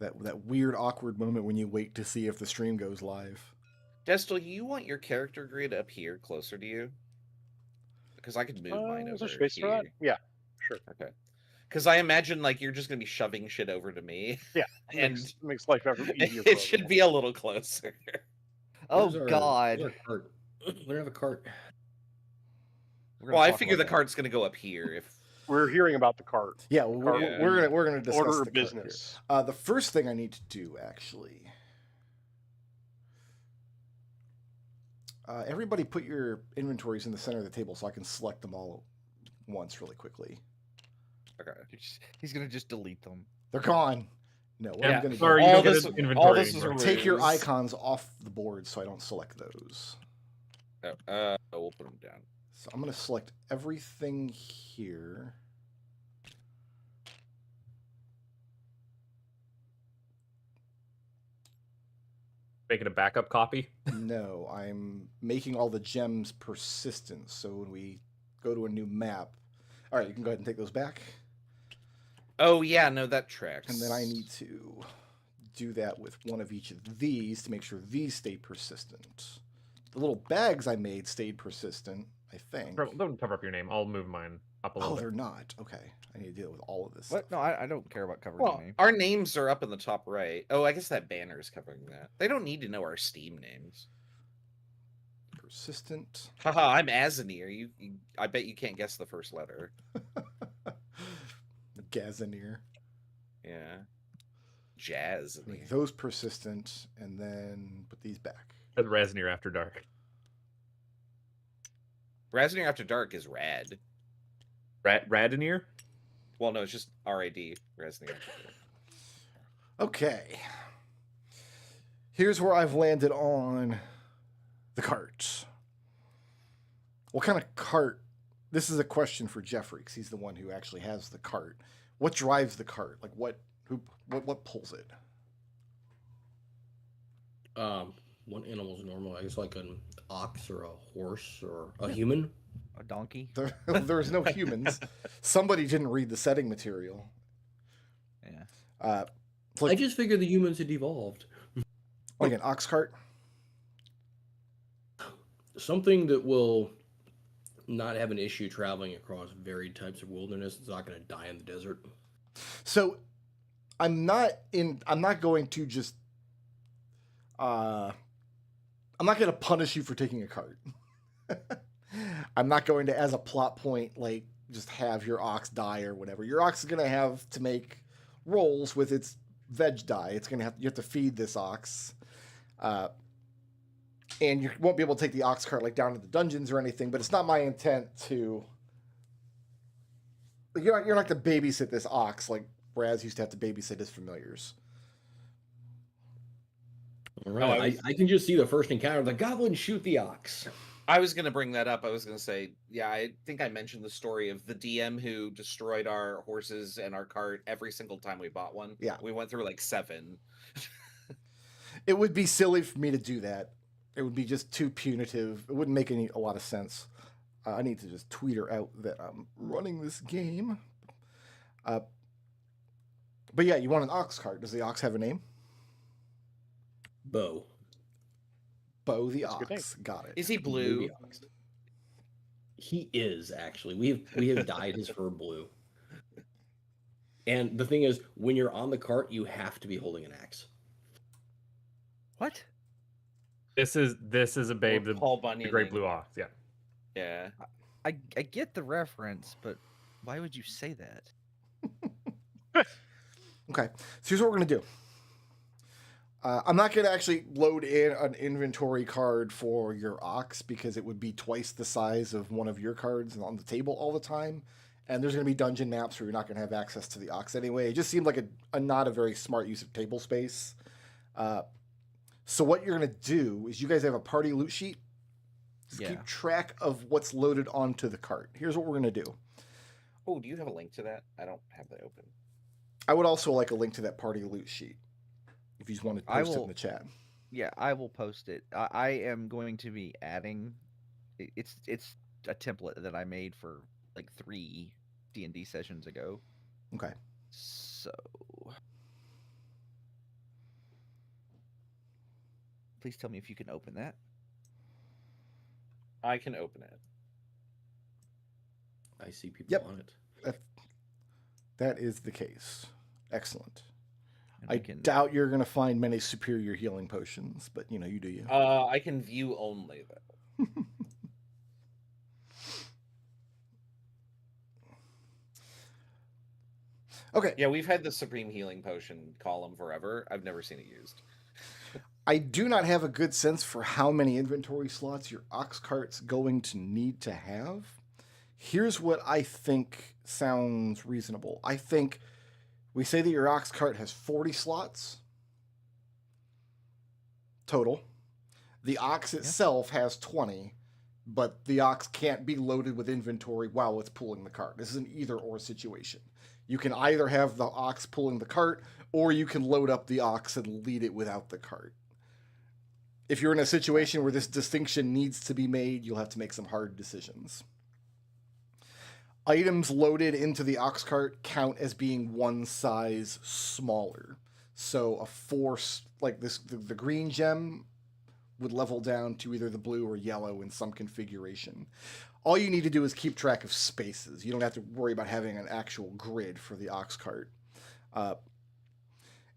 That weird, awkward moment when you wait to see if the stream goes live. Destel, you want your character grid up here, closer to you? Because I could move mine Is there over space for that? here. Yeah, sure. Okay. Because I imagine like you're just gonna be shoving shit over to me. Yeah, and makes life ever easier. it should be a little closer. Oh Where's our- God! where's our cart? We don't have a cart. Well, I figure the cart's gonna go up here. If We're hearing about the cart. Yeah, we're gonna discuss Order the of business. Cart here. The first thing I need to do, actually, everybody put your inventories in the center of the table so I can select them all once really quickly. okay. He's gonna just delete them. They're gone. No, what Yeah, I'm gonna sorry, do? you all don't this, get an inventory all this is a anymore. Take your ruse. icons off the board so I don't select those. We'll put them down. So I'm gonna select everything here. Making a backup copy. No, I'm making all the gems persistent. So when we go to a new map, all right, you can go ahead and take those back. Oh yeah, no, that tracks. And then I need to do that with one of each of these to make sure these stay persistent. The little bags I made stayed persistent, I think. Don't cover up your name. I'll move mine up a little Oh, bit. they're not. Okay, I need to deal with all of this. What? No, I don't care about covering Well, your name. our names are up in the top right. Oh, I guess that banner is covering that. They don't need to know our Steam names. Persistent. Haha, I'm Azanir. I bet you can't guess the first letter. Gazanier. Yeah. Jazz. Make those persistent, and then put these back. And Rasnir After Dark. Razanir After Dark is rad. Radinir? Well, no, it's just R-A-D. Razanir After Dark. Okay. Here's where I've landed on the cart. What kind of cart? This is a question for Jeffrey, because he's the one who actually has the cart. What drives the cart? Like what pulls it? What animal's normal? I guess like an ox or a horse or a human. A donkey? There's no humans. Somebody didn't read the setting material. Yeah. I just figured the humans had evolved. Like an ox cart? Something that will not have an issue traveling across varied types of wilderness. It's not going to die in the desert. So I'm not going to just I'm not going to punish you for taking a cart. I'm not going to, as a plot point, like just have your ox die or whatever. Your ox is going to have to make rolls with its veg die. It's going to you have to feed this ox. And you won't be able to take the ox cart like down to the dungeons or anything, but it's not my intent to. You're not to babysit this ox like Raz used to have to babysit his familiars. All right. I can just see the first encounter. The goblins shoot the ox. I was going to bring that up. I was going to say, yeah, I think I mentioned the story of the DM who destroyed our horses and our cart every single time we bought one. Yeah. We went through like 7. It would be silly for me to do that. It would be just too punitive. It wouldn't make a lot of sense. I need to just tweet her out that I'm running this game. But yeah, you want an ox cart. Does the ox have a name? Bo. Bo the ox. Got it. Is he blue? He is, actually. We have dyed his fur blue. And the thing is, when you're on the cart, you have to be holding an axe. What? This is a babe, the Paul Bunyan. great blue ox. Yeah. Yeah. I get the reference, but why would you say that? Okay, so here's what we're going to do. I'm not going to actually load in an inventory card for your ox because it would be twice the size of one of your cards on the table all the time. And there's going to be dungeon maps where you're not going to have access to the ox anyway. It just seemed like a not a very smart use of table space. So what you're going to do is you guys have a party loot sheet. Just keep track of what's loaded onto the cart. Here's what we're going to do. Oh, do you have a link to that? I don't have that open. I would also like a link to that party loot sheet if you just want to post it in the chat. Yeah, I will post it. I am going to be adding. It's a template that I made for like 3 D&D sessions ago. Okay. So Please tell me if you can open that. I can open it. I see people Yep. on it. That is the case. Excellent. And I we can. doubt you're going to find many superior healing potions, but you know, you do you. I can view only though. Okay. Yeah, we've had the Supreme Healing Potion column forever. I've never seen it used. I do not have a good sense for how many inventory slots your ox cart's going to need to have. Here's what I think sounds reasonable. I think we say that your ox cart has 40 slots total. The ox itself has 20, but the ox can't be loaded with inventory while it's pulling the cart. This is an either or situation. You can either have the ox pulling the cart, or you can load up the ox and lead it without the cart. If you're in a situation where this distinction needs to be made, you'll have to make some hard decisions. Items loaded into the ox cart count as being one size smaller. So a force like this, the green gem would level down to either the blue or yellow in some configuration. All you need to do is keep track of spaces. You don't have to worry about having an actual grid for the ox cart.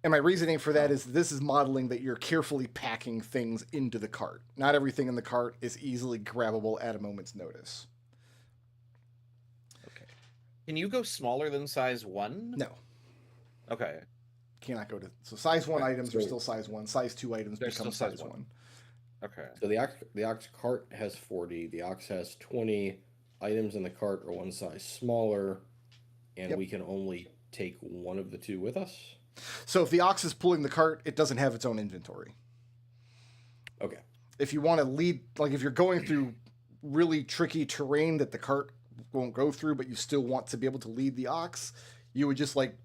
And my reasoning for that is this is modeling that you're carefully packing things into the cart. Not everything in the cart is easily grabbable at a moment's notice. Okay. Can you go smaller than size 1? No, Okay. cannot go to. So size 1 Okay, items are so- still size 1. Size 2 items They're become still size size 1. Okay. So the ox cart has 40. The ox has 20. Items in the cart are one size smaller, and Yep. we can only take one of the two with us. So if the ox is pulling the cart, it doesn't have its own inventory. Okay. If you want to lead, like if you're going through really tricky terrain that the cart won't go through, but you still want to be able to lead the ox, you would just like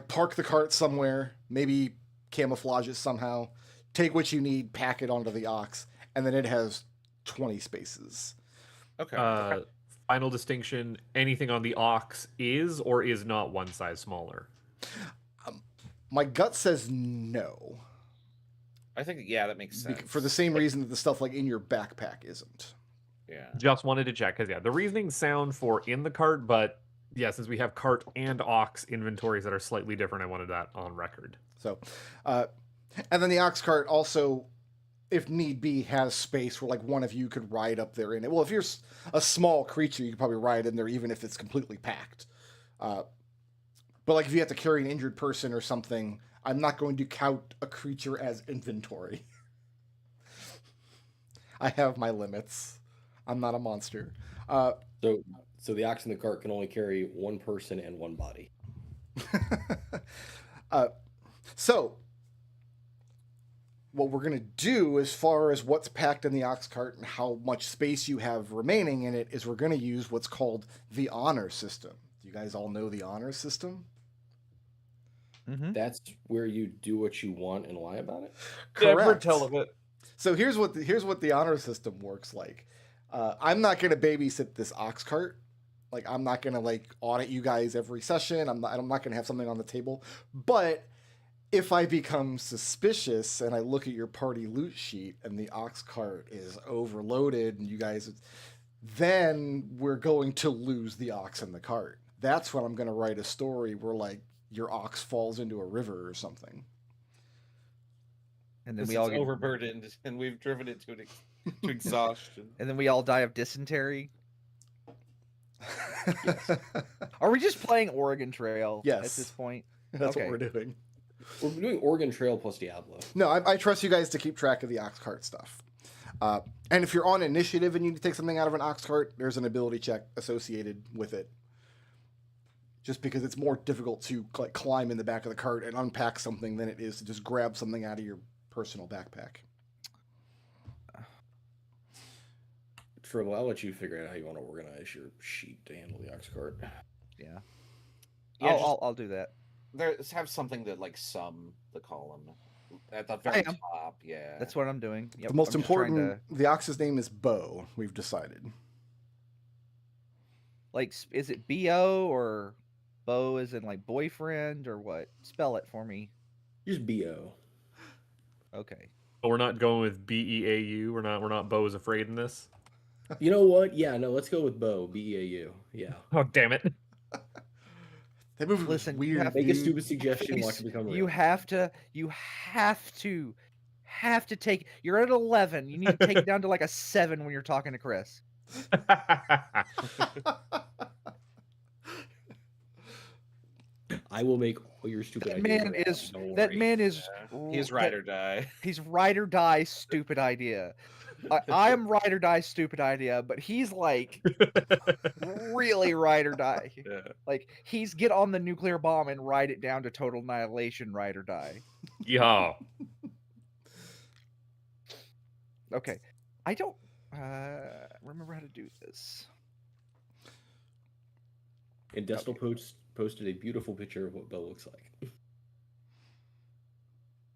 park the cart somewhere, maybe camouflage it somehow, take what you need, pack it onto the ox, and then it has 20 spaces. Okay. Final distinction: anything on the ox is or is not one size smaller. My gut says no, I think that makes sense. for the same reason that the stuff like in your backpack isn't. Yeah. Just wanted to check because the reasoning sound for in the cart, but yeah, since we have cart and ox inventories that are slightly different, I wanted that on record. So, and then the ox cart also, if need be, has space where like one of you could ride up there in it. Well, if you're a small creature, you could probably ride in there even if it's completely packed. But like if you have to carry an injured person or something, I'm not going to count a creature as inventory. I have my limits. I'm not a monster. So the ox in the cart can only carry one person and one body. So what we're going to do as far as what's packed in the ox cart and how much space you have remaining in it is we're going to use what's called the honor system. Do you guys all know the honor system? Mm-hmm. That's where you do what you want and lie about it. Correct. it. So here's what the honor system works like. I'm not going to babysit this ox cart. Like I'm not going to like audit you guys every session. I'm not going to have something on the table. But if I become suspicious and I look at your party loot sheet and the ox cart is overloaded and you guys, then we're going to lose the ox in the cart. That's when I'm going to write a story where like your ox falls into a river or something. And then Because we all it's get, overburdened and we've driven it to exhaustion. and then we all die of dysentery. Are we just playing Oregon Trail at Yes. this point? That's Okay. what we're doing. We're doing Oregon Trail plus Diablo. No, I trust you guys to keep track of the ox cart stuff. And if you're on initiative and you need to take something out of an ox cart, there's an ability check associated with it. Just because it's more difficult to like climb in the back of the cart and unpack something than it is to just grab something out of your personal backpack. Fribble, I'll let you figure out how you want to organize your sheet to handle the ox cart. Yeah. Yeah, I'll do that. have something that like sum the column at the very am. top. Yeah. That's what I'm doing. Yep, The most I'm just trying important, the ox's name is Bo, we've decided. like, is it BO or Bo as in like boyfriend or what? Spell it for me. Use BO. Okay. But we're not going with BEAU. We're not Bo's afraid in this. You know what? Yeah, no, let's go with Bo. BEAU. Yeah. Oh damn it! That movie was Listen, you weird. have- Make a dude. stupid suggestion, watch Face, it become real. you have to take. You're at 11. You need to take it down to like a 7 when you're talking to Chris. I will make all your stupid That ideas. man real, is don't that worry. man is He's ride or die. He's ride or die stupid idea. I'm ride or die stupid idea, but he's like really ride or die. Yeah. Like he's get on the nuclear bomb and ride it down to total annihilation, ride or die. Yo. Okay, I don't remember how to do this. And Destel posted a beautiful picture of what Bo looks like.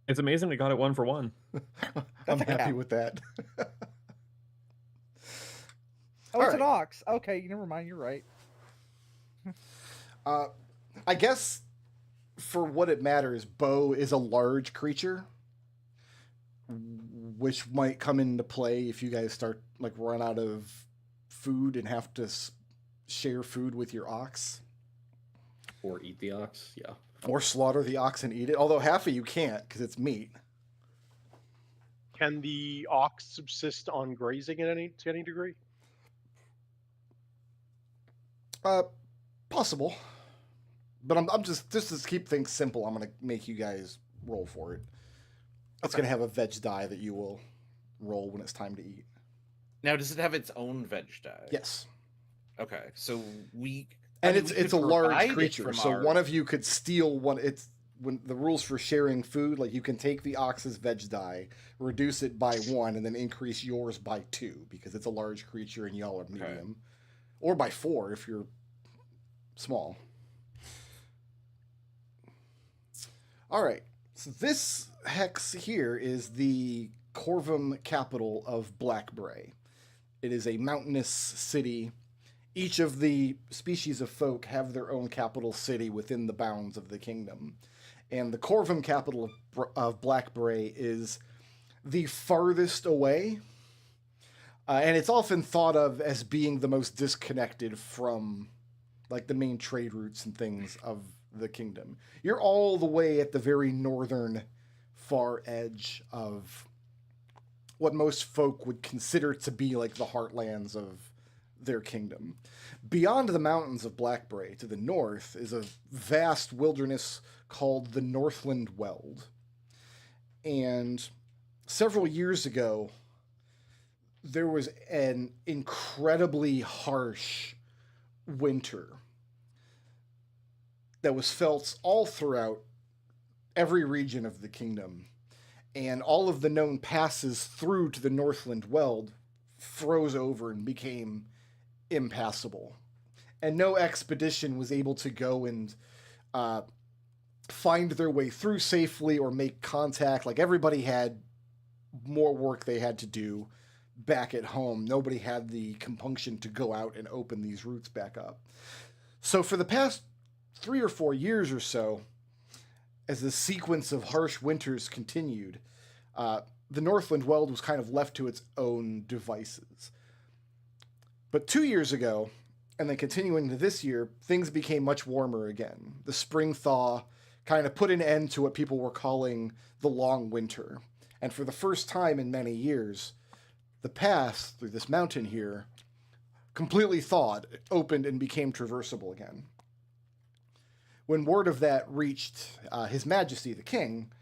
It's amazing we got it 1 for 1. I'm That's a happy cow. with that. Oh, it's an Alright. ox. Okay, never mind. You're right. I guess for what it matters, Bo is a large creature, which might come into play if you guys start like run out of food and have to share food with your ox, Or eat the ox. Yeah. or slaughter the ox and eat it. Although half of you can't because it's meat. Can the ox subsist on grazing to any degree? Possible, but I'm just to keep things simple. I'm gonna make you guys roll for it. It's gonna have a veg die that you will roll when it's time to eat. Now, does it have its own veg die? Yes, Okay, so we. and I mean, it's we a could provide large it creature, from so our- one of you could steal one. It's when the rules for sharing food, like you can take the ox's veg die, reduce it by 1, and then increase yours by 2 because it's a large creature and y'all are medium, or by 4 if you're small. All right, so this hex here is the Corvum capital of Blackbray. It is a mountainous city. Each of the species of folk have their own capital city within the bounds of the kingdom. And the Corvum capital of Blackbray is the farthest away. And it's often thought of as being the most disconnected from like the main trade routes and things of the kingdom. You're all the way at the very northern far edge of what most folk would consider to be like the heartlands of their kingdom. Beyond the mountains of Blackbray to the north is a vast wilderness called the Northland Weald. And several years ago, there was an incredibly harsh winter that was felt all throughout every region of the kingdom, and all of the known passes through to the Northland Weald froze over and became impassable, and no expedition was able to go and find their way through safely or make contact. Like everybody had more work they had to do back at home. Nobody had the compunction to go out and open these routes back up. So for the past 3 or 4 years or so, as the sequence of harsh winters continued, the Northland Weald was kind of left to its own devices. But 2 years ago, and then continuing to this year, things became much warmer again. The spring thaw kind of put an end to what people were calling the long winter. And for the first time in many years, the path through this mountain here completely thawed, opened, and became traversable again. When word of that reached His Majesty the King,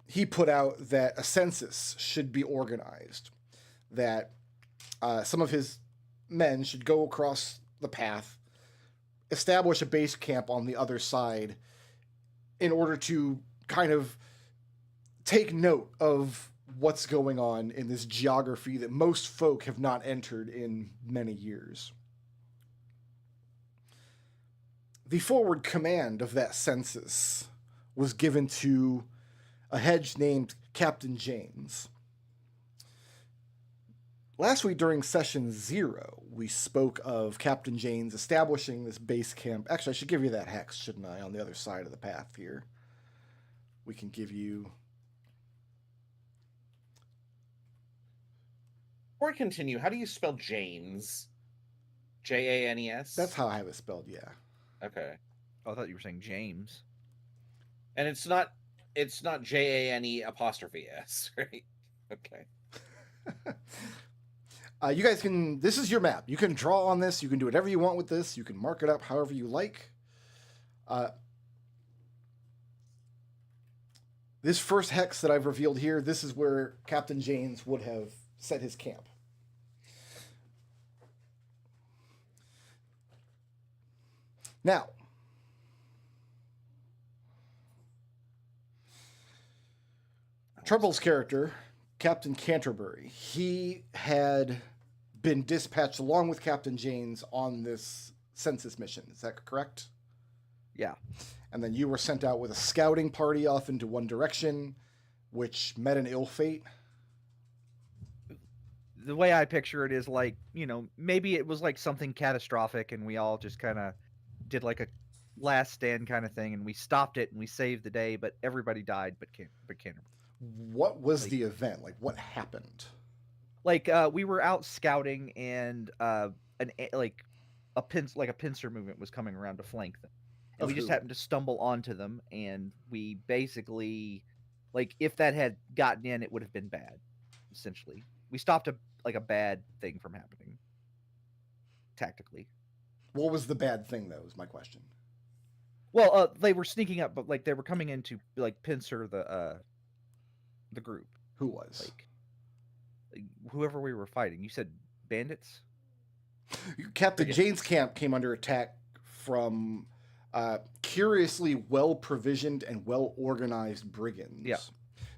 he put out that a census should be organized, that some of his men should go across the path, establish a base camp on the other side in order to kind of take note of what's going on in this geography that most folk have not entered in many years. The forward command of that census was given to a hedge named Captain James. Last week during session 0, we spoke of Captain James establishing this base camp. Actually, I should give you that hex, shouldn't I, on the other side of the path here. We can give you Before we continue, how do you spell Janes? Janes? That's how I have it spelled. Yeah. Okay. Oh, I thought you were saying James. And it's not JANE''S, right? Okay. You guys can. This is your map. You can draw on this. You can do whatever you want with this. You can mark it up however you like. This first hex that I've revealed here, this is where Captain Janes would have set his camp. Now, Trouble's character, Captain Canterbury, he had been dispatched along with Captain Janes on this census mission. Is that correct? Yeah. And then you were sent out with a scouting party off into one direction, which met an ill fate. The way I picture it is like, maybe it was like something catastrophic and we all just kind of did like a last stand kind of thing and we stopped it and we saved the day, but everybody died but Canterbury. What was the event? Like, what happened? Like, we were out scouting and a pincer movement was coming around to flank them. And we just happened to stumble onto them, and we basically, like, if that had gotten in, it would have been bad, essentially. We stopped a bad thing from happening, tactically. What was the bad thing, though, is my question. Well, they were sneaking up, but, like, they were coming in to, like, pincer the group. Who was? Like, whoever we were fighting. You said bandits? Captain Jane's camp came under attack from curiously well-provisioned and well-organized brigands. Yeah.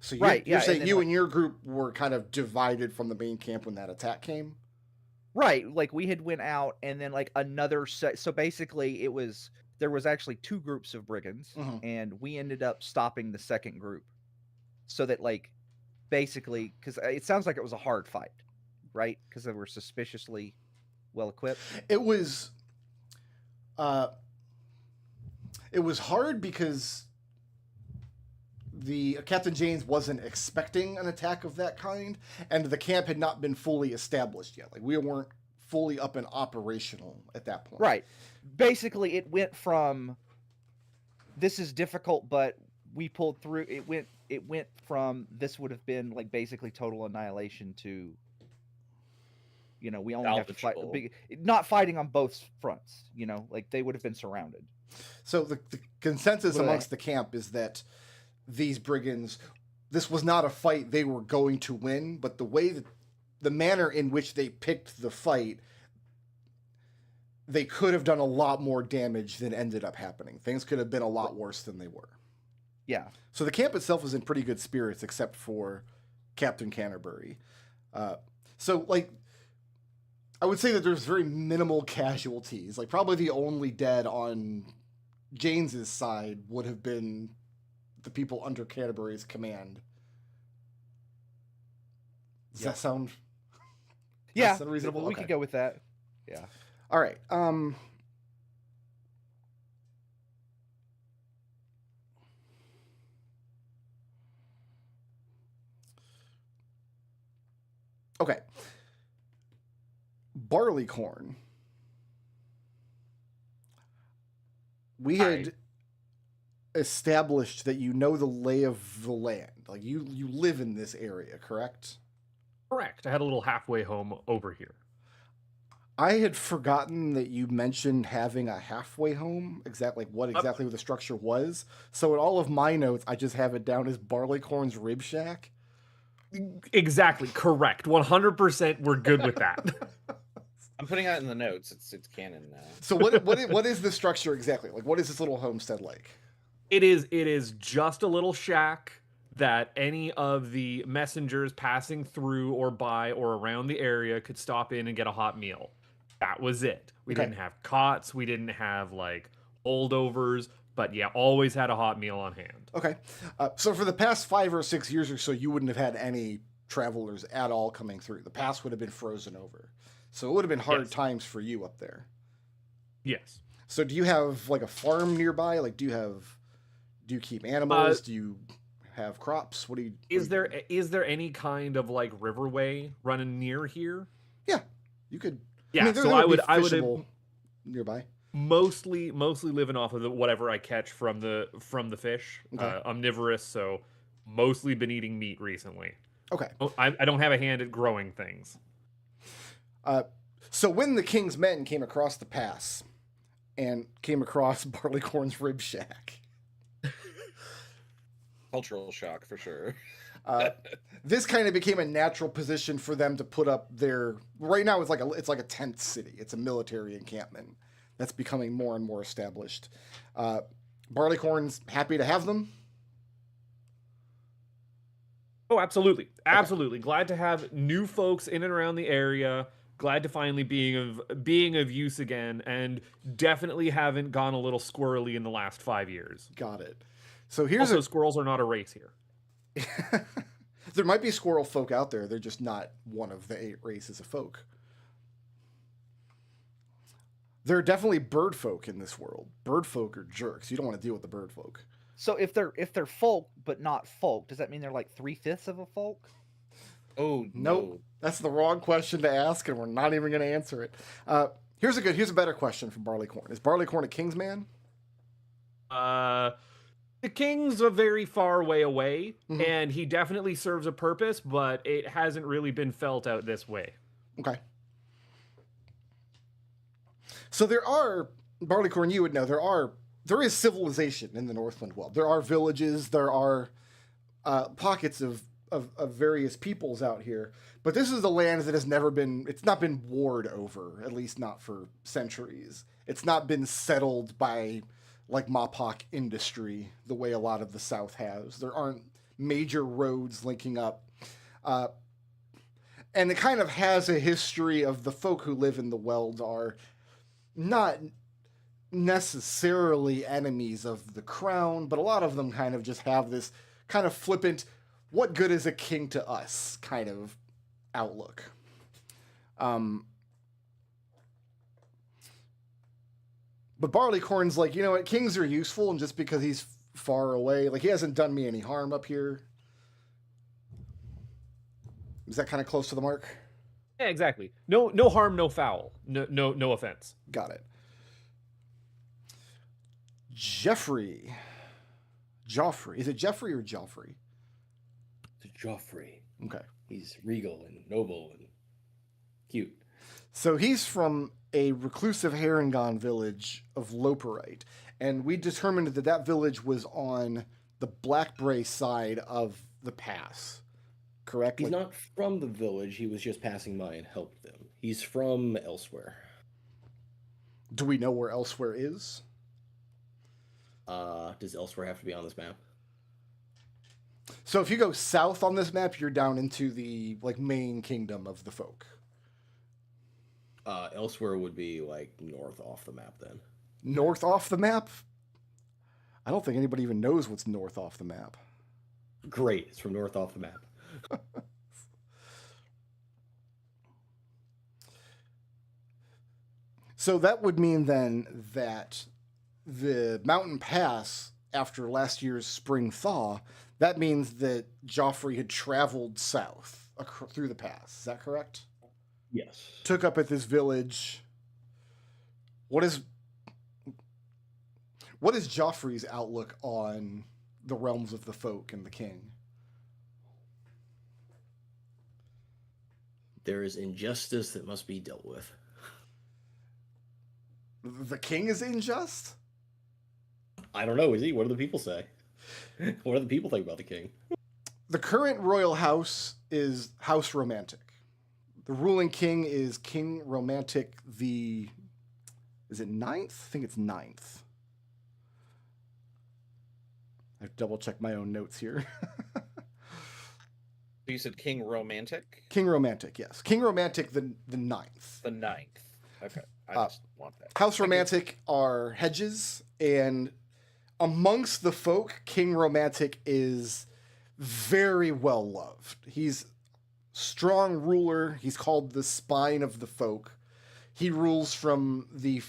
So you're saying you and your group were kind of divided from the main camp when that attack came? Right. Like, we had went out, and then, like, another set. So basically, there was actually two groups of brigands, and we ended up stopping the second group. So that, like, basically, because it sounds like it was a hard fight, right? Because they were suspiciously well-equipped. It was hard because the Captain Janes wasn't expecting an attack of that kind, and the camp had not been fully established yet. Like, we weren't fully up and operational at that point. Right. Basically, it went from this is difficult, but we pulled through. It went from this would have been like basically total annihilation to, we only have to fight. Not fighting on both fronts. Like they would have been surrounded. So the consensus amongst the camp is that these brigands, this was not a fight they were going to win, but the manner in which they picked the fight, they could have done a lot more damage than ended up happening. Things could have been a lot worse than they were. Yeah. So the camp itself was in pretty good spirits, except for Captain Canterbury. So, like, I would say that there's very minimal casualties. Like, probably the only dead on Janes's side would have been the people under Canterbury's command. Does that sound? Yeah, reasonable. We could go with that. Yeah. All right. Okay. Barleycorn. We had established that you know the lay of the land. Like you live in this area, correct? Correct. I had a little halfway home over here. I had forgotten that you mentioned having a halfway home, exactly what the structure was. So in all of my notes, I just have it down as Barleycorn's Rib Shack. Exactly. Correct. 100% we're good with that. I'm putting that in the notes. It's canon now. So what is the structure exactly? Like, what is this little homestead like? It is just a little shack that any of the messengers passing through or by or around the area could stop in and get a hot meal. That was it. We didn't have cots. We didn't have like holdovers, but yeah, always had a hot meal on hand. Okay. So for the past 5 or 6 years or so, you wouldn't have had any travelers at all coming through. The pass would have been frozen over. So it would have been hard times for you up there. Yes. So do you have like a farm nearby? Like, do you keep animals? have crops? What do you? Is there any kind of like riverway running near here? Yeah, you could. Yeah, there so would be I would fishable nearby. mostly living off of whatever I catch from the fish. Okay. Omnivorous, so mostly been eating meat recently. Okay. I don't have a hand at growing things. So when the king's men came across the pass and came across Barleycorn's rib shack, Cultural shock for sure. this kind of became a natural position for them to put up their. Right now, it's like a tent city. It's a military encampment that's becoming more and more established. Barleycorn's happy to have them. Oh, absolutely. Absolutely. Glad to have new folks in and around the area. Glad to finally being of use again, and definitely haven't gone a little squirrely in the last 5 years. Got it. So here's Also, squirrels are not a race here. There might be squirrel folk out there. They're just not one of the 8 races of folk. There are definitely bird folk in this world. Bird folk are jerks. You don't want to deal with the bird folk. So if they're folk but not folk, does that mean they're like 3/5 of a folk? Oh Nope. no. That's the wrong question to ask, and we're not even going to answer it. Here's a better question from Barleycorn. Is Barleycorn a king's man? The king's a very far way away, Mhm. and he definitely serves a purpose, but it hasn't really been felt out this way. Okay. So there are, Barleycorn, you would know, there is civilization in the Northland world. There are villages, there are pockets of various peoples out here, but this is a land that has it's not been warred over, at least not for centuries. It's not been settled by like Mapok industry the way a lot of the South has. There aren't major roads linking up. And it kind of has a history of the folk who live in the Weld are not necessarily enemies of the crown, but a lot of them kind of just have this kind of flippant, what good is a king to us kind of outlook. But Barleycorn's like, you know what, kings are useful, and just because he's far away, like he hasn't done me any harm up here. Is that kind of close to the mark? Yeah, exactly. No harm, no foul. No offense. Got it. Joffrey. Is it Jeffrey or Joffrey? It's Joffrey. Okay. He's regal and noble and cute. So he's from a reclusive Harengon village of Loperite, and we determined that village was on the Blackbray side of the pass. Correct? He's not from the village. He was just passing by and helped them. He's from elsewhere. Do we know where elsewhere is? Does elsewhere have to be on this map? So if you go south on this map, you're down into the like main kingdom of the folk. Elsewhere would be like north off the map then. North off the map? I don't think anybody even knows what's north off the map. Great, it's from north off the map. So that would mean then that the mountain pass after last year's spring thaw, that means that Joffrey had traveled south through the pass. Is that correct? Yes. Took up at this village. What is Joffrey's outlook on the realms of the folk and the king? There is injustice that must be dealt with. The king is unjust? I don't know, is he? What do the people say? What do the people think about the king? The current royal house is House Romantic. The ruling king is King Romantic is it 9th? I think it's 9th. I have to double check my own notes here. You said King Romantic? King Romantic, yes. King Romantic the 9th. The 9th. Okay. I just want that. House Romantic are hedges, and amongst the folk, King Romantic is very well loved. He's strong ruler. He's called the spine of the folk. He rules from the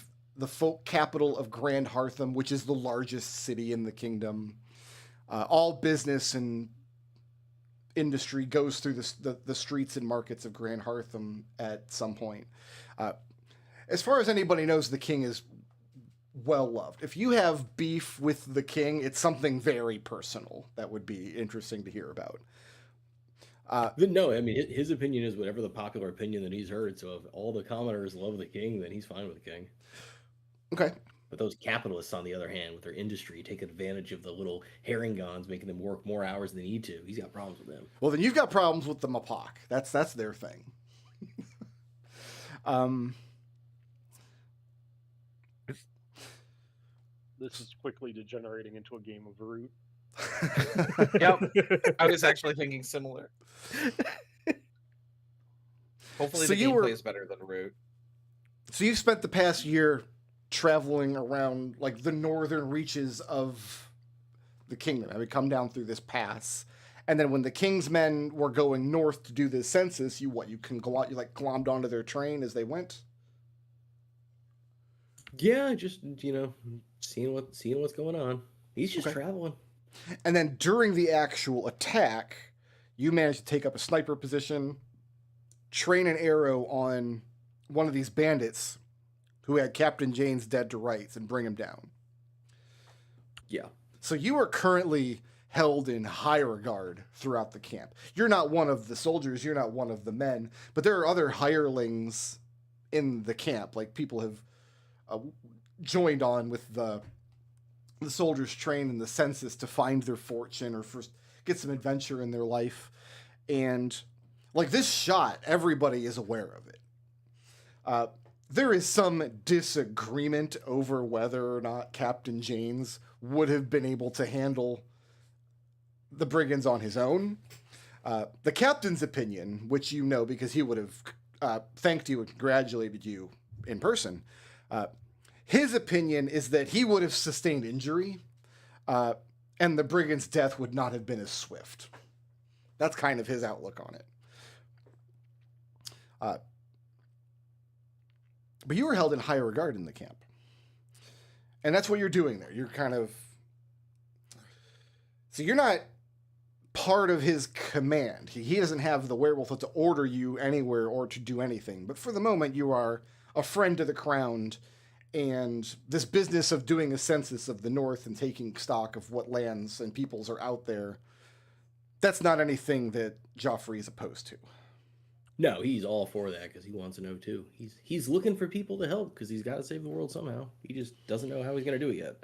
folk capital of Grand Hartham, which is the largest city in the kingdom. All business and industry goes through the streets and markets of Grand Hartham at some point. As far as anybody knows, the king is well loved. If you have beef with the king, it's something very personal that would be interesting to hear about. No, I mean his opinion is whatever the popular opinion that he's heard. So if all the commoners love the king, then he's fine with the king. Okay. But those capitalists, on the other hand, with their industry, take advantage of the little herringons, making them work more hours than they need to. He's got problems with them. Well, then you've got problems with the Mapak. That's their thing. This is quickly degenerating into a game of Root. Yep. I was actually thinking similar. Hopefully So the you gameplay were- is better than Root. So you've spent the past year traveling around like the northern reaches of the kingdom. I mean, come down through this pass, and then when the king's men were going north to do the census, you glommed onto their train as they went. Yeah, just seeing what's going on. He's just Okay. traveling. And then during the actual attack, you managed to take up a sniper position, train an arrow on one of these bandits who had Captain Jane's dead to rights and bring him down. Yeah. So you are currently held in high regard throughout the camp. You're not one of the soldiers, you're not one of the men, but there are other hirelings in the camp. Like people have joined on with the soldiers trained in the census to find their fortune or first get some adventure in their life. And like this shot, everybody is aware of it. There is some disagreement over whether or not Captain Janes would have been able to handle the brigands on his own. The captain's opinion, which you know because he would have thanked you and congratulated you in person, his opinion is that he would have sustained injury, and the brigand's death would not have been as swift. That's kind of his outlook on it. But you were held in high regard in the camp. And that's what you're doing there. You're kind of... So you're not part of his command. He doesn't have the wherewithal to order you anywhere or to do anything. But for the moment, you are a friend to the crown, and this business of doing a census of the North and taking stock of what lands and peoples are out there, that's not anything that Joffrey is opposed to. No, he's all for that because he wants to know too. He's looking for people to help because he's got to save the world somehow. He just doesn't know how he's going to do it yet.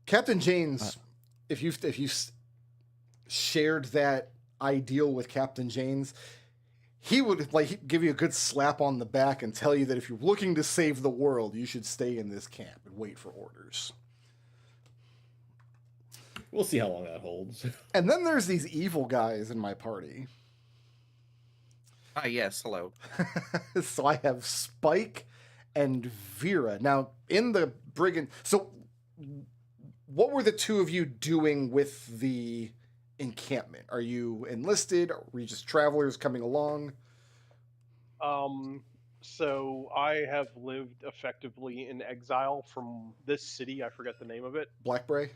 Captain Janes, if you shared that ideal with Captain Janes, he would give you a good slap on the back and tell you that if you're looking to save the world, you should stay in this camp and wait for orders. We'll see how long that holds. And then there's these evil guys in my party. Ah, yes, hello. So I have Spike and Vera. Now, in the brigand... So, what were the two of you doing with the encampment? Are you enlisted? Or were you just travelers coming along? So I have lived effectively in exile from this city. I forget the name of it. Blackbray?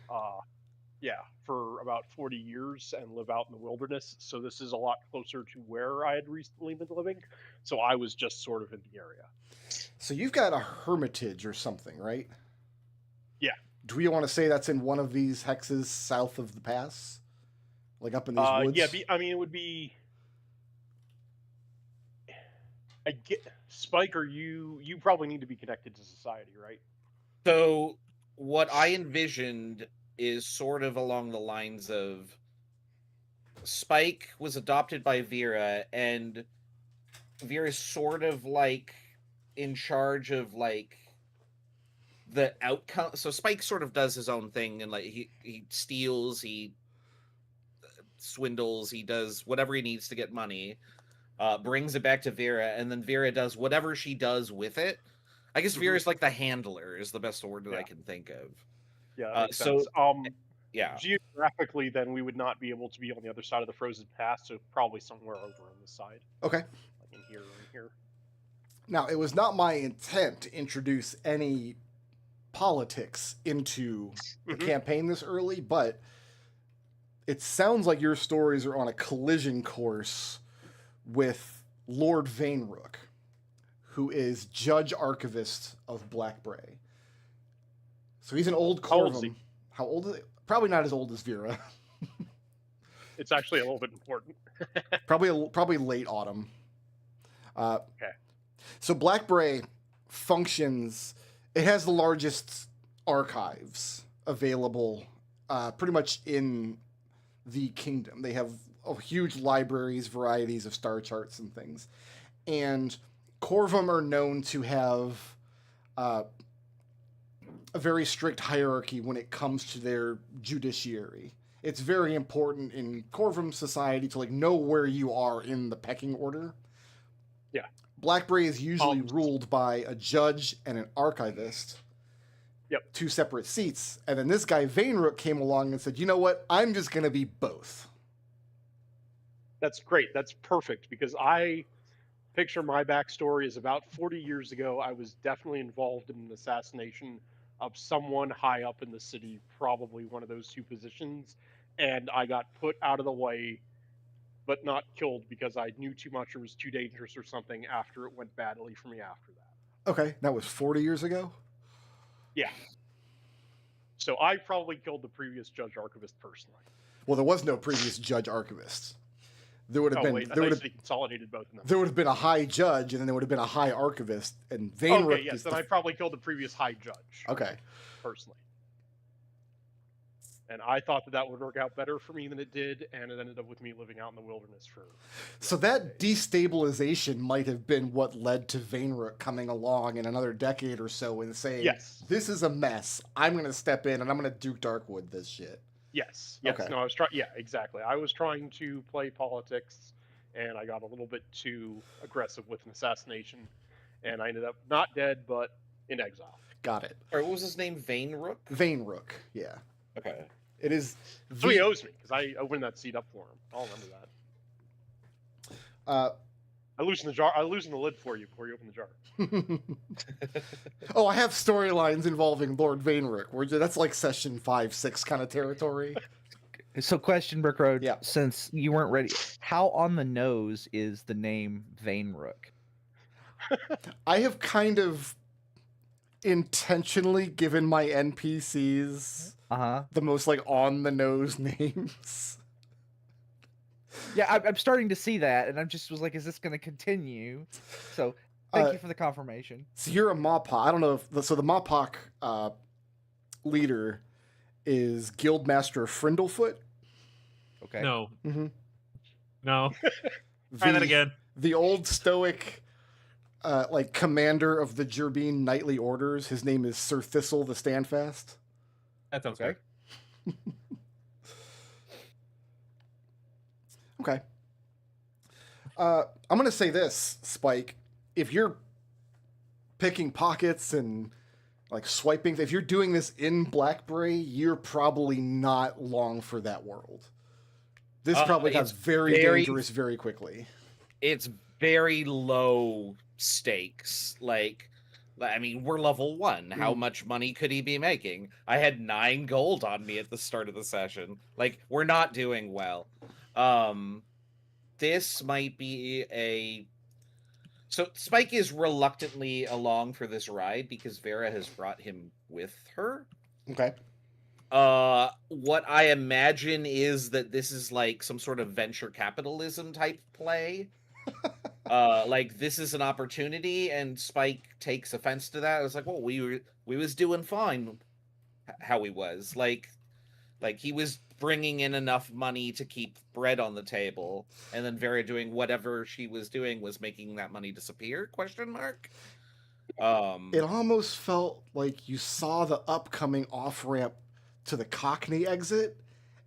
Yeah, for about 40 years and live out in the wilderness. So this is a lot closer to where I had recently been living. So I was just sort of in the area. So you've got a hermitage or something, right? Yeah. Do we want to say that's in one of these hexes south of the pass? Like up in these woods? Yeah, it would be... Spike, you probably need to be connected to society, right? So what I envisioned is sort of along the lines of Spike was adopted by Vera, and Vera's sort of like in charge of like the outcome. So Spike sort of does his own thing, and like he steals, he swindles, he does whatever he needs to get money, brings it back to Vera, and then Vera does whatever she does with it. I guess Vera's like the handler is the best word that I can think of. Yeah, that makes so sense. yeah, Geographically, then we would not be able to be on the other side of the frozen pass, so probably somewhere over on this side. Okay. Like in here or in here. Now, it was not my intent to introduce any politics into the Mhm. campaign this early, but it sounds like your stories are on a collision course with Lord VIII, who is Judge Archivist of Blackbray. So he's an old How old is Corvum. How old is he? Probably not as old as Vera. It's actually a little bit important. Probably late autumn. Okay. So Blackbray functions. It has the largest archives available, pretty much in the kingdom. They have huge libraries, varieties of star charts and things, and Corvum are known to have a very strict hierarchy when it comes to their judiciary. It's very important in Corvum society to know where you are in the pecking order. Yeah. Blackbray is usually ruled by a judge and an archivist. Yep. 2 separate seats. And then this guy, VIII, came along and said, you know what? I'm just going to be both. That's great. That's perfect, because I picture my backstory as about 40 years ago. I was definitely involved in an assassination of someone high up in the city, probably one of those 2 positions, and I got put out of the way, but not killed because I knew too much or was too dangerous or something after it went badly for me after that. Okay, that was 40 years ago? Yeah. So I probably killed the previous Judge Archivist personally. Well, there was no previous Judge Archivist. There would have been Wait, I there thought would you have consolidated both of them. there would have been a high judge, and then there would have been a high archivist, and VIII Okay, yes, is then the... I probably killed the previous high judge. Okay. Personally. And I thought that would work out better for me than it did, and it ended up with me living out in the wilderness for... So that destabilization might have been what led to VIII coming along in another decade or so and saying, Yes. this is a mess. I'm going to step in and I'm going to Duke Darkwood this shit. Yes. Okay. No, I was trying... Yeah, exactly. I was trying to play politics, and I got a little bit too aggressive with an assassination, and I ended up not dead, but in exile. Got it. Or what was his name? VIII? VIII, yeah. Okay. It is... So he owes me, because I opened that seat up for him. I'll remember that. I loosen the jar. I loosen the lid for you before you open the jar. Oh, I have storylines involving Lord VIII. That's like session 5, 6 kind of territory. So, question, Brick Road. Yeah. Since you weren't ready, how on the nose is the name VIII? I have kind of intentionally given my NPCs the most on the nose names. Yeah, I'm starting to see that, and I'm just was like, is this going to continue? So, thank you for the confirmation. So you're a Mawpak. I don't know if so. The Mawpak leader is Guildmaster Frindlefoot. Okay. No. Mm-hmm. No. Try that again. The old stoic, commander of the Gerbine Knightly Orders. His name is Sir Thistle the Standfast. That sounds Okay. good. Okay. I'm going to say this, Spike. If you're picking pockets and swiping, if you're doing this in Blackbray, you're probably not long for that world. This probably got very dangerous very quickly. It's very low stakes. We're level 1. How much money could he be making? I had 9 gold on me at the start of the session. We're not doing well. This might be So Spike is reluctantly along for this ride because Vera has brought him with her. Okay. What I imagine is that this is some sort of venture capitalism type play. This is an opportunity, and Spike takes offense to that. It's well, we was doing fine how he was. He was bringing in enough money to keep bread on the table, and then Vera doing whatever she was doing was making that money disappear? ? It almost felt like you saw the upcoming off-ramp to the Cockney exit,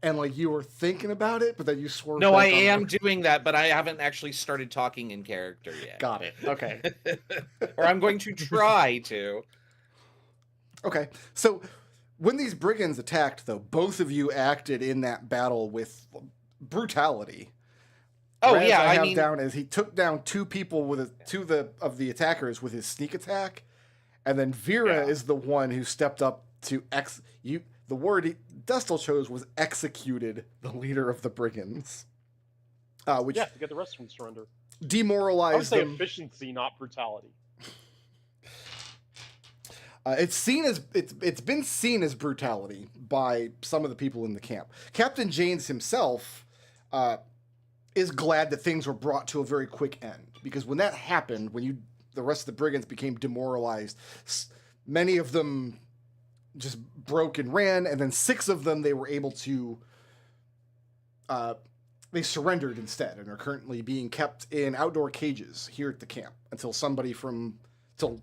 and you were thinking about it, but then you swerved. No, I am doing that, but I haven't actually started talking in character yet. Got it. Okay. Or I'm going to try to. Okay. So when these brigands attacked, though, both of you acted in that battle with brutality. Oh, Raz yeah, I mean, down as he took down 2 people with two of the attackers with his sneak attack, And then Vera Yeah. is the one who stepped up to the word Destel chose was executed the leader of the brigands. Which Yeah, to get the rest of them to surrender. I would demoralized say them. efficiency, not brutality. It's been seen as brutality by some of the people in the camp. Captain Janes himself is glad that things were brought to a very quick end, because when that happened, the rest of the brigands became demoralized, many of them just broke and ran, and then 6 of them they were able to they surrendered instead and are currently being kept in outdoor cages here at the camp until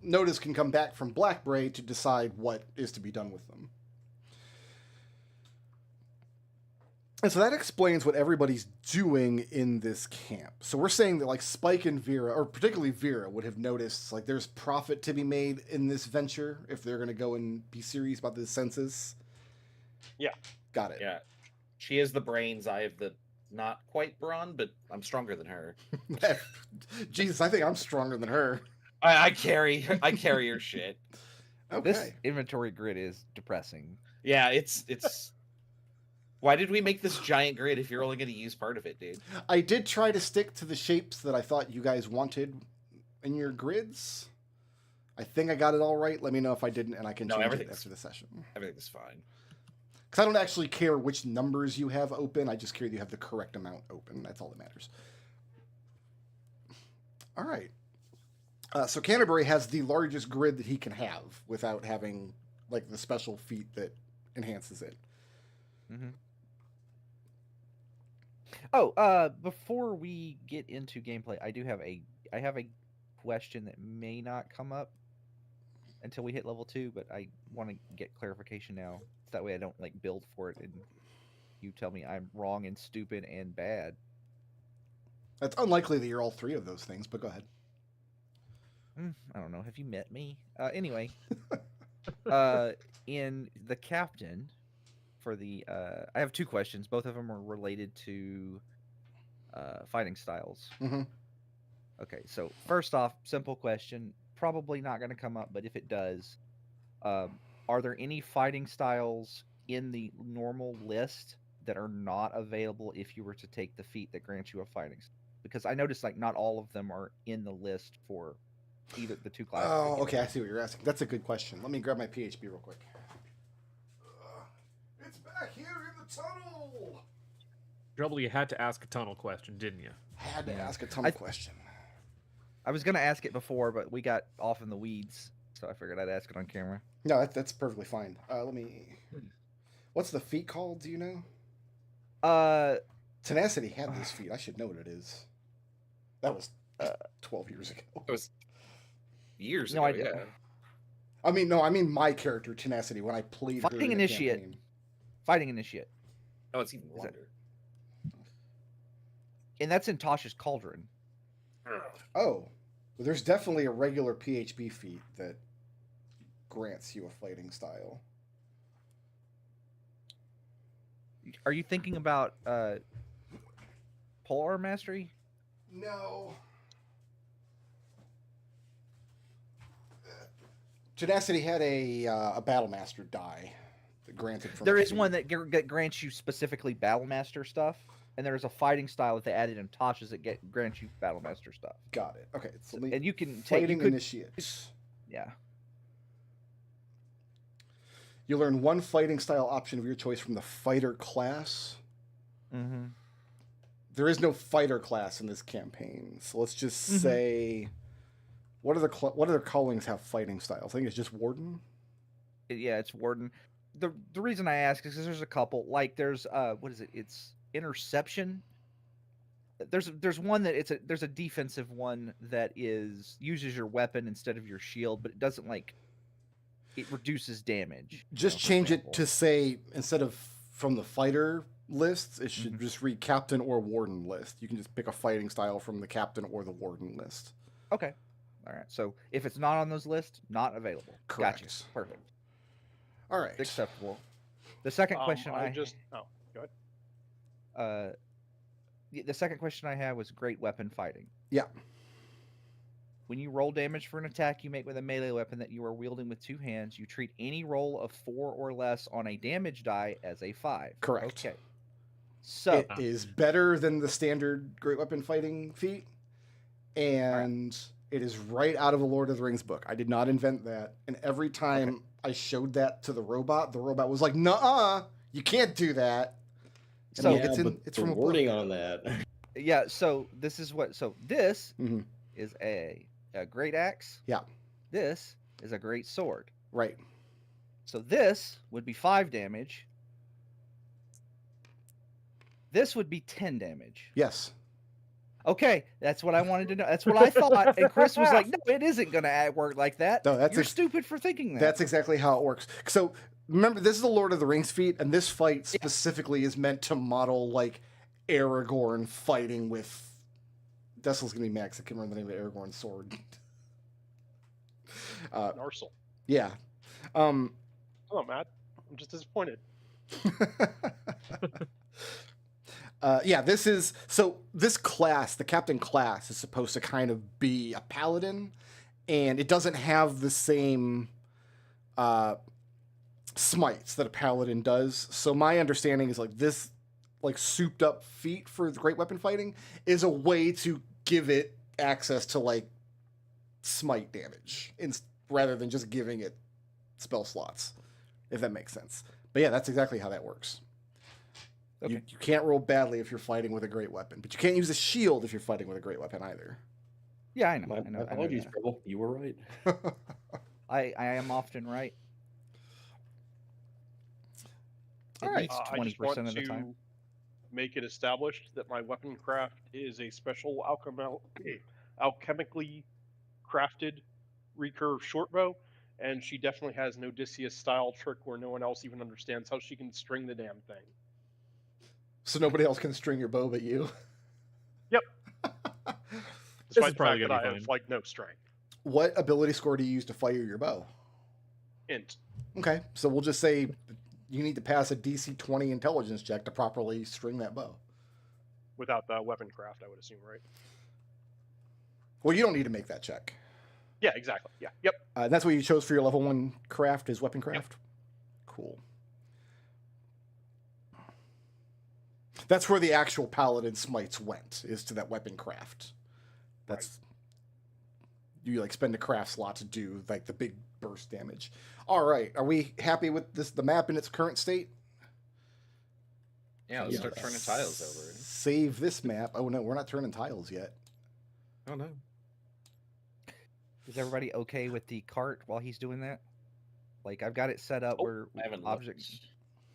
notice can come back from Blackbray to decide what is to be done with them. And so that explains what everybody's doing in this camp. So we're saying that like Spike and Vera, or particularly Vera, would have noticed like there's profit to be made in this venture if they're going to go and be serious about the census. Yeah. Got it. Yeah. She has the brains. I have the not quite brawn, but I'm stronger than her. Jesus, I think I'm stronger than her. I carry her shit. Okay. This inventory grid is depressing. Yeah, it's why did we make this giant grid if you're only going to use part of it, dude? I did try to stick to the shapes that I thought you guys wanted in your grids. I think I got it all right. Let me know if I didn't, and I can change it after the session. Everything's fine. Because I don't actually care which numbers you have open. I just care that you have the correct amount open. That's all that matters. All right. So Canterbury has the largest grid that he can have without having like the special feat that enhances it. Mm-hmm. Oh, before we get into gameplay, I have a question that may not come up until we hit level 2, but I want to get clarification now. So that way I don't like build for it and you tell me I'm wrong and stupid and bad. It's unlikely that you're all 3 of those things, but go ahead. I don't know. Have you met me? Anyway, in the captain for the I have 2 questions. Both of them are related to fighting styles. Mm-hmm. Okay, so first off, simple question. Probably not going to come up, but if it does, are there any fighting styles in the normal list that are not available if you were to take the feat that grants you a fighting style? Because I noticed like not all of them are in the list for either the 2 classes. Oh, okay. I see what you're asking. That's a good question. Let me grab my PHP real quick. It's back here in the tunnel. Trouble, you had to ask a tunnel question, didn't you? Had to ask a tunnel question. I was going to ask it before, but we got off in the weeds, so I figured I'd ask it on camera. No, that's perfectly fine. Let me. What's the feat called? Do you know? Tenacity had this feat. I should know what it is. That was 12 years ago. It was years No, ago. I Yeah. I mean my character Tenacity when I played her Fighting in the Initiate. campaign. Fighting Initiate. Oh, it's even Is that- longer. And that's in Tasha's Cauldron. Oh, well, there's definitely a regular PHB feat that grants you a fighting style. Are you thinking about Polearm Mastery? No. Tenacity had a Battle Master die that granted from There the is feat. one that grants you specifically Battle Master stuff, and there's a fighting style that they added in Tasha's that grants you Battle Master stuff. Got it. Okay, so let me. And you can take Fighting Initiate. Yeah. You learn one fighting style option of your choice from the fighter class. Mm-hmm. There is no fighter class in this campaign, so let's just say, what other callings have fighting styles? I think it's just Warden. Yeah, it's Warden. The reason I ask is because there's a couple. Like there's what is it? It's Interception. There's one that there's a defensive one that uses your weapon instead of your shield, but it doesn't it reduces damage. Just change it to say, instead of from the fighter lists, it should just read Captain or Warden list. You can just pick a fighting style from the Captain or the Warden list. Okay. All right. So if it's not on those lists, not available. Correct. Gotcha. Perfect. All right. Acceptable. The second question go ahead. the second question I had was great weapon fighting. Yeah. When you roll damage for an attack you make with a melee weapon that you are wielding with 2 hands, you treat any roll of 4 or less on a damage die as a 5. Correct. Okay. So It is better than the standard great weapon fighting feat, and it is right out of a Lord of the Rings book. I did not invent that, and every time I showed that to the robot was like, "Nuh-uh, you can't do that." And So- I'm yeah, like, but it's the from a book. wording on that. yeah, so this is what this Mhm. is a great axe. Yeah. This is a great sword. Right. So this would be 5 damage. This would be 10 damage. Yes. Okay, that's what I wanted to know. That's what I thought. And Chris was like, "No, it isn't going to work like that. No, that's You're stupid for thinking that." That's exactly how it works. So remember, this is a Lord of the Rings feat, and this fight specifically is meant to model like Aragorn fighting with. Dessel's gonna be Max. I can't remember the name of Aragorn's sword. Narsil. Yeah. Come on, Matt. I'm just disappointed. Yeah, this class, the captain class, is supposed to kind of be a paladin, and it doesn't have the same smites that a paladin does. So my understanding is like this, like souped up feat for the great weapon fighting is a way to give it access to like smite damage, rather than just giving it spell slots, if that makes sense. But yeah, that's exactly how that works. Okay. You can't roll badly if you're fighting with a great weapon, but you can't use a shield if you're fighting with a great weapon either. Yeah, I know. My I know apologies, that. Rebel. You were right. I am often right. At All right. least I just 20% want of the to time. make it established that my weapon craft is a special alchemically crafted recurve shortbow, and she definitely has an Odysseus style trick where no one else even understands how she can string the damn thing. So nobody else can string your bow but you. Despite is the probably fact that gonna I be have fine. like no strength. What ability score do you use to fire your bow? Int. Okay, so we'll just say you need to pass a DC 20 intelligence check to properly string that bow. Without the weapon craft, I would assume, right? Well, you don't need to make that check. Yeah, exactly. Yeah. Yep. That's what you chose for your level 1 craft is weapon craft? Cool. That's where the actual paladin smites went, is to that weapon craft. That's you like spend a craft slot to do like the big burst damage. All right, are we happy with the map in its current state? Yeah, let's Yeah. start turning tiles over. Save this map. Oh no, we're not turning tiles yet. Oh no. Is everybody okay with the cart while he's doing that? Like I've got it set up where I haven't object. looked.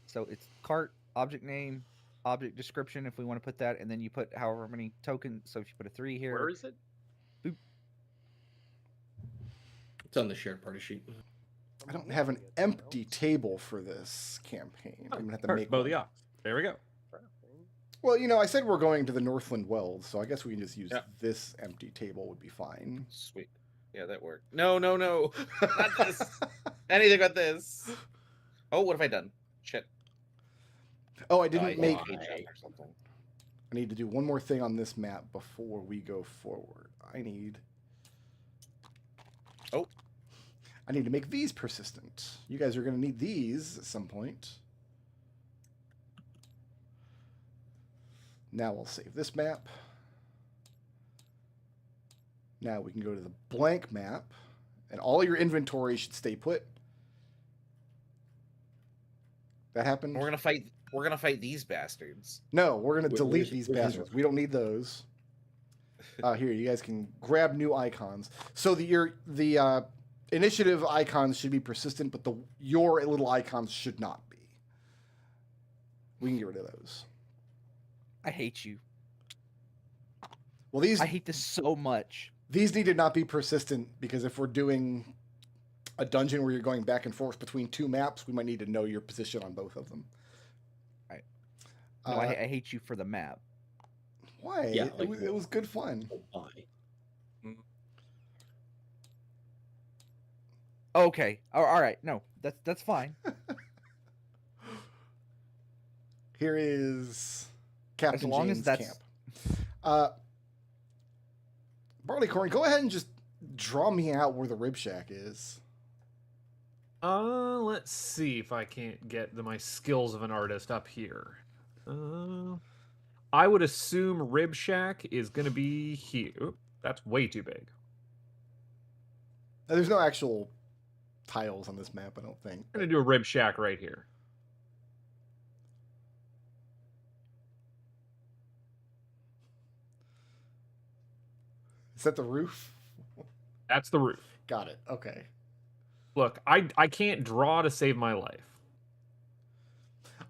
So it's cart, object name, object description if we want to put that, and then you put however many tokens. So if you put a 3 here, Where is it? It's on the shared party sheet. I don't have an empty table for this campaign. I'm gonna have to make Bow one. the ox. There we go. Well, you know, I said we're going to the Northland Wells, so I guess we can just use Yeah. this empty table would be fine. Sweet. Yeah, that worked. No. Not this. Anything but this. Oh, what have I done? Shit. Oh, I I didn't make. page up or something. I need to do one more thing on this map before we go forward. I need to make these persistent. You guys are going to need these at some point. Now we'll save this map. Now we can go to the blank map, and all your inventory should stay put. That happened? We're gonna fight these bastards. No, we're gonna Wait, delete where's- these where's his bastards. We don't need those. Here, you guys can grab new icons. So the initiative icons should be persistent, but your little icons should not be. We can get rid of those. I hate you. Well, these I hate this so much. these need to not be persistent because if we're doing a dungeon where you're going back and forth between 2 maps, we might need to know your position on both of them. Right. No, I hate you for the map. Why? Yeah, it, like- was, it was good fun. Why? Okay. All right. No, that's fine. Here is Captain long as James that's- Camp. Barleycorn, go ahead and just draw me out where the rib shack is. Let's see if I can't get my skills of an artist up here. I would assume Rib Shack is going to be here. Oop, that's way too big. Now, there's no actual tiles on this map, I don't think. I'm going to do a Rib Shack right here. Is that the roof? That's the roof. Got it. Okay. Look, I can't draw to save my life.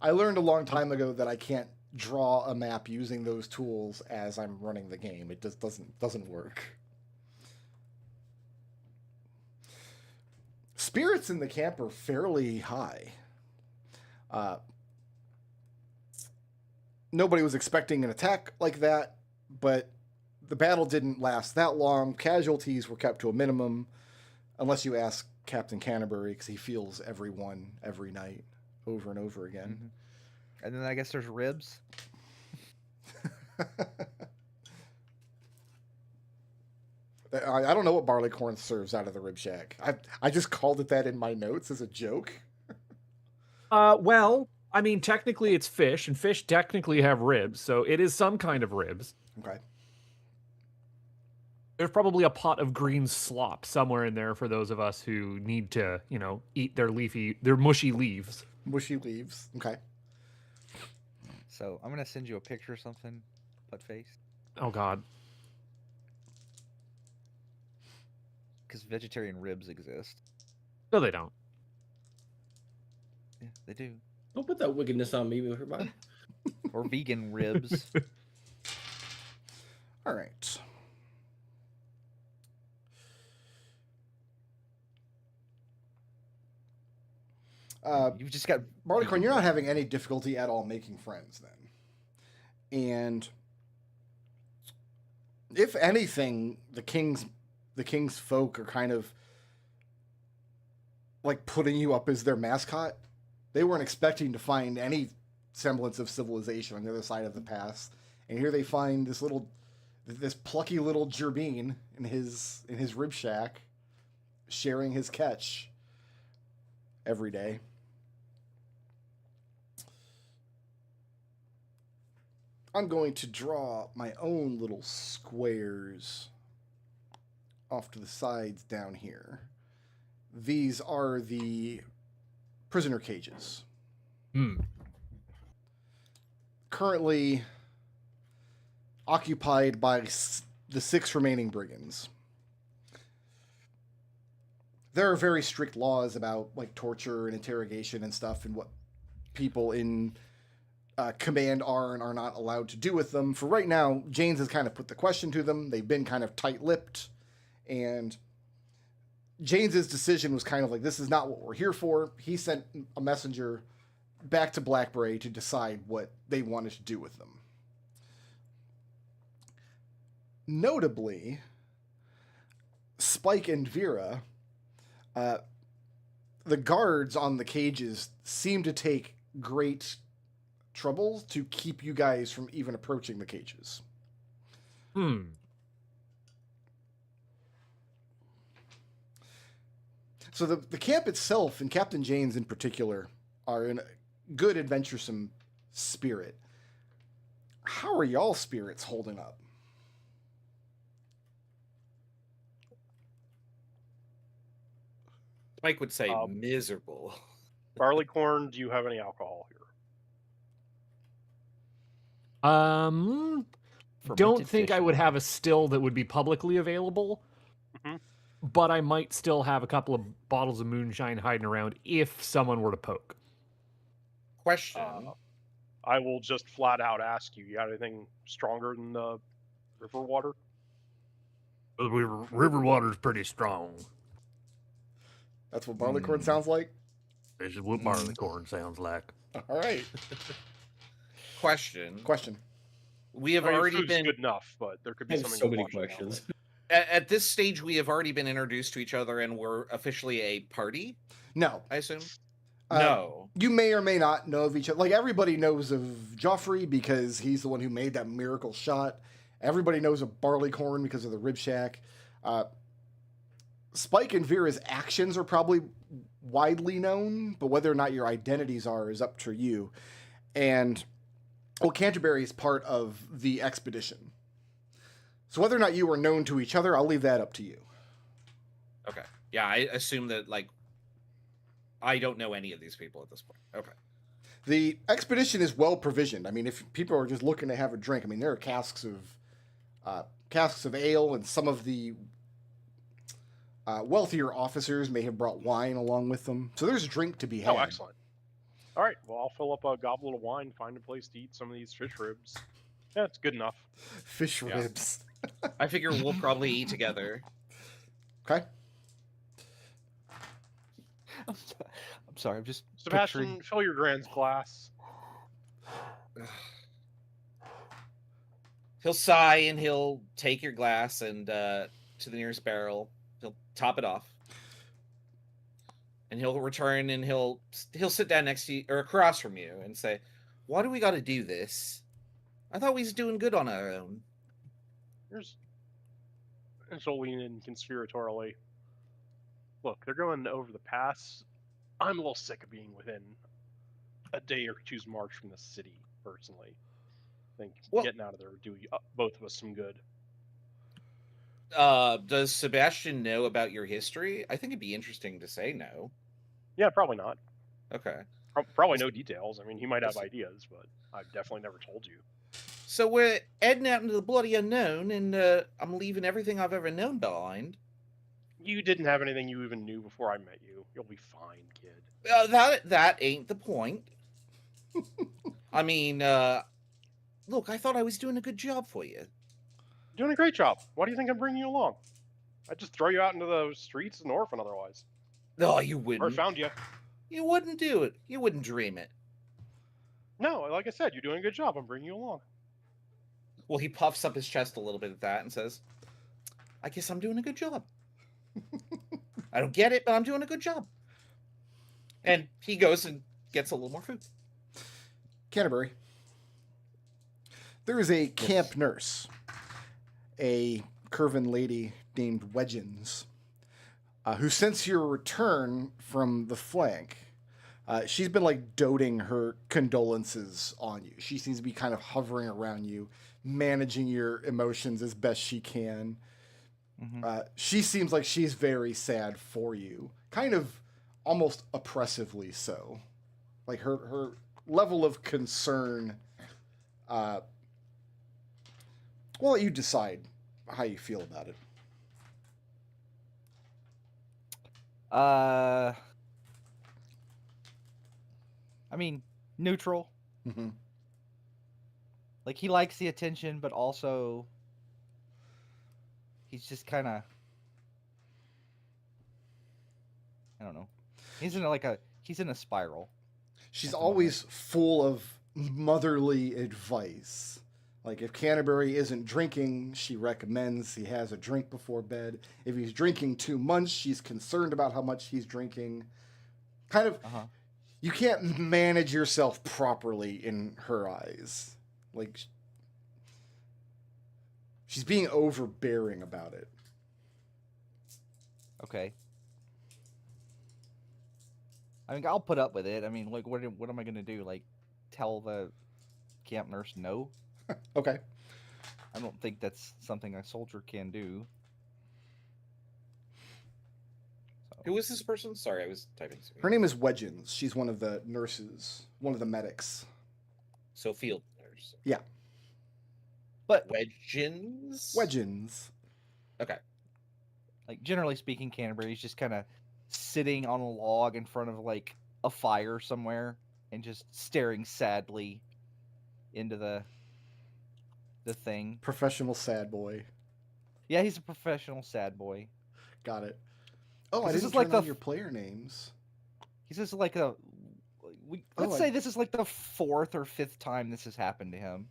I learned a long time ago that I can't draw a map using those tools as I'm running the game. It just doesn't work. Spirits in the camp are fairly high. Nobody was expecting an attack like that, but the battle didn't last that long. Casualties were kept to a minimum, unless you ask Captain Canterbury, because he feels everyone every night over and over again. Mm-hmm. And then I guess there's ribs. I don't know what barleycorn serves out of the rib shack. I just called it that in my notes as a joke. Well, I mean, technically it's fish, and fish technically have ribs, so it is some kind of ribs. Okay. There's probably a pot of green slop somewhere in there for those of us who need to, eat their mushy leaves. Mushy leaves. Okay. So I'm gonna send you a picture or something. Butt face. Oh God. Because vegetarian ribs exist. No, they don't. Yeah, they do. Don't put that wickedness on me, everybody. Or vegan ribs. All right. You've just got Barleycorn, you're not having any difficulty at all making friends then. And if anything, the king's folk are kind of like putting you up as their mascot. They weren't expecting to find any semblance of civilization on the other side of the pass. And here they find this plucky little Gerbine in his rib shack, sharing his catch every day. I'm going to draw my own little squares off to the sides down here. These are the prisoner cages. Currently occupied by the 6 remaining brigands. There are very strict laws about like torture and interrogation and stuff, and what people in command are and are not allowed to do with them. For right now, Janes has kind of put the question to them. They've been kind of tight-lipped, and Janes's decision was kind of like, this is not what we're here for. He sent a messenger back to Blackberry to decide what they wanted to do with them. Notably, Spike and Vera, the guards on the cages seem to take great trouble to keep you guys from even approaching the cages. So the camp itself, and Captain Janes in particular, are in a good adventuresome spirit. How are y'all spirits holding up? Mike would say miserable. Barleycorn, do you have any alcohol here? Don't fermented think fish I would oil. have a still that would be publicly available, but I might still have a couple of bottles of moonshine hiding around if someone were to poke. Question. I will just flat out ask you. You got anything stronger than the river water? River water's pretty strong. That's what barleycorn sounds like? This is what barleycorn sounds like. All right. Question. I We have mean, already food's been good enough, but there could I be have something. so many watching out. questions. at this stage. We have already been introduced to each other, and we're officially a party. No. I assume. Uh, No. You may or may not know of each other. Like, everybody knows of Joffrey because he's the one who made that miracle shot. Everybody knows of Barleycorn because of the rib shack. Spike and Vera's actions are probably widely known, but whether or not your identities are is up to you. And well, Canterbury is part of the expedition. So whether or not you are known to each other, I'll leave that up to you. Okay. Yeah, I assume that, like, I don't know any of these people at this point. Okay. The expedition is well provisioned. I mean, if people are just looking to have a drink, I mean, there are casks of ale, and some of the wealthier officers may have brought wine along with them. So there's a drink to be had. Oh, excellent. All right. Well, I'll fill up a goblet of wine, find a place to eat some of these fish ribs. Yeah, it's good enough. Fish ribs. I figure we'll probably eat together. Okay. I'm sorry. I'm just Sebastian, picturing... fill your grand's glass. He'll sigh and he'll take your glass and to the nearest barrel. He'll top it off. And he'll return and he'll sit down next to you or across from you and say, "Why do we got to do this? I thought we was doing good on our own." She'll lean in conspiratorially. Look, they're going over the pass. I'm a little sick of being within a day or two's march from the city, personally. I think getting out of there would do both of us some good. Does Sebastian know about your history? I think it'd be interesting to say no. Yeah, probably not. Okay. Probably no details. I mean, he might have ideas, but I've definitely never told you. So we're heading out into the bloody unknown, and I'm leaving everything I've ever known behind. You didn't have anything you even knew before I met you. You'll be fine, kid. That ain't the point. I mean, look, I thought I was doing a good job for you. Doing a great job. Why do you think I'm bringing you along? I'd just throw you out into the streets as an orphan otherwise. No, you wouldn't. Or found you. You wouldn't do it. You wouldn't dream it. No, like I said, you're doing a good job. I'm bringing you along. Well, he puffs up his chest a little bit at that and says, "I guess I'm doing a good job. I don't get it, but I'm doing a good job." And he goes and gets a little more food. Canterbury. There is a camp nurse, a curvin lady named Wedgins, who since your return from the flank, she's been like doting her condolences on you. She seems to be kind of hovering around you, managing your emotions as best she can. Mm-hmm. She seems like she's very sad for you, kind of almost oppressively so. Like her level of concern. Well, you decide how you feel about it. I mean, neutral. Mm-hmm. Like, he likes the attention, but also he's just kind of, I don't know. He's in a spiral. She's always full of motherly advice. Like, if Canterbury isn't drinking, she recommends he has a drink before bed. If he's drinking too much, she's concerned about how much he's drinking. Kind of, you can't manage yourself properly in her eyes. Like, she's being overbearing about it. Okay. I mean, I'll put up with it. I mean, like, what am I going to do? Like, tell the camp nurse no? Okay. I don't think that's something a soldier can do. So. Who is this person? Sorry, I was typing. Her name is Wedgins. She's one of the nurses, one of the medics. So field nurse. Yeah. But Wedgins? Wedgins. Okay. Like, generally speaking, Canterbury's just kind of sitting on a log in front of, like, a fire somewhere and just staring sadly into the thing. Professional sad boy. Yeah, he's a professional sad boy. Got it. Oh, I this didn't is like turn on your player names. He's just like let's say this is like the 4th or 5th time this has happened to him.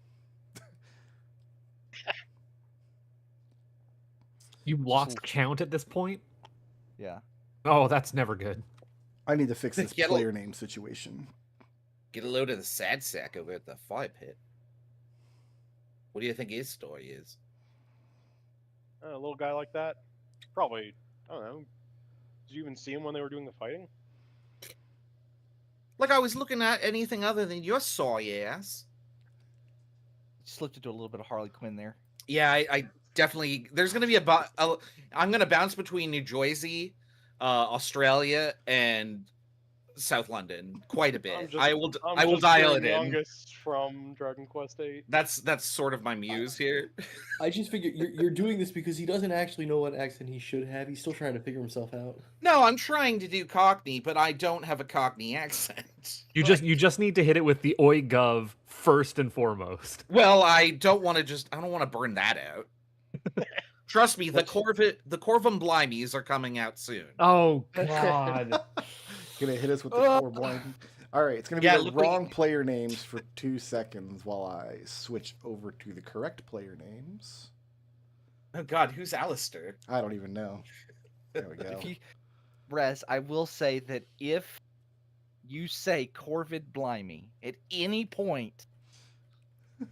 You lost count at this point? Yeah. Oh, that's never good. I need to fix this player name situation. Get a load of the sad sack over at the fire pit. What do you think his story is? A little guy like that? Probably, I don't know, Did you even see him when they were doing the fighting? Like I was looking at anything other than your soy ass. Slipped into a little bit of Harley Quinn there. Yeah, I definitely. There's gonna be I'm gonna bounce between New Jersey, Australia, and South London quite a bit. I will dial it in. Youngest from Dragon Quest VIII. That's sort of my muse here. I just figure you're doing this because he doesn't actually know what accent he should have. He's still trying to figure himself out. No, I'm trying to do Cockney, but I don't have a Cockney accent. You just need to hit it with the oi gov first and foremost. Well, I don't want to burn that out. Trust me, the Corvum Blimies are coming out soon. Oh God. Gonna hit us with the core blind. All right, it's gonna be the wrong player names for 2 seconds while I switch over to the correct player names. Oh God, who's Alistair? I don't even know. There we go. Rez, I will say that if you say Corvid Blimey at any point,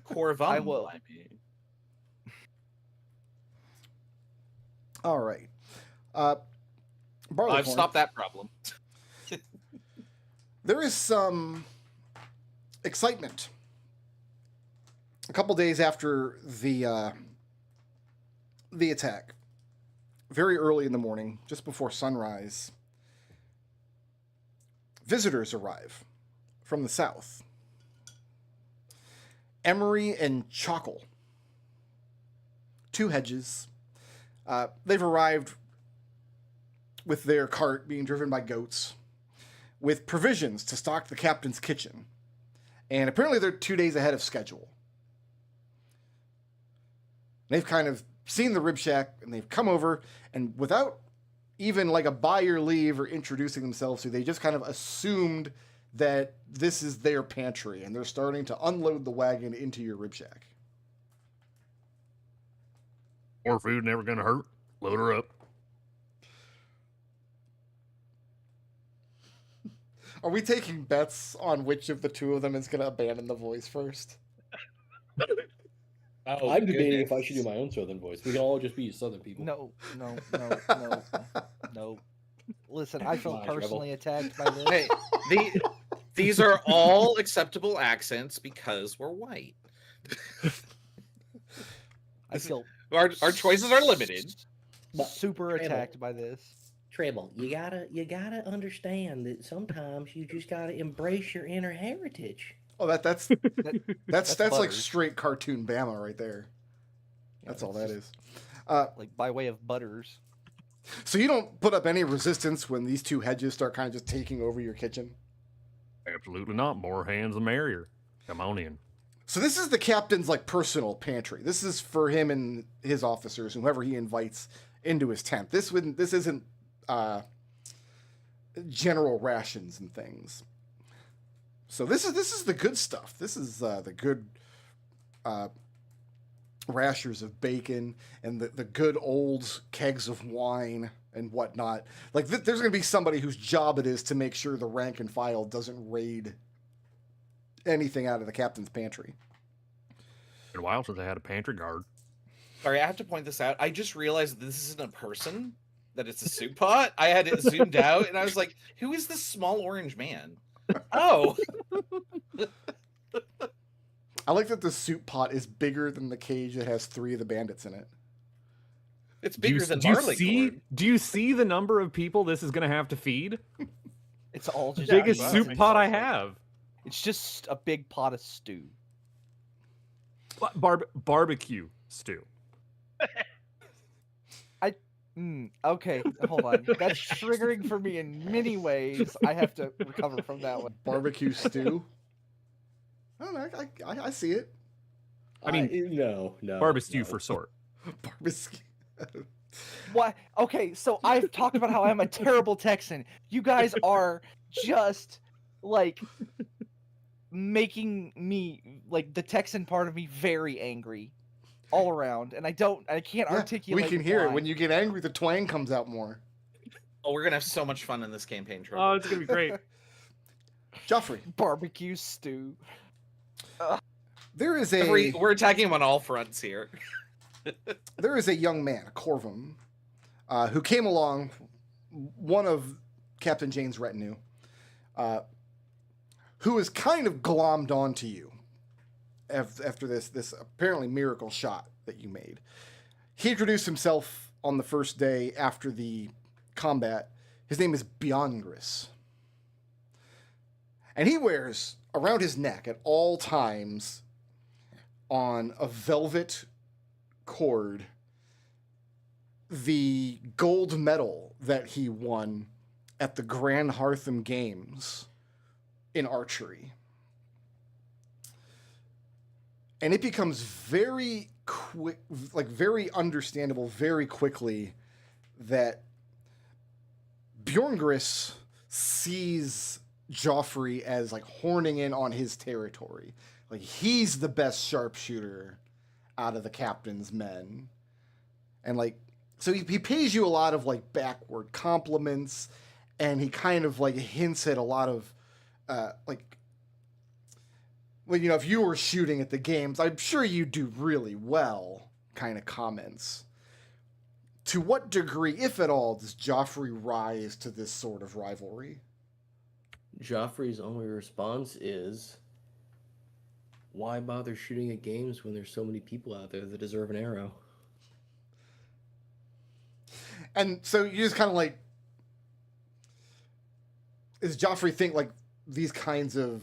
Corvum I will. Blimey. All right. I've stopped that problem. There is some excitement. A couple days after the attack, very early in the morning, just before sunrise, visitors arrive from the south. Emery and Chockle, 2 hedges. They've arrived with their cart being driven by goats, with provisions to stock the captain's kitchen. And apparently they're 2 days ahead of schedule. They've kind of seen the rib shack, and they've come over, and without even like a buy your leave or introducing themselves to, they just kind of assumed that this is their pantry, and they're starting to unload the wagon into your rib shack. More food never gonna hurt. Load her up. Are we taking bets on which of the 2 of them is going to abandon the voice first? Oh, I'm debating if I should do my own Southern voice. We can all just be Southern people. No. Listen, I feel Come on, personally attacked by this. Hey, these are all acceptable accents because we're white. I feel Our choices are limited. super attacked by this. Treble, you gotta understand that sometimes you just gotta embrace your inner heritage. Oh, that's like Butters. straight cartoon Bama right there. That's all that is. Like by way of Butters. So you don't put up any resistance when these 2 hedges start kind of just taking over your kitchen? Absolutely not. More hands the merrier. Come on in. So this is the captain's like personal pantry. This is for him and his officers, whoever he invites into his tent. This isn't general rations and things. So this is the good stuff. This is the good rashers of bacon and the good old kegs of wine and whatnot. Like there's going to be somebody whose job it is to make sure the rank and file doesn't raid anything out of the captain's pantry. Been a while since I had a pantry guard. Sorry, I have to point this out. I just realized that this isn't a person, that it's a soup pot. I had it zoomed out, and I was like, who is this small orange man? Oh. I like that the soup pot is bigger than the cage that has 3 of the bandits in it. It's bigger than barley corn. Do you see the number of people this is going to have to feed? It's all just Biggest I mean, soup pot I have. It's just a big pot of stew. Barbecue stew. Okay, hold on. That's triggering for me in many ways. I have to recover from that one. Barbecue stew. I don't know. I see it. I mean, no. Barbecue for sort. Barbecue. What? Okay, so I've talked about how I'm a terrible Texan. You guys are just like making me like the Texan part of me very angry all around, and I can't articulate. We can hear why. it. When you get angry, the twang comes out more. Oh, we're gonna have so much fun in this campaign, Trevor. Oh, it's gonna be great. Joffrey. Barbecue stew. There is We're attacking him on all fronts here. there is a young man, a Corvum, who came along one of Captain Jane's retinue, who is kind of glommed onto you after this apparently miracle shot that you made. He introduced himself on the first day after the combat. His name is Biongris. And he wears around his neck at all times on a velvet cord the gold medal that he won at the Grand Hartham Games in archery. And it becomes very quick, like very understandable very quickly that Bjorngris sees Joffrey as like horning in on his territory. Like he's the best sharpshooter out of the captain's men. And like, so he pays you a lot of like backward compliments, and he kind of like hints at a lot of like, well, you know, if you were shooting at the games, I'm sure you do really well kind of comments. To what degree, if at all, does Joffrey rise to this sort of rivalry? Joffrey's only response is, why bother shooting at games when there's so many people out there that deserve an arrow? And so you just kind of like, does Joffrey think like these kinds of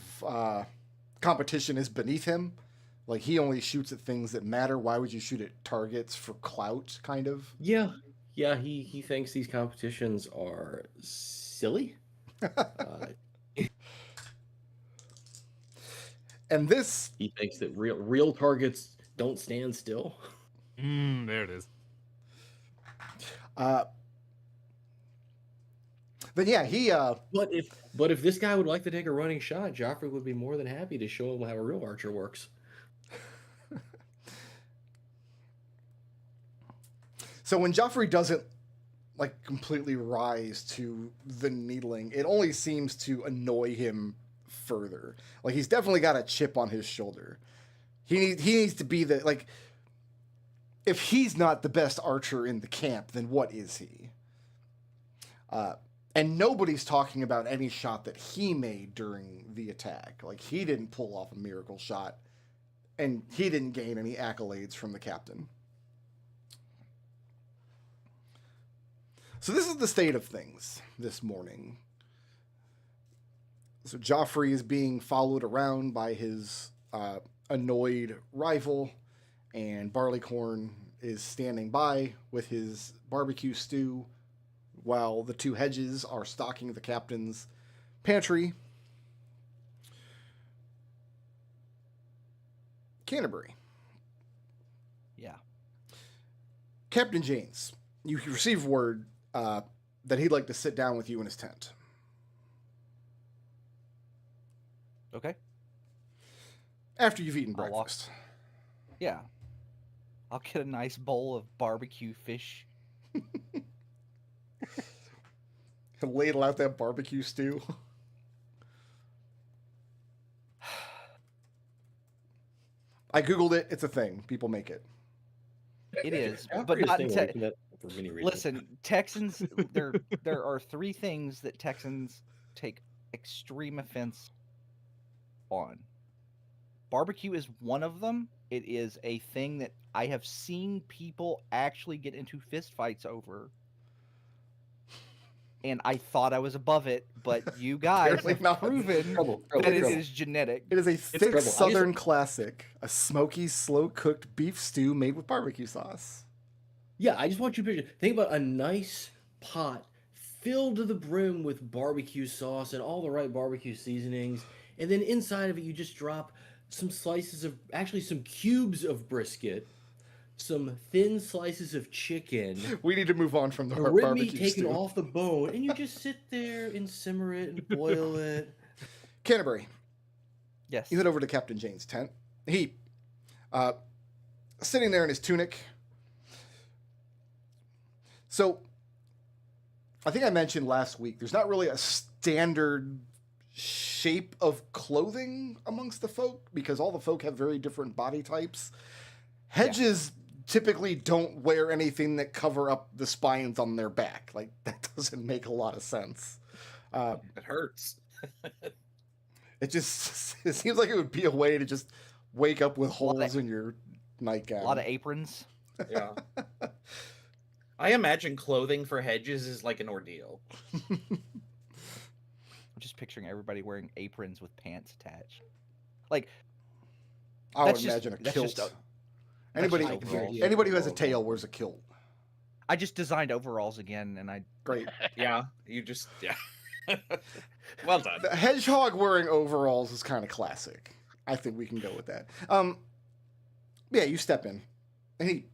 competition is beneath him? Like he only shoots at things that matter. Why would you shoot at targets for clout, kind of? Yeah. He thinks these competitions are silly. And this, he thinks that real targets don't stand still. There it is. But yeah, he. But if this guy would like to take a running shot, Joffrey would be more than happy to show him how a real archer works. So when Joffrey doesn't like completely rise to the needling, it only seems to annoy him further. Like he's definitely got a chip on his shoulder. He needs to be the like. If he's not the best archer in the camp, then what is he? And nobody's talking about any shot that he made during the attack. Like he didn't pull off a miracle shot, and he didn't gain any accolades from the captain. So this is the state of things this morning. So Joffrey is being followed around by his annoyed rival, and Barleycorn is standing by with his barbecue stew while the two Hedges are stocking the captain's pantry. Canterbury. Yeah. Captain Janes, you receive word that he'd like to sit down with you in his tent. Okay. After you've eaten I'll walk- breakfast. Yeah. I'll get a nice bowl of barbecue fish. And ladle out that barbecue stew. I Googled it. It's a thing. People make it. It is, but Joffrey's not thing te- like that for many reasons. Listen, Texans. There are three things that Texans take extreme offense on. Barbecue is one of them. It is a thing that I have seen people actually get into fistfights over. And I thought I was above it, but you guys Apparently have not. proven Trouble. that it trouble. is genetic. It is a thick trouble. southern classic. A smoky, slow-cooked beef stew made with barbecue sauce. Yeah, I just want you to picture. Think about a nice pot filled to the brim with barbecue sauce and all the right barbecue seasonings, and then inside of it you just drop some slices of, actually some cubes of brisket, some thin slices of chicken, We need to move on from the the rib meat barbecue taken stew. off the bone, and you just sit there and simmer it and boil it. Canterbury, Yes. you head over to Captain Jane's tent. He, sitting there in his tunic. So, I think I mentioned last week, there's not really a standard shape of clothing amongst the folk, because all the folk have very different body types. Hedges typically don't wear anything that cover up the spines on their back. Like, that doesn't make a lot of sense. It hurts. It seems like it would be a way to just wake up with lot of- holes in your nightgown. A lot of aprons. Yeah. I imagine clothing for hedges is like an ordeal. I'm just picturing everybody wearing aprons with pants attached. Like, I would that's just- imagine a that's kilt. just a- Anybody, just overalls. anybody who has a tail wears a kilt. I just designed overalls again, and I Great. Yeah, you just well done. The hedgehog wearing overalls is kind of classic. I think we can go with that. Yeah, you step in, and he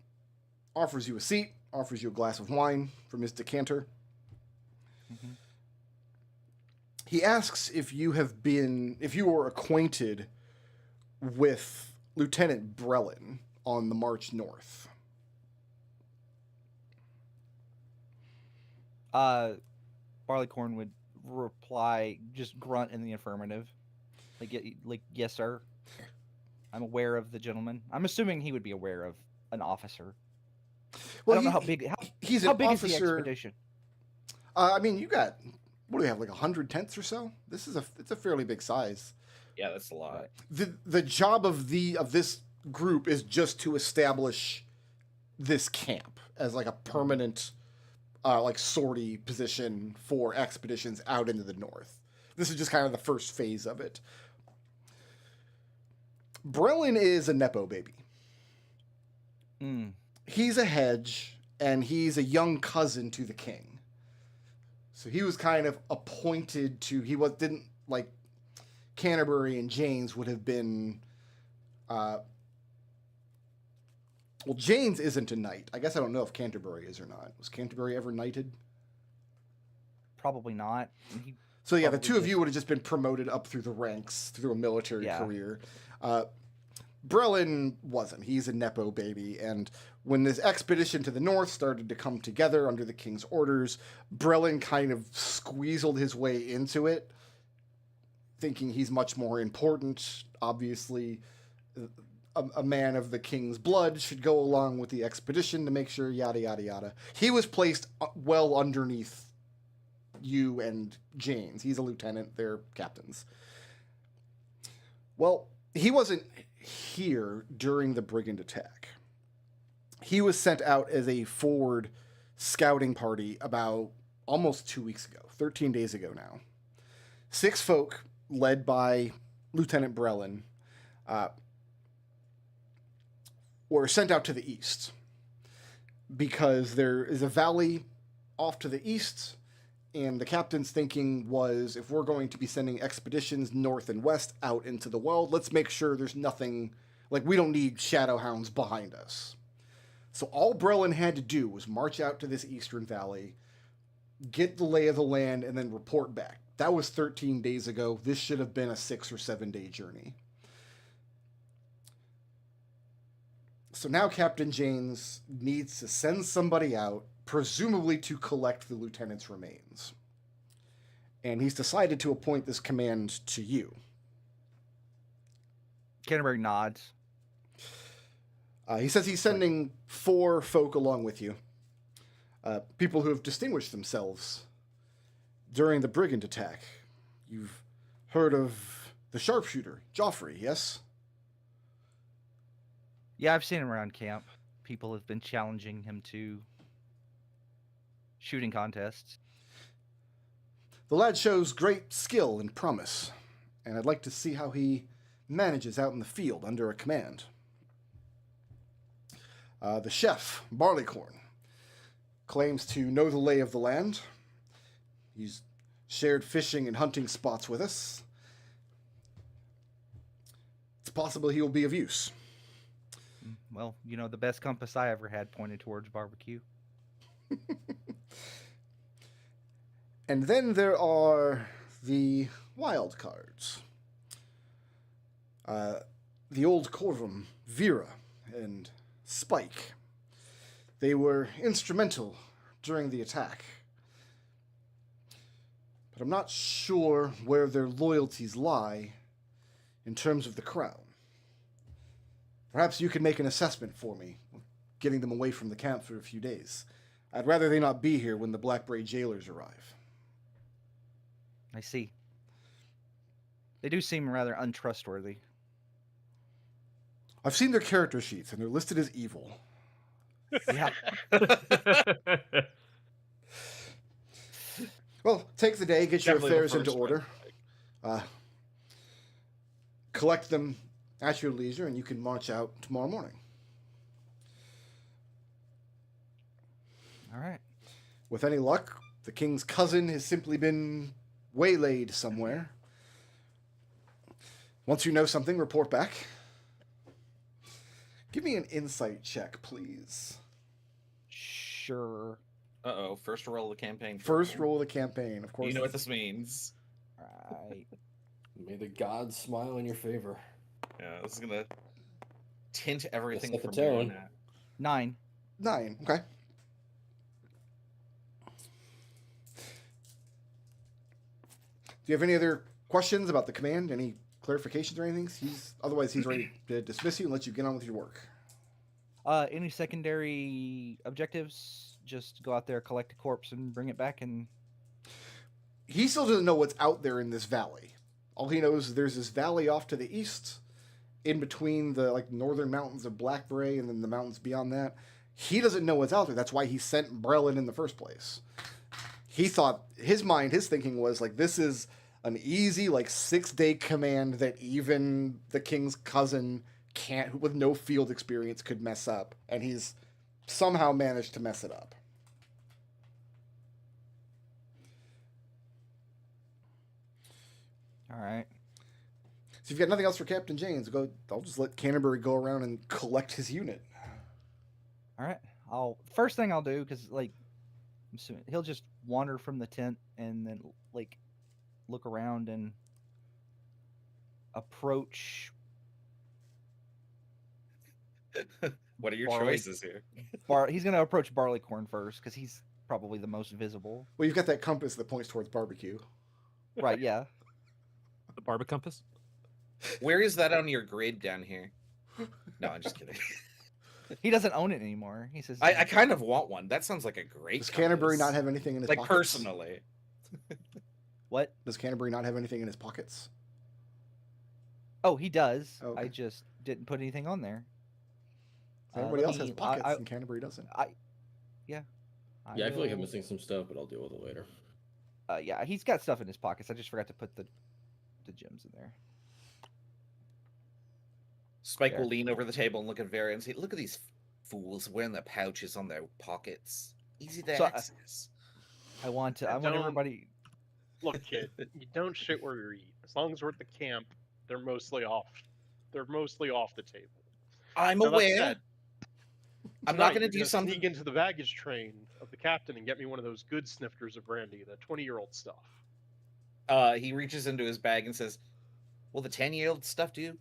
offers you a seat, offers you a glass of wine from his decanter. Mhm. He asks if you were acquainted with Lieutenant Brelin on the march north. Barleycorn would reply, just grunt in the affirmative, like yes, sir. I'm aware of the gentleman. I'm assuming he would be aware of an officer. I don't know how big. He's How an big is the officer. expedition? I mean, you got, what do we have, like 100 tents or so? It's a fairly big size. Yeah, that's a lot. The job of this group is just to establish this camp as like a permanent like sortie position for expeditions out into the north. This is just kind of the first phase of it. Brelin is a Nepo baby. Mm. He's a hedge, and he's a young cousin to the king. So he was kind of appointed to, didn't like Canterbury and Janes would have been, well, Janes isn't a knight. I guess I don't know if Canterbury is or not. Was Canterbury ever knighted? Probably not. He, So yeah, the Probably two of just- you would have just been promoted up through the ranks, through a military Yeah. career. Brelin wasn't. He's a Nepo baby, and when this expedition to the north started to come together under the king's orders, Brelin kind of squeezed his way into it, thinking he's much more important. Obviously, a man of the king's blood should go along with the expedition to make sure yada yada yada. He was placed well underneath you and James. He's a lieutenant, they're captains. Well, he wasn't here during the brigand attack. He was sent out as a forward scouting party about almost 2 weeks ago, 13 days ago now. 6 folk, led by Lieutenant Brelin, were sent out to the east because there is a valley off to the east, and the captain's thinking was, if we're going to be sending expeditions north and west out into the world, let's make sure there's nothing, like, we don't need shadowhounds behind us. So all Brelin had to do was march out to this eastern valley, get the lay of the land, and then report back. That was 13 days ago. This should have been a 6 or 7 day journey. So now Captain Janes needs to send somebody out, presumably to collect the lieutenant's remains. And he's decided to appoint this command to you. Canterbury nods. He says he's sending 4 folk along with you. People who have distinguished themselves during the brigand attack. You've heard of the sharpshooter, Joffrey, yes? Yeah, I've seen him around camp. People have been challenging him to shooting contests. The lad shows great skill and promise, and I'd like to see how he manages out in the field under a command. The chef, Barleycorn, claims to know the lay of the land. He's shared fishing and hunting spots with us. It's possible he will be of use. Well, you know, the best compass I ever had pointed towards barbecue. And then there are the wild cards. The old Corvum, Vera, and Spike. They were instrumental during the attack. But I'm not sure where their loyalties lie in terms of the crown. Perhaps you can make an assessment for me getting them away from the camp for a few days. I'd rather they not be here when the Blackbrae jailers arrive. I see. They do seem rather untrustworthy. I've seen their character sheets, and they're listed as evil. Yeah. Well, take the day, get your Definitely the affairs into first order. Collect them at your leisure, and you can march out tomorrow morning. All right. With any luck, the king's cousin has simply been waylaid somewhere. Once you know something, report back. Give me an insight check, please. Sure. Uh-oh, first roll of the campaign. First roll of the campaign, of course. You know what this means. Right. May the gods smile in your favor. Yeah, this is gonna tint everything set the from tone. here on out. 9. 9, okay. Do you have any other questions about the command? Any clarifications or anything? Otherwise, he's ready to dismiss you and let you get on with your work. Any secondary objectives? Just go out there, collect a corpse, and bring it back. And He still doesn't know what's out there in this valley. All he knows is there's this valley off to the east, in between the northern mountains of Blackbrae and then the mountains beyond that. He doesn't know what's out there. That's why he sent Brelin in the first place. He thought, his thinking was this is an easy 6-day command that even the king's cousin can't, with no field experience, could mess up, and he's somehow managed to mess it up. all right. So if you've got nothing else for Captain James, I'll just let Canterbury go around and collect his unit. All right. First thing I'll do, because I'm assuming he'll just wander from the tent and then look around and approach. What are your Barley. choices here? He's gonna approach Barleycorn first because he's probably the most visible. Well, you've got that compass that points towards barbecue. Right? Yeah. The Barba Compass? Where is that on your grid down here? No, I'm just kidding. He doesn't own it anymore. He says, I kind of want one. That sounds like a great. Does Canterbury compass. not have anything in his like pockets? personally? "What? Does Canterbury not have anything in his pockets? Oh, he does. Okay. I just didn't put anything on there." Everybody let else has me- pockets, I- and Canterbury doesn't. Yeah, I feel like I'm will- missing some stuff, but I'll deal with it later. Yeah, he's got stuff in his pockets. I just forgot to put the gems in there. Spike Fair. will lean over the table and look at Vera and say, "Look at these fools wearing their pouches on their pockets. Easy to So, access." I want Don't- everybody. Look, kid, you don't shit where you eat. As long as we're at the camp, they're mostly off. They're mostly off the table. I'm Now, that aware. said, I'm tonight not going to you're do gonna something. Sneak into the baggage train of the captain and get me one of those good snifters of brandy, the 20-year-old stuff. He reaches into his bag and says, "Will the 10-year-old stuff do?"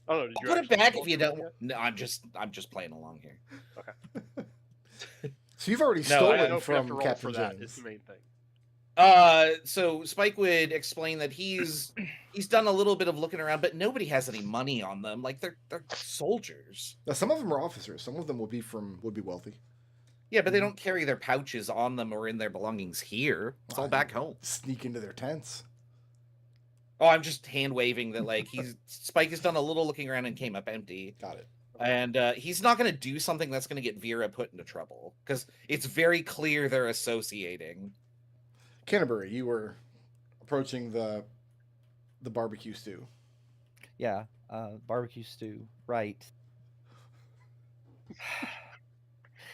Oh no, did you Put it actually back roll if you for that don't. yet? No, I'm just playing along here. So you've already No, I I stolen don't know if we have from to roll Captain for that. Is James. the main thing. So Spike would explain that he's done a little bit of looking around, but nobody has any money on them. Like they're soldiers. Now, some of them are officers. Some of them would be wealthy. Yeah, but they don't carry their pouches on them or in their belongings here. It's all back home. Sneak into their tents. Oh, I'm just hand waving that Spike has done a little looking around and came up empty. Got it. And he's not going to do something that's going to get Vera put into trouble because it's very clear they're associating. Canterbury, you were approaching the barbecue stew. Yeah, barbecue stew. Right.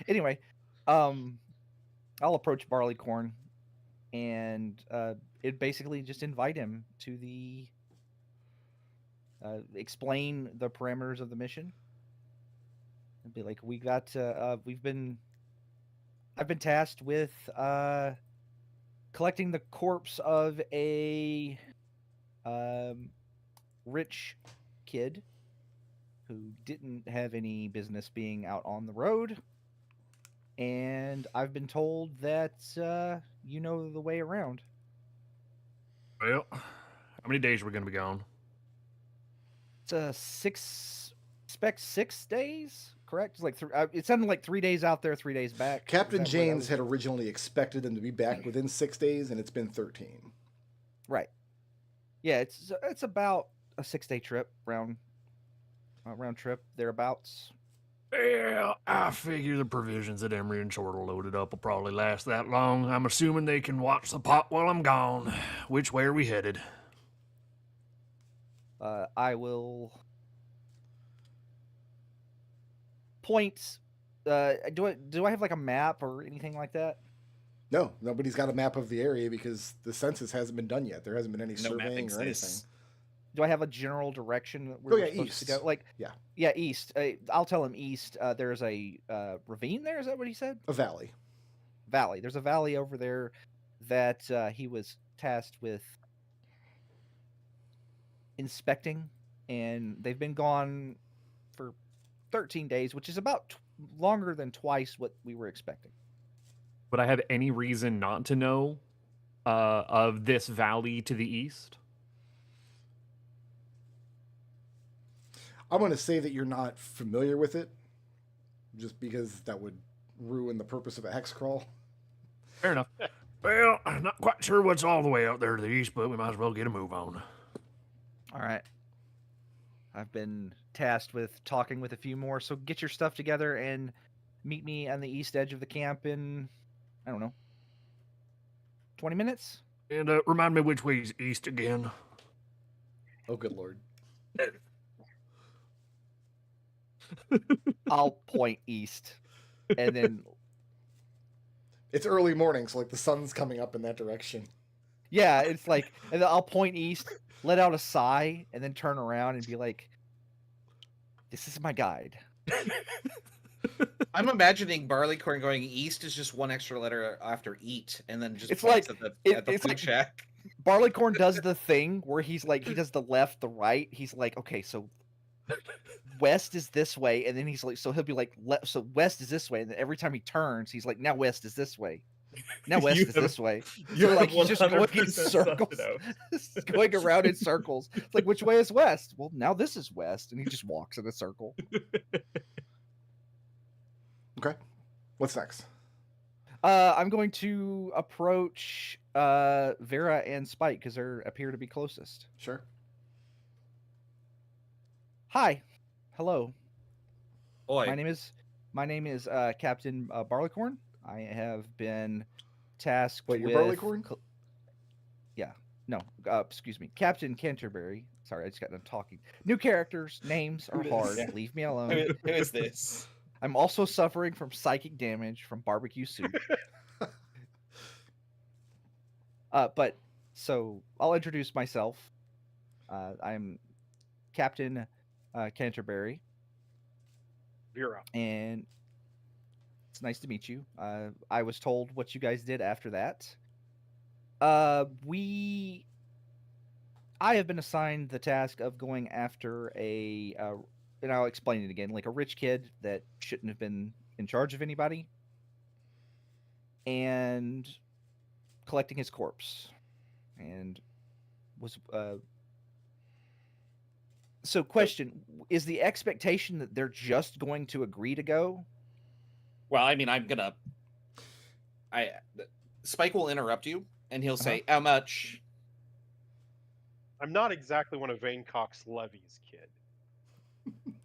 Anyway, I'll approach Barleycorn and it basically just invite him to the explain the parameters of the mission. And be like, I've been tasked with collecting the corpse of a rich kid who didn't have any business being out on the road. And I've been told that you know the way around. Well, how many days are we going to be gone? It's a 6 expect 6 days. Correct? It's like it sounded like 3 days out there, 3 days back. Is Captain that what I James was- had originally expected them to be back within 6 days, and it's been 13. Right. Yeah, it's about a 6-day trip round trip thereabouts. Well, I figure the provisions that Emery and Short are loaded up will probably last that long. I'm assuming they can watch the pot while I'm gone. Which way are we headed? I will point. Do I have like a map or anything like that? No, nobody's got a map of the area because the census hasn't been done yet. There hasn't been any No map surveying or anything. exists. Do I have a general direction where we're supposed to go? east. Like, Yeah. east. I'll tell him east. There's a ravine there. Is that what he said? A valley. Valley. There's a valley over there that he was tasked with inspecting, and they've been gone for 13 days, which is about longer than twice what we were expecting. Would I have any reason not to know of this valley to the east? I'm going to say that you're not familiar with it, just because that would ruin the purpose of a hex crawl. Fair enough. Well, I'm not quite sure what's all the way out there to the east, but we might as well get a move on. All right. I've been tasked with talking with a few more, so get your stuff together and meet me on the east edge of the camp in, I don't know, 20 minutes? And remind me which way's east again. Oh, good lord. I'll point east, and then It's early morning, so like the sun's coming up in that direction. yeah, it's like, and then I'll point east, let out a sigh, and then turn around and be like, "This is my guide." I'm imagining Barleycorn going east is just one extra letter after eat, and then just It's points like- at it's the like- food shack. Barleycorn does the thing where he's like, he does the left, the right. He's like, okay, so west is this way, and then he's like, so he'll be like, so west is this way, and then every time he turns, he's like, now west is this way. Now west You is have- this way. You So, like, have he's just going in 100% sussed circles. it out. It's going around in circles. It's like, which way is west? Well, now this is west, and he just walks in a circle. Okay. What's next? I'm going to approach Vera and Spike because they appear to be closest. Sure. Hi, hello. Oi. My name is Captain Barleycorn. I have been tasked Wait, with. you're Barleycorn? Yeah. No. Excuse me, Captain Canterbury. Sorry, I just got done talking. New characters, names are hard. Yeah. Leave me alone. Who is this? I'm also suffering from psychic damage from barbecue soup. But so I'll introduce myself. I'm Captain Canterbury, Vera. and it's nice to meet you. I was told what you guys did after that. I have been assigned the task of going after and I'll explain it again, like a rich kid that shouldn't have been in charge of anybody, and collecting his corpse, and was so question, is the expectation that they're just going to agree to go? Well, I mean, Spike will interrupt you, and he'll say, "How much?" I'm not exactly one of Vanecock's levies, kid.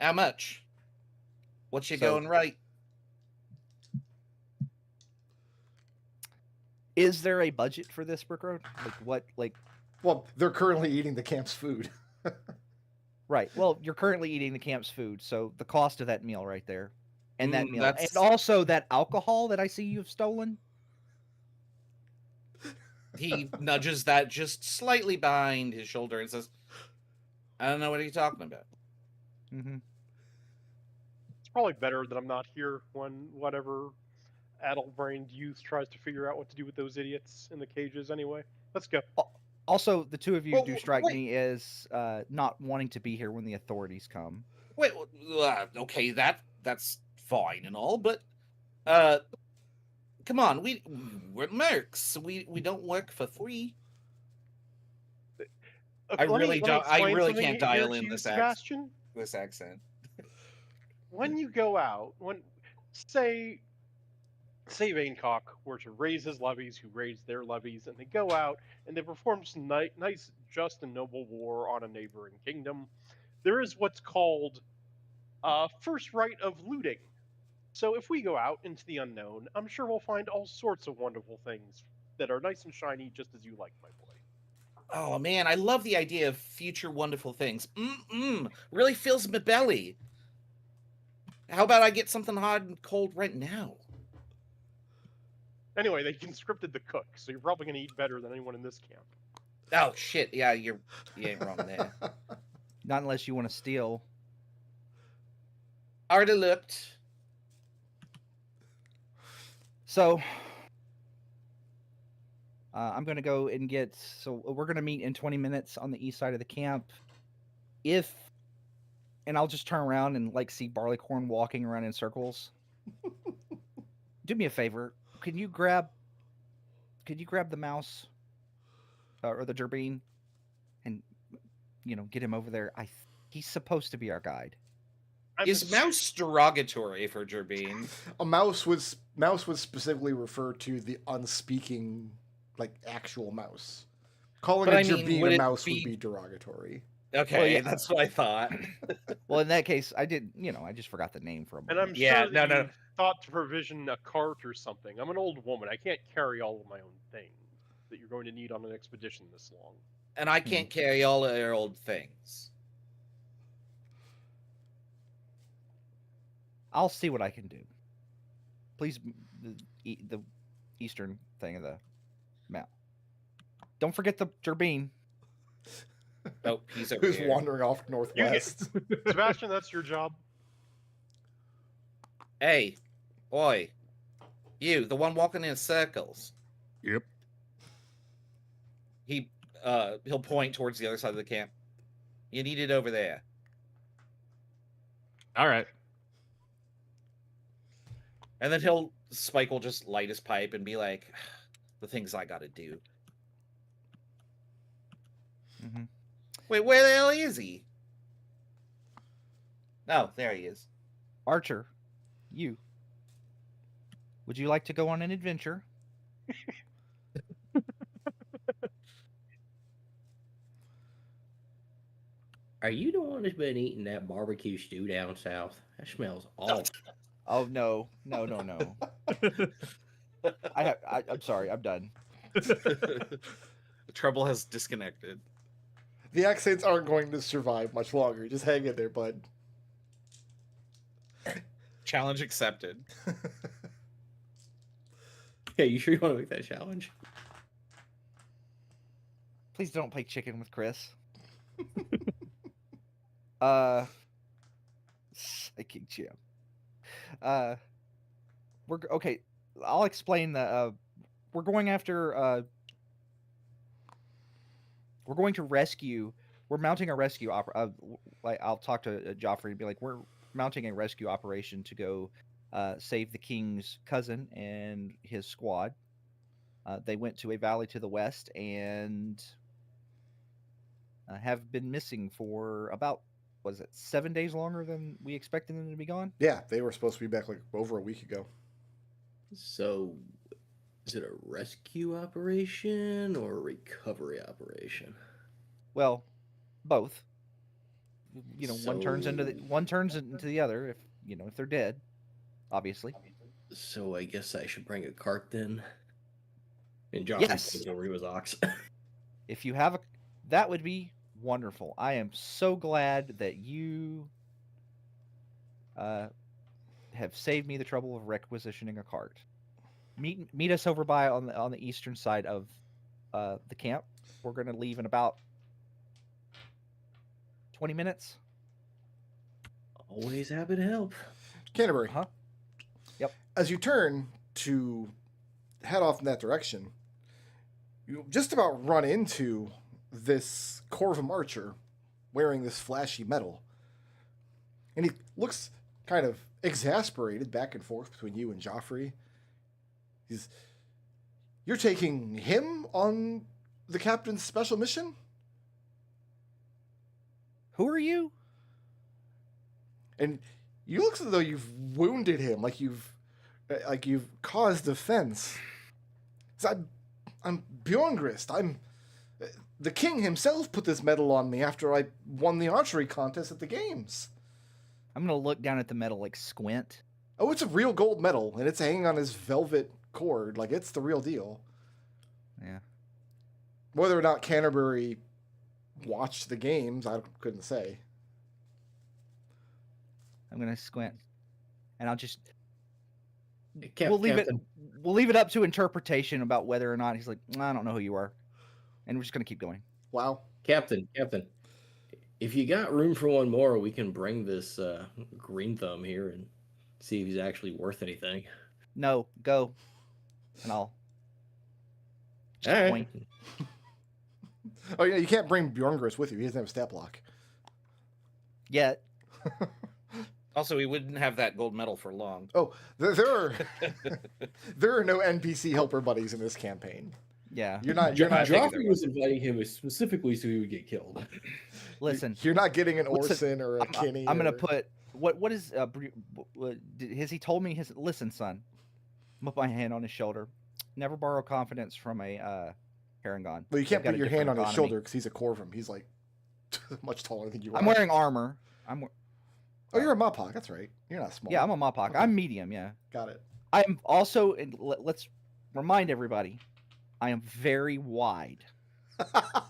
How much? What you So- going right? Is there a budget for this, Brick Road? Like what? Like Well, they're currently eating the camp's food. right? Well, you're currently eating the camp's food, so the cost of that meal right there, and that meal, that's- and also that alcohol that I see you've stolen. He nudges that just slightly behind his shoulder and says, "I don't know what are you talking about." Mm-hmm. It's probably better that I'm not here when whatever addle-brained youth tries to figure out what to do with those idiots in the cages anyway. Let's go. Also, the two of you Well, do strike wait. me as not wanting to be here when the authorities come. Wait, okay, that's fine and all, but come on, we're mercs. We don't work for free. I Let me really don't- I explain really something can't here dial to in you, this Sebastian. This accent. when you go out, say Vanecock were to raise his levies, who raised their levies, and they go out and they perform some nice, just and noble war on a neighboring kingdom, there is what's called first right of looting. So if we go out into the unknown, I'm sure we'll find all sorts of wonderful things that are nice and shiny, just as you like, my boy. Oh man, I love the idea of future wonderful things. Really fills my belly. How about I get something hot and cold right now? Anyway, they conscripted the cook, so you're probably going to eat better than anyone in this camp. Oh shit, yeah, you ain't wrong there. Not unless you want to steal. Already looked. So I'm going to go and get. So we're going to meet in 20 minutes on the east side of the camp. And I'll just turn around and like see Barleycorn walking around in circles. Do me a favor. Can you grab the mouse or the Gerbine and get him over there? He's supposed to be our guide. Is mouse derogatory for Gerbine? A mouse would specifically refer to the unspeaking, like actual mouse. Calling But a I mean, Gerbine would a it mouse be- would be derogatory. Okay, Well, yeah. that's what I thought. Well, in that case, I did. I just forgot the name for a moment. And I'm Yeah, sure that no. you thought to provision a cart or something. I'm an old woman. I can't carry all of my own things that you're going to need on an expedition this long. And I can't carry all of their old things. I'll see what I can do. Please, the eastern thing of the map. Don't forget the Gerbine. Oh, he's over Who's here. wandering off northwest? Sebastian, that's your job. Hey, boy, you, the one walking in circles. Yep. He'll point towards the other side of the camp. You need it over there. All right. And then Spike will just light his pipe and be like, the things I gotta do. Mm-hmm. Wait, where the hell is he? Oh, there he is. Archer, would you like to go on an adventure? Are you the one that's been eating that barbecue stew down south? That smells awful. Oh no. I'm sorry. I'm done. The trouble has disconnected. The accents aren't going to survive much longer. Just hang in there, bud. Challenge accepted. Yeah, you sure you want to make that challenge? Please don't play chicken with Chris. Psychic Jim. We're okay. I'll explain the. We're going after. We're going to rescue. We're mounting a rescue like I'll talk to Joffrey and be like, we're mounting a rescue operation to go save the king's cousin and his squad. They went to a valley to the west and have been missing for about, was it 7 days longer than we expected them to be gone? Yeah, they were supposed to be back like over a week ago. So, is it a rescue operation or a recovery operation? Well, both. One turns into the other if if they're dead, obviously. So I guess I should bring a cart then. And Joffrey Yes. takes over his ox. If you have that would be wonderful. I am so glad that you have saved me the trouble of requisitioning a cart. Meet us over by on the eastern side of the camp. We're going to leave in about 20 minutes. Always happy to help. Canterbury. Huh? Yep. As you turn to head off in that direction, you just about run into this Corvum archer wearing this flashy metal. And he looks kind of exasperated back and forth between you and Joffrey. You're taking him on the captain's special mission? Who are you? And You look as though you've wounded him, like you've caused offense. I'm Bjorngrist. The king himself put this medal on me after I won the archery contest at the games. I'm gonna look down at the medal, like squint. Oh, it's a real gold medal, and it's hanging on his velvet cord. Like, it's the real deal. Yeah. Whether or not Canterbury watched the games, I couldn't say. I'm gonna squint, and I'll just Cap- we'll leave Captain, it. We'll leave it up to interpretation about whether or not he's like, I don't know who you are, and we're just gonna keep going. Wow. Captain. If you got room for one more, we can bring this green thumb here and see if he's actually worth anything. No, go, and I'll just All right. point. Oh, yeah, you can't bring Bjorngrist with you. He doesn't have a stat block. Yet. Also, we wouldn't have that gold medal for long. Oh, there are there are no NPC helper buddies in this campaign. Yeah. You're not Joffrey was inviting him specifically so he would get killed. Listen, You're not getting an What's Orson or a Kinney. I'm gonna or- put what is has he told me his listen, son? I'm put my hand on his shoulder. Never borrow confidence from a Paragon. Well, you can't They've got put a your hand on different his economy. shoulder because he's a Corvum. He's like much taller than you are. I'm wearing armor. Oh, you're a Mopok. That's right. You're not small. Yeah, I'm a Mopok. Okay. I'm medium. Yeah. Got it. I'm also. And let's remind everybody, I am very wide.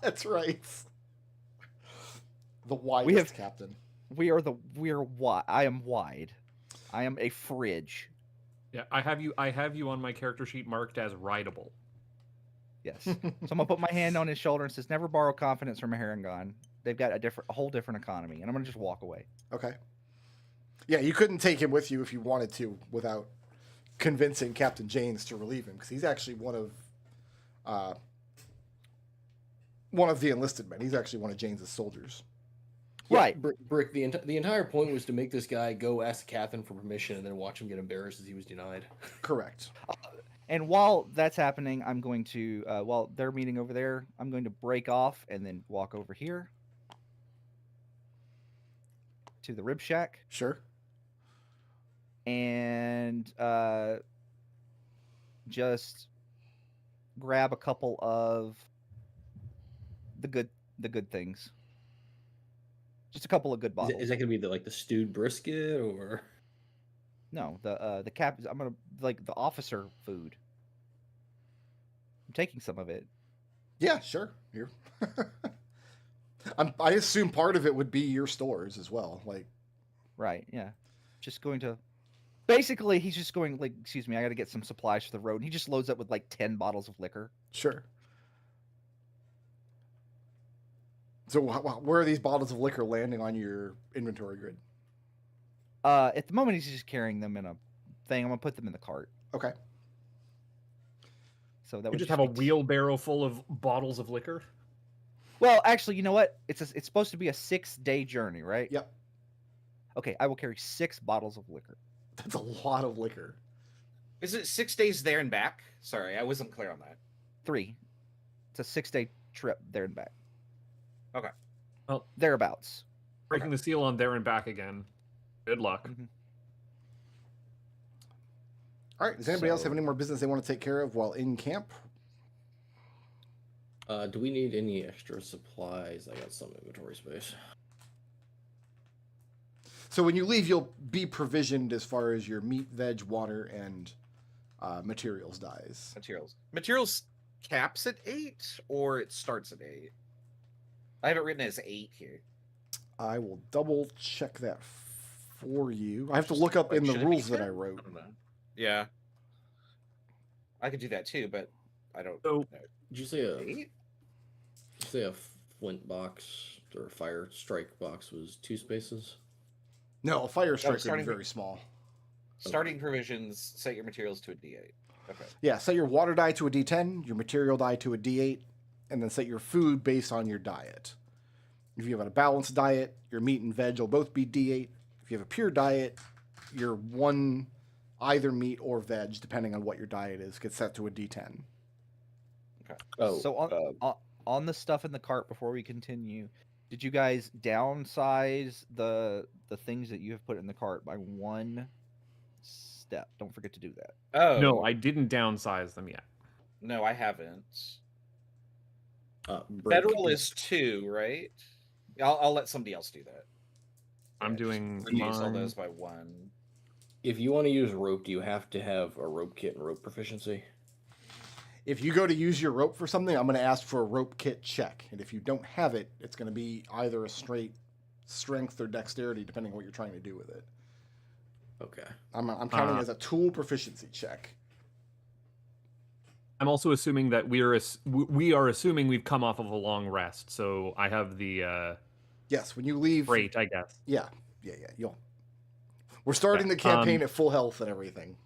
That's right. The widest captain. We are wide. I am wide. I am a fridge. Yeah, I have you on my character sheet marked as rideable. Yes. So I'm gonna put my hand on his shoulder and says, "Never borrow confidence from a Harengon. They've got a whole different economy." And I'm gonna just walk away. Okay. Yeah, you couldn't take him with you if you wanted to without convincing Captain Janes to relieve him because he's actually one of the enlisted men. He's actually one of Janes's soldiers. Yeah, Right. Brick, the entire point was to make this guy go ask the captain for permission and then watch him get embarrassed as he was denied. Correct. And while that's happening, I'm going to while they're meeting over there, I'm going to break off and then walk over here to the rib shack Sure. and just grab a couple of the good things. Just a couple of good bottles. Is that going to be the stewed brisket or? No, the cap. I'm gonna like the officer food. I'm taking some of it. Yeah, sure. You're I assume part of it would be your stores as well. Like, Right. Yeah. Just going to. Basically, he's just going like, excuse me, I got to get some supplies for the road. And he just loads up with like 10 bottles of liquor. sure. So where are these bottles of liquor landing on your inventory grid? At the moment, he's just carrying them in a thing. I'm gonna put them in the cart. Okay. So that You would just have a be wheelbarrow full of bottles of liquor. Well, actually, you know what? It's supposed to be a 6-day journey, right? Yep. Okay, I will carry 6 bottles of liquor. That's a lot of liquor. Is it 6 days there and back? Sorry, I wasn't clear on that. 3. It's a 6-day trip there and back. Okay. Well, Thereabouts. breaking the seal on there and back again. Good luck. Mhm. All right. Does anybody else have So- any more business they want to take care of while in camp? Do we need any extra supplies? I got some inventory space. So when you leave, you'll be provisioned as far as your meat, veg, water, and materials dies. Materials caps at 8 or it starts at 8? I have it written as 8 here. I will double check that for you. I have to look up in the Should it be rules that 10? I wrote. don't know. Yeah. I could do that too, but I don't So- know. Did you say 8? did you say a flint box or a fire strike box was 2 spaces? No, a fire strike would be starting very small. Starting provisions, set your materials to a D8. Okay. Yeah, set your water die to a D10, your material die to a D8, and then set your food based on your diet. If you have a balanced diet, your meat and veg will both be D8. If you have a pure diet, your one either meat or veg, depending on what your diet is, gets set to a D10. Oh, So on the stuff in the cart before we continue, Did you guys downsize the things that you have put in the cart by 1 step? Don't forget to do that. Oh No, I didn't downsize them yet. no, I haven't. Brick, Federal is 2, right? I'll let somebody else do that. I'm Yeah, just doing reduce all mine. those by 1. if you want to use rope, do you have to have a rope kit and rope proficiency? If you go to use your rope for something, I'm going to ask for a rope kit check. And if you don't have it, it's going to be either a straight strength or dexterity, depending on what you're trying to do with it. Okay. I'm counting as a tool proficiency check. I'm also assuming that we are assuming we've come off of a long rest, so I have the Yes, when you leave. freight, I guess. Yeah. We're starting the campaign at full health and everything.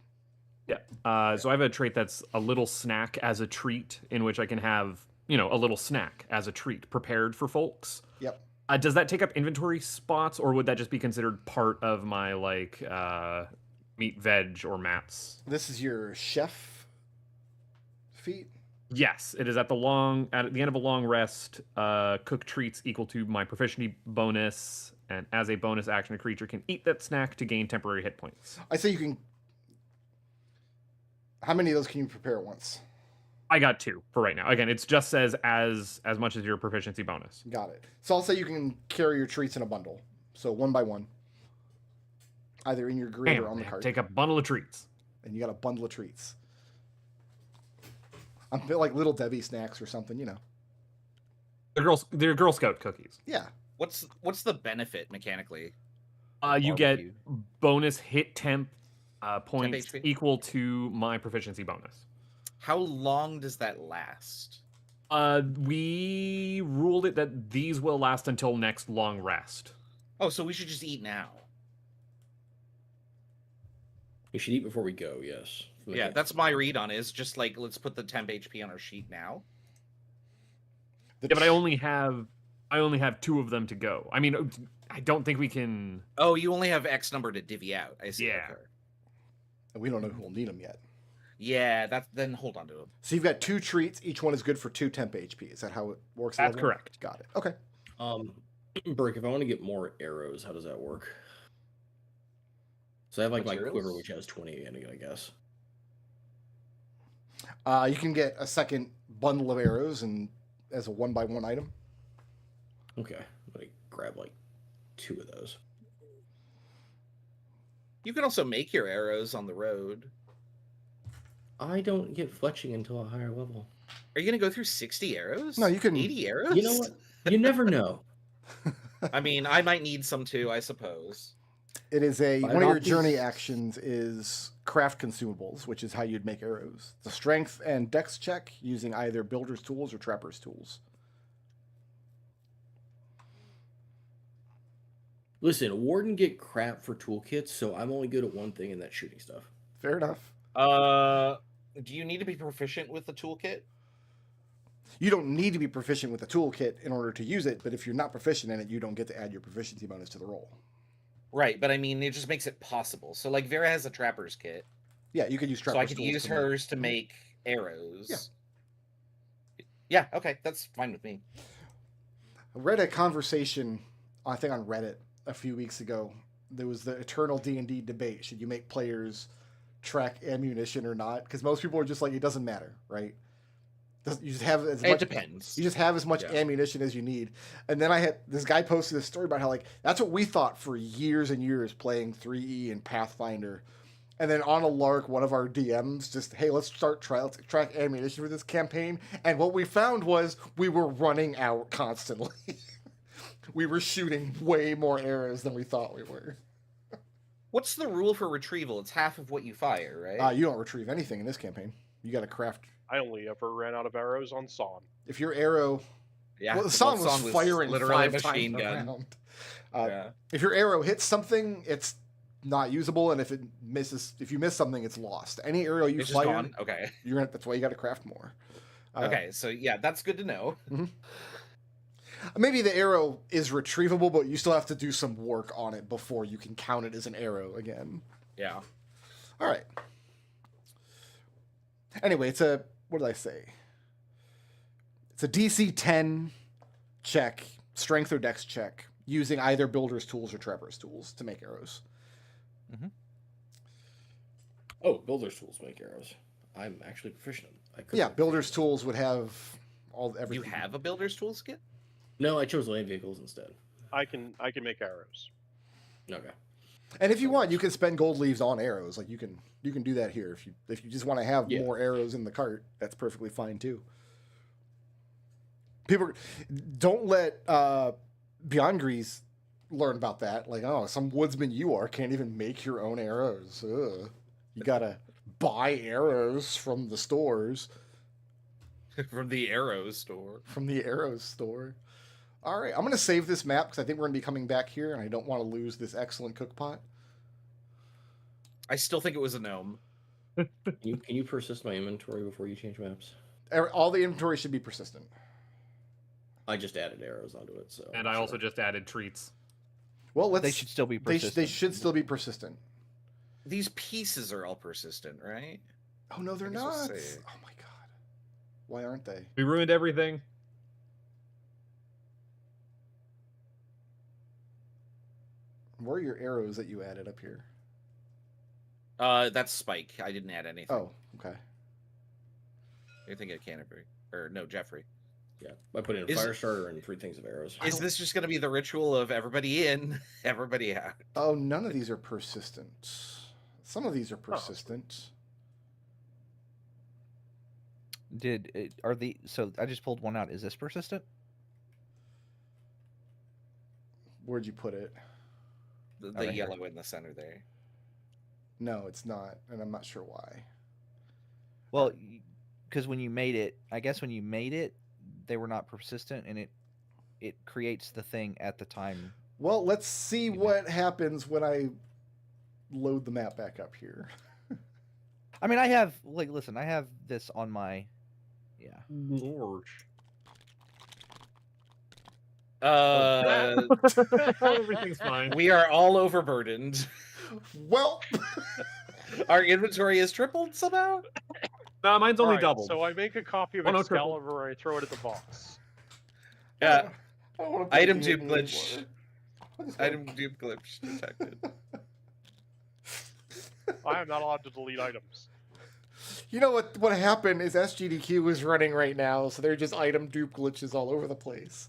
Yeah. So I have a trait that's a little snack as a treat, in which I can have, a little snack as a treat prepared for folks. Yep. Does that take up inventory spots, or would that just be considered part of my meat, veg, or mats? This is your chef feat. Yes, it is at the end of a long rest. Cook treats equal to my proficiency bonus, and as a bonus action, a creature can eat that snack to gain temporary hit points. I say you can. How many of those can you prepare at once? I got 2 for right now. Again, it just says as much as your proficiency bonus. Got it. So I'll say you can carry your treats in a bundle. So 1 by 1. Either in your grid Damn, or on the man, card. take a bundle of treats. And you got a bundle of treats. I'm a bit like Little Debbie snacks or something, They're Girl Scout cookies. Yeah. What's the benefit mechanically? You get Barbecue. bonus hit temp points HP? equal to my proficiency bonus. How long does that last? We ruled it that these will last until next long rest. Oh, so we should just eat now. We should eat before we go, yes. Yeah, that's my read on it. Is just like, let's put the temp HP on our sheet now. Yeah, but I only have 2 of them to go. I mean, I don't think we can. Oh, you only have X number to divvy out. I see. Yeah. Okay. And we don't know who will need them yet. Yeah, then hold on to them. So you've got 2 treats. Each one is good for 2 temp HP. Is that how it works? That's level? correct. Got it. Okay. Brick, if I want to get more arrows, how does that work? So I have like my Materials? quiver, which has 20 in it, I guess. You can get a second bundle of arrows and as a 1 by 1 item. Okay. Let me grab like 2 of those. You can also make your arrows on the road. I don't get fletching until a higher level. Are you gonna go through 60 arrows? No, you can- 80 arrows. You know what? You never know. I mean, I might need some too, I suppose. It is Buy one of your boxes. journey actions is craft consumables, which is how you'd make arrows. The strength and dex check using either builder's tools or trapper's tools. Listen, Warden get crap for toolkits, so I'm only good at one thing, and that's shooting stuff. Fair enough. Do you need to be proficient with the toolkit? You don't need to be proficient with the toolkit in order to use it, but if you're not proficient in it, you don't get to add your proficiency bonus to the roll. Right, but I mean, it just makes it possible. So, like, Vera has a trapper's kit, Yeah, you could use trapper's so I could tools use to make- hers to make arrows. Yeah. Yeah, okay, that's fine with me. I read a conversation, I think on Reddit, a few weeks ago. There was the eternal D&D debate. Should you make players track ammunition or not? Because most people are just like, it doesn't matter, right? You just have as It much. depends. You just have as much Yeah. ammunition as you need. And then I had this guy posted this story about how like that's what we thought for years and years playing 3E and Pathfinder. And then on a lark, one of our DMs just, hey, let's track ammunition for this campaign. And what we found was we were running out constantly. We were shooting way more arrows than we thought we were. What's the rule for retrieval? It's half of what you fire, right? You don't retrieve anything in this campaign. You got to craft. I only ever ran out of arrows on Son. If your arrow, Yeah, well, the song was firing literally a 5 machine times gun. around. Yeah. If your arrow hits something, it's not usable, and if you miss something, it's lost. Any arrow you It's just fire, gone. Okay. that's why you got to craft more. Okay, so yeah, that's good to know. Maybe the arrow is retrievable, but you still have to do some work on it before you can count it as an arrow again. Yeah. All right. Anyway, it's a, what did I say? It's a DC 10 check strength or dex check using either builder's tools or trapper's tools to make arrows. Oh, builder's tools make arrows. I'm actually proficient. Yeah, builder's tools would have You everything. have a builder's tools kit? No, I chose land vehicles instead. I can make arrows. Okay. And if you want, you can spend gold leaves on arrows. Like you can do that here if you just want to have Yeah. more arrows in the cart. That's perfectly fine too. People don't let Beyond Grease learn about that. Like, oh, some woodsman you are can't even make your own arrows. Ugh. You gotta buy arrows from the stores. From the arrow store. From the arrow store. All right, I'm going to save this map because I think we're going to be coming back here, and I don't want to lose this excellent cook pot. I still think it was a gnome. Can you persist my inventory before you change maps? All the inventory should be persistent. I just added arrows onto it, so. And I also just added treats. Well, They should still be persistent. They should still be persistent. These pieces are all persistent, right? Oh no, they're I guess we'll not. save. Oh my god, why aren't they? We ruined everything. Where are your arrows that you added up here? That's Spike. I didn't add anything. Oh, okay. You're thinking of Canterbury. Or no, Jeffrey. Yeah, I put in a Is- fire starter and 3 things of arrows. Is this just going to be the ritual of everybody in, everybody out? Oh, none of these are persistent. Some of these are persistent. So I just pulled one out. Is this persistent? Where'd you put it? The right here. yellow in the center there. No, it's not, and I'm not sure why. Well, because when you made it, I guess when you made it, they were not persistent, and it creates the thing at the time. Well, let's see what happens when I load the map back up here. I mean, I have listen, I have this on my, yeah. Lord. Everything's fine. We are all overburdened. Well, Our inventory is tripled somehow? No, mine's only Alright, doubled. So I make a copy of Oh, no, triple. Excalibur and I throw it at the boss. Yeah. I don't wanna play Item D&D dupe glitch. anymore. I just wanna- Item dupe glitch detected. I am not allowed to delete items. You know what happened is SGDQ is running right now, so they're just item dupe glitches all over the place.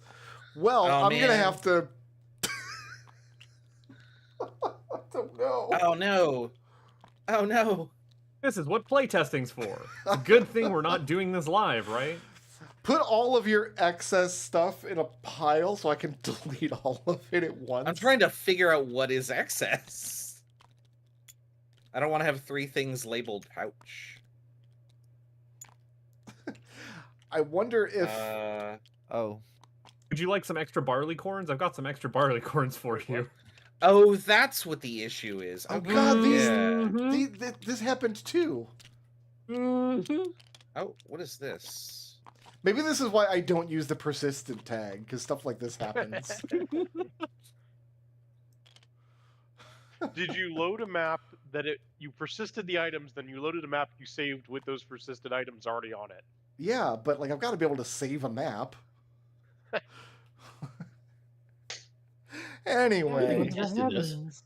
Well, Oh, I'm gonna man. have to. I don't know. Oh no. Oh no. This is what playtesting's for. It's a good thing we're not doing this live, right? Put all of your excess stuff in a pile so I can delete all of it at once. I'm trying to figure out what is excess. I don't want to have 3 things labeled pouch. I wonder if. Oh, Would you like some extra barley corns? I've got some extra barley corns for you. Oh, that's what the issue is. Oh Okay, God, yeah. this happened too. Oh, what is this? Maybe this is why I don't use the persistent tag, because stuff like this happens. Did you load a map that you persisted the items, then you loaded a map you saved with those persisted items already on it? Yeah, but like I've got to be able to save a map. Anyway, We tested this.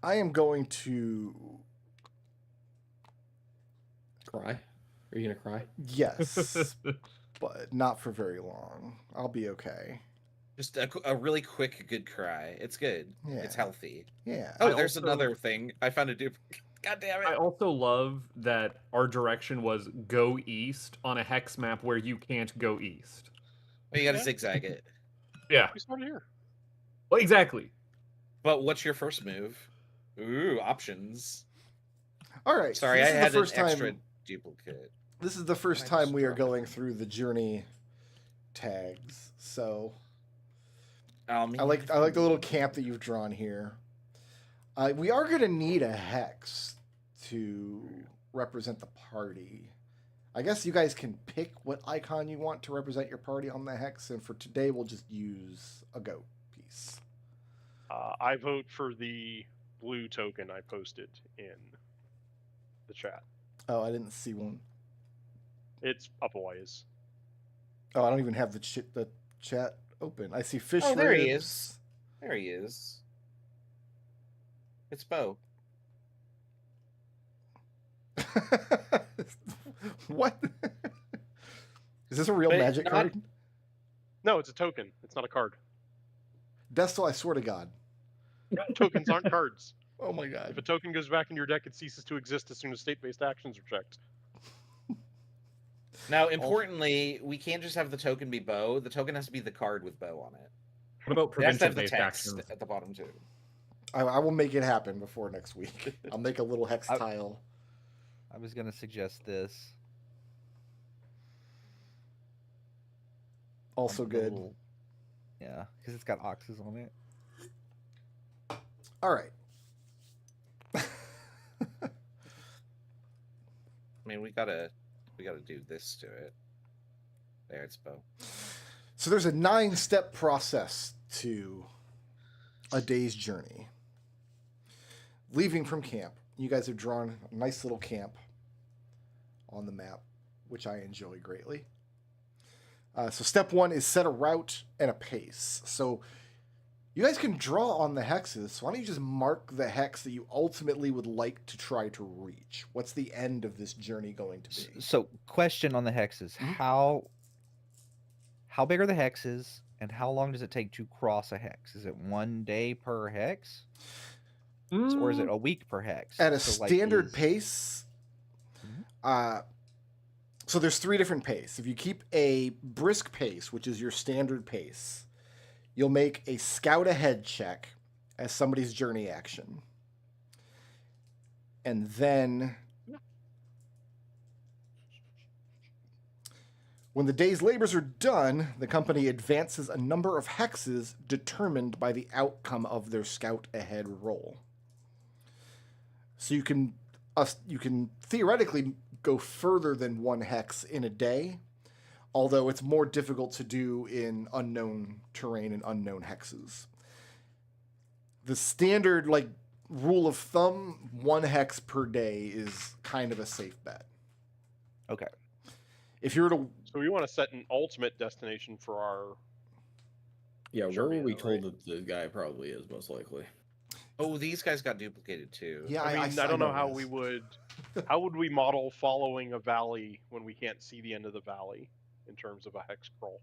I am going to Cry? Are you gonna cry? yes, but not for very long. I'll be okay. Just a really quick good cry. It's good. Yeah. It's healthy. Yeah. Oh, I there's also- another thing. I found a dupe. God damn I it. also love that our direction was go east on a hex map where you can't go east. Oh, you gotta Yeah. zigzag it. Yeah, We started here. well, exactly. But what's your first move? Ooh, options. All right. Sorry, this I is had the first an extra time. duplicate. This is the first I time just we are dropped going it? through the journey tags. So Oh, I like the little camp that you've drawn here. We are going to need a hex to represent the party. I guess you guys can pick what icon you want to represent your party on the hex, and for today we'll just use a goat piece. I vote for the blue token I posted in the chat. Oh, I didn't see one. It's up a ways. Oh, I don't even have the chat open. I see fish Oh, there he ribs. is. There he is. It's Bo. What? Is this a real But magic not- card? No, it's a token. It's not a card. Destel, I swear to God. Tokens aren't cards. Oh my If God. a token goes back in your deck, it ceases to exist as soon as state-based actions are checked. Now, importantly, we can't just have the token be Bo. The token has to be the card with Bo on it. What about It has to have the prevention-based text actions? at the bottom too. I will make it happen before next week. I'll make a little hex tile. I was gonna suggest this. Also good. Yeah, because it's got oxes on it. All right. I mean, we gotta do this to it. There, it's Bo. So there's a 9-step process to a day's journey. Leaving from camp, you guys have drawn a nice little camp on the map, which I enjoy greatly. So step 1 is set a route and a pace. So you guys can draw on the hexes. So why don't you just mark the hex that you ultimately would like to try to reach? What's the end of this journey going to be? So, question on the hexes: how big are the hexes, and how long does it take to cross a hex? Is it 1 day per hex, or is it a week per hex? At a So, standard pace, so there's 3 different pace. If you keep a brisk pace, which is your standard pace, you'll make a scout ahead check as somebody's journey action. And then when the day's labors are done, the company advances a number of hexes determined by the outcome of their scout ahead roll. So you can theoretically go further than 1 hex in a day, although it's more difficult to do in unknown terrain and unknown hexes. The standard rule of thumb, 1 hex per day is kind of a safe bet. Okay. If you were to So we want to set an ultimate destination for our. Yeah, where Journey, were we though, told right? that the guy probably is most likely? Oh, these guys got duplicated too. Yeah, I mean, I don't know how this. we would. How would we model following a valley when we can't see the end of the valley in terms of a hex scroll?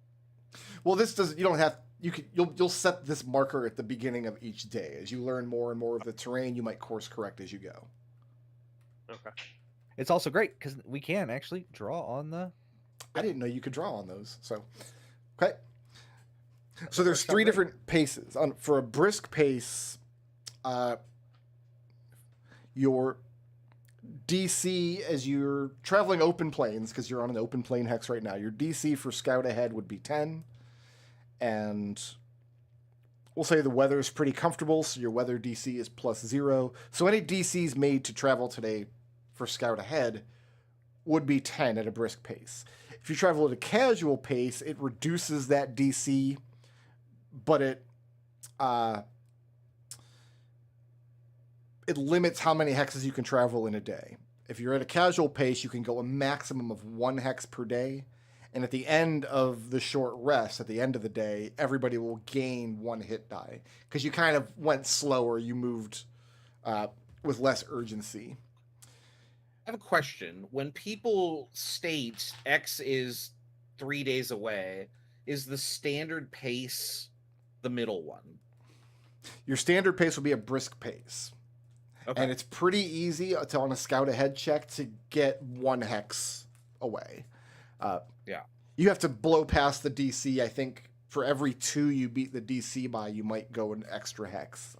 Well, this does. You don't have. You'll set this marker at the beginning of each day. As you learn more and more of the terrain, you might course correct as you go. Okay. It's also great because we can actually draw on the. I didn't know you could draw on those. So, okay. So there's works out 3 great. different paces. For a brisk pace, your DC as you're traveling open plains, because you're on an open plain hex right now, your DC for scout ahead would be 10. And we'll say the weather is pretty comfortable, so your weather DC is +0. So any DCs made to travel today for scout ahead would be 10 at a brisk pace. If you travel at a casual pace, it reduces that DC, but it limits how many hexes you can travel in a day. If you're at a casual pace, you can go a maximum of 1 hex per day, and at the end of the short rest, at the end of the day, everybody will gain 1 hit die, because you kind of went slower, you moved with less urgency. I have a question. When people state X is 3 days away, is the standard pace the middle one? Your standard pace will be a brisk pace. Okay. And it's pretty easy on a scout ahead check to get 1 hex away. Yeah. You have to blow past the DC. I think for every 2 you beat the DC by, you might go an extra hex.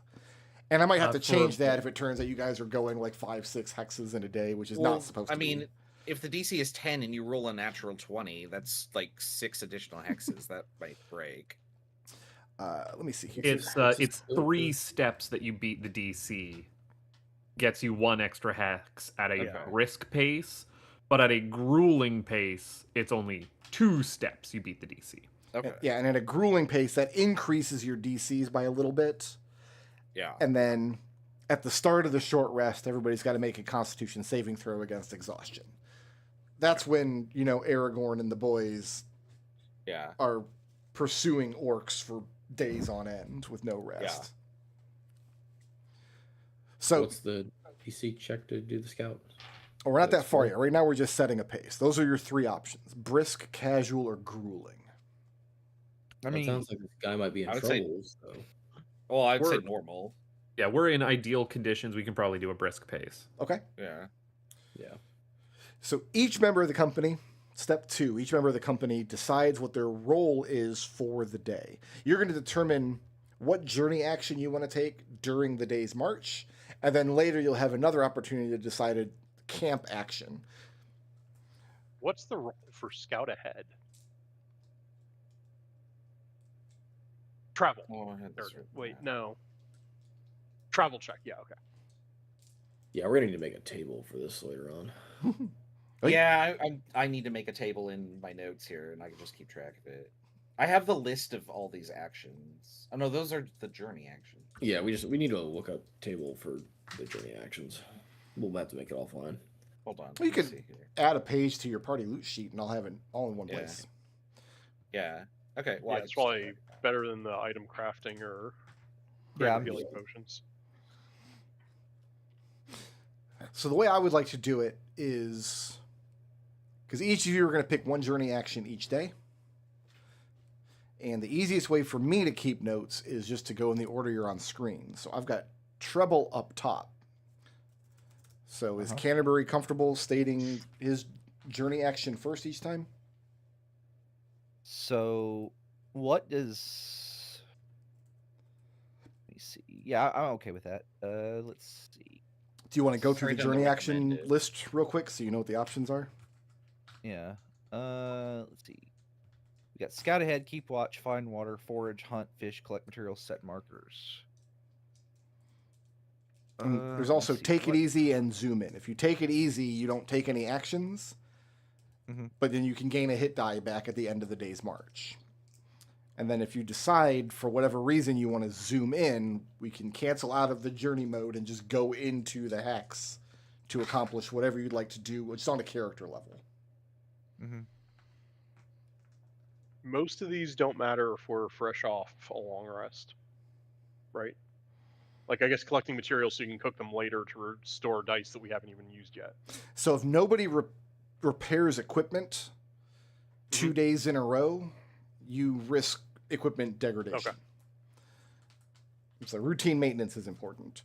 And I might have to change that if it turns out you guys are going 5-6 hexes in a day, which is not supposed to be. I mean, if the DC is 10 and you roll a natural 20, that's 6 additional hexes. That might break. Let me see here. It's 3 steps that you beat the DC. Gets you 1 extra hex at a brisk pace, but at a grueling pace, it's only 2 steps you beat the DC. Okay. Yeah, and at a grueling pace, that increases your DCs by a little bit. Yeah. And then at the start of the short rest, everybody's got to make a Constitution saving throw against exhaustion. That's when, Aragorn and the boys Yeah. are pursuing orcs for days on end with no rest. So What's the PC check to do the scout? we're not That's that far fair. yet. Right now, we're just setting a pace. Those are your three options: brisk, casual, or grueling. I That mean, sounds like this guy might be in I would say- trouble. So. Well, I'd say Word. normal. Yeah, we're in ideal conditions. We can probably do a brisk pace. Okay. Yeah. Yeah. So each member of the company, step 2, each member of the company decides what their role is for the day. You're going to determine what journey action you want to take during the day's march, and then later you'll have another opportunity to decide a camp action. What's the role for scout ahead? Travel. Oh, I had this Or, written wait, down. no. Travel check. Yeah, okay. Yeah, we're gonna need to make a table for this later on. Oh, Yeah, I need to make a table in my notes here, and I can just keep track of it. I have the list of all these actions. Oh no, those are the journey actions. Yeah, we need to look up table for the journey actions. We'll have to make it offline. Hold on. Well, you let me could see here. add a page to your party loot sheet, and I'll have it all in one Yeah. place. Yeah. Okay. Well, Yeah, I it's can just probably keep track of better than the item crafting or Yeah, greater healing potions. So the way I would like to do it is, because each of you are going to pick one journey action each day. And the easiest way for me to keep notes is just to go in the order you're on screen. So I've got treble up top. So is Canterbury comfortable stating his journey action first each time? so what does? Let me see. Yeah, I'm okay with that. Let's see. Do you want to go through Sorry, the done the journey action recommended. list real quick so you know what the options are? Yeah. Let's see. We got scout ahead, keep watch, find water, forage, hunt, fish, collect materials, set markers. And there's Let me also see, take it what- easy and zoom in. If you take it easy, you don't take any actions, but then you can gain a hit die back at the end of the day's march. And then if you decide for whatever reason you want to zoom in, we can cancel out of the journey mode and just go into the hex to accomplish whatever you'd like to do, just on a character level. Most of these don't matter if we're fresh off a long rest, right? Like, I guess collecting materials so you can cook them later to restore dice that we haven't even used yet. So if nobody repairs equipment 2 days in a row, you risk equipment degradation. Okay. So routine maintenance is important.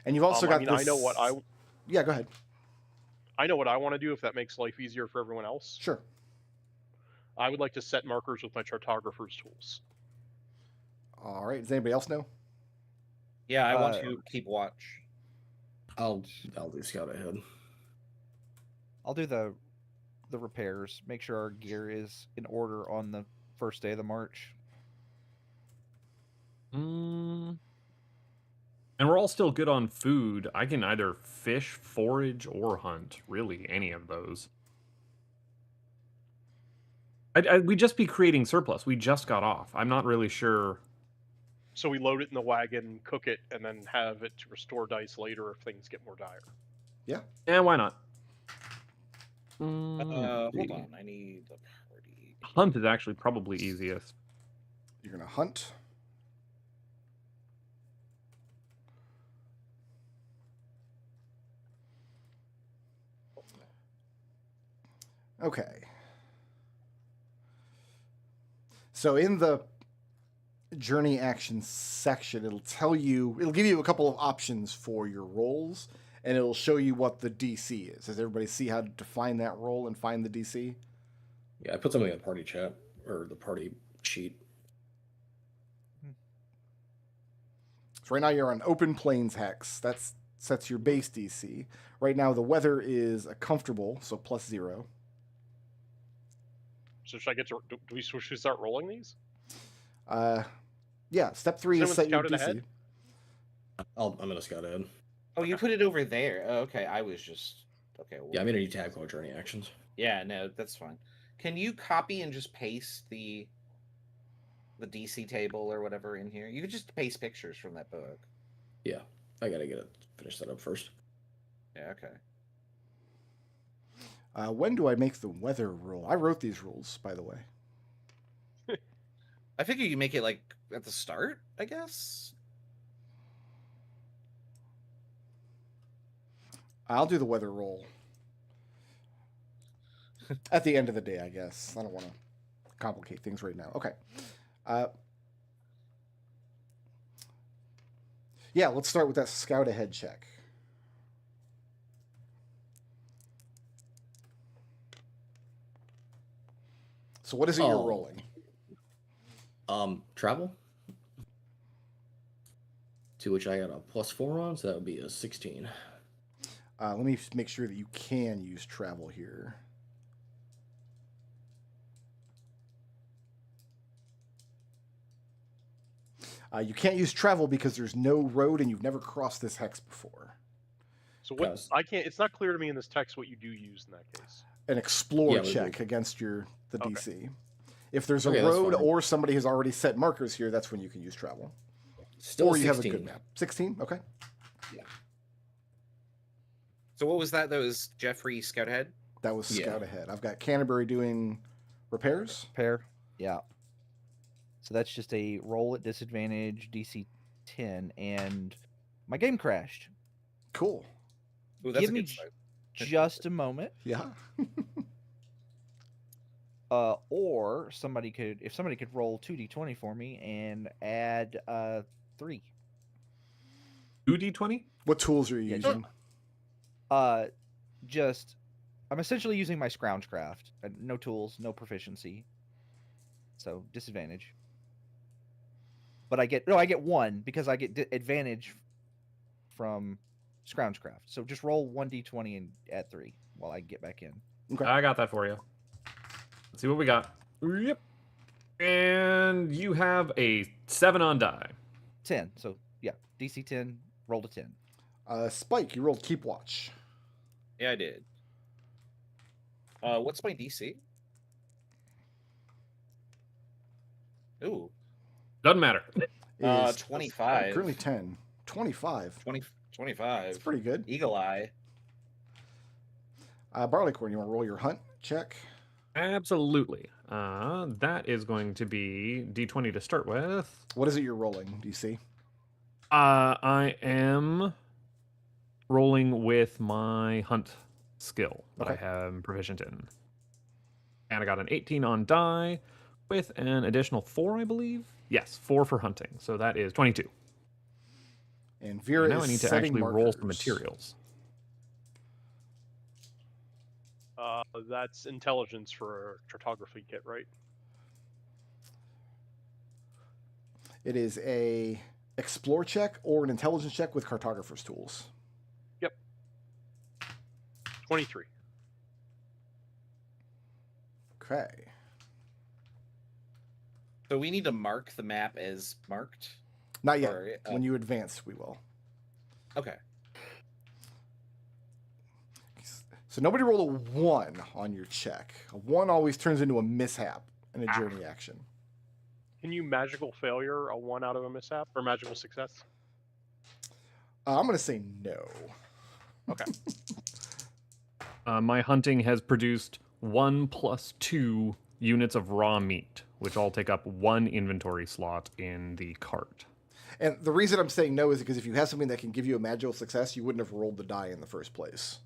And you've also got this... I know what Yeah, go ahead. I know what I want to do if that makes life easier for everyone else. Sure. I would like to set markers with my chartographer's tools. All right. Does anybody else know? Yeah, I want to keep watch. I'll do scout ahead. I'll do the repairs. Make sure our gear is in order on the first day of the march. And we're all still good on food. I can either fish, forage, or hunt. Really, any of those. We'd just be creating surplus. We just got off. I'm not really sure. So we load it in the wagon, cook it, and then have it to restore dice later if things get more dire. Yeah. And why not? Hold on. I need the party. Hunt is actually probably easiest. You're going to hunt. Okay. So in the journey action section, it'll give you a couple of options for your roles, and it'll show you what the DC is. Does everybody see how to define that role and find the DC? Yeah, I put something in the party chat or the party sheet. So right now you're on open plains hex. That sets your base DC. Right now the weather is a comfortable, so +0. So should I get to? Should we start rolling these? Yeah. Step 3 is Someone set your scouted DC. ahead? I'm gonna scout ahead. Oh, you put it over there. Oh, okay, I was just okay. Well, Yeah, I'm gonna need tab called journey actions. yeah, no, that's fine. Can you copy and just paste the DC table or whatever in here? You could just paste pictures from that book. Yeah, I gotta finish that up first. Yeah, okay. When do I make the weather rule? I wrote these rules, by the way. I figure you make it like at the start, I guess. I'll do the weather roll. At the end of the day, I guess. I don't want to complicate things right now. Okay. Yeah, let's start with that scout ahead check. So what is it you're Oh. rolling? Travel. To which I got a +4 on, so that would be a 16. Let me make sure that you can use travel here. You can't use travel because there's no road and you've never crossed this hex before. So what? Guys. I can't. It's not clear to me in this text what you do use in that case. An explore Yeah, we check do. against the Okay. DC. If there's a Okay, that's road fine. or somebody has already set markers here, that's when you can use travel. Still or you 16. have a good map. 16? Okay. So what was that? That was Jeffrey Scout Head? That was Yeah. scout ahead. I've got Canterbury doing repairs. Pair. Yeah. So that's just a roll at disadvantage, DC 10, and my game crashed. Cool. Ooh, that's Give a me good start. Just a moment. Yeah. Or if somebody could roll 2d20 for me and add 3. 2d20? What tools are you Yeah, using? I'm essentially using my Scroungecraft. No tools, no proficiency. So disadvantage. But I get 1 because I get advantage from Scroungecraft. So just roll 1d20 and add 3 while I get back in. Okay. I got that for you. Let's see what we got. Yep. And you have a 7 on die. 10. So yeah, DC 10, roll to 10. Spike, you rolled keep watch. Yeah, I did. What's my DC? Ooh, Doesn't matter. Is 25. currently 10. 25. 25. That's pretty good. Eagle Eye. Barleycorn, you want to roll your hunt check? Absolutely. That is going to be d20 to start with. What is it you're rolling? Do you see? I am rolling with my hunt skill that I Okay. have proficient in. And I got an 18 on die with an additional 4, I believe. Yes, 4 for hunting. So that is 22. And Vera And now is I need to setting actually roll some markers. materials. That's intelligence for a cartography kit, right? It is a explore check or an intelligence check with cartographer's tools. 23. Okay. So we need to mark the map as marked. Not yet. Or, When you advance, we will. Okay. So nobody rolled a 1 on your check. A 1 always turns into a mishap in a journey action. Can you magical failure a 1 out of a mishap or magical success? I'm going to say no. Okay. My hunting has produced 1 + 2 units of raw meat, which all take up 1 inventory slot in the cart. And the reason I'm saying no is because if you have something that can give you a magical success, you wouldn't have rolled the die in the first place.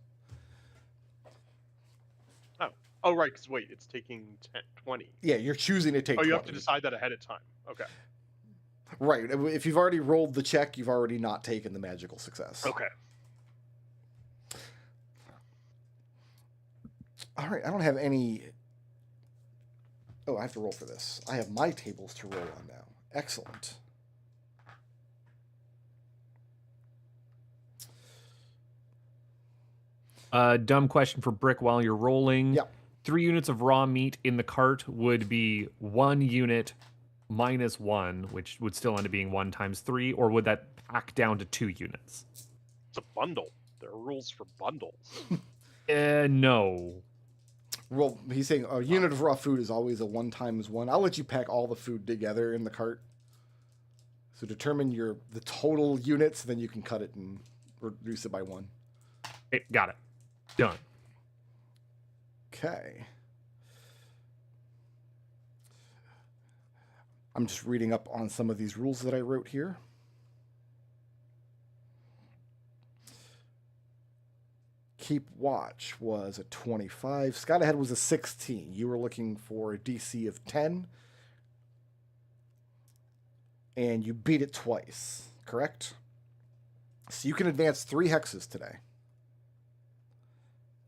Oh, right, because wait, it's taking 10, 20. Yeah, you're choosing to take Oh, you 20. have to decide that ahead of time. Okay. Right. If you've already rolled the check, you've already not taken the magical success. Okay. All right, I don't have any... Oh, I have to roll for this. I have my tables to roll on now. Excellent. Dumb question for Brick while you're rolling. Yeah. 3 units of raw meat in the cart would be 1 unit minus 1, which would still end up being 1 times 3, or would that pack down to 2 units? It's a bundle. There are rules for bundles. No. Well, he's saying a unit of raw food is always a 1 times 1. I'll let you pack all the food together in the cart. So determine the total units, then you can cut it and reduce it by 1. Okay, got it. Done. Okay. I'm just reading up on some of these rules that I wrote here. Keep Watch was a 25. Scout Ahead was a 16. You were looking for a DC of 10. And you beat it twice, correct? So you can advance 3 hexes today.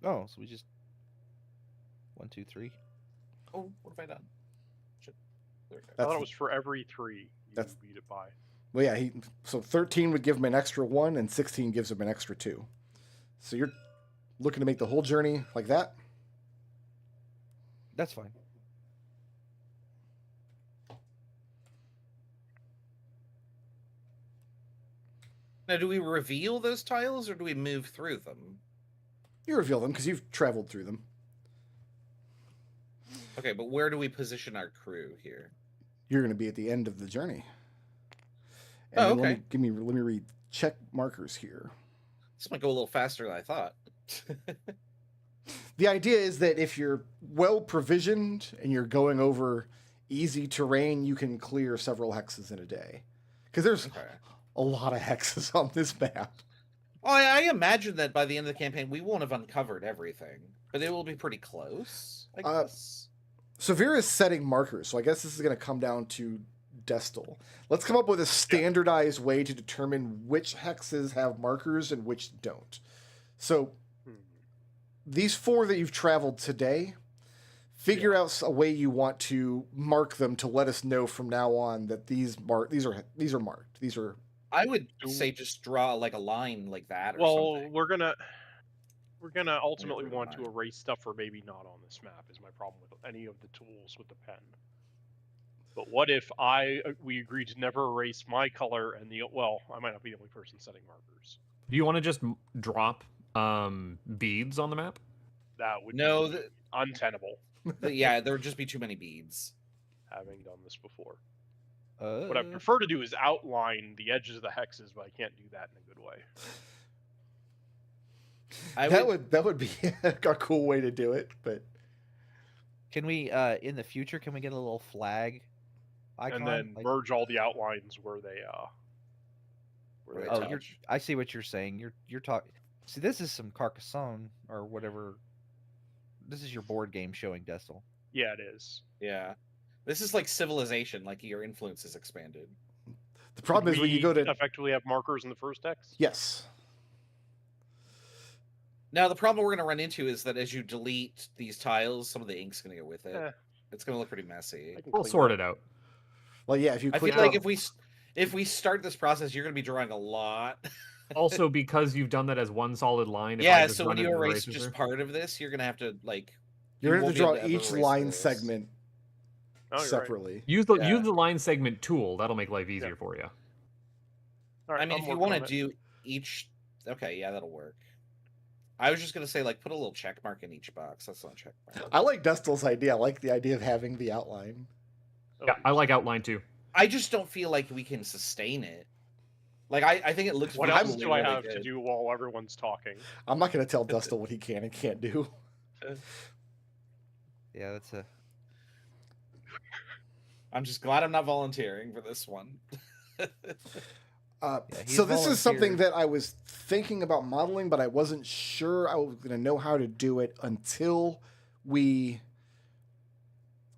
Oh, so we just 1, 2, 3. Oh, what have I done? There we go. I thought it was for every 3 you That's- beat it by. Well, yeah, so 13 would give him an extra 1, and 16 gives him an extra 2. So you're looking to make the whole journey like that? That's fine. Now, do we reveal those tiles or do we move through them? You reveal them because you've traveled through them. Okay, but where do we position our crew here? You're going to be at the end of the journey. Oh, then okay. Let me read check markers here. This might go a little faster than I thought. The idea is that if you're well provisioned and you're going over easy terrain, you can clear several hexes in a day. Because there's Okay. a lot of hexes on this map. Well, I imagine that by the end of the campaign, we won't have uncovered everything, but it will be pretty close, I guess. So Vera is setting markers, so I guess this is going to come down to Destal. Let's come up with a standardized way to determine which hexes have markers and which don't. So these 4 that you've traveled today, figure out a way you want to mark them to let us know from now on that these are marked. These are. I would say just draw like a line like that or Well, something. we're gonna ultimately Never want to mind. erase stuff or maybe not on this map is my problem with any of the tools with the pen. But what if we agree to never erase my color and I might not be the only person setting markers. Do you want to just drop beads on the map? That would No, be untenable, Yeah, there would just be too many beads. having done this before. What I Uh, prefer to do is outline the edges of the hexes, but I can't do that in a good way. That would be a cool way to do it, but Can we in the future can we get a little flag icon? And then Like- merge all the outlines where they Where they oh, you're touch. I see what you're saying. You're talking. See, this is some Carcassonne or whatever. This is your board game showing Destal. yeah, it is. Yeah. This is like Civilization, like your influence is expanded. the problem is when you go to effectively have markers in the first hex. yes, Now, the problem we're going to run into is that as you delete these tiles, some of the ink's going to go with it. Eh. It's going to look pretty messy. I can We'll clean sort that. it out. well, yeah. If you I click feel like on- if we start this process, you're going to be drawing a lot. Also, because you've done that as one solid line. If I Yeah, just so run when you an erase eraser- just part of this, you're going to have to like. you're you going to won't have be to able draw ever each erase line this. segment Oh, you're right. separately. use Yeah. the line segment tool. That'll make life easier for you. All right, I mean, I'm if you working want on to it. do each, okay, yeah, that'll work. I was just going to say, like, put a little check mark in each box. That's not a check mark. I like Destal's idea. I like the idea of having the outline. Oh, Yeah, I like outline too. I just don't feel like we can sustain it. Like, I think it looks. What else visually do I really have to good. do while everyone's talking? I'm not going to tell Destal what he can and can't do. Yeah, that's a. I'm just glad I'm not volunteering for this one. Yeah, he's So this is something volunteered. that I was thinking about modeling, but I wasn't sure I was going to know how to do it until we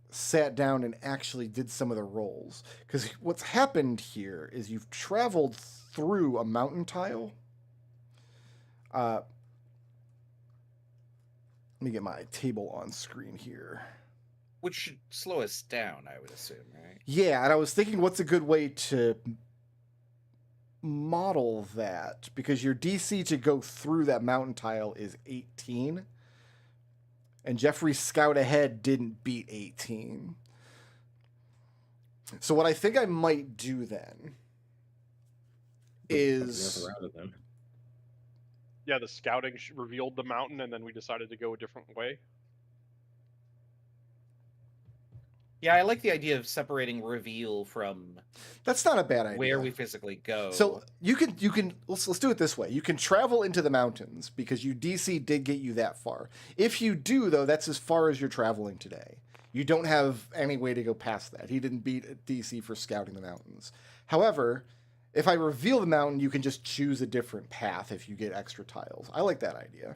sat down and actually did some of the rolls. Because what's happened here is you've traveled through a mountain tile. Let me get my table on screen here. Which should slow us down, I would assume, right? Yeah, and I was thinking what's a good way to model that, because your DC to go through that mountain tile is 18, and Jeffrey's Scout Ahead didn't beat 18. So what I think I might do then is Yeah, the scouting revealed the mountain, and then we decided to go a different way. Yeah, I like the idea of separating reveal from that's not a bad idea. where we physically go. So you can let's do it this way. You can travel into the mountains because you DC did get you that far. If you do though, that's as far as you're traveling today. You don't have any way to go past that. He didn't beat a DC for scouting the mountains. However, if I reveal the mountain, you can just choose a different path if you get extra tiles. I like that idea.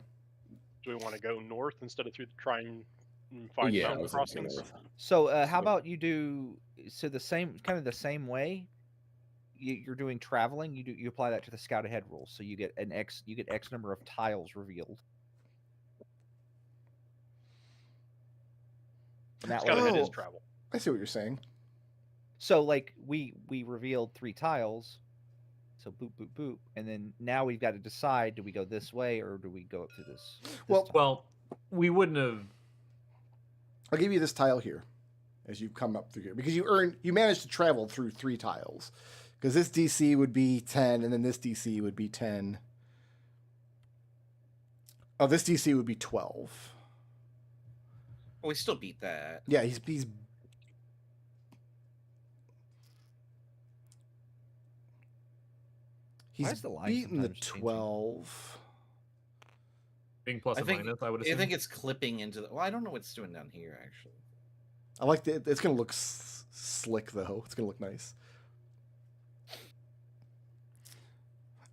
Do we want to go north instead of try and find Yeah, I mountain was gonna say crossings? north. So how about you do the same way? You're doing traveling. You apply that to the scout ahead rules. So you get X number of tiles revealed. And that Scout way, ahead is travel. I see what you're saying. so like we revealed 3 tiles. So boop boop boop, and then now we've got to decide: do we go this way or do we go up to this? Well, we wouldn't have. I'll give you this tile here as you come up through here because you managed to travel through 3 tiles because this DC would be 10 and then this DC would be 10. Oh, this DC would be 12. We still beat that. Yeah, he's Why is the line beaten the sometimes changing? 12. Being plus I or think minus, I would assume. I think it's clipping into the. Well, I don't know what it's doing down here actually. I like the. It's gonna look slick though. It's gonna look nice.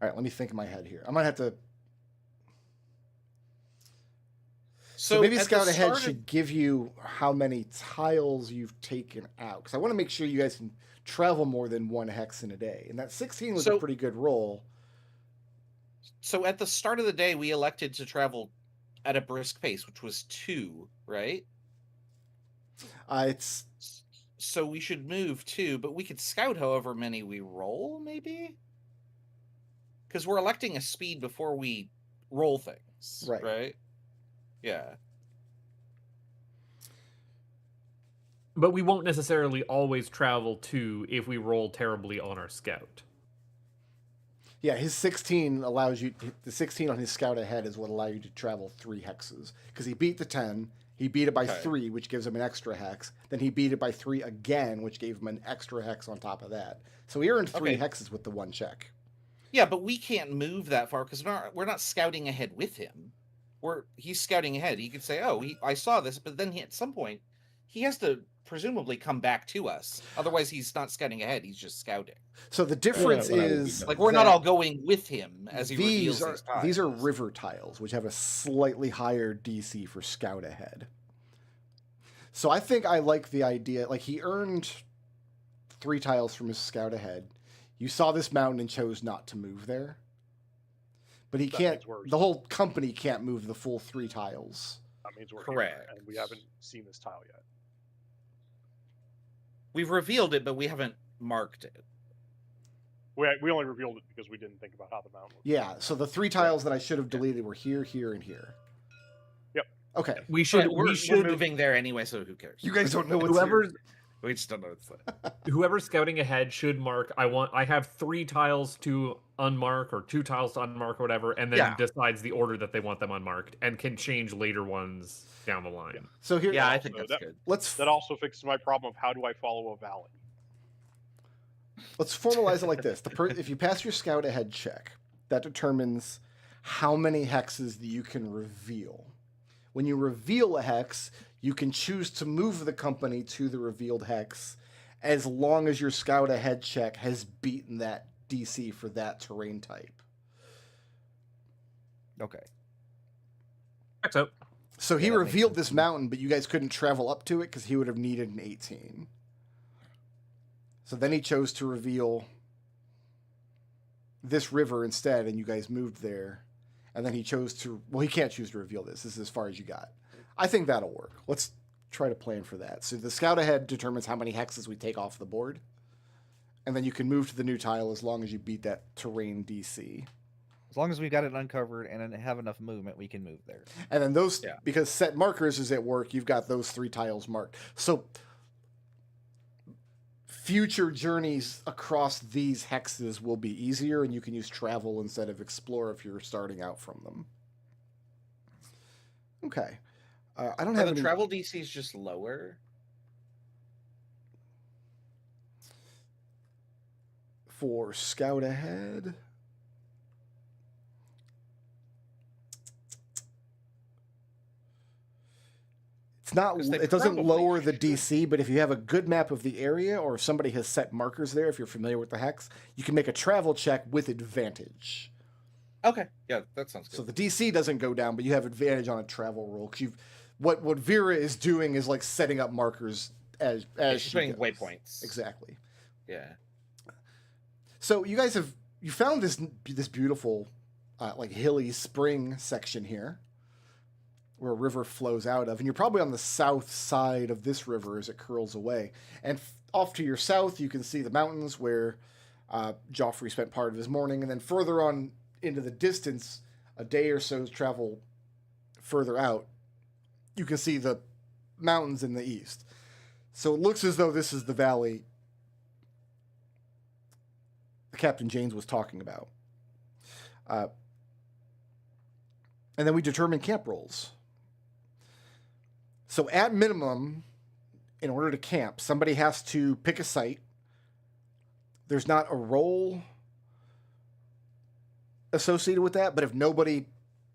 All right, let me think in my head here. I might have to. So maybe at the Scout Ahead start should give you how many tiles you've taken out because I want to make sure you guys can travel more than 1 hex in a day. And that 16 was a So- pretty good roll. So at the start of the day, we elected to travel at a brisk pace, which was 2, right? It's So we should move 2, but we could scout however many we roll, maybe? Because we're electing a speed before we roll things, Right. right? Yeah. But we won't necessarily always travel 2 if we roll terribly on our scout. yeah, his 16 allows you. The 16 on his Scout Ahead is what allows you to travel 3 hexes because he beat the 10. He beat it by Okay. 3, which gives him an extra hex. Then he beat it by 3 again, which gave him an extra hex on top of that. So he earned 3 Okay. hexes with the 1 check. Yeah, but we can't move that far because we're not scouting ahead with him. He's scouting ahead. He could say, "Oh, I saw this," but then at some point he has to presumably come back to us. Otherwise, he's not scouting ahead. He's just scouting. So the difference when I would be is done. Like we're not that all going with him as he reveals these are tiles. river tiles, which have a slightly higher DC for Scout Ahead. So I think I like the idea. Like he earned 3 tiles from his Scout Ahead. You saw this mountain and chose not to move there. But he That can't. means we're- The whole company can't move the full 3 tiles. That means we're Correct. here, and we haven't seen this tile yet. We've revealed it, but we haven't marked it. We only revealed it because we didn't think about how the mountain looked. Yeah. So the 3 tiles that I should have deleted were here, here, and here. Yep. Okay. We should. But we're We should. moving there anyway, so who cares? You guys don't know what's here. Whoever's We just don't know what's there. whoever's scouting ahead should mark. I have 3 tiles to unmark or 2 tiles to unmark or whatever, and then Yeah. decides the order that they want them unmarked and can change later ones down the line. So here. Yeah, I think So that's good. Let's That also fixes my problem of how do I follow a valley. Let's formalize it like this: if you pass your Scout Ahead check, that determines how many hexes that you can reveal. When you reveal a hex, you can choose to move the company to the revealed hex, as long as your Scout Ahead check has beaten that DC for that terrain type. Okay. Checks out. So he Yeah, that makes revealed sense. this mountain, but you guys couldn't travel up to it because he would have needed an 18. So then he chose to reveal this river instead, and you guys moved there. And then he chose to, well, he can't choose to reveal this. This is as far as you got. I think that'll work. Let's try to plan for that. So the Scout Ahead determines how many hexes we take off the board. And then you can move to the new tile as long as you beat that terrain DC. As long as we've got it uncovered and have enough movement, we can move there. And then those, Yeah. because set markers is at work, you've got those 3 tiles marked. So future journeys across these hexes will be easier, and you can use travel instead of explore if you're starting out from them. Okay. I don't Are have the any... travel DCs just lower? For Scout Ahead. It's It's not. 'Cause they It doesn't probably lower the should. DC, but if you have a good map of the area, or if somebody has set markers there, if you're familiar with the hex, you can make a travel check with advantage. Okay, yeah, that sounds good. So the DC doesn't go down, but you have advantage on a travel roll because what Vera is doing is like setting up markers as She's she putting goes. waypoints. Exactly. Yeah. So you guys you found this beautiful like hilly spring section here where a river flows out of, and you're probably on the south side of this river as it curls away. And off to your south, you can see the mountains where Joffrey spent part of his morning, and then further on into the distance, a day or so's travel further out, you can see the mountains in the east. So it looks as though this is the valley Captain James was talking about. And then we determine camp roles. So at minimum, in order to camp, somebody has to pick a site. There's not a role associated with that, but if nobody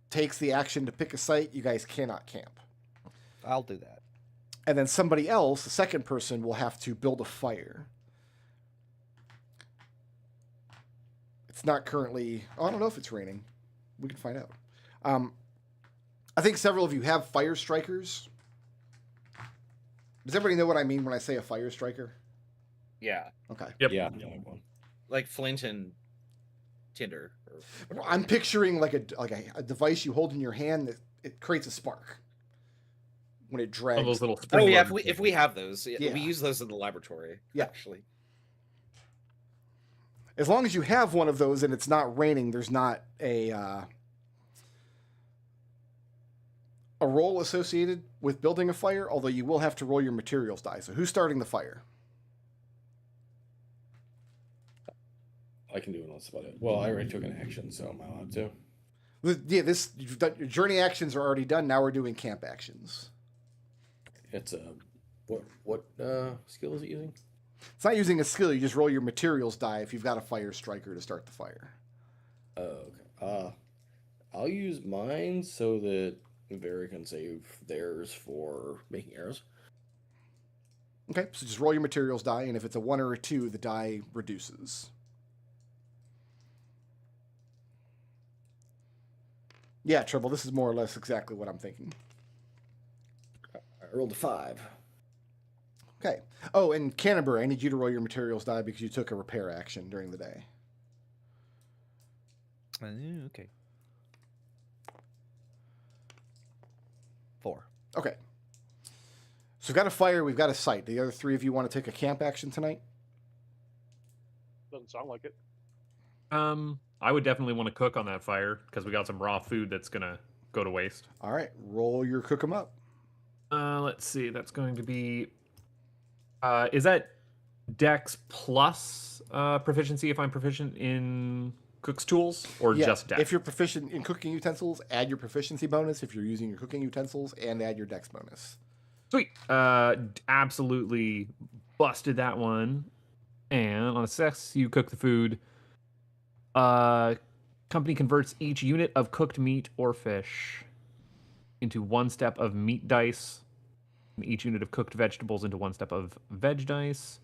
takes the action to pick a site, you guys cannot camp. I'll do that. And then somebody else, the second person, will have to build a fire. It's not currently... Oh, I don't know if it's raining. We can find out. I think several of you have fire strikers. Does everybody know what I mean when I say a fire striker? Yeah. Okay. Yep. Yeah, the only one. Like Flint and Tinder. Or whatever. I'm picturing like a device you hold in your hand that it creates a spark when it drags. All those little Oh spring yeah, worms. if we have those, Yeah. we use those in the laboratory. Yeah. Actually. As long as you have one of those and it's not raining, there's not a roll associated with building a fire, although you will have to roll your materials die. So who's starting the fire? I can do it. That's about it. Well, I already took an action, so am I allowed to? Yeah, your journey actions are already done. Now we're doing camp actions. It's a what skill is it using? It's not using a skill. You just roll your materials die if you've got a fire striker to start the fire. Oh, okay. I'll use mine so that Vera can save theirs for making arrows. Okay, so just roll your materials die, and if it's a 1 or a 2, the die reduces. Yeah, Trouble, this is more or less exactly what I'm thinking. I rolled a 5. Okay. Oh, and Canterbury, I need you to roll your materials die because you took a repair action during the day. Okay. 4. Okay. So we've got a fire, we've got a site. The other 3 of you want to take a camp action tonight? Doesn't sound like it. I would definitely want to cook on that fire because we got some raw food that's gonna go to waste. All right, roll your cook 'em up. Let's see. That's going to be. Is that Dex plus proficiency if I'm proficient in cook's tools, or Yeah, just Dex? if you're proficient in cooking utensils, add your proficiency bonus. If you're using your cooking utensils, and add your dex bonus. Sweet. Absolutely busted that one. And on a success, you cook the food. Company converts each unit of cooked meat or fish into 1 step of meat dice, and each unit of cooked vegetables into 1 step of veg dice.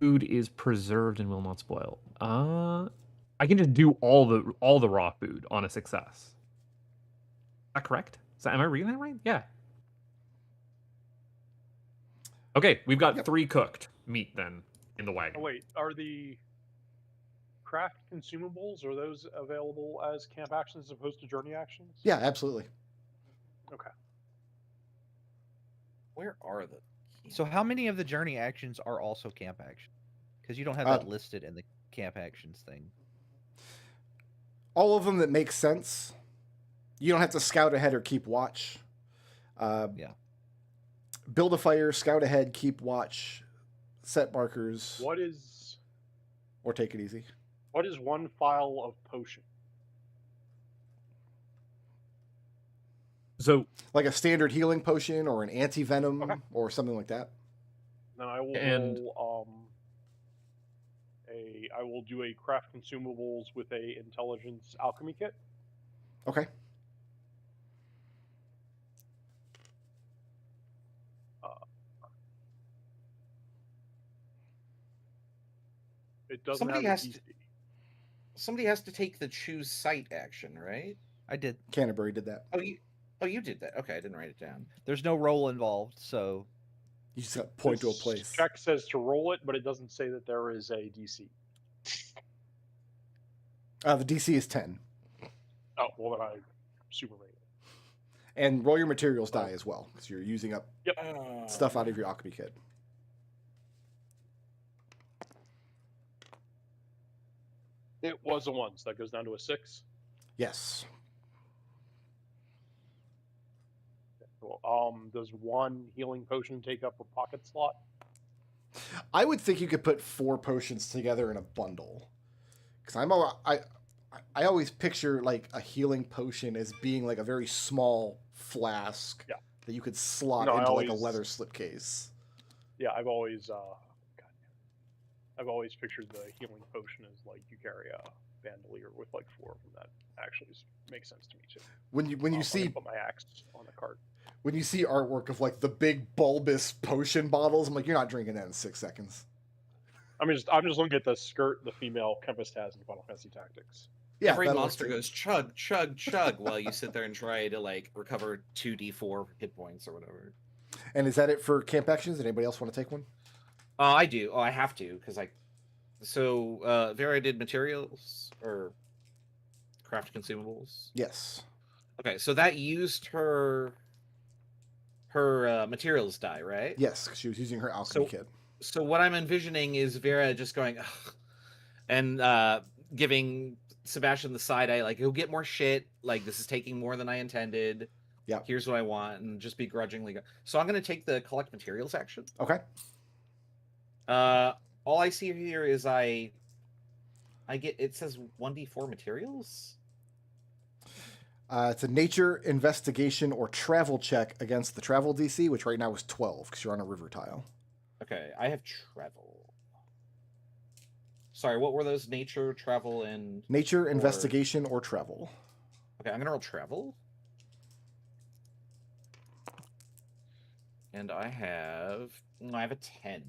Food is preserved and will not spoil. I can just do all the raw food on a success. Is that correct? Am I reading that right? Yeah. Okay, we've got 3 cooked meat then in the wagon. Oh wait, are the craft consumables, are those available as camp actions as opposed to journey actions? Yeah, absolutely. Okay. Where are the? So how many of the journey actions are also camp action? Because you don't have that listed in the camp actions thing. All of them that make sense. You don't have to scout ahead or keep watch. Yeah. Build a fire, scout ahead, keep watch, set markers, What is or take it easy. 1 file of potion? So Like a standard healing potion or an anti-venom Okay. or something like that. Then I will And- roll I will do a craft consumables with a intelligence alchemy kit. Okay. It doesn't Somebody have a has DC. to- Somebody has to take the choose site action, right? I did. Canterbury did that. Oh, you did that. Okay, I didn't write it down. There's no roll involved, so You just got to point to a This place. check says to roll it, but it doesn't say that there is a DC. The DC is 10. Oh, well, then I super rate it. And roll your materials die as well, because you're using up Oh. stuff out of your alchemy kit. It was a 1, so that goes down to a 6. Yes. Well, does 1 healing potion take up a pocket slot? I would think you could put 4 potions together in a bundle. Because I always picture like a healing potion as being like a very small flask that you could slot into like a leather slipcase. Yeah, I've always pictured the healing potion as like you carry a bandolier with like 4 of them. That actually makes sense to me too. When you see put my axe on the cart. When you see artwork of like the big bulbous potion bottles, I'm like, you're not drinking that in 6 seconds. I'm just looking at the skirt the female chemist has in Final Fantasy Tactics. Yeah, Every that'll monster work too. goes chug, chug, chug while you sit there and try to like recover 2d4 hit points or whatever. And is that it for camp actions? Did anybody else want to take one? I do. Oh, I have to because Vera did materials or craft consumables. Yes. Okay, so that used her materials die, right? Yes, because she was using her alchemy kit. So what I'm envisioning is Vera just going ugh, and giving Sebastian the side eye, like, he'll get more shit. Like, this is taking more than I intended. Yeah. Here's what I want, and just begrudgingly go. So I'm going to take the collect materials action. Okay. All I see here is I get, it says 1d4 materials. It's a nature, investigation, or travel check against the travel DC, which right now is 12 because you're on a river tile. Okay, I have travel. Sorry, what were those? Nature, travel, and... Nature, investigation, or travel. Okay, I'm going to roll travel. And I have a 10.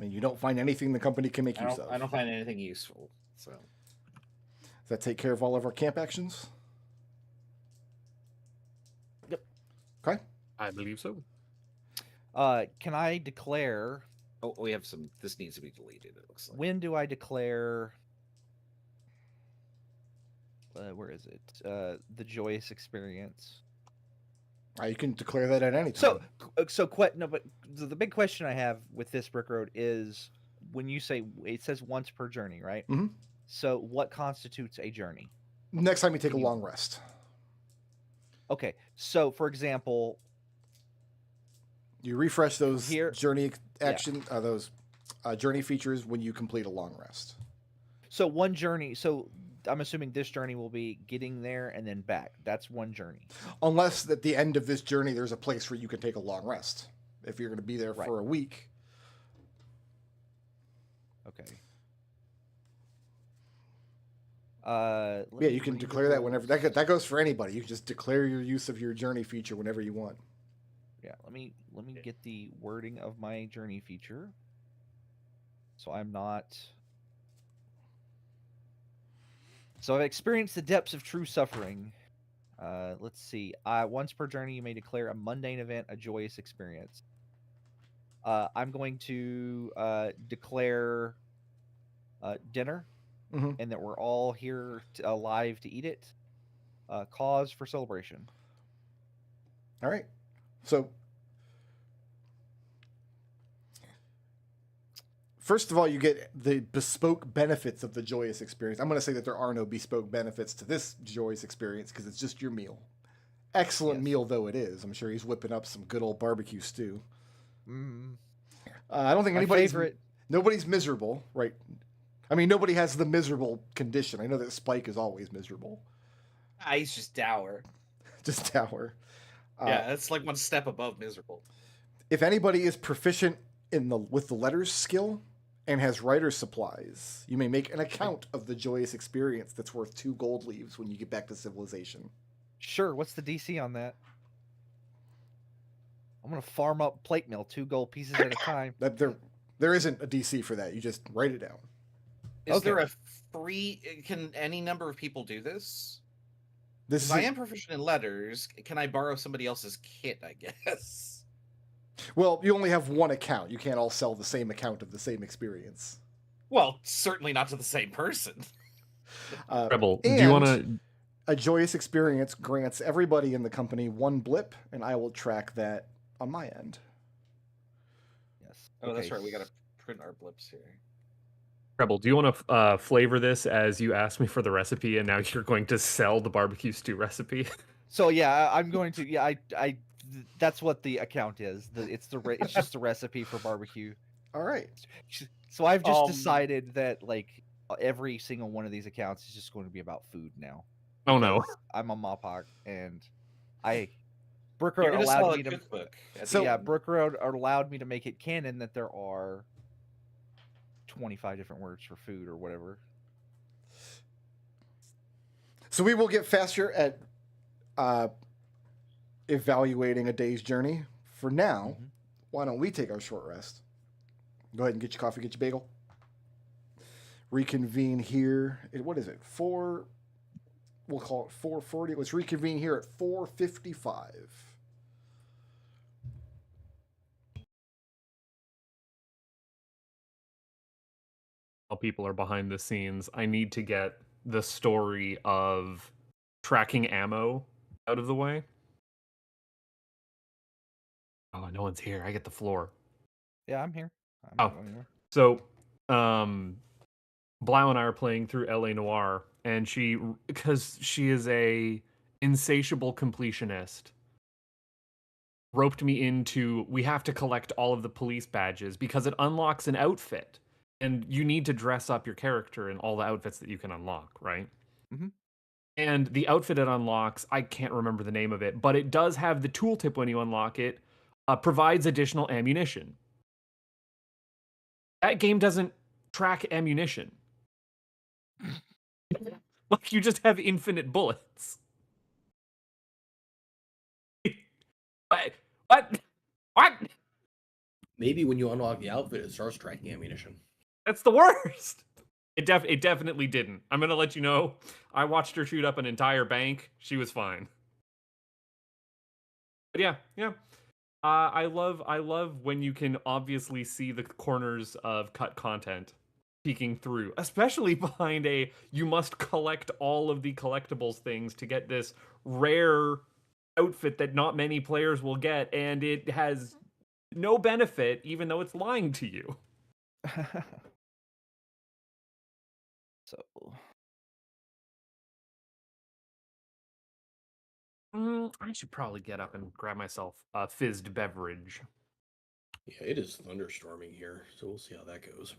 And you don't find anything the company can make use of. I don't find anything useful, so... Does that take care of all of our camp actions? Yep. Okay. I believe so. Can I declare? Oh, we have some. This needs to be deleted. It looks like. When do I declare? Where is it? The joyous experience. You can declare that at any time. But the big question I have with this Brick Road is when you say it says once per journey, right? Mm-hmm. So what constitutes a journey? Next time you take a long rest. Okay, so for example, you refresh those journey action, yeah. Those journey features when you complete a long rest. So one journey. So I'm assuming this journey will be getting there and then back. That's one journey. Unless at the end of this journey, there's a place where you can take a long rest. If you're going to be there for a week. Okay. Yeah, you can declare that whenever. That goes for anybody. You can just declare your use of your journey feature whenever you want. Yeah, let me get the wording of my journey feature. So I'm not. So I've experienced the depths of true suffering. Let's see. Once per journey, you may declare a mundane event a joyous experience. I'm going to declare dinner, and that we're all here alive to eat it. Cause for celebration. All right. So, first of all, you get the bespoke benefits of the joyous experience. I'm going to say that there are no bespoke benefits to this joyous experience because it's just your meal. Excellent meal though it is. I'm sure he's whipping up some good old barbecue stew. I don't think nobody's miserable, right? I mean, nobody has the miserable condition. I know that Spike is always miserable. He's just dour. Just dour. Yeah, that's like one step above miserable. If anybody is proficient with the letters skill and has writer's supplies, you may make an account of the joyous experience that's worth 2 gold leaves when you get back to civilization. Sure. What's the DC on that? I'm gonna farm up plate mail, 2 gold pieces at a time. That there isn't a DC for that. You just write it down. Is Okay. there a free? Can any number of people do this? This Because is I am proficient in letters. Can I borrow somebody else's kit? I guess. well, you only have one account. You can't all sell the same account of the same experience. Well, certainly not to the same person. Rebel, do you want and to? a joyous experience grants everybody in the company 1 blip, and I will track that on my end. Yes. Oh, that's Okay, right. We gotta print our blips here. Rebel, do you want to flavor this as you asked me for the recipe, and now you're going to sell the barbecue stew recipe? So yeah, I'm going to. Yeah, that's what the account is. It's just the recipe for barbecue. All right. So I've just decided that like every single one of these accounts is just going to be about food now. Oh no! because I'm a Mopoc and I You're Brooker gonna sell allowed a me to. cookbook. At So- the Yeah, end. Brooker allowed me to make it canon that there are 25 different words for food or whatever. So we will get faster at evaluating a day's journey. For now, why don't we take our short rest? Go ahead and get your coffee, get your bagel. Reconvene here. What is it? We'll call it 4:40. Let's reconvene here at 4:55. While people are behind the scenes, I need to get the story of tracking ammo out of the way. Oh, no one's here. I get the floor. Yeah, I'm here. I'm Oh. not going anywhere. So, Blau and I are playing through LA Noire, and because she is a insatiable completionist, roped me into we have to collect all of the police badges because it unlocks an outfit, and you need to dress up your character in all the outfits that you can unlock, right? Mhm. And the outfit it unlocks, I can't remember the name of it, but it does have the tooltip when you unlock it, provides additional ammunition. That game doesn't track ammunition. Like, you just have infinite bullets. What? What? Maybe when you unlock the outfit, it starts tracking ammunition. That's the worst. It definitely didn't. I'm gonna let you know. I watched her shoot up an entire bank. She was fine. But yeah. I love when you can obviously see the corners of cut content peeking through, especially behind you must collect all of the collectibles things to get this rare outfit that not many players will get, and it has no benefit even though it's lying to you. So I should probably get up and grab myself a fizzed beverage. Yeah, it is thunderstorming here, so we'll see how that goes.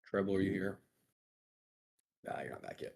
Treble, are you here? Nah, you're not back yet.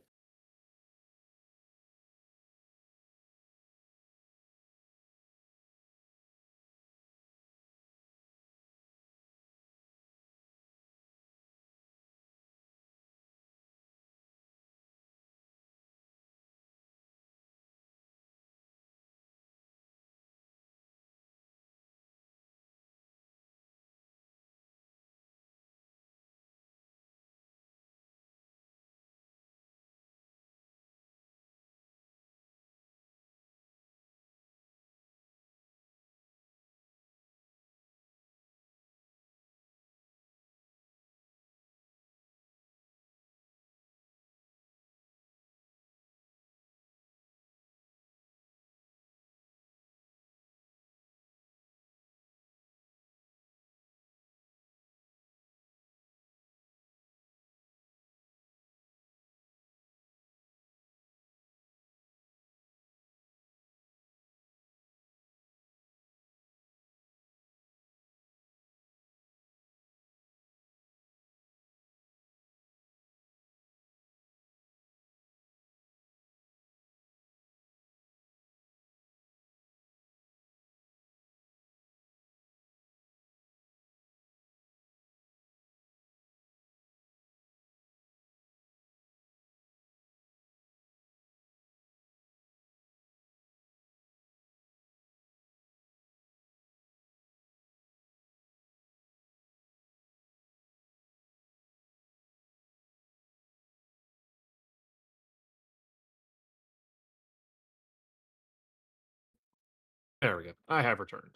There we go. I have returned.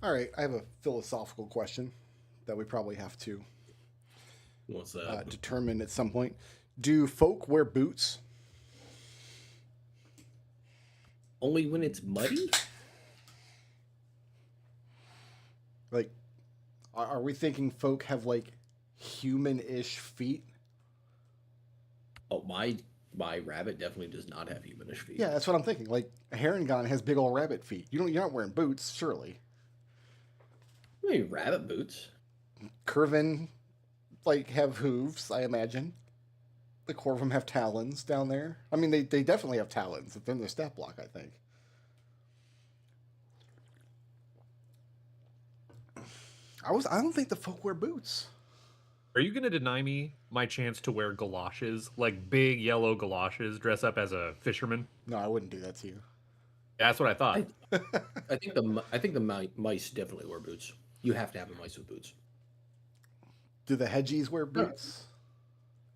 All right, I have a philosophical question that we probably have to What's that? determine at some point. Do folk wear boots? Only when it's muddy? Like, are we thinking folk have like human-ish feet? Oh, my rabbit definitely does not have humanish feet. Yeah, that's what I'm thinking. Like, a Herringon has big old rabbit feet. You're not wearing boots, surely. I mean, rabbit boots. Curvin, like, have hooves, I imagine. The Corvum have talons down there. I mean, they definitely have talons. It's in their stat block, I think. I don't think the folk wear boots. Are you going to deny me my chance to wear galoshes, like big yellow galoshes, dress up as a fisherman? No, I wouldn't do that to you. That's what I thought. I think the mice definitely wear boots. You have to have a mice with boots. Do the Hedgies wear boots?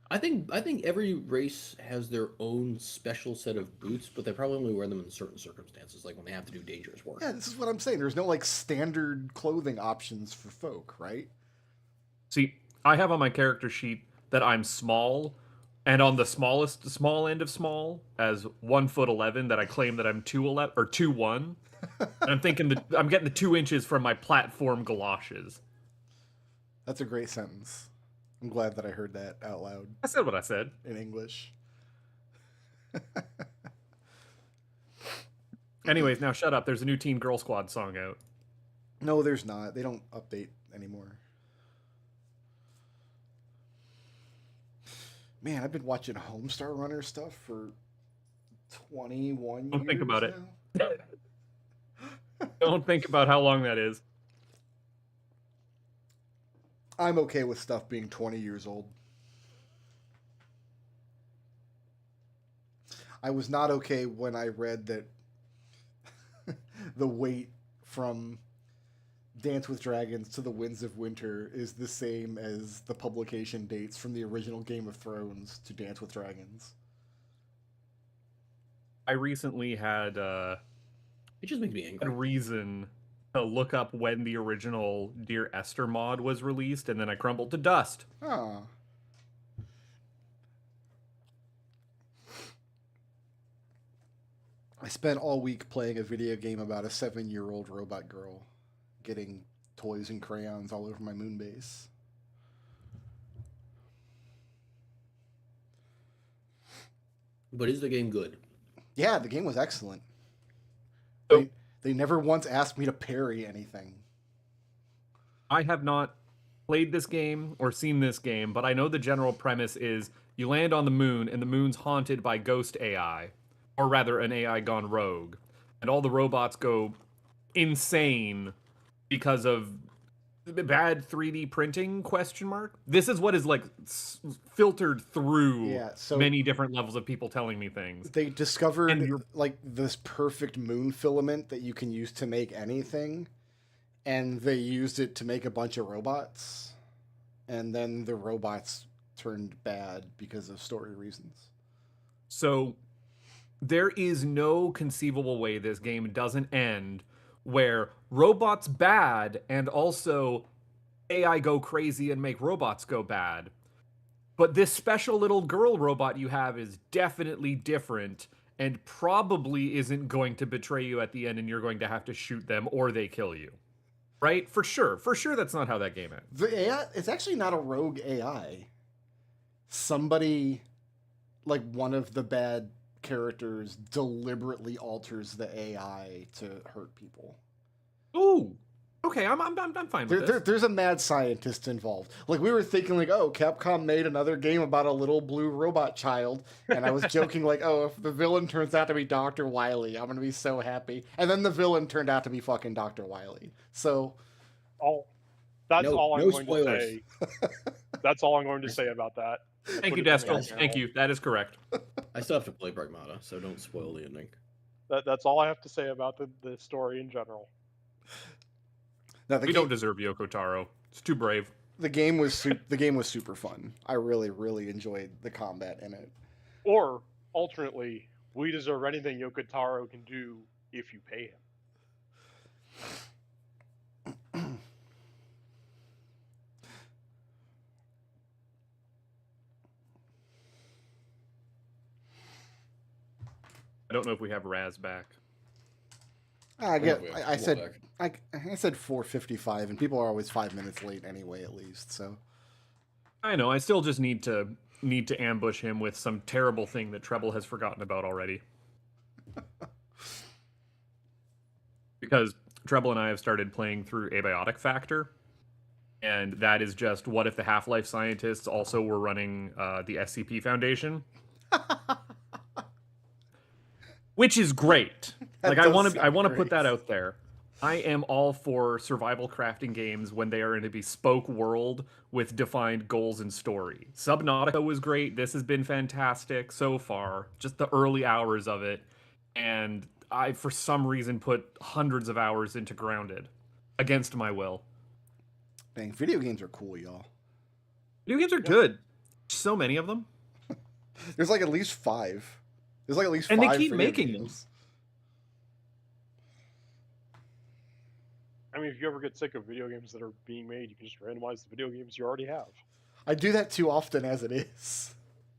I think every race has their own special set of boots, but they probably only wear them in certain circumstances, like when they have to do dangerous work. Yeah, this is what I'm saying. There's no like standard clothing options for folk, right? See, I have on my character sheet that I'm small, And on the small end of small, as 1'11", that I claim that I'm 2'11" or 2'1", and I'm thinking that I'm getting the 2 inches from my platform galoshes. That's a great sentence. I'm glad that I heard that out loud I said what I said. in English. Anyways, now shut up. There's a new Teen Girl Squad song out. No, there's not. They don't update anymore. Man, I've been watching Homestar Runner stuff for 21 years. Don't think about it. now. Don't think about how long that is. I'm okay with stuff being 20 years old. I was not okay when I read that the wait from Dance with Dragons to the Winds of Winter is the same as the publication dates from the original Game of Thrones to Dance with Dragons. I recently had It just makes me a angry. reason to look up when the original Dear Esther mod was released, and then I crumbled to dust. Ah. I spent all week playing a video game about a 7-year-old robot girl getting toys and crayons all over my moon base. But is the game good? Yeah, the game was excellent. So- They never once asked me to parry anything. I have not played this game or seen this game, but I know the general premise is you land on the moon, and the moon's haunted by ghost AI, or rather an AI gone rogue, and all the robots go insane because of bad 3D printing ? This is what is like filtered through Yeah, so many different levels of people telling me things. they discovered And you're- like this perfect moon filament that you can use to make anything, and they used it to make a bunch of robots, and then the robots turned bad because of story reasons. So there is no conceivable way this game doesn't end where robots bad and also AI go crazy and make robots go bad. But this special little girl robot you have is definitely different and probably isn't going to betray you at the end, and you're going to have to shoot them or they kill you. Right? For sure. For sure that's not how that game ends. The AI, it's actually not a rogue AI. Somebody, like one of the bad characters, deliberately alters the AI to hurt people. Ooh. Okay, I'm fine with this. There's a mad scientist involved. Like, we were thinking, like, oh, Capcom made another game about a little blue robot child, and I was joking, like, oh, if the villain turns out to be Dr. Wily, I'm gonna be so happy. And then the villain turned out to be fucking Dr. Wily. So, That's No- all I'm no going spoilers. to say. That's all I'm going to say about that. Thank Put you, it in the Desco. channel. Thank you. That is correct. I still have to play Pragmata, so don't spoil the ending. That's all I have to say about the story in general. no, the We game, don't deserve Yoko Taro. It's too brave. the game was super fun. I really, really enjoyed the combat in it. Or, alternately, we deserve anything Yoko Taro can do if you pay him. I don't know if we have Raz back. I get. we have I to said. walk back. I said 4:55, and people are always 5 minutes late anyway, at least. So. I know. I still just need to ambush him with some terrible thing that Treble has forgotten about already. Because Treble and I have started playing through Abiotic Factor, and that is just what if the Half-Life scientists also were running the SCP Foundation, which is great. That Like I does want to sound put great. that out there. I am all for survival crafting games when they are in a bespoke world with defined goals and story. Subnautica was great. This has been fantastic so far. Just the early hours of it. And I, for some reason, put hundreds of hours into Grounded against my will. Dang, video games are cool, y'all. Video games are good. So many of them. There's like at least 5. There's like at least And they 5 keep video making them. games. I mean, if you ever get sick of video games that are being made, you can just randomize the video games you already have. I do that too often as it is.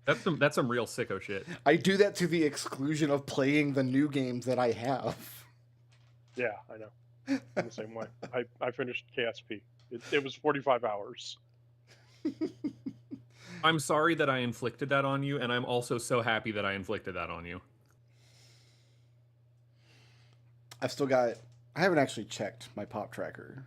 That's some real sicko shit. I do that to the exclusion of playing the new games that I have. Yeah, I know. I'm the same way. I finished KSP. It was 45 hours. I'm sorry that I inflicted that on you, and I'm also so happy that I inflicted that on you. I've still got. I haven't actually checked my pop tracker,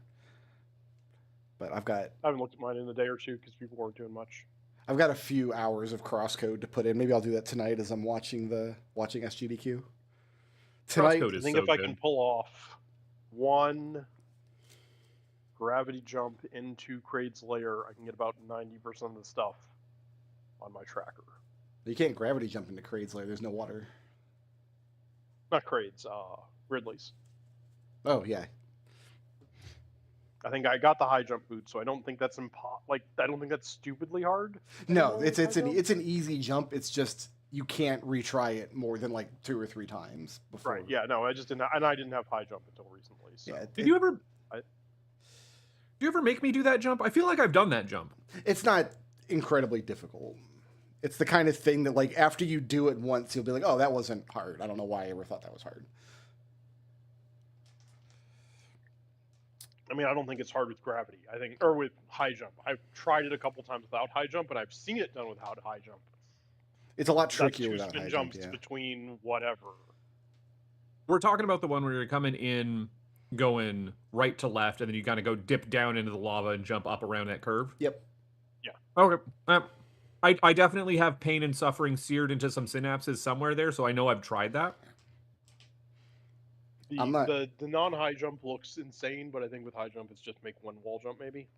but I've got. I haven't looked at mine in a day or two because people weren't doing much. I've got a few hours of crosscode to put in. Maybe I'll do that tonight as I'm watching SGDQ. Tonight, Crosscode I is think so if I good. can pull off one gravity jump into Kraid's lair, I can get about 90% of the stuff on my tracker. you can't gravity jump into Kraid's lair. There's no water. Not Kraid's, Ridley's. Oh yeah, I think I got the high jump boot, so I don't think that's I don't think that's stupidly hard. no, anymore it's with high jump. it's an easy jump. It's just you can't retry it more than like 2 or 3 times before. Right. Yeah. No, I just didn't, and I didn't have high jump until recently. So. Yeah, Did you ever make me do that jump? I feel like I've done that jump. it's not incredibly difficult. It's the kind of thing that like after you do it once, you'll be like, oh, that wasn't hard. I don't know why I ever thought that was hard. I mean, I don't think it's hard with gravity. I think, or with high jump. I've tried it a couple times without high jump, but I've seen it done without high jump. It's a lot That's trickier 2 without spin high jumps jump. Yeah. between whatever. We're talking about the one where you're coming in, going right to left, and then you kind of go dip down into the lava and jump up around that curve. Yep. Okay. I definitely have pain and suffering seared into some synapses somewhere there, so I know I've tried that. I'm not- The non-high jump looks insane, but I think with high jump, it's just make one wall jump maybe.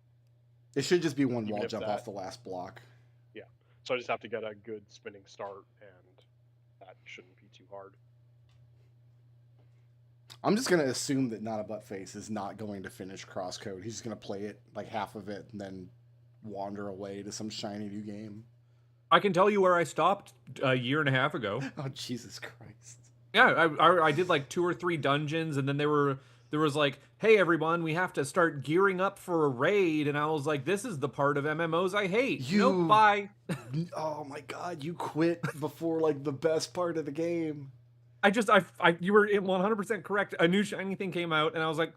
It should just be one Even wall if jump that- off the last block. So I just have to get a good spinning start, and that shouldn't be too hard. I'm just gonna assume that Not a Buttface is not going to finish Crosscode. He's just gonna play it like half of it and then wander away to some shiny new game. I can tell you where I stopped a year and a half ago. Oh Jesus Christ! Yeah, I did like 2 or 3 dungeons, and then there was like, hey everyone, we have to start gearing up for a raid, and I was like, this is the part of MMOs I hate. Nope, bye. Oh my God! You quit before like the best part of the game. You were 100% correct. A new shiny thing came out, and I was like,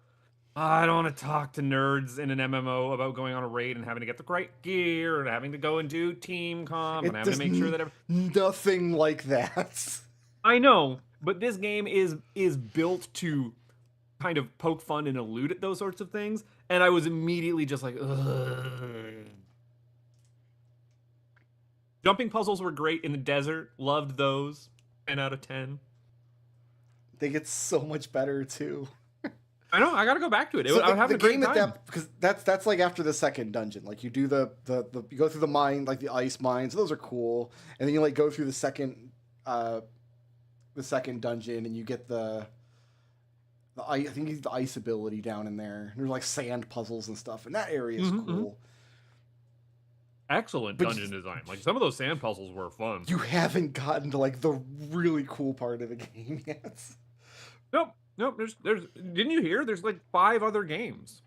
I don't want to talk to nerds in an MMO about going on a raid and having to get the right gear and having to go and do team comp and having to make sure that nothing like that. I know, but this game is built to kind of poke fun and elude at those sorts of things, and I was immediately just like, ugh. Jumping puzzles were great in the desert. Loved those. 10 out of 10. They get so much better too. I know. I got to go back to it. So I have a great game time. at that, because that's like after the second dungeon. Like you do the you go through the mine, like the ice mines. Those are cool, and then you like go through the second dungeon, and you get the I think you get the ice ability down in there. There's like sand puzzles and stuff, and that area is cool. Excellent But dungeon design. Like some of those sand puzzles were fun. You haven't gotten to like the really cool part of the game yet. Nope. There's. Didn't you hear? There's like 5 other games.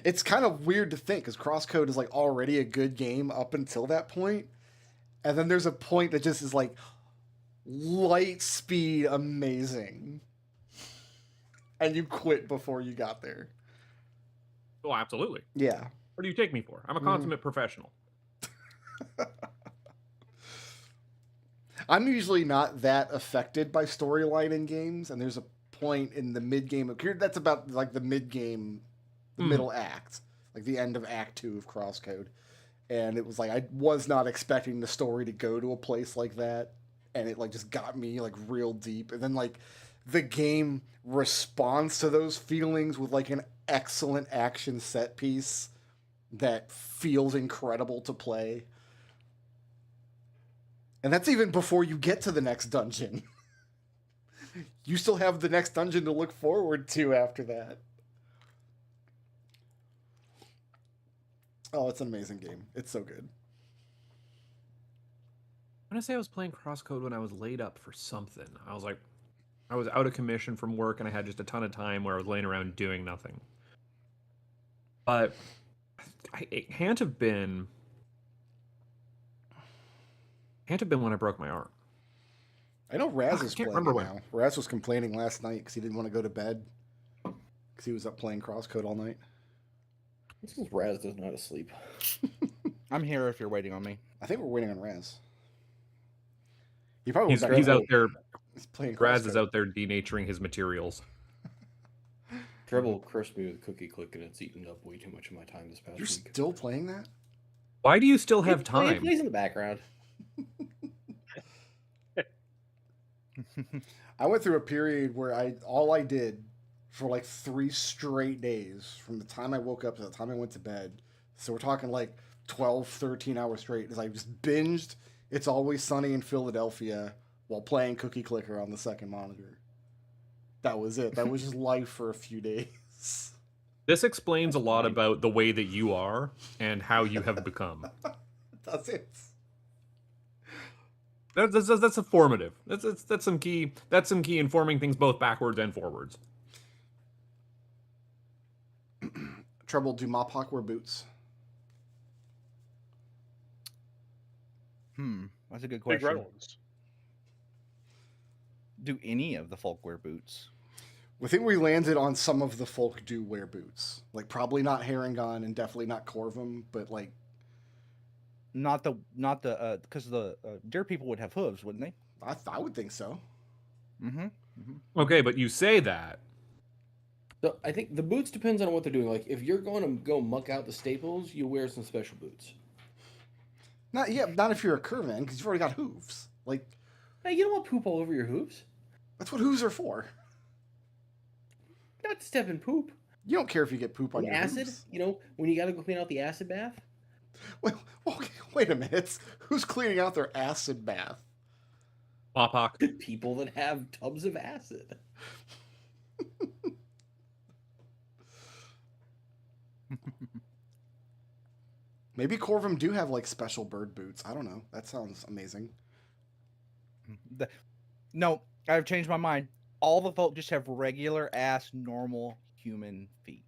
It's kind of weird to think because Crosscode is like already a good game up until that point, and then there's a point that just is like light speed amazing, and you quit before you got there. Oh, absolutely. Yeah. What do you take me for? I'm a consummate professional. I'm usually not that affected by storyline in games, and there's a point in the mid game that's about like the mid game, the middle act, like the end of Act 2 of Crosscode, and it was like I was not expecting the story to go to a place like that, and it like just got me like real deep, and then like the game responds to those feelings with like an excellent action set piece that feels incredible to play. And that's even before you get to the next dungeon. You still have the next dungeon to look forward to after that. Oh, it's an amazing game. It's so good. I'm gonna say I was playing Crosscode when I was laid up for something. I was out of commission from work and I had just a ton of time where I was laying around doing nothing. But it can't have been Can't have been when I broke my arm. I know Raz is can't playing remember it when. now. Raz was complaining last night because he didn't want to go to bed because he was up playing Crosscode all night. This is Raz doesn't know how to sleep. I'm here if you're waiting on me. I think we're waiting on Raz. He probably went back He's to out bed. there. He's playing Raz Crosscode. is out there denaturing his materials. Treble cursed me with Cookie Click, and it's eaten up way too much of my time this past You're week. still playing that? Why do you still have It time? plays in the background. I went through a period where all I did for like 3 straight days from the time I woke up to the time I went to bed. So we're talking like 12, 13 hours straight. Is I just binged It's Always Sunny in Philadelphia while playing Cookie Clicker on the second monitor. That was it. That was just life for a few days. This explains a lot about the way that you are and how you have become. That's it. That's informative. That's some key informing things both backwards and forwards. Trouble, do Mopok wear boots? That's a good Big question. red ones. Do any of the folk wear boots? I think we landed on some of the folk do wear boots. Like, probably not Harengon and definitely not Corvum, but like... Not the because the deer people would have hooves, wouldn't they? I would think so. Mm-hmm. Okay, but you say that. So I think the boots depends on what they're doing. Like if you're going to go muck out the staples, you wear some special boots. Not if you're a Curvan, because you've already got hooves. Like, Hey, you don't want poop all over your hooves. that's what hooves are for. Not step in poop. You don't care if you get poop on And your acid, hooves. you know, when you got to go clean out the acid bath. Wait a minute. Who's cleaning out their acid bath? Mopok. People that have tubs of acid. Maybe Corvum do have like special bird boots. I don't know. That sounds amazing. No, I've changed my mind. All the folk just have regular ass normal human feet.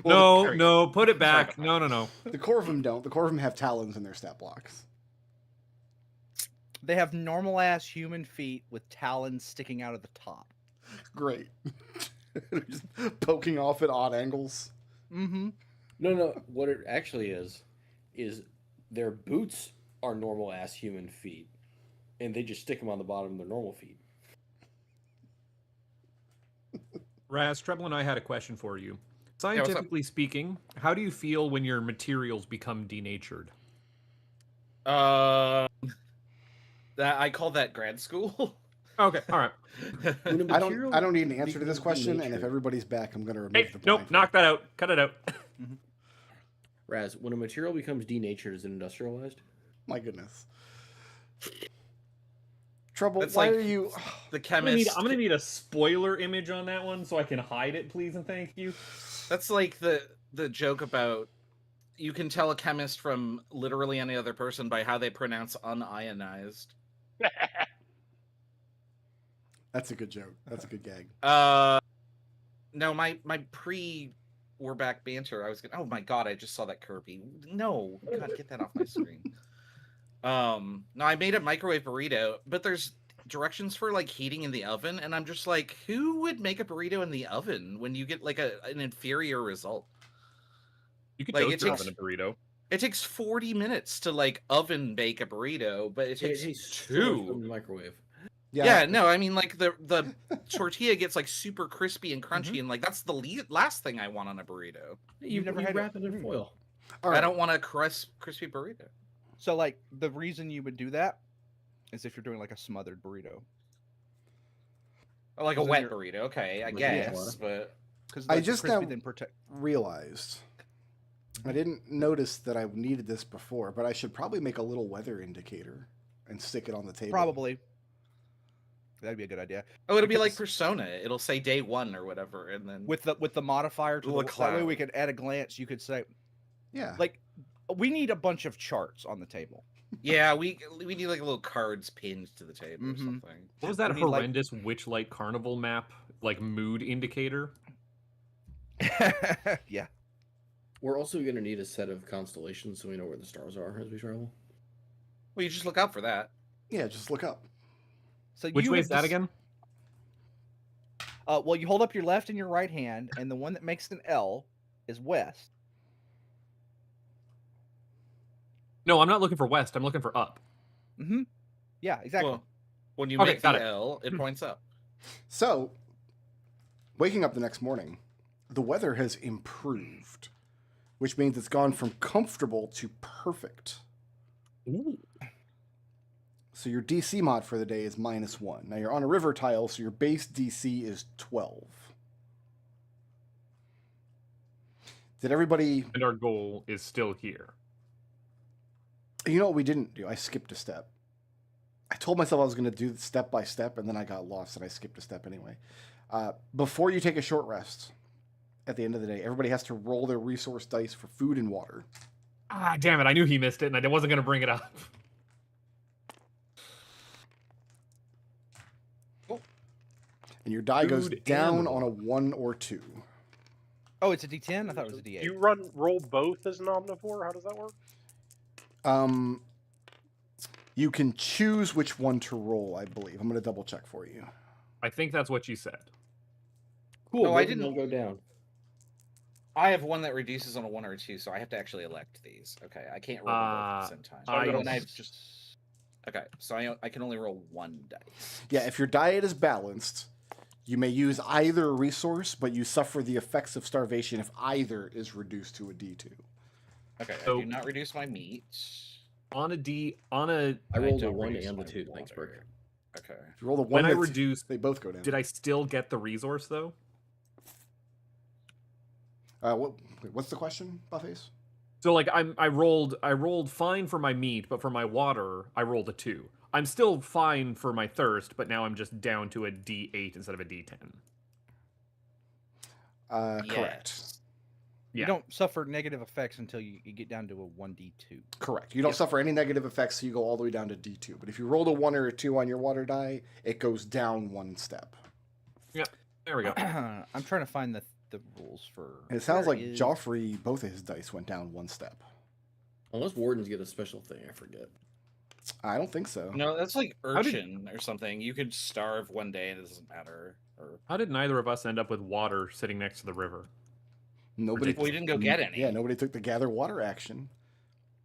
No, put it back. No. The Corvum don't. The Corvum have talons in their stat blocks. They have normal ass human feet with talons sticking out of the top. Great. Just poking off at odd angles. Mm-hmm. No. What it actually is their boots are normal ass human feet, and they just stick them on the bottom of their normal feet. Raz, Treble and I had a question for you. what's up? Scientifically speaking, how do you feel when your materials become denatured? That I call that grad school. Okay, all right. When a I material don't need an answer to this becomes question, and if denatured- everybody's back, I'm going to remove Hey, the nope, blindfold. knock that out. Cut it out. Raz, when a material becomes denatured, is it industrialized? My goodness. Trouble, That's why like are you... The I'm chemist. gonna need a spoiler image on that one so I can hide it, please and thank you. That's like the joke about you can tell a chemist from literally any other person by how they pronounce unionized. That's a good joke. That's a good gag. No, my pre we're back banter. I was gonna. Oh my god! I just saw that Kirby. No, God, get that off my screen. No, I made a microwave burrito, but there's directions for like heating in the oven, and I'm just like, who would make a burrito in the oven when you get like an inferior result? You could Like, toast it your takes- oven a burrito. It takes 40 minutes to like oven bake a burrito, but it takes so much from two. the microwave. Yeah, no, I mean like the tortilla gets like super crispy and crunchy, and like that's the last thing I want on a burrito. You never never had wrap it in foil. All I right. don't want a crispy burrito. So, like, the reason you would do that is if you're doing like a smothered burrito. Or like a Because then wet you're- burrito, okay, I Like a guess, enchilada. but Because I just crispy now- then protect. Realized. I didn't notice that I needed this before, but I should probably make a little weather indicator and stick it on the table. Probably. That'd be a good idea. oh, it'll be like Because- Persona. It'll say day 1 or whatever, and then With the modifier to Look that way cloud. we could at a glance you could say Yeah. like we need a bunch of charts on the table. yeah, we need like little cards pinned to the table or Mhm. something. What was that We need, like- horrendous Witchlight Carnival map, like mood indicator? Yeah. We're also going to need a set of constellations so we know where the stars are as we travel. Well, you just look out for that. Yeah, just look up. So Which you way have is that dec- again? Well, you hold up your left and your right hand, and the one that makes an L is west. No, I'm not looking for west. I'm looking for up. Mm-hmm. Yeah, exactly. Well, when you Okay, make got the it. L, it points up. So, waking up the next morning, the weather has improved, which means it's gone from comfortable to perfect. Ooh. So your DC mod for the day is -1. Now you're on a river tile, so your base DC is 12. Did everybody... And our goal is still here. You know what we didn't do? I skipped a step. I told myself I was going to do step by step, and then I got lost, and I skipped a step anyway. Before you take a short rest, at the end of the day, everybody has to roll their resource dice for food and water. Ah, damn it. I knew he missed it, and I wasn't going to bring it up. And your die goes Food and down on a water. 1 or 2. Oh, it's a D10. I thought it was a Do D8. you roll both as an omnivore? How does that work? You can choose which one to roll, I believe. I'm going to double check for you. I think that's what you said. Cool. No, I both of them didn't- go down. I have one that reduces on a 1 or a 2, so I have to actually elect these. Okay, I can't roll them both at the same time. I And don't- I've just okay, so I can only roll 1 dice. Yeah, if your diet is balanced, you may use either resource, but you suffer the effects of starvation if either is reduced to a D2. Okay, I So- do not reduce my meat. On a I rolled a don't 1 reduce and a my 2. Thanks, water. Burke. Okay. If you roll the When one I that's- reduced, they both go down. did I still get the resource though? What's the question, Buffets? So like I rolled fine for my meat, but for my water, I rolled a 2. I'm still fine for my thirst, but now I'm just down to a D8 instead of a D10. Correct. Yes. Yeah. You don't suffer negative effects until you get down to a 1D2. Correct. You don't Yep. suffer any negative effects, so you go all the way down to D2. But if you rolled a 1 or a 2 on your water die, it goes down 1 step. There we go. I'm trying to find the rules for. And it sounds where like is- Joffrey, both of his dice went down 1 step. Unless wardens get a special thing, I forget. I don't think so. No, that's like How did- urchin or something. You could starve one day and it doesn't matter. Or How did neither of us end up with water sitting next to the river? Nobody. well, we didn't go get any. Yeah, nobody took the gather water action.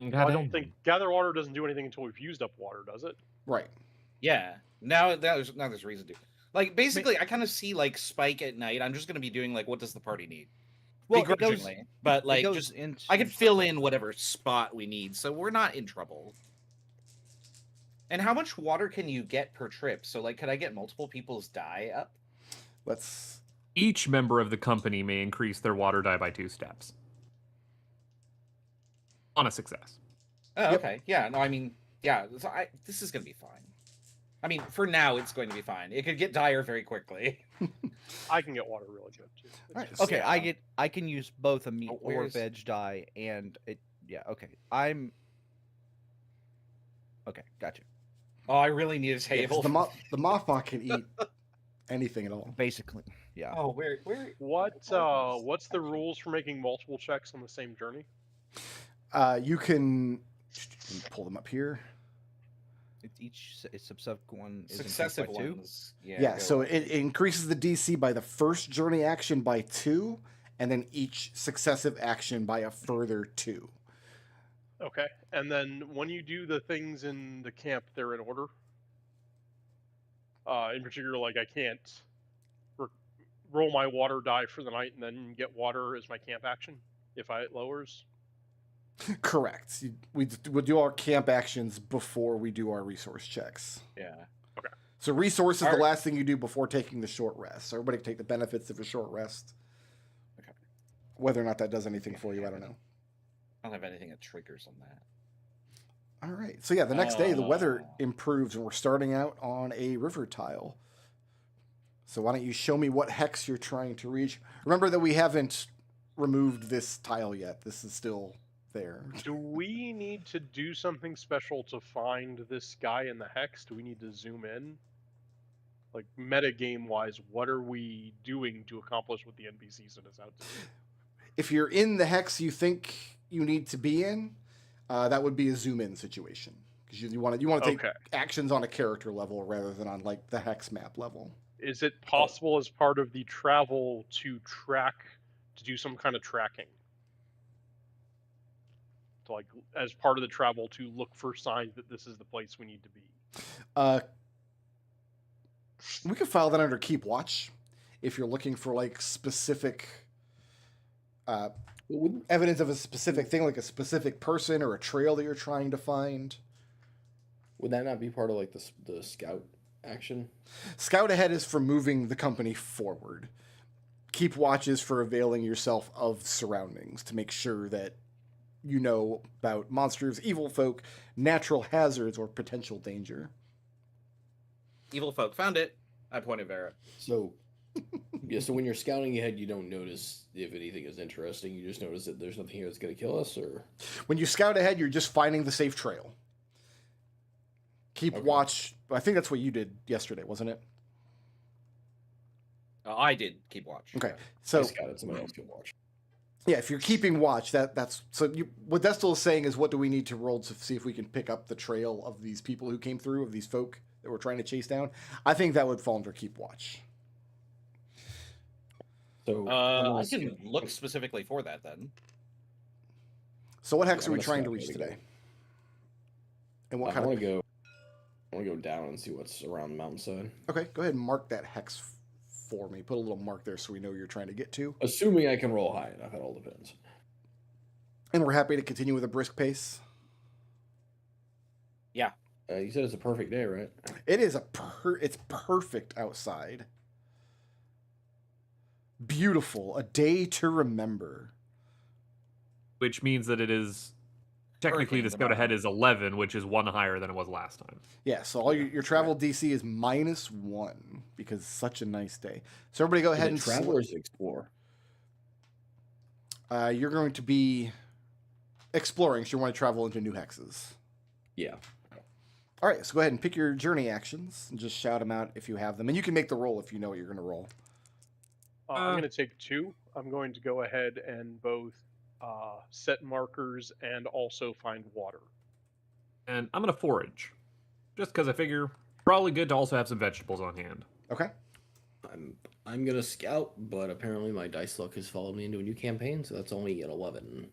I don't think gather water doesn't do anything until we've used up water, does it? Right. Yeah. Now there's reason to. Like basically, I kind of see like Spike at night. I'm just gonna be doing like, what does the party need? Well, it goes, Begrudgingly, but like it goes just in. I can fill in whatever spot we need, so we're not in trouble. And how much water can you get per trip? So like, could I get multiple people's die up? Let's. Each member of the company may increase their water die by 2 steps. On a success. Oh, Yep. okay. Yeah. No, I mean, yeah. So this is gonna be fine. I mean, for now, it's going to be fine. It could get dire very quickly. I can get water really good too. It's Alright, just- Okay, Yeah. I can use both a meat Oh, or where's- veg die, and it. Yeah. Okay. I'm. Okay. Gotcha. Oh, I really need a Yeah, 'cause table. the Mothbot can eat anything at all. Basically. Yeah. Oh, where? What's the rules for making multiple checks on the same journey? You can let me pull them up here. It's subsequent one is Successive increased by 2. ones. Yeah, go so on. it increases the DC by the first journey action by 2, and then each successive action by a further 2. Okay, and then when you do the things in the camp, they're in order. In particular, like I can't roll my water die for the night and then get water as my camp action if it lowers. Correct. We do our camp actions before we do our resource checks. Yeah. So resource is the Alright. last thing you do before taking the short rest. So everybody can take the benefits of a short rest. Okay. Whether or not that does anything for you, I don't know. I don't have anything that triggers on that. All right. So yeah, the next day the weather Oh. improves and we're starting out on a river tile. So why don't you show me what hex you're trying to reach? Remember that we haven't removed this tile yet. This is still there. Do we need to do something special to find this guy in the hex? Do we need to zoom in? Like meta game wise, what are we doing to accomplish what the NPC sent us out to do? If you're in the hex you think you need to be in, that would be a zoom in situation. because you want to take Okay. actions on a character level rather than on like the hex map level. Is it possible as part of the travel to do some kind of tracking? To like, as part of the travel to look for signs that this is the place we need to be? We could file that under keep watch if you're looking for like specific evidence of a specific thing, like a specific person or a trail that you're trying to find. Would that not be part of like the scout action? Scout ahead is for moving the company forward. Keep watch is for availing yourself of surroundings to make sure that you know about monsters, evil folk, natural hazards, or potential danger. Evil folk found it. I pointed Vera. So, yeah. So when you're scouting ahead, you don't notice if anything is interesting. You just notice that there's nothing here that's going to kill us, or When you scout ahead, you're just finding the safe trail. Keep watch. I think that's what you did yesterday, wasn't it? I did keep watch. Okay, so I scouted. Somebody else can watch. yeah, if you're keeping watch, that's so. What Destil is saying is, what do we need to roll to see if we can pick up the trail of these people who came through, of these folk that we're trying to chase down? I think that would fall under keep watch. So I can look specifically for that then. So what hex I'm are we gonna trying to scout reach maybe. today? And what I kind want of? to go. I want to go down and see what's around the mountainside. Okay, go ahead and mark that hex for me. Put a little mark there so we know you're trying to get to. Assuming I can roll high enough, it all depends. And we're happy to continue with a brisk pace. Yeah. You said it's a perfect day, right? It is it's perfect outside. Beautiful, a day to remember. Which means that it is technically Hurricane the scout tomorrow. ahead is 11, which is 1 higher than it was last time. Yeah, so all your travel DC is -1 because it's such a nice day. So everybody go ahead and travel or is it explore? you're going to be exploring, so you want to travel into new hexes. Yeah. All right, so go ahead and pick your journey actions and just shout them out if you have them. And you can make the roll if you know what you're going to roll. I'm going to take 2. I'm going to go ahead and both set markers and also find water. And I'm going to forage. Just because I figure probably good to also have some vegetables on hand. Okay. I'm gonna scout, but apparently my dice luck has followed me into a new campaign, so that's only an 11.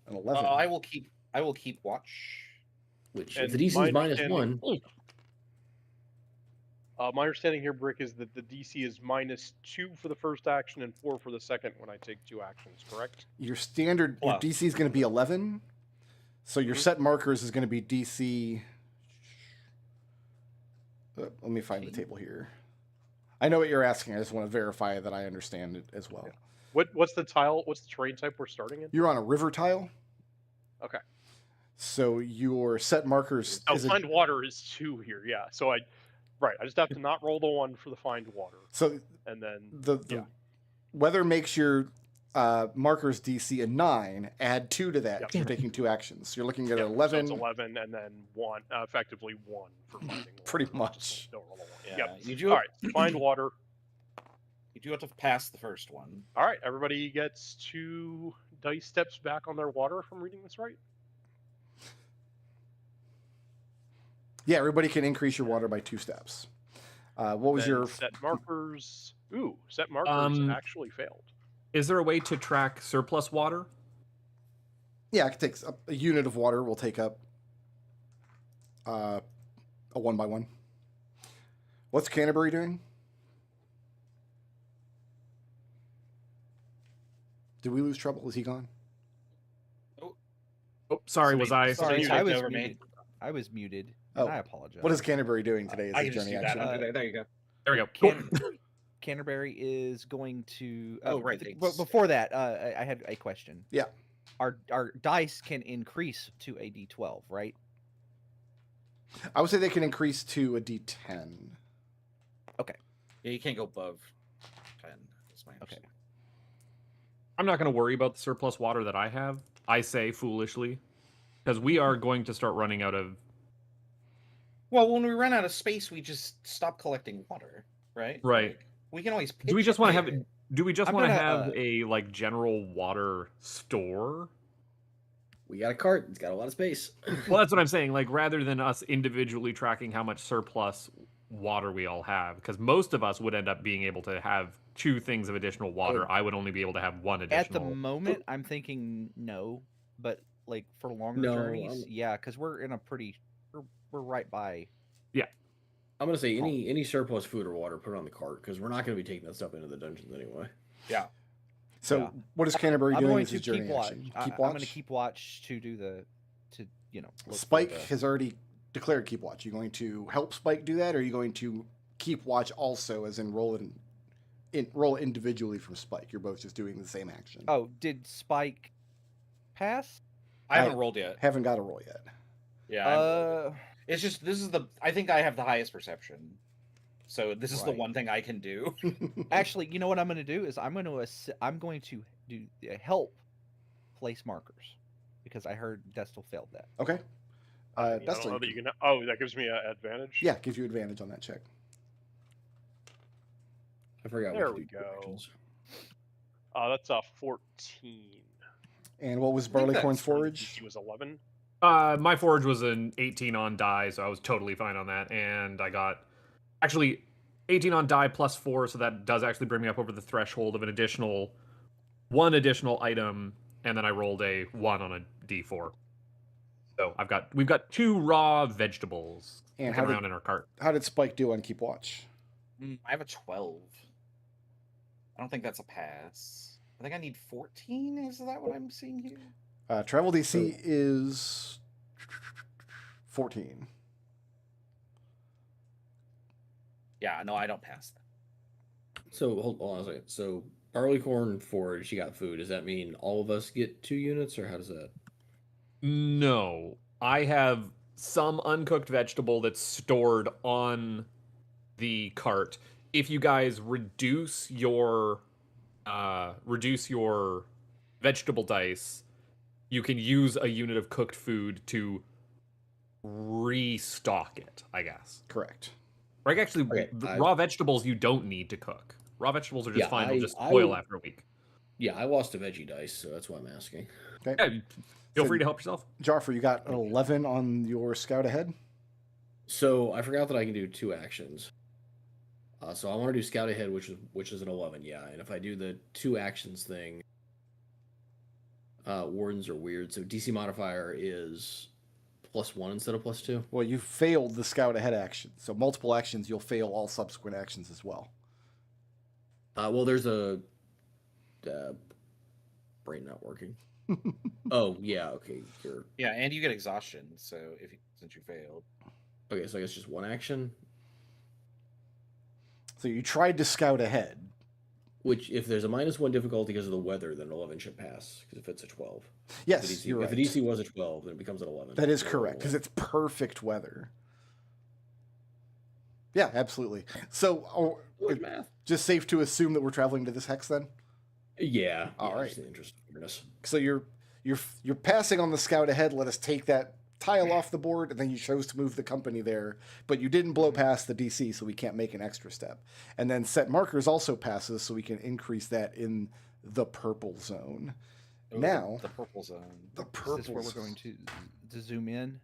An 11. I will keep watch. Which, And if the DC my is understanding- -1, My understanding here, Brick, is that the DC is -2 for the first action and 4 for the second when I take 2 actions, correct? Your standard, your Plus. DC is going to be 11. So your set markers is going to be DC. Let me find the table here. I know what you're asking. I just want to verify that I understand it as well. Yeah. What's the tile? What's the terrain type we're starting in? You're on a river tile. Okay. So your set markers Oh, is find water is 2 here. Yeah. So I just have to not roll the 1 for the find water, so and then the yeah. weather makes your markers DC a 9. Add 2 to that Yep. 'cause you're taking 2 actions. So you're looking at Yeah, an so 11. it's 11, and then 1, effectively 1 for finding water. Pretty much. Don't roll a 1. Yeah, Yep. you do. All right. Find water. You do have to pass the first one. All right. Everybody gets 2 dice steps back on their water. If I'm reading this right. Yeah, everybody can increase your water by 2 steps. What was Then your set markers? Ooh, set markers actually failed. Is there a way to track surplus water? Yeah, it takes a unit of water will take up a 1x1. What's Canterbury doing? Did we lose trouble? Is he gone? Oh, sorry, was I? Sorry, I you was over me. muted. I was muted. Oh, And I apologize. What is Canterbury doing today? As I a can just journey do that. action? There you go. There we go. Cool. Canterbury is going to. Oh, right, But thanks. before that, I had a question. Yeah. Our dice can increase to a D12, right? I would say they can increase to a D10. Yeah, you can't go above 10. That's my Okay. understanding. I'm not going to worry about the surplus water that I have. I say foolishly, because we are going to start running out of. Well, when we run out of space, we just stop collecting water, right? Right. Like, we can always. Do we pitch just it want to later. have? Do we just I'm want to gonna, have a like general water store? We got a cart. It's got a lot of space. Well, that's what I'm saying. Like, rather than us individually tracking how much surplus water we all have, because most of us would end up being able to have 2 things of additional water. I would only be able to have 1 additional. At the moment, I'm thinking no, but like for longer No, journeys, yeah, because we're in a pretty, we're right by. Yeah, I'm gonna say any surplus food or water, put it on the cart because we're not gonna be taking that stuff into the dungeons anyway. Yeah. So Yeah. what is Canterbury I'm doing going with to his journey keep watch. action? I'm going to keep watch to do the, look for Spike the- has already declared keep watch. You going to help Spike do that, or are you going to keep watch also, as in roll individually from Spike? You're both just doing the same action. Oh, did Spike pass? I haven't rolled yet. Haven't got a roll yet. Yeah. I haven't rolled yet. It's just I think I have the highest perception. So this is the Right. one thing I can do. Actually, you know what I'm going to do is I'm going to do help place markers because I heard Destil failed that. Okay. I don't Dustin, know that you can. Oh, that gives me an advantage. yeah, gives you advantage on that check. I forgot. There what to we do go. actions. That's a 14. And what was I think Barleycorn's that's forage? He was 11. my forage was an 18 on die, so I was totally fine on that. And I got actually 18 on die plus 4, so that does actually bring me up over the threshold of one additional item, and then I rolled a 1 on a d4. So we've got 2 raw vegetables And kicking around in our cart. How did Spike do on keep watch? I have a 12. I don't think that's a pass. I think I need 14. Is that what I'm seeing here? Travel DC is 14. Yeah, no, I don't pass that. So hold on a second. So Barleycorn forage, she got food. Does that mean all of us get 2 units, or how does that? No, I have some uncooked vegetable that's stored on the cart. If you guys reduce your vegetable dice, you can use a unit of cooked food to restock it, I guess. Correct. Right, actually, Okay, raw vegetables you don't need to cook. Raw vegetables are just Yeah, fine. They'll just I- spoil after a week. Yeah, I lost a veggie dice, so that's why I'm asking. Okay. Yeah, feel So- free to help yourself. Joffrey, you got an 11 on your scout ahead? So I forgot that I can do 2 actions. So I want to do scout ahead, which is an 11, yeah. And if I do the 2 actions thing, wardens are weird. So DC modifier is +1 instead of +2. Well, you failed the scout ahead action. So multiple actions, you'll fail all subsequent actions as well. Well, there's a brain not working. Oh yeah, okay. Yeah, and you get exhaustion. So since you failed, Okay, so I guess just 1 action. So you tried to scout ahead. Which, if there's a -1 difficulty because of the weather, then an 11 should pass. Because if it's a 12. Yes, If the DC, you're right. If the DC was a 12, then it becomes an 11. That is Or correct, because 11. it's perfect weather. Yeah, absolutely. So, Good math. just safe to assume that we're traveling to this hex then? Yeah. All right. Just in the interest of fairness. So you're passing on the scout ahead. Let us take that tile off the board, and then you chose to move the company there, but you didn't blow past the DC, so we can't make an extra step. And then set markers also passes, so we can increase that in the purple zone. Oh, Now, the purple zone. the Is purple. this where we're going to zoom in?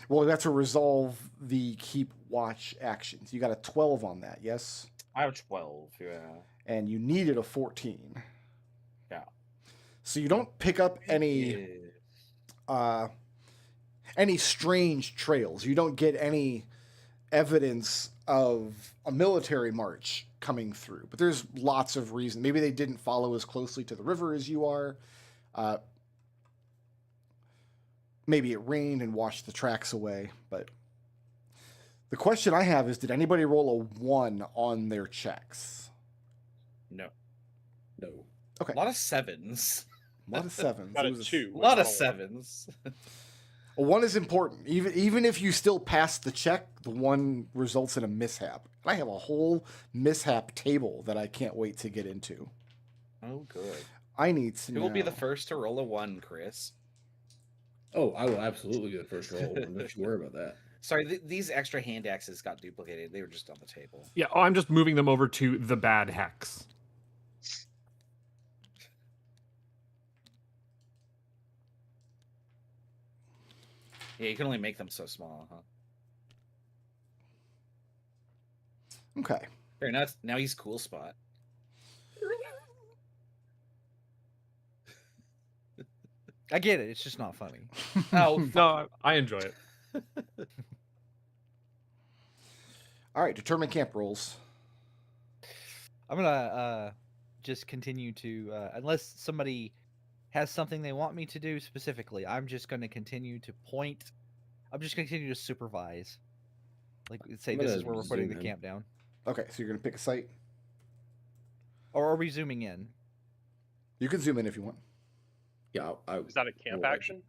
Well, that's to resolve the keep watch actions. You got a 12 on that, yes, I have 12. Yeah. and you needed a 14. Yeah. So you don't pick up any strange trails. You don't get any evidence of a military march coming through. But there's lots of reasons. Maybe they didn't follow as closely to the river as you are. Maybe it rained and washed the tracks away. But the question I have is, did anybody roll a 1 on their checks? No. No. Okay. A lot of 7s. A lot of 7s. Got It a was 2. A lot of Not 7s. A 1 is important. Even if you still pass the check, the 1 results in a mishap. I have a whole mishap table that I can't wait to get into. Oh, good. I need to Who will be the know- first to roll a 1, Chris? Oh, I will absolutely be the first roll. Don't you worry about that. Sorry, these extra hand axes got duplicated. They were just on the table. Yeah, I'm just moving them over to the bad hex. Yeah, you can only make them so small, huh? Okay. There, now he's cool spot. I get it. It's just not funny. Oh, No, I enjoy it. All right, determine camp rules. I'm gonna just continue to unless somebody has something they want me to do specifically. I'm just gonna continue to point. I'm just gonna continue to supervise. Like say I'm this gonna is where we're putting the zoom in. camp down. Okay, so you're gonna pick a site. Or are we zooming in? You can zoom in if you want. Yeah, Is that a camp Well, action?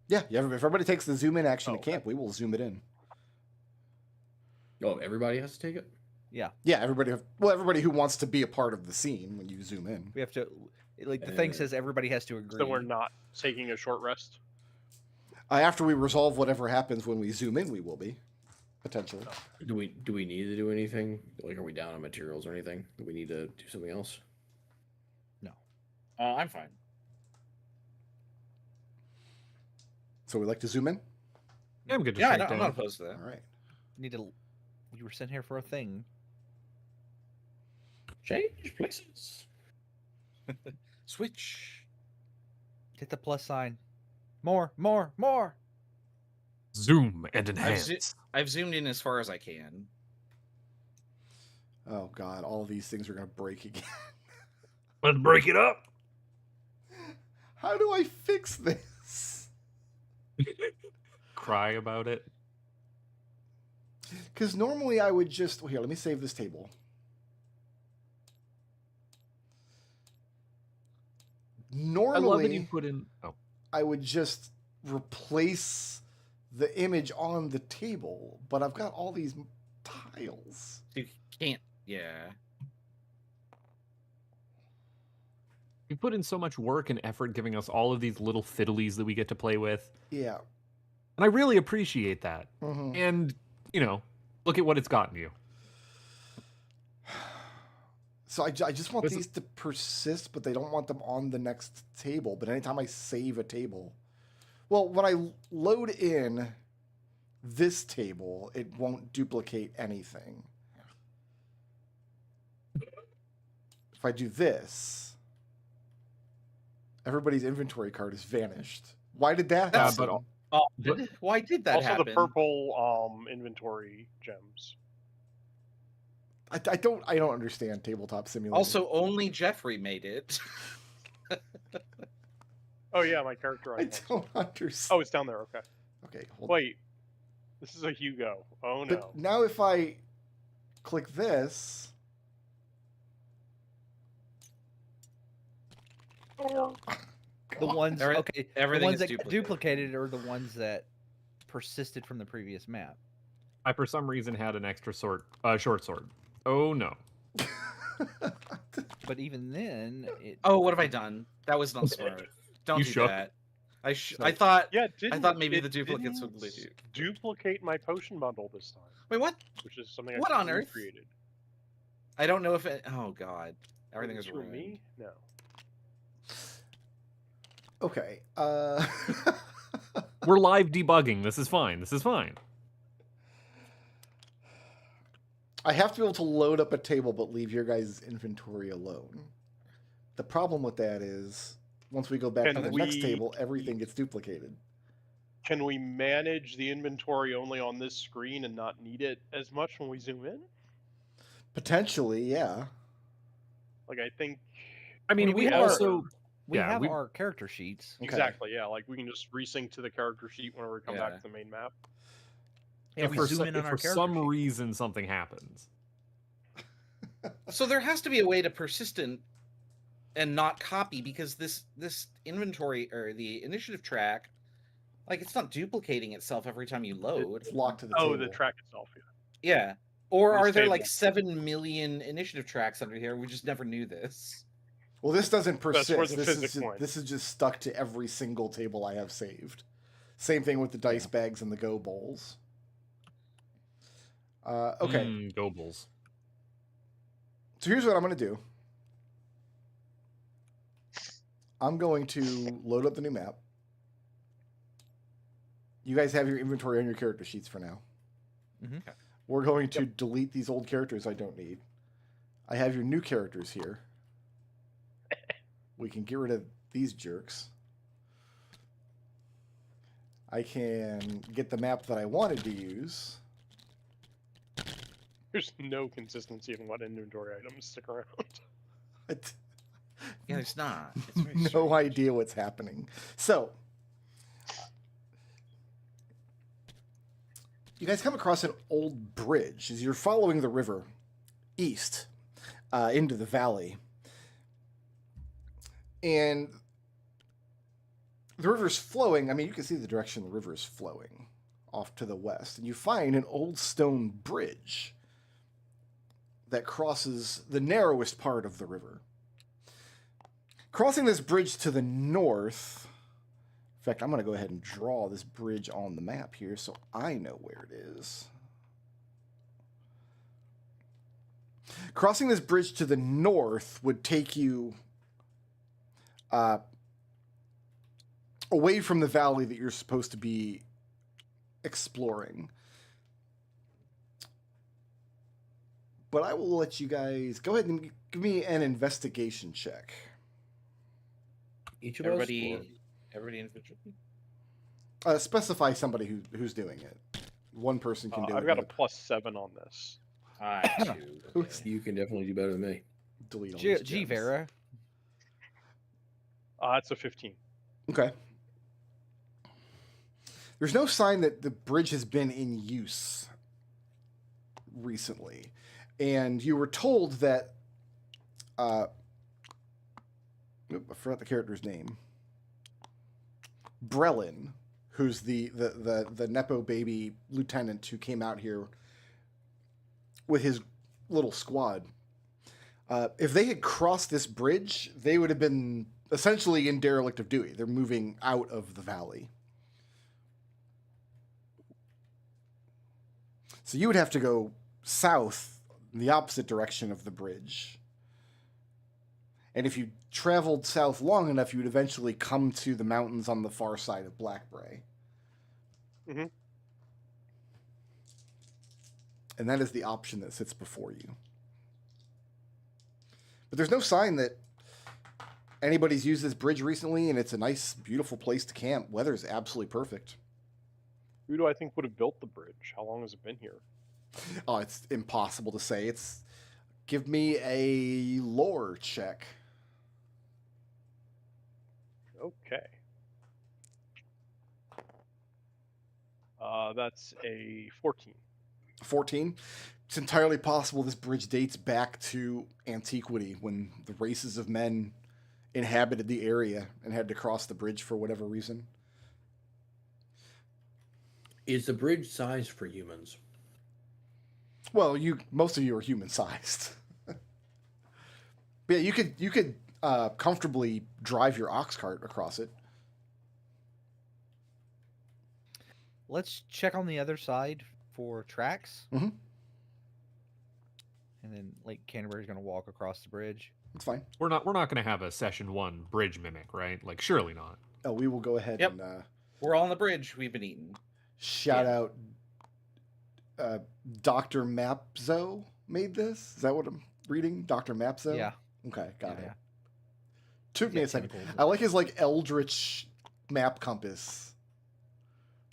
Yeah, if everybody takes the zoom in action Oh, at camp, we will zoom it in. Oh, everybody has to take it? Yeah, everybody who wants to be a part of the scene when you zoom in. We have to like the thing says everybody has to agree. So we're not taking a short rest? After we resolve whatever happens when we zoom in, we will be potentially. Do we need to do anything? Like, are we down on materials or anything? Do we need to do something else? No. I'm fine. So we like to zoom in. Yeah, I'm good to Yeah, shrink I'm not down. opposed to that. All right. Need to. You were sent here for a thing. Change places. Switch. Hit the plus sign. More, more, more. Zoom and I've, enhance. I've zoomed in as far as I can. Oh God, all of these things are gonna break again. Let's break it up. How do I fix this? Cry about it. Because normally I would just here. Let me save this table. I love that Normally, you put in. Oh, I would just replace the image on the table, but I've got all these tiles. You can't. Yeah. you put in so much work and effort giving us all of these little fiddlies that we get to play with, Yeah. and I really appreciate that. Mhm. And look at what it's gotten you. So I just want This is- these to persist, but they don't want them on the next table. But anytime I save a table, well, when I load in this table, it won't duplicate anything. If I do this, everybody's inventory card is vanished. Why did that That's- happen? Oh, But- why did that Also, happen? the purple inventory gems. I don't understand tabletop simulator. Also, only Jeffrey made it. Oh yeah, my character I icons. don't understand. Oh, it's down there. Okay. Okay, hold Wait, this is a Hugo. Oh no. But now if I click this, The ones Every- okay. The everything ones is that got duplicated. duplicated are the ones that persisted from the previous map. I for some reason had an extra short sword. Oh no. But even then, it Oh, what have I done? That was not smart. Don't You do shook? that. I thought. Yeah, I thought maybe it the duplicates would didn't lead you. duplicate my potion bundle this time, Wait, what? which is something What I on earth? created. I don't know if it. Oh God, everything is You and ruined. me? No. okay. We're live debugging. This is fine. This is fine. I have to be able to load up a table but leave your guys' inventory alone. The problem with that is once we go back to Can the next we- table, everything gets duplicated. Can we manage the inventory only on this screen and not need it as much when we zoom in? Potentially, yeah. Like I think I mean, we we have also we Yeah, have we- our character sheets. Okay. exactly, yeah. Like we can just resync to the character sheet whenever we come Yeah. back to the main map. Yeah, if we for, zoom in on if our for character some sheet. reason something happens. So there has to be a way to persistent and not copy because this inventory or the initiative track, like it's not duplicating itself every time you load. It's locked to the Oh, table. the track itself. Yeah. Yeah. Or It's are there like stable. 7 million initiative tracks under here? We just never knew this. Well, this doesn't That's where persist. the This is, physics just, went. this is just stuck to every single table I have saved. Same thing with the dice bags and the go bowls. Okay, Go Bulls. so here's what I'm going to do. I'm going to load up the new map. You guys have your inventory on your character sheets for now. Mhm. Okay. We're going to delete these old characters I don't need. I have your new characters here. We can get rid of these jerks. I can get the map that I wanted to use. There's no consistency in what inventory items stick around. Yeah, it's not. It's very No strange. idea what's happening. So, you guys come across an old bridge as you're following the river east into the valley. And the river's flowing. I mean, you can see the direction the river is flowing off to the west. And you find an old stone bridge that crosses the narrowest part of the river. Crossing this bridge to the north, in fact, I'm going to go ahead and draw this bridge on the map here so I know where it is. Crossing this bridge to the north would take you away from the valley that you're supposed to be exploring. But I will let you guys go ahead and give me an investigation check. Each of Everybody, us. everybody individually. Specify somebody who's doing it. One person can do it. I've got a +7 on this. I too. Or you can definitely do better than me. Delete all these G gems. Vera. It's a 15. Okay. There's no sign that the bridge has been in use recently. And you were told that I forgot the character's name. Brelin, who's the Nepo baby lieutenant who came out here with his little squad. If they had crossed this bridge, they would have been essentially in derelict of duty. They're moving out of the valley. So you would have to go south in the opposite direction of the bridge. And if you traveled south long enough, you would eventually come to the mountains on the far side of Blackbray. Mm-hmm. And that is the option that sits before you. But there's no sign that anybody's used this bridge recently, and it's a nice, beautiful place to camp. Weather's absolutely perfect. Who do I think would have built the bridge? How long has it been here? Oh, it's impossible to say. Give me a lore check. Okay. That's a 14. 14. It's entirely possible this bridge dates back to antiquity when the races of men inhabited the area and had to cross the bridge for whatever reason. Is the bridge sized for humans? Well, most of you are human sized. But yeah, you could comfortably drive your ox cart across it. Let's check on the other side for tracks. Mhm. And then Lake Canterbury's going to walk across the bridge. It's fine. We're not going to have a session 1 bridge mimic, right? Like surely not. Oh, we will go ahead Yep. and We're all on the bridge. We've been eaten. shout out Dr. Mapzo made this. Is that what I'm reading? Dr. Mapzo? Yeah. Okay, got it. Yeah. Took me Yeah, a second. tentacles. I like his eldritch map compass.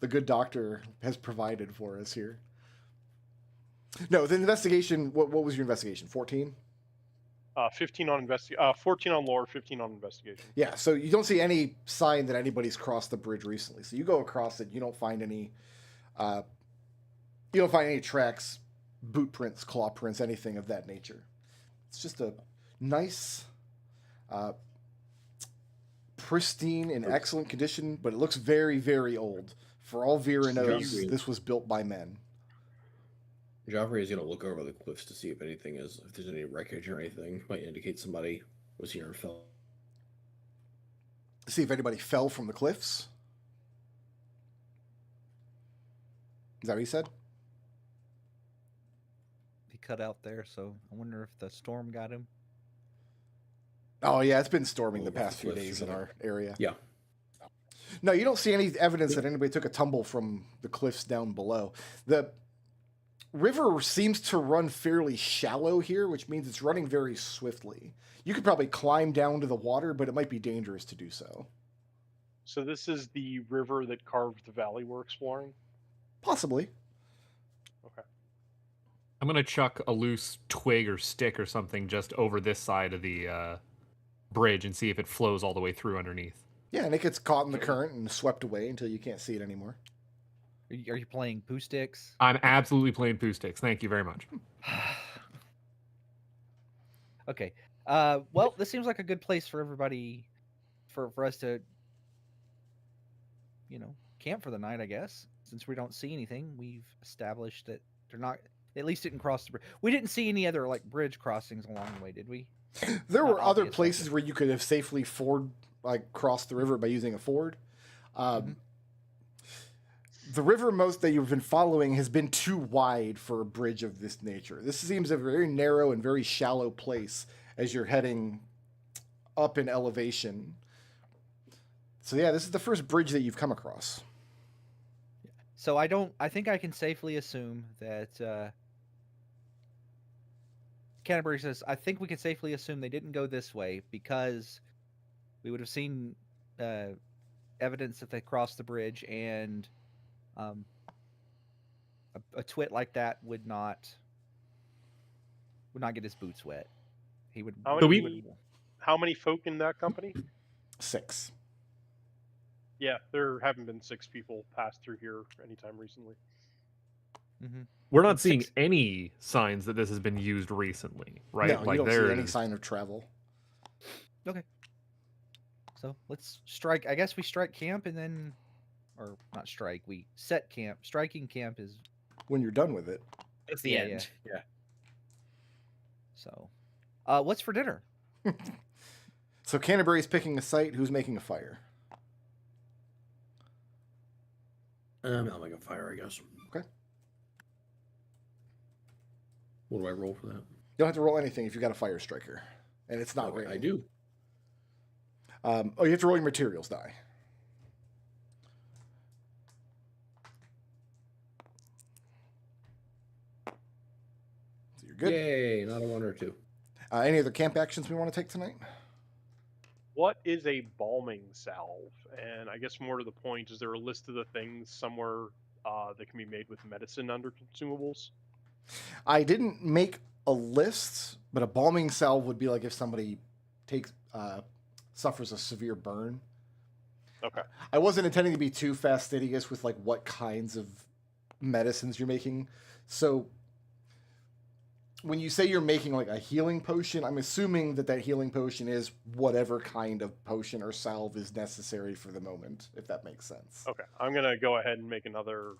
The good doctor has provided for us here. No, the investigation. What was your investigation? 14. 15 on 14 on lore, 15 on investigation. Yeah. So you don't see any sign that anybody's crossed the bridge recently. So you go across it. You don't find any. You don't find any tracks, boot prints, claw prints, anything of that nature. It's just a nice, pristine and excellent condition, but it looks very, very old. For all Vera knows, this was built by men. Joffrey is going to look over the cliffs to see if if there's any wreckage or anything. Might indicate somebody was here and fell. See if anybody fell from the cliffs. Is that what he said? He cut out there, so I wonder if the storm got him. Oh, yeah, it's been storming the Over the past few cliffs or days in something. our area. Yeah. No, you don't see any evidence that anybody took a tumble from the cliffs down below. The river seems to run fairly shallow here, which means it's running very swiftly. You could probably climb down to the water, but it might be dangerous to do so. So this is the river that carved the valley we're exploring? Possibly. Okay. I'm gonna chuck a loose twig or stick or something just over this side of the bridge and see if it flows all the way through underneath. Yeah, and it gets caught in the current and swept away until you can't see it anymore. Are you playing poo sticks? I'm absolutely playing poo sticks. Thank you very much. Okay. Well, this seems like a good place for everybody, for us to, camp for the night. I guess since we don't see anything, we've established that they're not. At least didn't cross the bridge. We didn't see any other bridge crossings along the way, did we? There Not were other obvious, places okay. where you could have safely crossed the river by using a ford. The river most that you've been following has been too wide for a bridge of this nature. This seems a very narrow and very shallow place as you're heading up in elevation. So yeah, this is the first bridge that you've come across. So I think I can safely assume that Canterbury says, I think we can safely assume they didn't go this way because we would have seen evidence that they crossed the bridge, and a twit like that would not get his boots wet. He would. How many folk in that company? 6. Yeah, there haven't been 6 people pass through here anytime recently. Mm-hmm. We're not seeing any signs that this has been used recently, right? No, you don't see any sign of travel. Okay. So let's strike. I guess we strike camp and then, or not strike. We set camp. Striking camp is when you're done with it. It's the end. Yeah. So, what's for dinner? So Canterbury's picking a site. Who's making a fire? I'll make a fire, I guess. Okay. What do I roll for that? You don't have to roll anything if you got a fire striker, and it's not raining. I do. You have to roll your materials die. So you're good. Yay, not a 1 or 2. Any other camp actions we want to take tonight? What is a balming salve? And I guess more to the point, is there a list of the things somewhere that can be made with medicine under consumables? I didn't make a list, but a balming salve would be like if somebody suffers a severe burn. Okay. I wasn't intending to be too fastidious with what kinds of medicines you're making. So when you say you're making a healing potion, I'm assuming that healing potion is whatever kind of potion or salve is necessary for the moment, if that makes sense. Okay, I'm going to go ahead and make another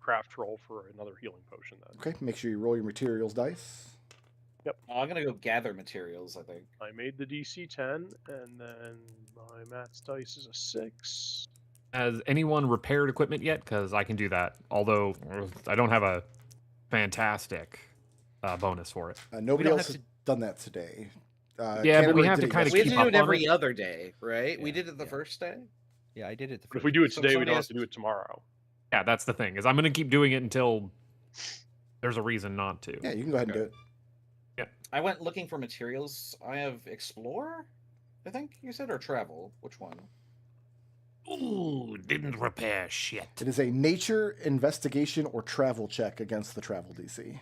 craft roll for another healing potion then. Okay, make sure you roll your materials dice. Yep. I'm going to go gather materials, I think. I made the DC 10, and then my Matt's dice is a 6. Has anyone repaired equipment yet? Because I can do that, although I don't have a fantastic bonus for it. Nobody else has done that today. Yeah, but we have to kind of We keep have to do up it on every it. other day, right? Yeah, We did it the first day? Yeah, I did it the first. If we do it So today, we somebody don't have has to do it tomorrow. Yeah, that's the thing, is I'm going to keep doing it until there's a reason not to. Yeah, you can go ahead and do it. I went looking for materials. I have explore, I think you said, or travel. Which one? Ooh, didn't repair shit. It is a nature, investigation, or travel check against the travel DC.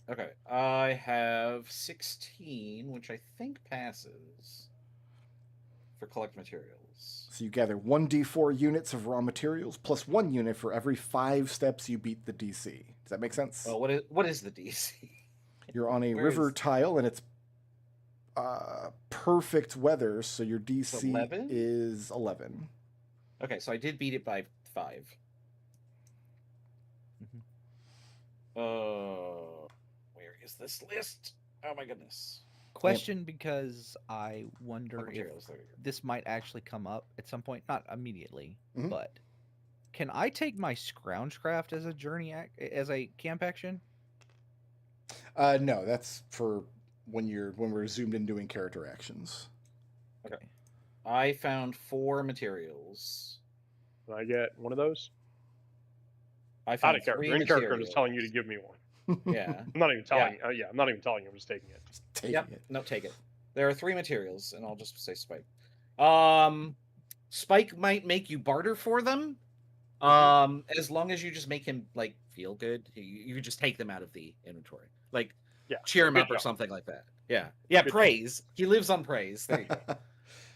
Okay, I have 16, which I think passes for collect materials. So you gather 1d4 units of raw materials plus 1 unit for every 5 steps you beat the DC. Does that make sense? Well, what is the DC? You're on a Where river is- tile, and it's perfect weather, so your DC 11? is 11. Okay, so I did beat it by 5. Where is this list? Oh my goodness. Question, because I wonder if Materials, there you go. this might actually come up at some point, not immediately, Mhm. but can I take my Scroungecraft as a as a camp action? No, that's for when we're zoomed in doing character actions. Okay. I found 4 materials. Can I get one of those? I Out found of character. 3 In character, I'm materials. just telling you to give me one. Yeah. I'm not even telling. Yeah, I'm not even telling you. I'm just taking it. Taking Yep. it. No, take it. There are 3 materials, and I'll just say Spike. Spike might make you barter for them. As long as you just make him like feel good, you can just take them out of the inventory. Like Yeah. cheer him Good up or job. something like that. Yeah. Yeah, Good praise. He lives on praise. There you go.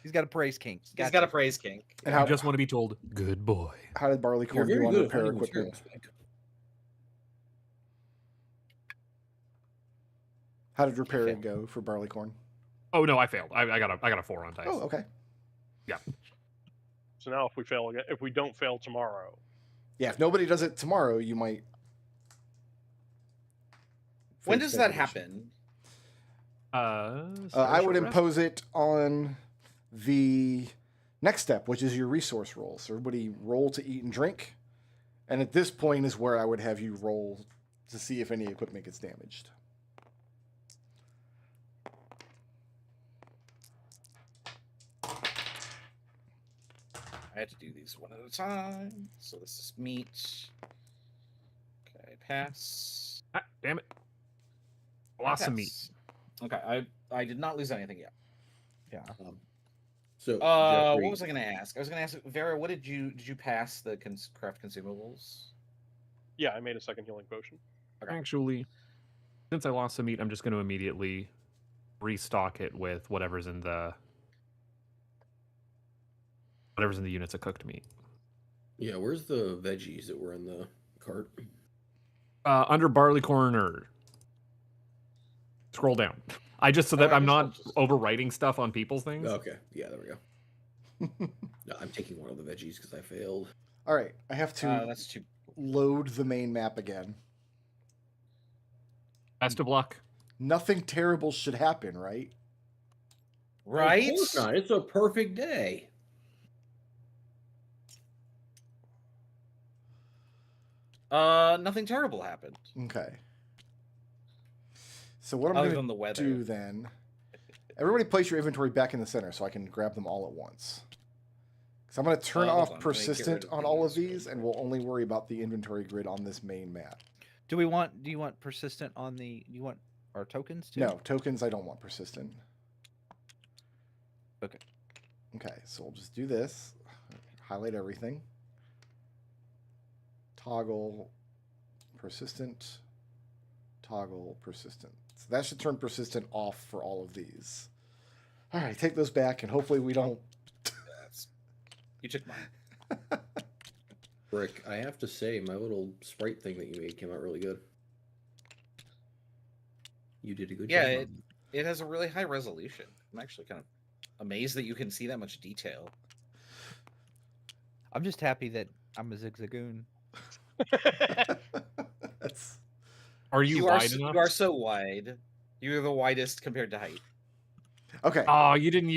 He's got a praise kink. He's got a praise kink. And I how, just want to be told, good boy. how did You're Barleycorn very do on good at repair finding equipment? materials, Spike. How did repairing go for Barleycorn? Oh no, I failed. I got a 4 on dice. Oh, okay. So now, if we fail again, if we don't fail tomorrow, Yeah, if nobody does it tomorrow, you might. When face does that degradation. happen? I would impose it on the next step, which is your resource roll. So everybody roll to eat and drink. And at this point is where I would have you roll to see if any equipment gets damaged. I had to do these one at a time. So this is meat. Okay, pass. Ah, damn it. Lost some meat. Pass. Okay, I did not lose anything yet. Yeah. So, What Jeffrey, was I going to ask? I was going to ask Vera, what did you pass the craft consumables? yeah, I made a second healing potion. Actually, since I lost some meat, I'm just going to immediately restock it with whatever's in the units of cooked meat. yeah, where's the veggies that were in the cart? Under barleycorn or scroll down. I just so that I I'm guess I'll not just- overwriting stuff on people's things. Okay, yeah, there we go. No, I'm taking one of the veggies because I failed. All right, I have to That's too. load the main map again. Best of luck. Nothing terrible should happen, right? Right? Of course not. It's a perfect day. Nothing terrible happened. Okay. So what I'm Other going than the to weather. do then, everybody place your inventory back in the center so I can grab them all at once. So I'm going to turn hold off on, let me get persistent rid of on all of these these, real and we'll only worry about the inventory grid on this main map. Do you want persistent on the? Do you want our tokens too? No, tokens I don't want persistent. Okay. Okay, so we'll just do this. Highlight everything. Toggle persistent. Toggle persistent. So that should turn persistent off for all of these. All right, take those back, and hopefully we don't. You took mine. Rick, I have to say, my little sprite thing that you made came out really good. You did a good Yeah, job. it has a really high resolution. I'm actually kind of amazed that you can see that much detail. I'm just happy that I'm a zigzagoon. That's Are you, are wide enough? you are so wide. You're the widest compared to height. okay. Oh, you didn't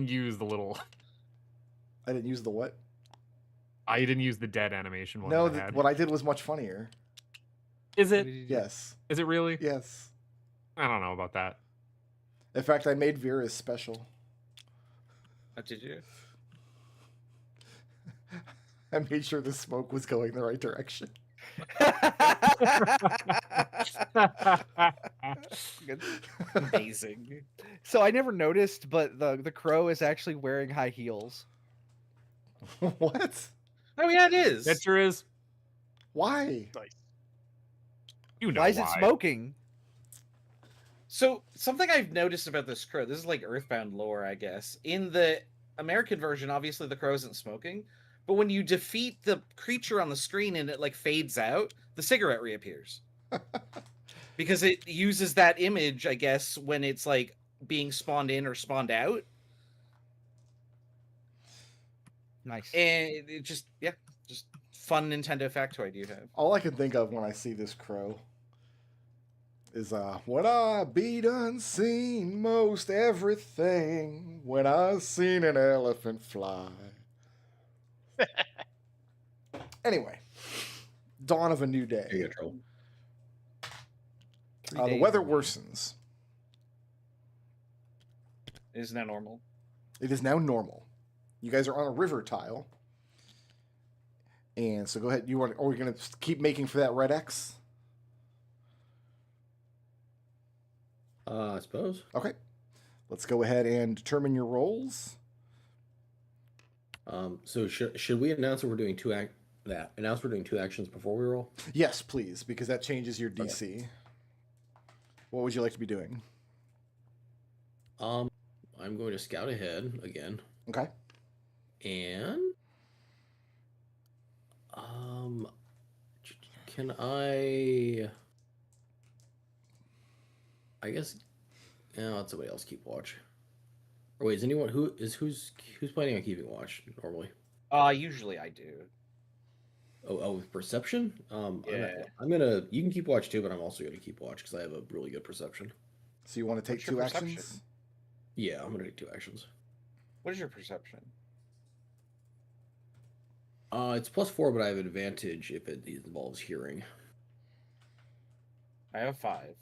use the little. I didn't use the what? I didn't use the dead animation one. No, I had. what I did was much funnier. Is What it? did you do? Yes. Is it really? Yes. I don't know about that. In fact, I made Vera's special. Did you? I made sure the smoke was going the right direction. Good. Amazing. So I never noticed, but the crow is actually wearing high heels. What? Oh yeah, it is. That sure is. Why? Nice. You know Why is it smoking? So something I've noticed about this crow, this is like Earthbound lore, I guess. In the American version, obviously the crow isn't smoking, but when you defeat the creature on the screen and it like fades out, the cigarette reappears. Because it uses that image, I guess, when it's like being spawned in or spawned out. Nice. And it just fun Nintendo factoid you have. All I can think of when I see this crow is when I be done seen most everything when I seen an elephant fly. Anyway, dawn of a new There you day. go, Troll. 3 The days weather away. worsens. Isn't that normal? It is now normal. You guys are on a river tile. And so go ahead. Or we're going to keep making for that red X? I suppose. Okay. Let's go ahead and determine your rolls. So should we announce that we're doing announce we're doing 2 actions before we roll? Yes, please, because that changes your DC. Okay. What would you like to be doing? I'm going to scout ahead again. Okay. And can I guess let somebody else keep watch. Or wait, is anyone who's planning on keeping watch normally? Usually I do. Oh, with perception? Yeah. I'm gonna. You can keep watch too, but I'm also gonna keep watch because I have a really good perception. So you want to take What's your 2 perception? actions? Yeah, I'm gonna take 2 actions. What is your perception? It's +4, but I have advantage if it involves hearing. I have 5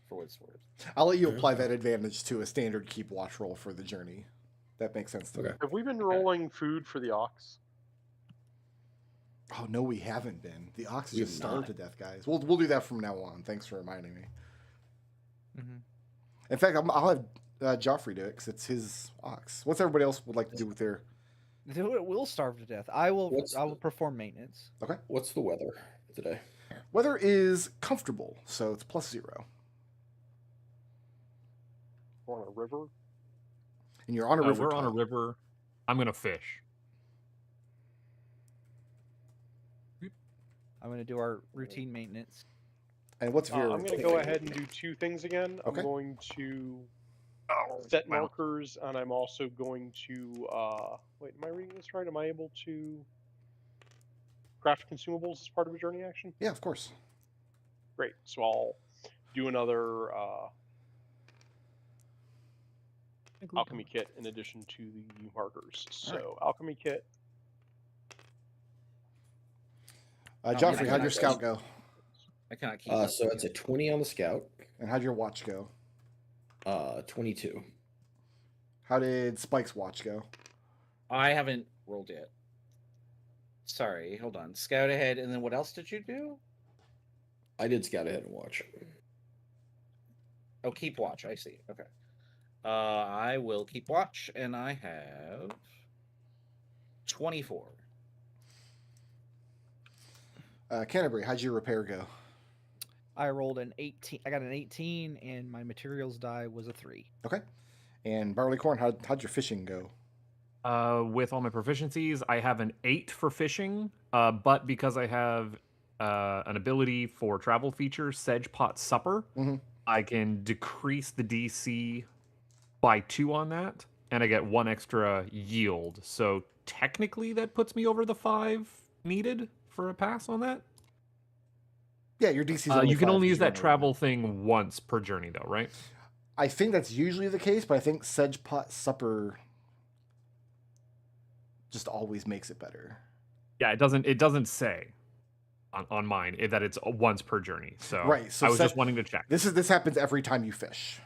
for what it's worth. I'll let you apply that advantage to a standard keep watch roll for the journey. That makes sense to me. Have we been rolling food for the ox? Oh no, we haven't been. The ox We just have starved not. to death, guys. We'll do that from now on. Thanks for reminding me. Mhm. In fact, I'll have Joffrey do it because it's his ox. What's everybody else would like to do with their? We'll starve to death. I will What's I will perform maintenance. Okay. What's the weather today? Weather is comfortable, so it's +0, We're on a river. and you're on a river. We're on a tile. river. I'm gonna fish. I'm going to do our routine maintenance. And what's your? I'm going to go ahead and do 2 things again. Okay. I'm going to set markers, and I'm also going to wait. Am I reading this right? Am I able to craft consumables as part of a journey action? Yeah, of course. Great. So I'll do another alchemy kit in addition to the markers. So alchemy kit. Joffrey, yeah, how'd I your guess. scout go? I cannot keep. So it's a 20 on the scout. And how'd your watch go? 22. How did Spike's watch go? I haven't rolled yet. Sorry, hold on. Scout ahead, and then what else did you do? I did scout ahead and watch. Oh, keep watch. I see. Okay. I will keep watch, and I have 24. Canterbury, how'd your repair go? I rolled an 18. I got an 18, and my materials die was a 3. Okay. And Barleycorn, how'd your fishing go? With all my proficiencies, I have an 8 for fishing, but because I have an ability for travel feature, Sedge Pot Supper, I can decrease the DC by 2 on that, and I get 1 extra yield. So technically that puts me over the 5 needed for a pass on that. Yeah, your DC's only you can 5 only 'cause use you're that on a travel thing once per journey though, right? I think that's usually the case, but I think Sedge Pot Supper just always makes it better. Yeah, it doesn't say on mine that it's once per journey. So Right, so I was just wanting to check. This happens every time you fish.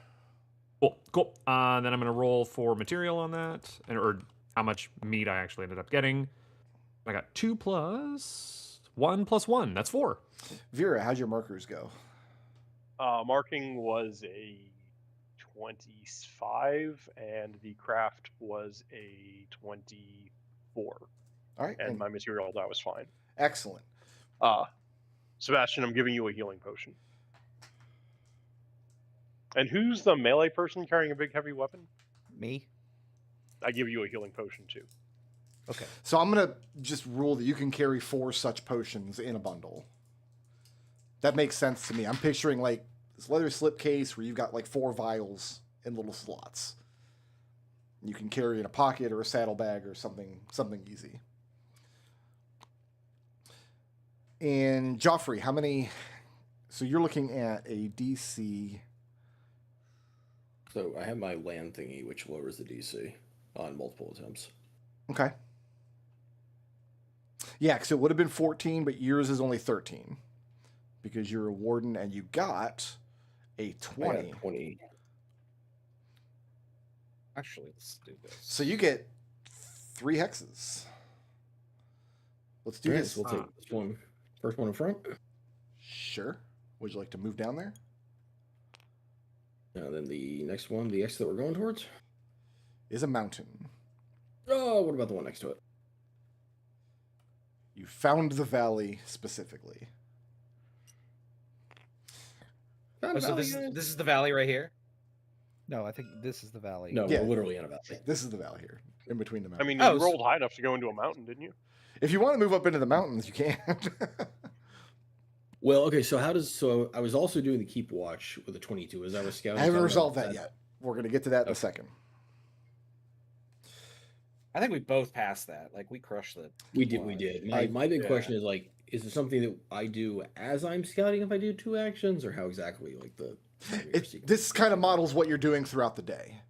Cool. Then I'm gonna roll for material on that, or how much meat I actually ended up getting. I got 2 plus 1 plus 1. That's 4. Vera, how'd your markers go? Marking was a 25, and the craft was a 24. All right, And my material die was fine. excellent. Sebastian, I'm giving you a healing potion. And who's the melee person carrying a big heavy weapon? Me? I give you a healing potion too. Okay. So I'm gonna just rule that you can carry 4 such potions in a bundle. That makes sense to me. I'm picturing like this leather slipcase where you've got like 4 vials in little slots. You can carry in a pocket or a saddlebag or something easy. And Joffrey, how many? So you're looking at a DC. So I have my land thingy, which lowers the DC on multiple attempts. Okay. Yeah, because it would have been 14, but yours is only 13. Because you're a warden and you got a 20. I got 20. Actually, let's do this. So you get 3 hexes. Let's do Alright, this. so we'll take this one. First one in front. Sure. Would you like to move down there? Then the next one, the X that we're going towards. Is a mountain. Oh, what about the one next to it? You found the valley specifically. Found Oh, a so valley, this guys? is the valley right here. No, I think this is the valley. No, Yeah. we're literally in a valley. This is the valley here, in between the I mountains. mean, Oh, you so- rolled high enough to go into a mountain, didn't you? If you want to move up into the mountains, you can. Well, okay, so I was also doing the keep watch with a 22 as I was scouting. I haven't down resolved that yet. We're going to get to that in a Okay. second. I think we both passed that. Like we crushed the. We did. My big yeah. question is like, is it something that I do as I'm scouting if I do 2 actions, or how exactly like the This kind of models what you're doing throughout the day.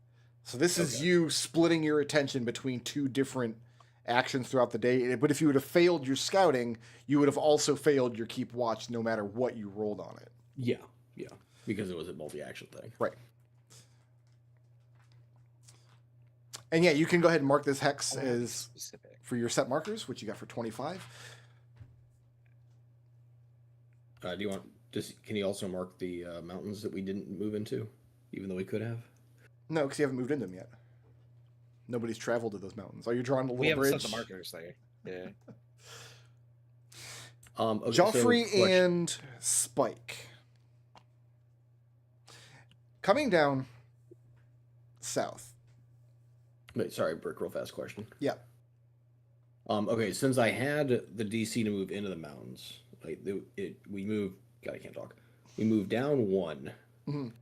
So this is Okay. you splitting your attention between 2 different actions throughout the day. But if you would have failed your scouting, you would have also failed your keep watch no matter what you rolled on it. Yeah, because it was a multi-action thing. Right. And yeah, you can go ahead and mark this hex as Specific. for your set markers, which you got for 25. Do you want? Can you also mark the mountains that we didn't move into, even though we could have? No, because you haven't moved into them yet. Nobody's traveled to those mountains. Are you drawing the We little haven't bridge? set the markers there. Yeah. Okay, so Joffrey question- and Spike. Coming down south. Wait, sorry, Brick. Real fast question. Yeah. Okay, since I had the DC to move into the mountains, like we moved. God, I can't talk. We moved down 1. Mhm.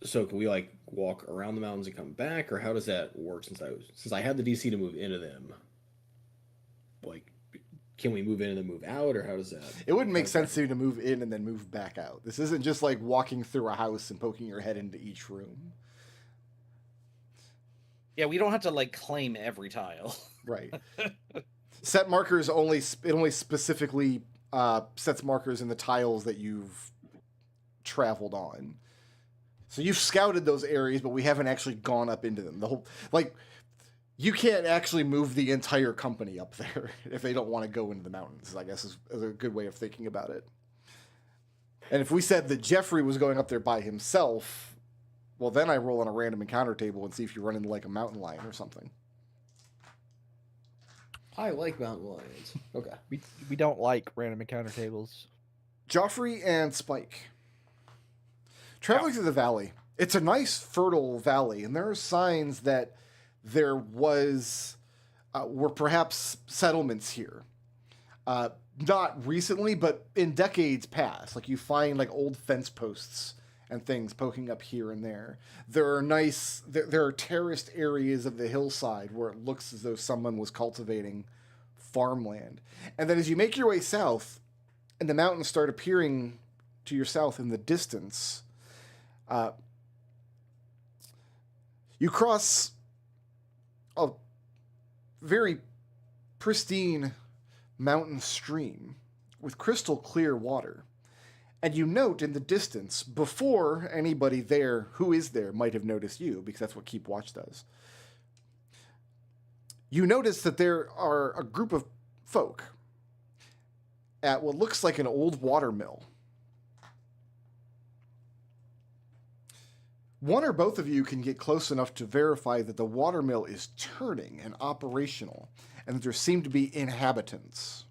So can we like walk around the mountains and come back, or how does that work? Since I had the DC to move into them, like, can we move in and then move out, or how does that? It wouldn't make how does sense that- to you to move in and then move back out. This isn't just like walking through a house and poking your head into each room. Yeah, we don't have to like claim every tile. Right. Set markers only specifically sets markers in the tiles that you've traveled on. So you've scouted those areas, but we haven't actually gone up into them. The whole you can't actually move the entire company up there if they don't want to go into the mountains, I guess is a good way of thinking about it. And if we said that Jeffrey was going up there by himself, well, then I roll on a random encounter table and see if you run into like a mountain lion or something. I like mountain lions. Okay. We don't like random encounter tables. Joffrey and Spike. Traveling through the valley. It's a nice, fertile valley, and there are signs that there were perhaps settlements here. Not recently, but in decades past. Like you find like old fence posts and things poking up here and there. There are terraced areas of the hillside where it looks as though someone was cultivating farmland. And then as you make your way south, and the mountains start appearing to your south in the distance, you cross a very pristine mountain stream with crystal clear water. And you note in the distance, before anybody there who is there might have noticed you, because that's what Keep Watch does, you notice that there are a group of folk at what looks like an old water mill. One or both of you can get close enough to verify that the water mill is turning and operational, and that there seem to be inhabitants.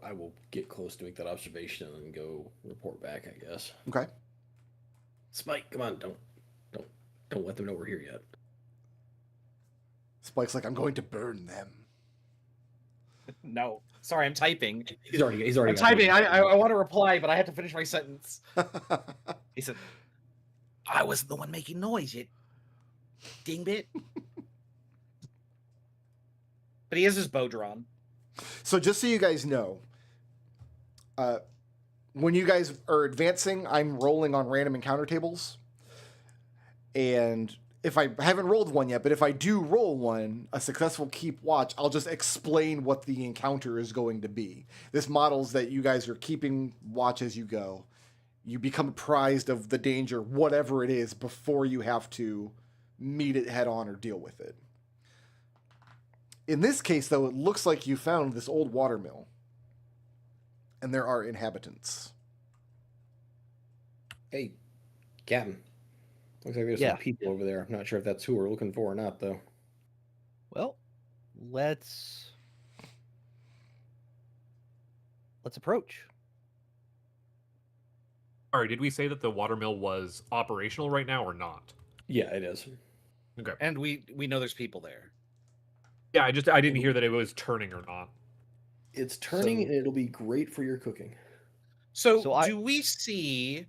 I will get close to make that observation and then go report back, I guess. Okay. Spike, come on, don't let them know we're here yet. Spike's like, I'm going to burn them. No, sorry, I'm typing. He's already I'm got typing. one. I want to reply, but I had to finish my sentence. He said, "I wasn't the one making noise, you dingbit." But he has his bow drawn. So just so you guys know, when you guys are advancing, I'm rolling on random encounter tables. And if I haven't rolled one yet, but if I do roll one, a successful keep watch, I'll just explain what the encounter is going to be. This models that you guys are keeping watch as you go, you become apprised of the danger, whatever it is, before you have to meet it head on or deal with it. In this case, though, it looks like you found this old watermill, and there are inhabitants. Hey, Captain. Looks like there's Yeah. some people over there. I'm not sure if that's who we're looking for or not, though. Well, let's approach. Sorry, did we say that the watermill was operational right now or not? Yeah, it is. Okay. And we know there's people there. Yeah, I didn't hear that it was turning or not. It's turning, So- and it'll be great for your cooking. So, So I- do we see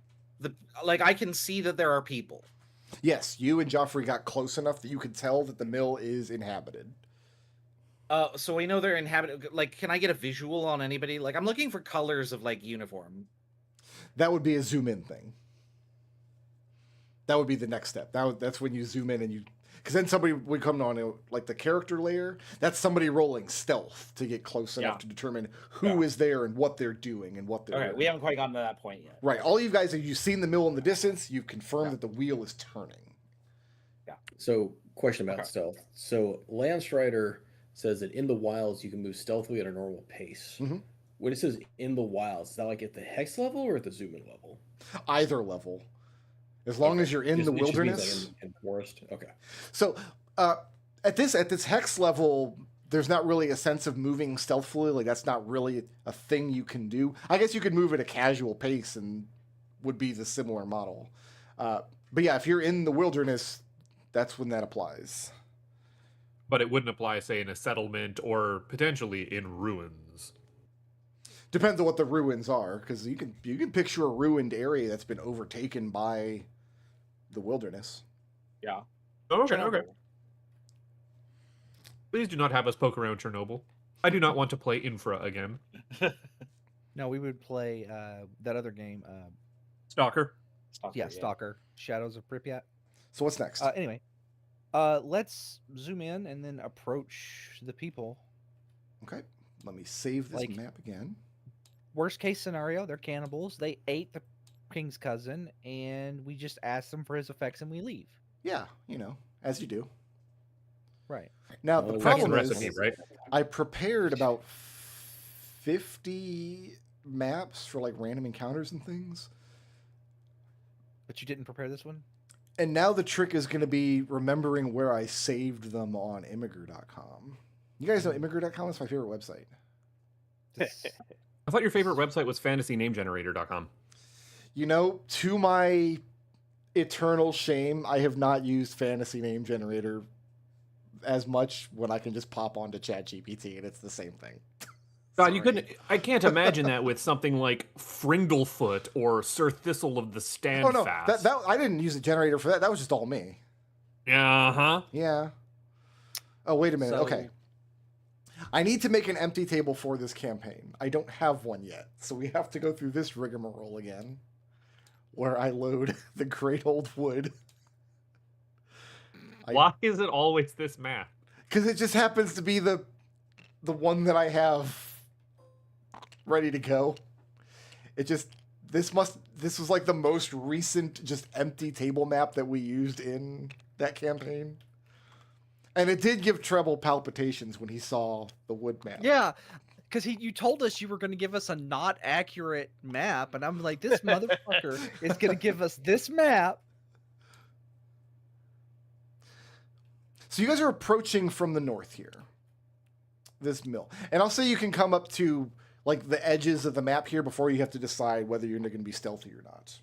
I can see that there are people. Yes, you and Joffrey got close enough that you could tell that the mill is inhabited. So we know they're inhabited. Like, can I get a visual on anybody? Like, I'm looking for colors of like uniform. That would be a zoom in thing. That would be the next step. That's when you zoom in and you, because then somebody would come on like the character layer. That's somebody rolling stealth to get close enough Yeah. to determine who is there and what they're doing and what they're. Okay, we haven't quite gotten to that point yet. Right. All you guys, you've seen the mill in the distance. You've confirmed that the wheel is turning. So, question about Okay. stealth. So, Lance Strider says that in the wilds you can move stealthily at a normal pace. Mhm. When it says in the wilds, is that like at the hex level or at the zoom in level? Either level, as long as you're in Just- the it just means, wilderness. like, in forest. Okay. So at this hex level, there's not really a sense of moving stealthily. Like that's not really a thing you can do. I guess you could move at a casual pace and would be the similar model. But yeah, if you're in the wilderness, that's when that applies. But it wouldn't apply, say, in a settlement or potentially in ruins. Depends on what the ruins are, because you can picture a ruined area that's been overtaken by the wilderness. Yeah. Oh, okay, okay. Chernobyl. Please do not have us poke around Chernobyl. I do not want to play Infra again. No, we would play that other game. Stalker. Stalker, Stalker, Shadows of Pripyat. So what's next? Anyway, let's zoom in and then approach the people. Okay, let me save this like- map again. Worst case scenario, they're cannibals. They ate the king's cousin, and we just ask them for his effects and we leave. Yeah, as you do. Right. Now Well, the it Second problem is, recipe, right? I prepared about 50 maps for like random encounters and things. But you didn't prepare this one? And now the trick is going to be remembering where I saved them on immigrant.com. You guys know immigrant.com is my favorite website. This- I thought your favorite website was fantasynamegenerator.com. To my eternal shame, I have not used Fantasy Name Generator as much when I can just pop onto ChatGPT and it's the same thing. God, you Sorry. couldn't. I can't imagine that with something like Frindlefoot or Sir Thistle of the Standfast. Oh no, that I didn't use a generator for that. That was just all me. Uh-huh. Yeah. Oh, wait a minute. So- Okay. I need to make an empty table for this campaign. I don't have one yet, so we have to go through this rigmarole again, where I load the great old wood. Why is it always this map? Because it just happens to be the one that I have ready to go. This was like the most recent just empty table map that we used in that campaign. And it did give Treble palpitations when he saw the wood map. Yeah, because you told us you were going to give us a not accurate map, and I'm like, this motherfucker is going to give us this map. So you guys are approaching from the north here. This mill. And I'll say you can come up to like the edges of the map here before you have to decide whether you're going to be stealthy or not.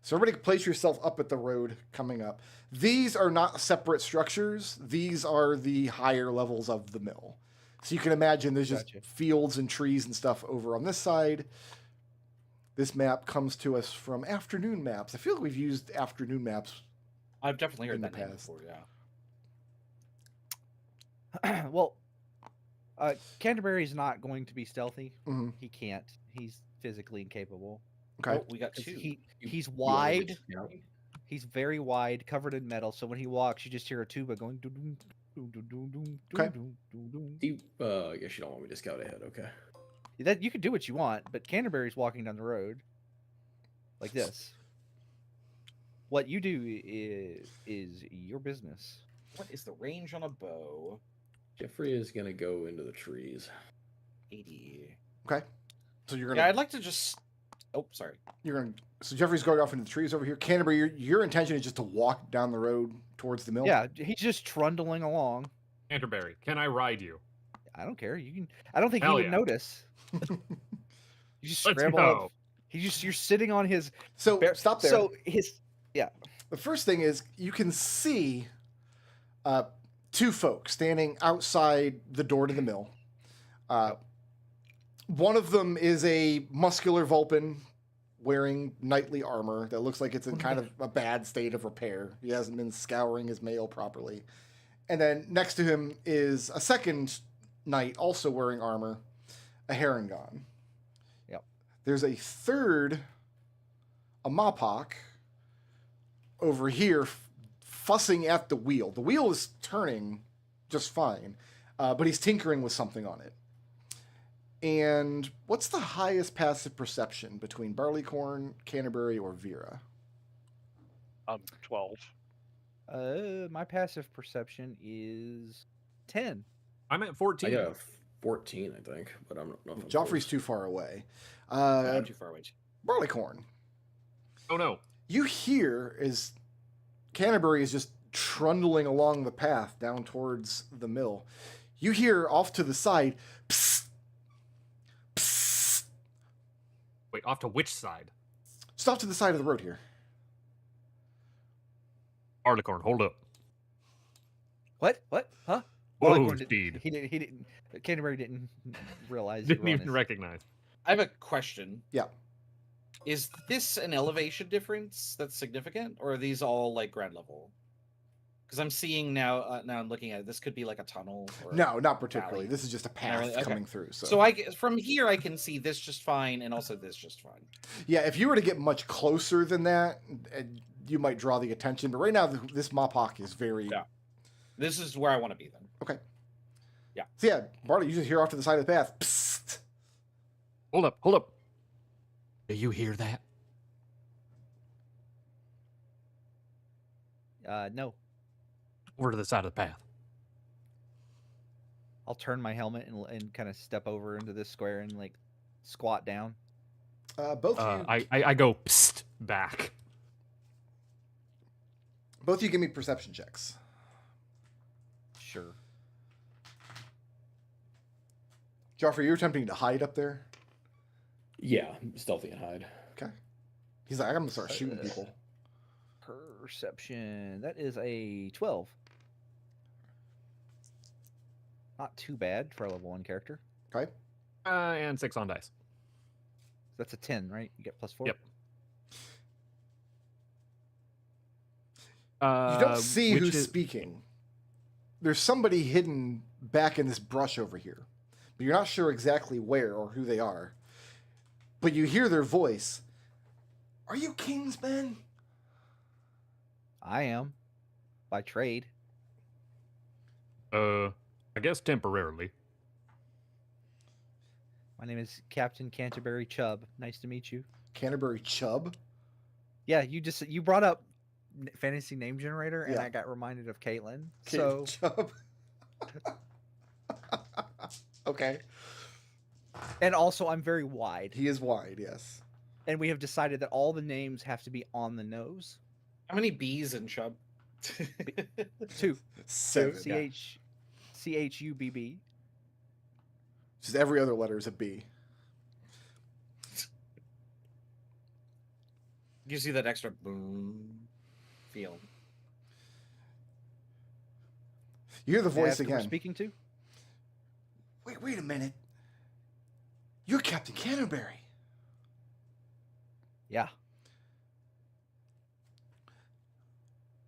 So everybody place yourself up at the road coming up. These are not separate structures. These are the higher levels of the mill. So you can imagine there's just Gotcha. fields and trees and stuff over on this side. This map comes to us from afternoon maps. I feel like we've used afternoon maps. I've definitely heard In the that name past. before. Yeah. Well, Canterbury's not going to be stealthy. Mhm. He can't. He's physically incapable. Okay. Oh, we got 'Cause two. He's You wanna wide. reach out? He's very wide, covered in metal. So when he walks, you just hear a tuba going. Doo-doo, doo-doo, doo-doo, Okay. doo-doo, doo-doo. I guess you don't want me to scout ahead. Okay. That you can do what you want, but Canterbury's walking down the road. like this. What you do is your business. What is the range on a bow? Jeffrey is gonna go into the trees. 80. Okay. So you're Yeah, gonna I'd like to just. Oh, sorry. so Jeffrey's going off into the trees over here. Canterbury, your intention is just to walk down the road towards the mill. Yeah, he's just trundling along. Canterbury, can I ride you? I don't care. You can. I don't think Hell he would yeah. notice. You just Let's scramble go. up. You're sitting on his. So stop there. So his. The first thing is you can see two folks standing outside the door to the mill. One of them is a muscular Vulpin wearing knightly armor that looks like it's in kind of a bad state of repair. He hasn't been scouring his mail properly. And then next to him is a second knight also wearing armor, a Harengon. Yep. There's a third, a Mapok, over here fussing at the wheel. The wheel is turning just fine, but he's tinkering with something on it. And what's the highest passive perception between Barleycorn, Canterbury, or Vera? 12. My passive perception is 10. I'm at I 14. got a 14, I think, but I'm not. Know if I'm Joffrey's close. too far away. I'm too far away. Barleycorn, Oh no. you hear as Canterbury is just trundling along the path down towards the mill. You hear off to the side, psst, psst, Wait, off to which side? just off to the side of the road here. Barleycorn, hold up. What? Huh? Whoa, Barleycorn speed. He didn't. Canterbury didn't realize. you Didn't were on even his- recognize. I have a question. Yeah. Is this an elevation difference that's significant, or are these all like ground level? Because I'm seeing now. Now I'm looking at it. This could be like a tunnel. Or No, not particularly. valley. This is just a path really? Okay. coming through. So, So from here I can see this just fine, and also this just fine. yeah, if you were to get much closer than that, you might draw the attention. But right now, this Mapok is very. Yeah. This is where I want to be then. Okay. Yeah. So yeah, Barley, you just hear off to the side of the path. Psst. Hold up, hold up. Do you hear that? No. Over to the side of the path. I'll turn my helmet and kind of step over into this square and like squat down. Both of you, I go psst back. both of you give me perception checks. Sure. Joffrey, you're attempting to hide up there. Yeah, stealthy and hide. Okay. He's like, I'm gonna start shooting people. Perception. That is a 12. Not too bad for a level 1 character. Okay. And 6 on dice. That's a 10, right? You get +4. Yep. You don't see which who's is- speaking. There's somebody hidden back in this brush over here, but you're not sure exactly where or who they are. But you hear their voice. Are you Kingsmen? I am. By trade. I guess temporarily. My name is Captain Canterbury Chubb. Nice to meet you. Canterbury Chubb? Yeah, you brought up fantasy name generator, and Yeah. I got reminded of Caitlin. Ca- So Chubb. Okay. and also I'm very wide, He is wide, yes. and we have decided that all the names have to be on the nose. How many bees in Chubb? 2. Seven. CHUBB. Just every other letter is a B. Gives you that extra boom feel. You hear the voice Ask who we're again. speaking to? Wait a minute. You're Captain Canterbury. Yeah.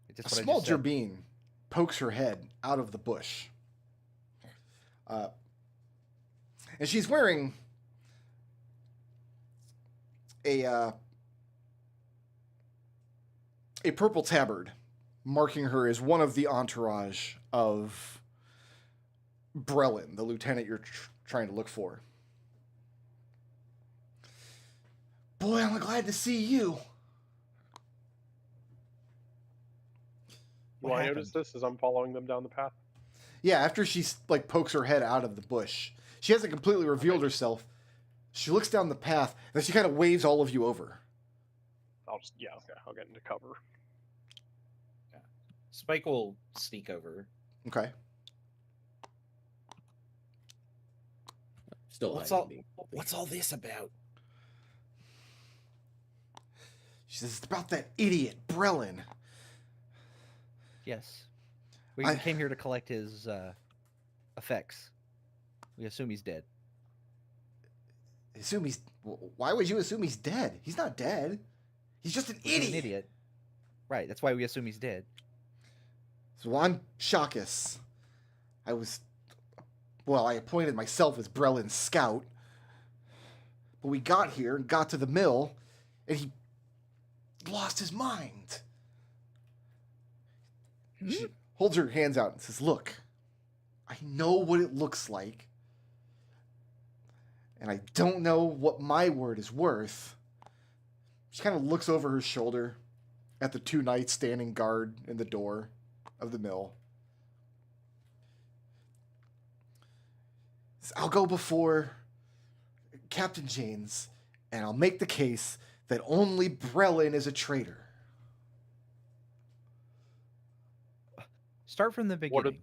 A That's what I small just said. gerbine pokes her head out of the bush. And she's wearing a purple tabard, marking her as one of the entourage of Brelin, the lieutenant you're trying to look for. Boy, I'm glad to see you. Will I notice this as I'm following them down the path? Yeah, after she like pokes her head out of the bush, she hasn't completely revealed herself. She looks down the path, and then she kind of waves all of you over. I'll get into cover. Spike will sneak over. Okay. Still What's hiding all? me. What's all this about? She says, it's about that idiot, Brelin. Yes. We I- came here to collect his effects. We assume he's dead. Assume he's... Why would you assume he's dead? He's not dead. He's just an He's idiot. an idiot. Right, that's why we assume he's dead. So I'm Shakus. I appointed myself as Brelin's scout. But we got here and got to the mill, and he lost his mind. She holds her hands out and says, look, I know what it looks like, and I don't know what my word is worth. She kind of looks over her shoulder at the two knights standing guard in the door of the mill. Says, I'll go before Captain Janes, and I'll make the case that only Brelin is a traitor. Start from the beginning.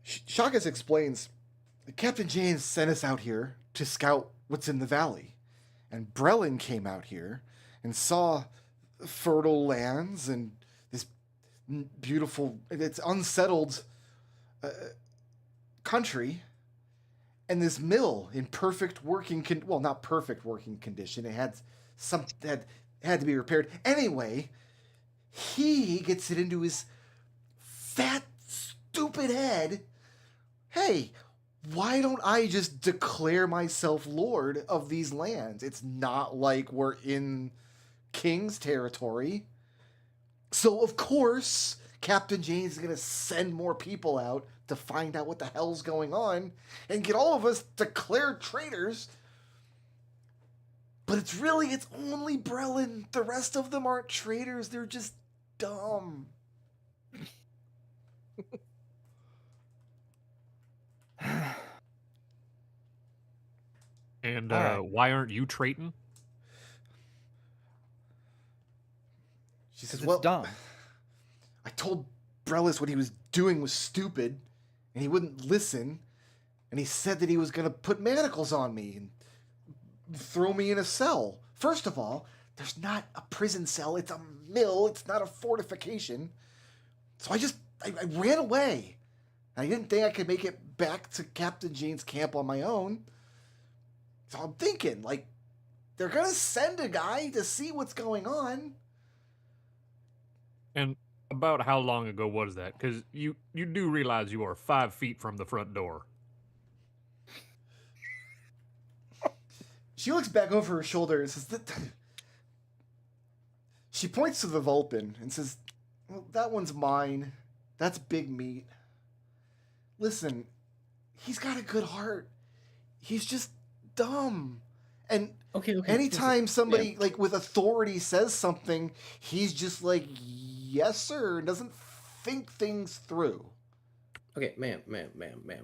Shakus explains, Captain Janes sent us out here to scout what's in the valley. And Brelin came out here and saw fertile lands and this beautiful, it's unsettled country. And this mill in perfect working, not perfect working condition. It had had to be repaired. Anyway, he gets it into his fat, stupid head. Hey, why don't I just declare myself lord of these lands? It's not like we're in King's territory. So, of course, Captain James is going to send more people out to find out what the hell's going on and get all of us declared traitors. But it's only Brelin. The rest of them aren't traitors. They're just dumb. And All right. why aren't you traiting? She Because says, it's dumb. I told Brelis what he was doing was stupid, and he wouldn't listen, and he said that he was going to put manacles on me and throw me in a cell. First of all, there's not a prison cell. It's a mill. It's not a fortification. So I ran away. I didn't think I could make it back to Captain Jane's camp on my own. So I'm thinking, they're going to send a guy to see what's going on. And about how long ago was that? Because you do realize you are 5 feet from the front door. She looks back over her shoulder and says, she points to the Vulpin and says, well, that one's mine. That's big meat. Listen, he's got a good heart. He's just dumb. And Okay. anytime listen, somebody with authority says something, he's just like, yes, sir, and doesn't think things through. Okay, ma'am.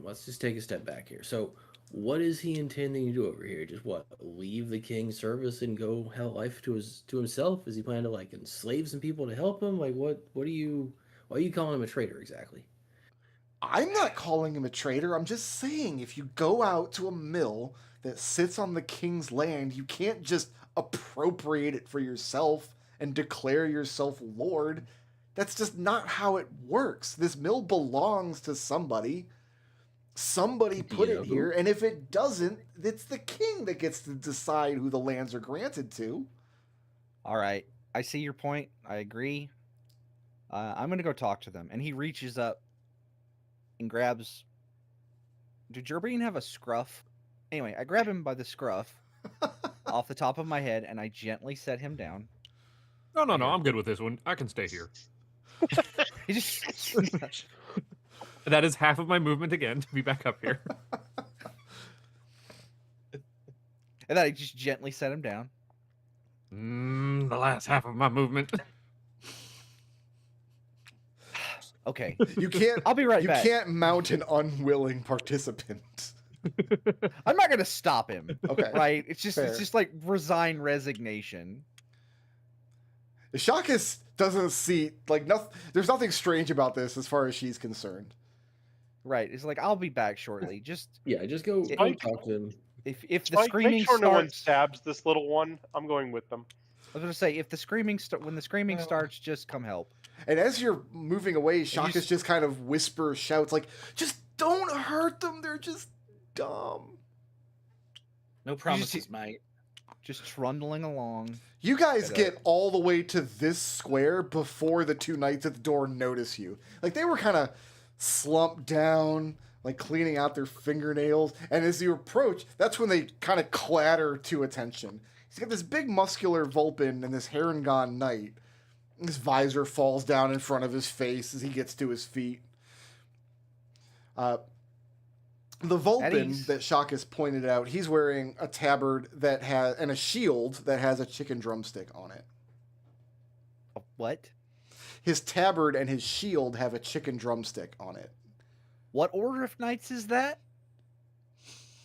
Let's just take a step back here. So, what is he intending to do over here? Just what? Leave the king's service and go hell life to himself? Is he planning to enslave some people to help him? Why are you calling him a traitor exactly? I'm not calling him a traitor. I'm just saying if you go out to a mill that sits on the king's land, you can't just appropriate it for yourself and declare yourself lord. That's just not how it works. This mill belongs to somebody. Somebody put it here, and if it doesn't, it's the king that gets to decide who the lands are granted to. All right. I see your point. I agree. I'm going to go talk to them. And he reaches up and grabs... Did Gerbrine have a scruff? Anyway, I grab him by the scruff off the top of my head, and I gently set him down. No, I'm good with this one. I can stay here. He just... That is half of my movement again to be back up here. And then I just gently set him down. The last half of my movement. Okay. You can't. I'll be right You back. can't mount an unwilling participant. I'm not gonna stop him. Okay. Right? It's Fair. just like resignation. Shakas doesn't see like nothing. There's nothing strange about this as far as she's concerned. Right. It's like I'll be back shortly. Just Yeah, just go Spike- talk to them. if the Spike, screaming make sure no one starts. stabs this little one. I'm going with them. I was gonna say if the screaming when the screaming starts, just come help. And as you're moving away, Shakas s- just kind of shouts like, "Just don't hurt them. They're just dumb." No promises, mate. Just trundling along. You guys But, get all the way to this square before the two knights at the door notice you. Like they were kind of slumped down, like cleaning out their fingernails. And as you approach, that's when they kind of clatter to attention. He's got this big muscular Vulpin and this Harengon knight. His visor falls down in front of his face as he gets to his feet. The Vulpin Eddie's- that Shakas pointed out, he's wearing a tabard that has and a shield that has a chicken drumstick on it. What? His tabard and his shield have a chicken drumstick on it. What order of knights is that?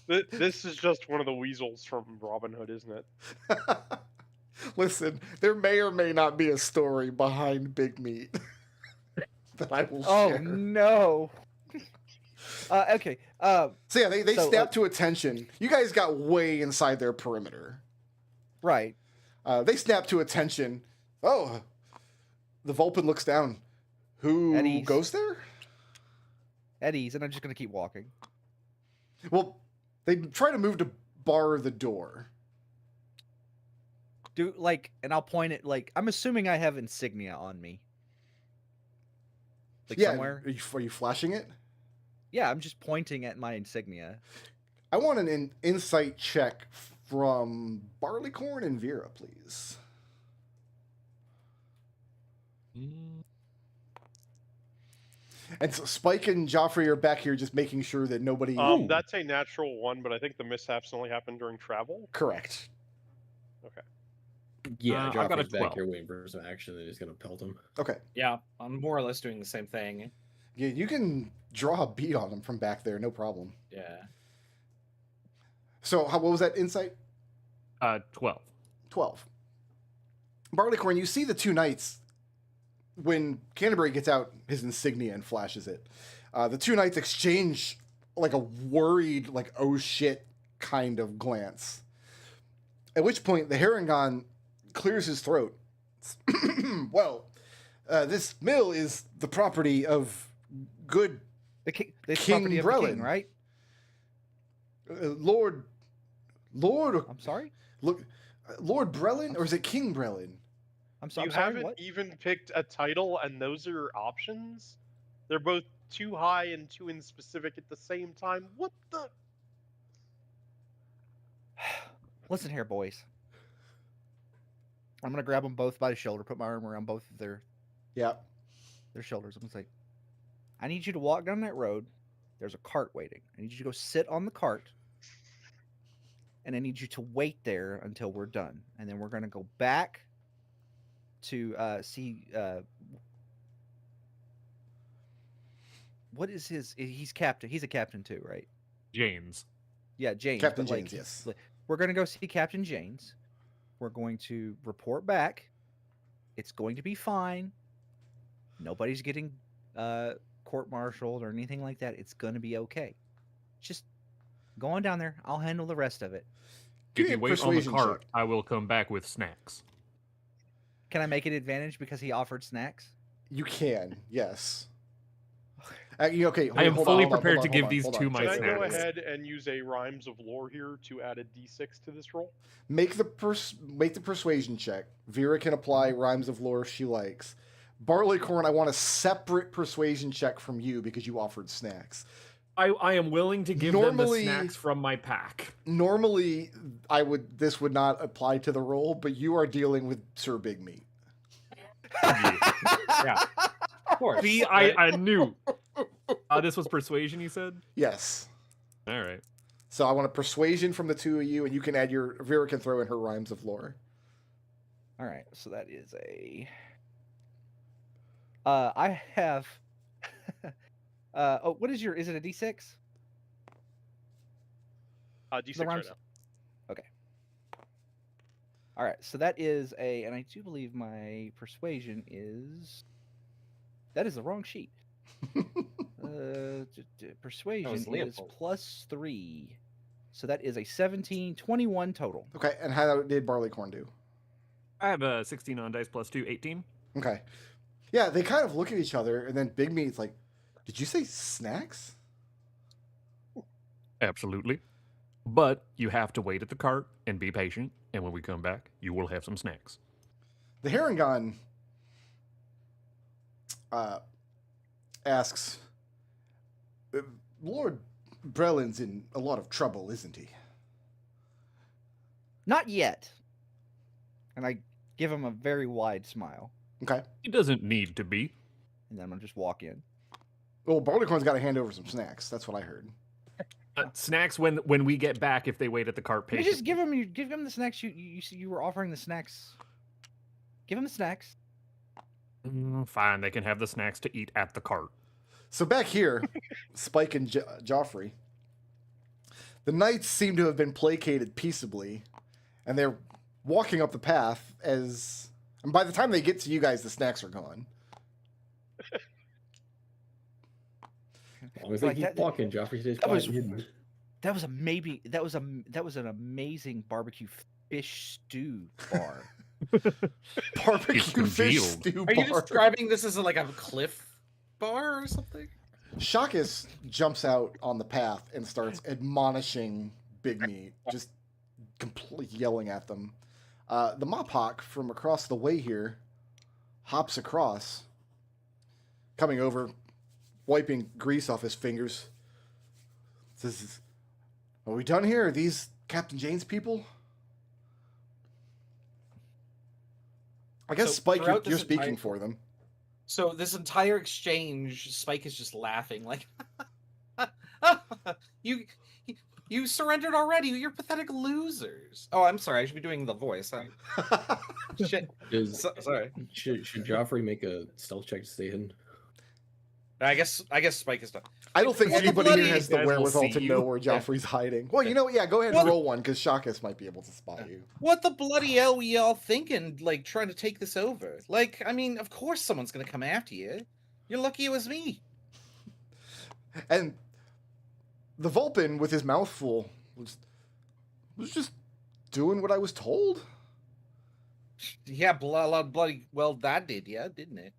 This is just one of the weasels from Robin Hood, isn't it? Listen, there may or may not be a story behind Big Meat that I will Oh share. no. Okay. So yeah, they So, snap to attention. You guys got way inside their perimeter. Right. They snap to attention. Oh, the Vulpin looks down. Who Eddie's. goes there? Eddie's, and I'm just gonna keep walking. Well, they try to move to bar the door. And I'll point it like I'm assuming I have insignia on me. Like Yeah, somewhere. are you flashing it? Yeah, I'm just pointing at my insignia. I want an insight check from Barleycorn and Vera, please. And so Spike and Joffrey are back here just making sure that nobody... That's a natural one, but I think the mishaps only happened during travel. Correct. Yeah, I've got a Joffrey's back 12. here waiting for some action, and he's gonna pelt him. Okay. Yeah, I'm more or less doing the same thing. Yeah, you can draw a bead on them from back there, no problem. Yeah. So what was that insight? 12. 12. Barleycorn, you see the two knights when Canterbury gets out his insignia and flashes it. The two knights exchange like a worried, like, oh shit kind of glance. At which point the Harengon clears his throat. Well, this mill is the property of good The King property of the king, Brelin. right? Lord, I'm sorry. look, Lord Brelin, or is it King Brelin? I'm sorry. You I'm sorry. haven't What? even picked a title, and those are your options? They're both too high and too in specific at the same time. What the? Listen here, boys. I'm gonna grab them both by the shoulder, put my arm around both of their Yeah. shoulders. I'm gonna say, I need you to walk down that road. There's a cart waiting. I need you to go sit on the cart. And I need you to wait there until we're done. And then we're gonna go back to see what is he's captain. He's a captain too, right? James. Yeah, James. Captain but, like, James, yes. We're going to go see Captain James. We're going to report back. It's going to be fine. Nobody's getting court-martialed or anything like that. It's going to be okay. Just go on down there. I'll handle the rest of it. Give If me you a wait on the persuasion cart, check. I will come back with snacks. Can I make an advantage because he offered snacks? You can, yes. Okay. I am hold on, fully hold on, prepared hold to on, give hold on, these hold two on. my Can I go snacks. ahead and use a Rhymes of Lore here to add a d6 to this roll? Make the persuasion check. Vera can apply Rhymes of Lore if she likes. Barleycorn, I want a separate persuasion check from you because you offered snacks. I am willing to give them Normally- the snacks from my pack. Normally, this would not apply to the roll, but you are dealing with Sir Big Meat. Yeah. Of course. See, I knew. This was persuasion, you said? Yes. All right. So I want a persuasion from the two of you, and you can add your Vera can throw in her rhymes of lore. All right, so that is a. I have. Oh, what is your? Is it a D6? D6 The right rhymes? now. Okay. All right, so that is a, and I do believe my persuasion is. That is the wrong sheet. Persuasion is Leopold. +3. So that is a 17, 21 total. Okay, and how did Barleycorn do? I have a 16 on dice plus 2, 18. Okay. Yeah, they kind of look at each other, and then Big Meat's like, "Did you say snacks?" Absolutely. But you have to wait at the cart and be patient, and when we come back, you will have some snacks. The Harangon asks, "Lord Brelin's in a lot of trouble, isn't he?" Not yet. And I give him a very wide smile. Okay. It doesn't need to be. And then I'm gonna just walk in. Well, Barleycorn's got to hand over some snacks. That's what I heard. Snacks when we get back if they wait at the cart You patiently. just give him the snacks. You were offering the snacks. Give him the snacks. Fine, they can have the snacks to eat at the cart. So back here, Spike and Joffrey, the knights seem to have been placated peaceably, and they're walking up the path and by the time they get to you guys, the snacks are gone. As long as they Like keep that- walking, Joffrey stays that quiet was- and hidden. That was that was an amazing barbecue fish stew bar. Barbecue fish congealed. stew Are you bar. describing this as like a cliff bar or something? Shakus jumps out on the path and starts admonishing Big Meat, just completely yelling at them. The Mophawk from across the way here hops across, coming over, wiping grease off his fingers. Says, "Are we done here? Are these Captain Jane's people?" I guess So Spike, throughout you're this speaking entire- for them. So this entire exchange, Spike is just laughing like, you surrendered already. You're pathetic losers. Oh, I'm sorry. I should be doing the voice. Huh? Shit. Sorry. Should Joffrey make a stealth check to stay hidden? I guess Spike is done. I don't think What the anybody here bloody- has the Guys will wherewithal see to you. know where Joffrey's hiding. Well, you know what? Yeah, go ahead and Well, roll one, because Shakus might be able to spot you. What the bloody hell were y'all thinking? Like trying to take this over? Like, I mean, of course someone's gonna come after you. You're lucky it was me. And the Vulpin, with his mouth full, was just doing what I was told. Yeah, bloody. Well, that did, yeah, didn't it?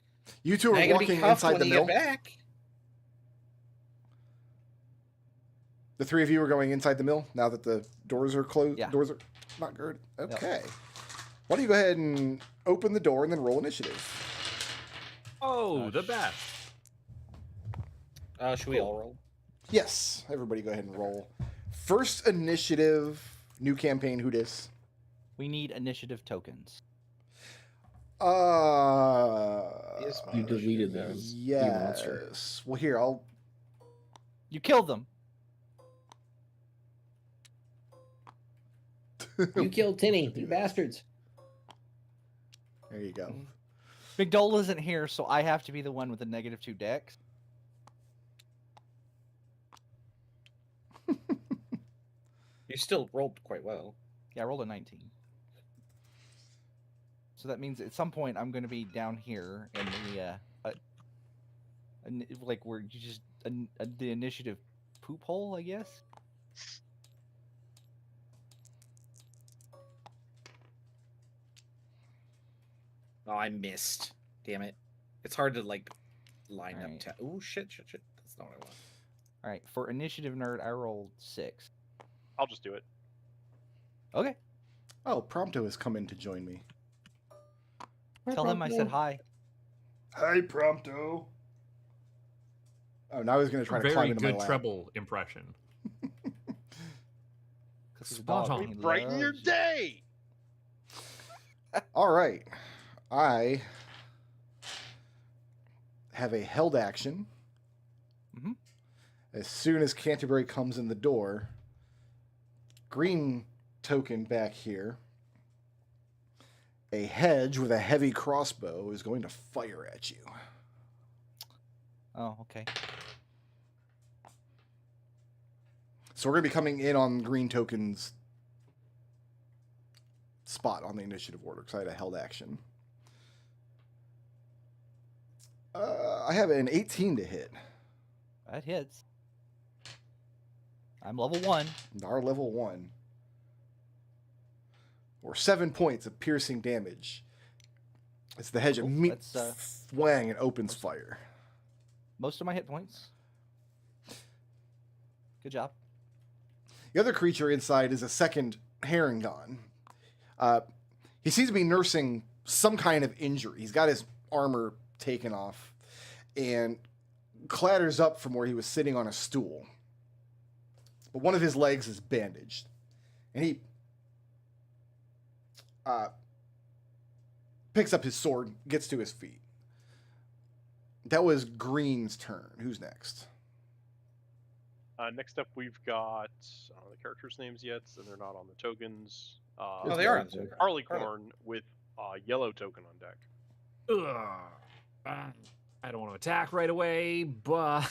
You two Now are you're gonna be walking cuffed inside when the you mill. get back. The three of you are going inside the mill now that the doors are closed. Yeah. Doors are not guarded. Okay. Why don't you go ahead and open the door and then roll initiative? Oh, the best. Should we all roll? Yes. Everybody go ahead and roll. First initiative, new campaign, who dis? We need initiative tokens. Yes, You deleted them. You monster. Yes. Well, here, I'll... You killed them. You killed Tinny, you bastards. There you go. Big Dole isn't here, so I have to be the one with the -2 dex. You still rolled quite well. Yeah, I rolled a 19. So that means at some point I'm going to be down here in the like where you just the initiative poop hole, I guess. Oh, I missed. Damn it. It's hard to like line up. Alright. Oh shit. That's not what I want. All right, for initiative nerd, I rolled 6. I'll just do it. Okay, Oh, Prompto has come in to join me. tell him I said hi. Hi, Prompto. Oh, now he's going to try to climb Very into my good lap. treble impression. 'Cause he's a Spot dog on. and he Brighten your loves you. day. All right. I have a held action. Mhm. As soon as Canterbury comes in the door, green token back here, a hedge with a heavy crossbow is going to fire at you. Oh, okay. So we're going to be coming in on green token's spot on the initiative order because I had a held action. I have an 18 to hit. That hits. I'm level 1. Our level 1. Or 7 points of piercing damage. It's the hedge Cool. meets That's, swang and opens fire. most of my hit points. Good job. The other creature inside is a second Herringon. He seems to be nursing some kind of injury. He's got his armor taken off and clatters up from where he was sitting on a stool. But one of his legs is bandaged. And he picks up his sword, gets to his feet. That was Green's turn. Who's next? Next up, we've got I don't know the characters' names yet, so they're not on the tokens. Oh, they are on the token. Harleycorn with yellow token on deck. I don't want to attack right away, but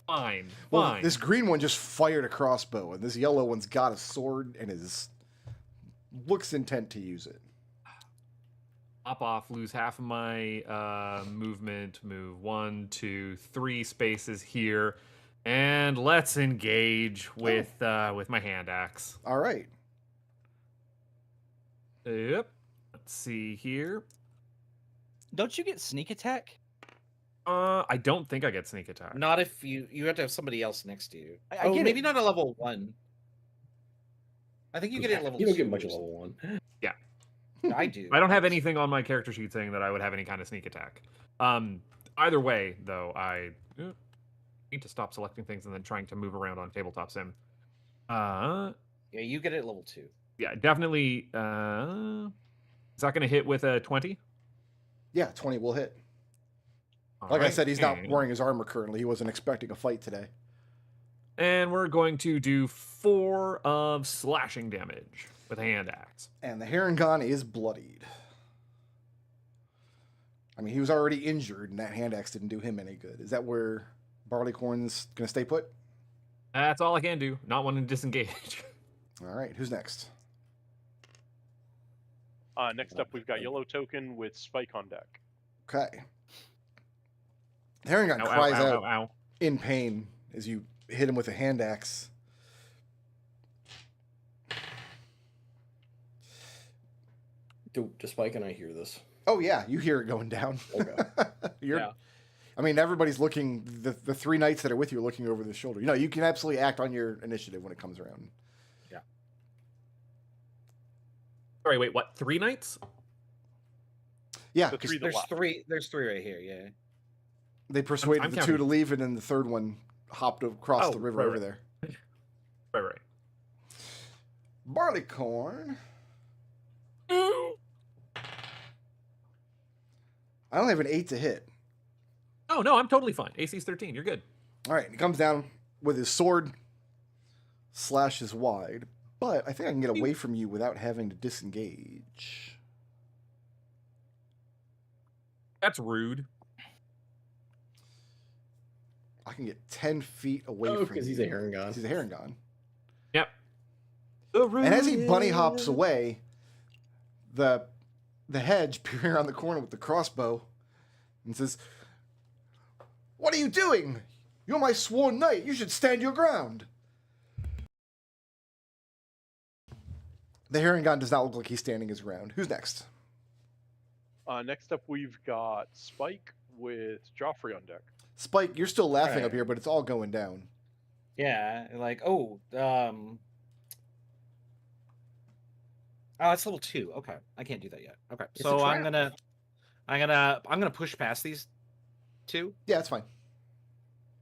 fine. Well, this green one just fired a crossbow, and this yellow one's got a sword and looks intent to use it. Hop off, lose half of my movement, move 1, 2, 3 spaces here, and let's engage with my hand axe. All right. Yep. Let's see here. Don't you get sneak attack? I don't think I get sneak attack. Not if you have to have somebody else next to you. I get maybe it. not a level 1. I think you get it at level 2. You don't get much of level 1. I do. I don't have anything on my character sheet saying that I would have any kind of sneak attack. Either way, though, I need to stop selecting things and then trying to move around on tabletop sim. Yeah, you get it at level 2. Yeah, definitely. Is that going to hit with a 20? Yeah, 20 will hit. All Like I right, said, he's not and- wearing his armor currently. He wasn't expecting a fight today. And we're going to do 4 of slashing damage with a hand axe. And the Herringon is bloodied. I mean, he was already injured, and that hand axe didn't do him any good. Is that where Barleycorn's going to stay put? That's all I can do. Not wanting to disengage. All right, who's next? Next up, we've got yellow token with spike on deck. Okay. The Herringon Ow, ow, cries ow, out ow, ow. in pain as you hit him with a hand axe. Does Spike and I hear this? Oh, yeah, you hear it going down. Okay. Yeah. I mean, everybody's looking, the 3 knights that are with you are looking over their shoulder. You know, you can absolutely act on your initiative when it comes around. Sorry, wait, what? 3 knights? Yeah, The 'cause three that There's left. 3. There's 3 right here. Yeah. they persuaded I'm the 2 counting. to leave, and then the third one hopped across Oh, the river right, over right. there. Right. Barleycorn. I only have an 8 to hit. Oh, no, I'm totally fine. AC's 13. You're good. All right, he comes down with his sword, slashes wide, but I think I can get away from you without having to disengage. That's rude. I can get 10 feet away Oh, from you. because he's a Herringon. He's a Herringon. Yep. And as he bunny hops away, the hedge peering around the corner with the crossbow and says, "What are you doing? You're my sworn knight. You should stand your ground." The Herringon does not look like he's standing his ground. Who's next? Next up, we've got Spike with Joffrey on deck. Spike, you're still laughing Alright. up here, but it's all going down. Yeah. Like, oh, it's level 2. Okay, I can't do that yet. Okay, It's a so I'm trap. gonna push past these 2. Yeah, it's fine.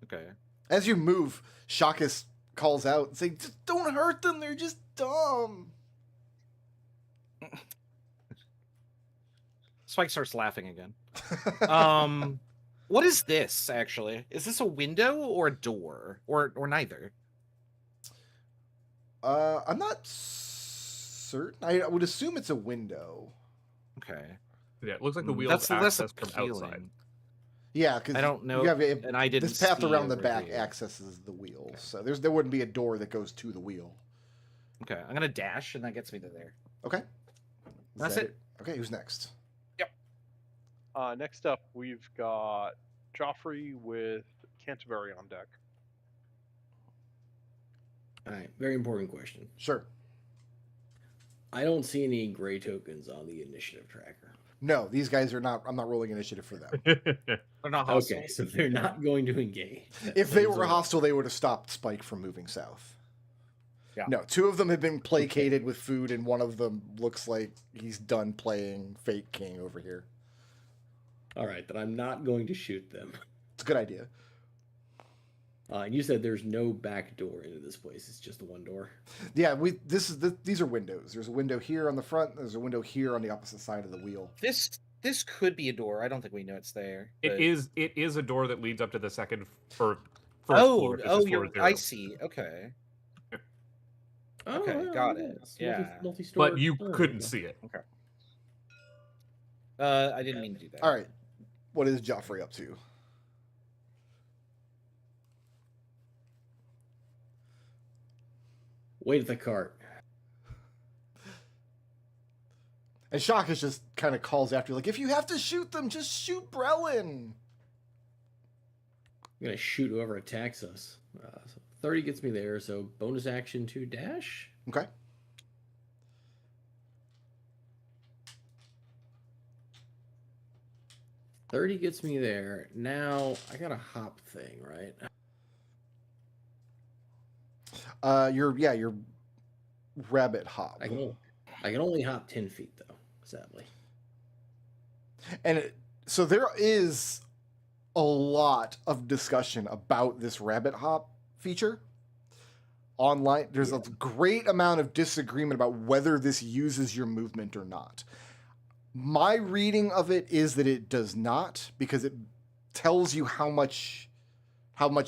Okay. As you move, Shakus calls out and saying, "Just don't hurt them. They're just dumb." Spike starts laughing again. What is this actually? Is this a window or a door or neither? I'm not certain. I would assume it's a window. Okay. Yeah, it looks like the Mm, wheels that's less access from outside. appealing. Yeah, because I don't know, You have and I didn't this path see around the over back here. accesses the wheels, so there wouldn't be a door that goes to the wheel. Okay, I'm gonna dash, and that gets me to there. Okay, Is That's that it. Okay, who's next? Next up, we've got Joffrey with Canterbury on deck. All right, very important question. Sure. I don't see any gray tokens on the initiative tracker. No, these guys are not. I'm not rolling initiative for them. They're not hostile. Okay, so they're not going to engage. If they Things were are- hostile, they would have stopped Spike from moving south. Yeah. No, two of them have been placated with food, and one of them looks like he's done playing Fake King over here. All right, then I'm not going to shoot them. It's a good idea. And you said there's no back door into this place; it's just the one door. Yeah, these are windows. There's a window here on the front. There's a window here on the opposite side of the wheel. This could be a door. I don't think we know it's there. It but- is a door that leads up to the second or first Oh, floor. This is oh, floor I zero. see. Okay. Oh, Okay, well, got it. it's Yeah. multi-story. But you Oh, couldn't okay. see it. I didn't mean to do that. All right, what is Joffrey up to? Wait at the cart. And Shaka just kind of calls after, like, if you have to shoot them, just shoot Brelin. I'm gonna shoot whoever attacks us. So 30 gets me there, so bonus action to dash. Okay. $30 gets me there. Now I got a hop thing, right? Your rabbit hop. I can only hop 10 feet though, sadly. And so there is a lot of discussion about this rabbit hop feature online. There's a great amount of disagreement about whether this uses your movement or not. My reading of it is that it does not, because it tells you how much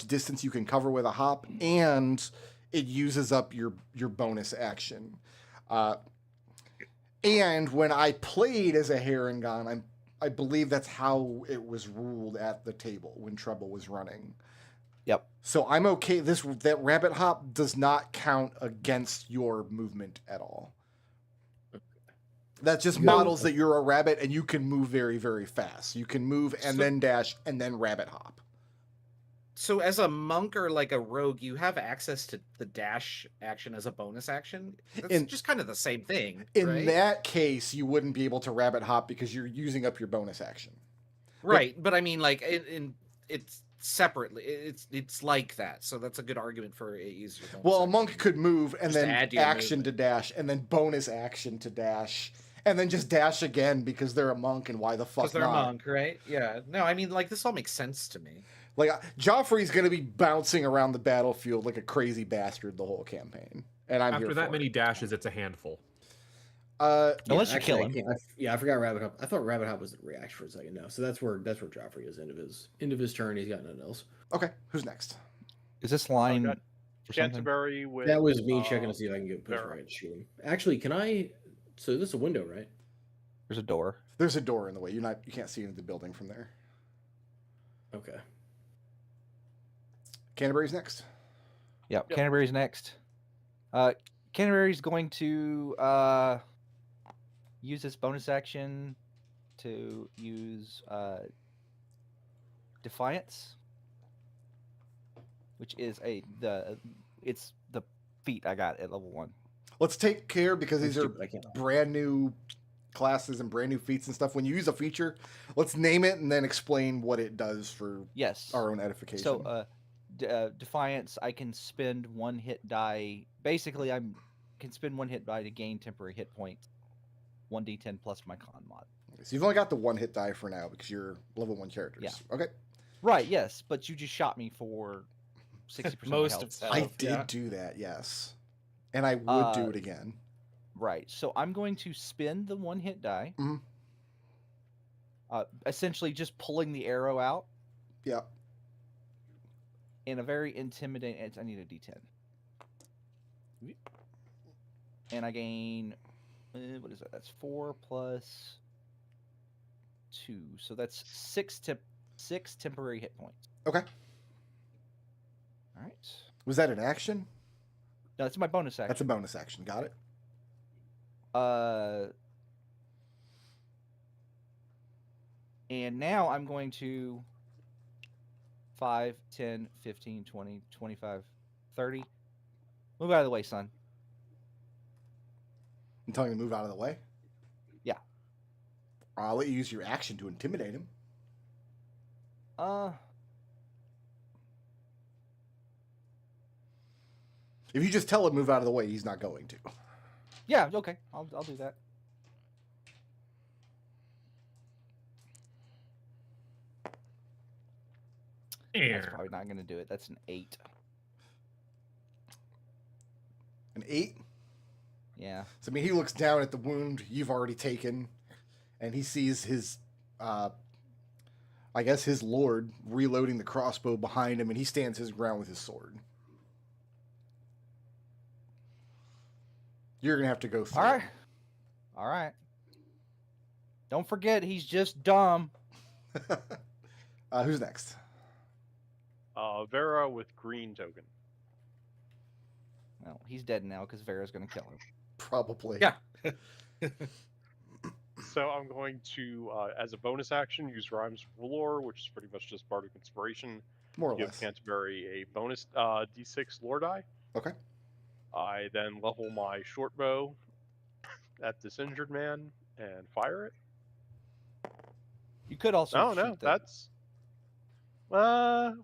distance you can cover with a hop, and it uses up your bonus action. And when I played as a Harengon, I believe that's how it was ruled at the table when Trouble was running. Yep. So I'm okay. That rabbit hop does not count against your movement at all. That just models that you're a rabbit and you can move very, very fast. You can move and then dash and then rabbit hop. So as a monk or like a rogue, you have access to the dash action as a bonus action. That's just kind of the same thing. In right? that case, you wouldn't be able to rabbit hop because you're using up your bonus action. Right, but I mean, like, it's separately. It's like that, so that's a good argument for it using your bonus Well, a action. monk could move and Just then add to your action movement. to dash and then bonus action to dash and then just dash again because they're a monk and why the fuck because they're not? a monk, right? Yeah. No, I mean, like, this all makes sense to me. Like, Joffrey's going to be bouncing around the battlefield like a crazy bastard the whole campaign. And I'm here After that for many it. dashes, it's a handful. Unless you kill actually, him. I forgot rabbit hop. I thought rabbit hop was the reaction for a second. No, so that's where Joffrey is. End of his turn. He's got nothing else. Okay, who's next? Is this line got for something? Canterbury with That was me checking to see if I can get push Vera. right and shoot him. Actually, can I? So this is a window, right? There's a door. There's a door in the way. You can't see into the building from there. Okay. Canterbury's next. Yep. Yep. Canterbury's next. Canterbury's going to use this bonus action to use Defiance, which is it's the feat I got at level 1. Let's take care because these are Stupid, I can't. brand new classes and brand new feats and stuff. When you use a feature, let's name it and then explain what it does for Yes. our own edification. So, Defiance, I can spend 1 hit die. Basically, can spend 1 hit die to gain temporary hit points. 1d10 plus my con mod. So you've only got the 1 hit die for now because you're level 1 characters. Yeah. Okay. Right, yes, but you just shot me for 60% Most health. of I health, did yeah. do that, yes. And I would do Uh, it again. Right, so I'm going to spend the 1 hit die. Mhm. Essentially just pulling the arrow out Yeah. in a very intimidating... I need a d10. and I gain what is that? That's 4 plus 2, so that's 6 temporary hit points. Okay. All right. Was that an action? No, that's my bonus action. That's a bonus action. Got it. And now I'm going to 5, 10, 15, 20, 25, 30. Move out of the way, son. I'm telling you to move out of the way? Yeah. I'll let you use your action to intimidate him. If you just tell him move out of the way, he's not going to. Yeah, okay. I'll do that. That's probably not going to do it. That's an 8. An 8? Yeah. So, I mean, he looks down at the wound you've already taken, and he sees his, I guess his lord reloading the crossbow behind him, and he stands his ground with his sword. You're going to have to go through. All right. All right. Don't forget, he's just dumb. Who's next? Vera with green token. Well, he's dead now because Vera's going to kill him. Probably. Yeah. So I'm going to, as a bonus action, use Rhymes of Lore, which is pretty much just Bardic Inspiration. More or Give less. Canterbury a bonus D6 lore die. Okay. I then level my short bow at this injured man and fire it. You could also No, shoot the... that's...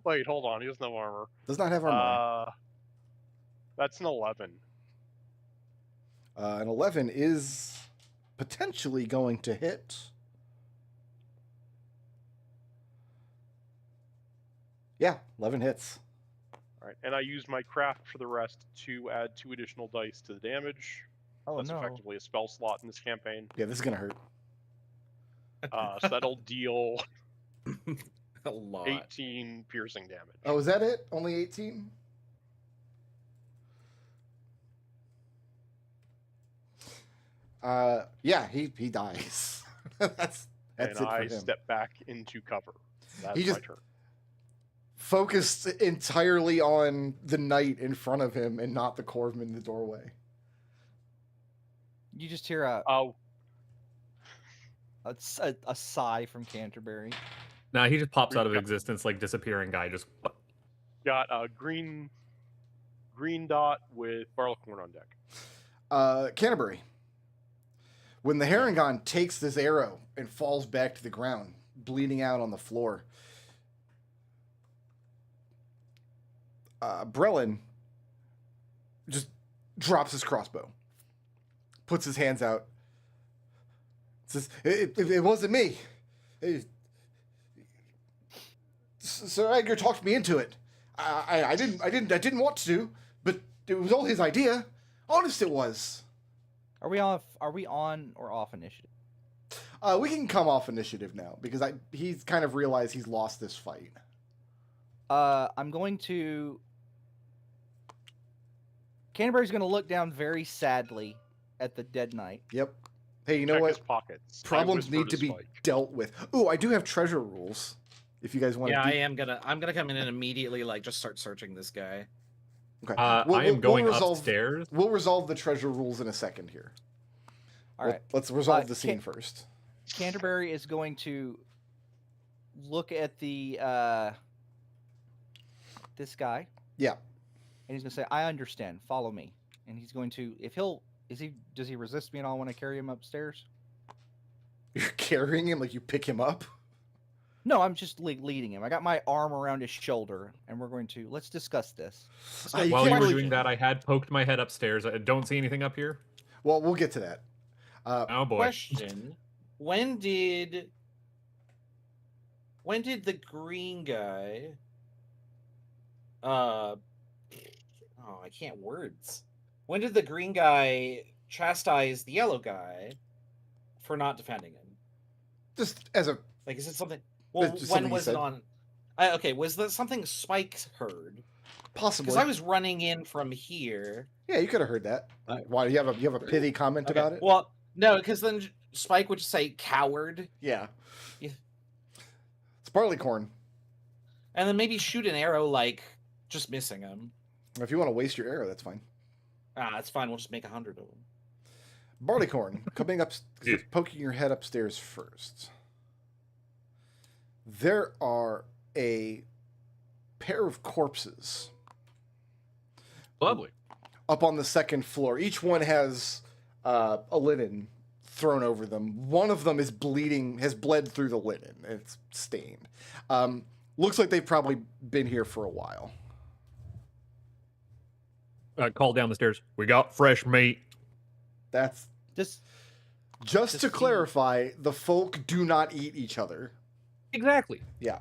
wait, hold on. He doesn't have armor. Does not have armor. That's an 11. An 11 is potentially going to hit. Yeah, 11 hits. All right, and I use my craft for the rest to add 2 additional dice to the damage. Oh, That's no. effectively a spell slot in this campaign. Yeah, this is going to hurt. So that'll deal A lot. 18 piercing damage. Oh, is that it? Only 18? Yeah, he dies. that's and it for I him. step back into cover. That's He my just- turn. Focused entirely on the knight in front of him and not the corpsman in the doorway. You just hear a Oh, sigh from Canterbury. Nah, he just pops out of existence like disappearing guy. Just got a green dot with Barleycorn on deck. Canterbury. When the Harangon takes this arrow and falls back to the ground, bleeding out on the floor, Brelin just drops his crossbow, puts his hands out, says, "It wasn't me. Sir Edgar talked me into it. I didn't want to, but it was all his idea. Honest, it was." Are we on or off initiative? We can come off initiative now because he's kind of realized he's lost this fight. I'm going to... Canterbury's going to look down very sadly at the dead knight. Yep. Hey, you know Check what? his pockets. I Problems whisper need to to be Spike. dealt with. Ooh, I do have treasure rules. If you guys want Yeah, to. I'm gonna come in and immediately like just start searching this guy. Okay. I am going upstairs. We'll resolve the treasure rules in a second here. All right. Let's resolve the scene first. Canterbury is going to look at the this guy. Yeah. And he's going to say, "I understand. Follow me." And he's going to, does he resist me at all when I carry him upstairs? You're carrying him like you pick him up? No, I'm just leading him. I got my arm around his shoulder, and let's discuss this. While you were doing that, I had poked my head upstairs. I don't see anything up here. Well, we'll get to that. Oh boy. Question: When did the green guy? I can't words. When did the green guy chastise the yellow guy for not defending him? Just as a... Like, is it something? Well, It's just when something he was it said. on? Okay, was that something Spike heard, Possibly. Because I was running in from here. Yeah, you could have heard that. Why? You have a pithy comment Okay, about it? well, no, because then Spike would just say coward. Yeah. Yeah. It's barleycorn. And then maybe shoot an arrow, like, just missing him. If you want to waste your arrow, that's fine. That's fine. We'll just make 100 of them. Barleycorn, coming up, poking your head upstairs first. There are a pair of corpses Lovely. up on the second floor. Each one has a linen thrown over them. One of them is bleeding, has bled through the linen. It's stained. Looks like they've probably been here for a while. Call down the stairs. We got fresh meat. That's Just to clarify, the folk do not eat each other. Exactly. Yeah.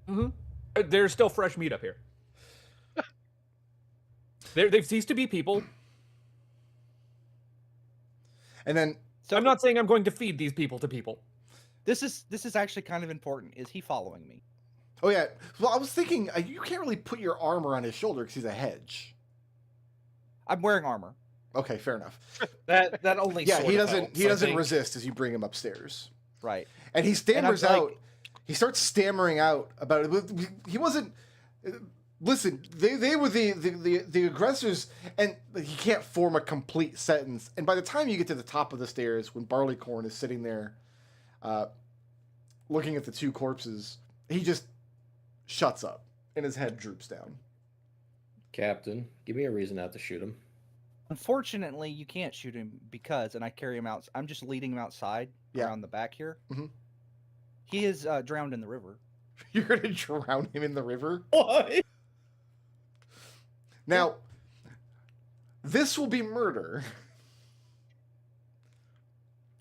Mm-hmm. There's still fresh meat up here. They've ceased to be people. And then So I'm not saying I'm going to feed these people to people. This is actually kind of important. Is he following me? oh yeah, well I was thinking you can't really put your armor on his shoulder because he's a hedge. I'm wearing armor. Okay, fair enough. That only Yeah, sort he of doesn't helps, he I doesn't think. resist as you bring him upstairs. Right. And he stammers like- out. He starts stammering out about it. He wasn't. Listen, they were the aggressors, and he can't form a complete sentence. And by the time you get to the top of the stairs, when Barleycorn is sitting there, looking at the two corpses, he just shuts up, and his head droops down. Captain, give me a reason not to shoot him. Unfortunately, you can't shoot him because, and I carry him out. I'm just leading him outside around the back here. Mhm. He is drowned in the river. You're gonna drown him in the river. What? Now, this will be murder.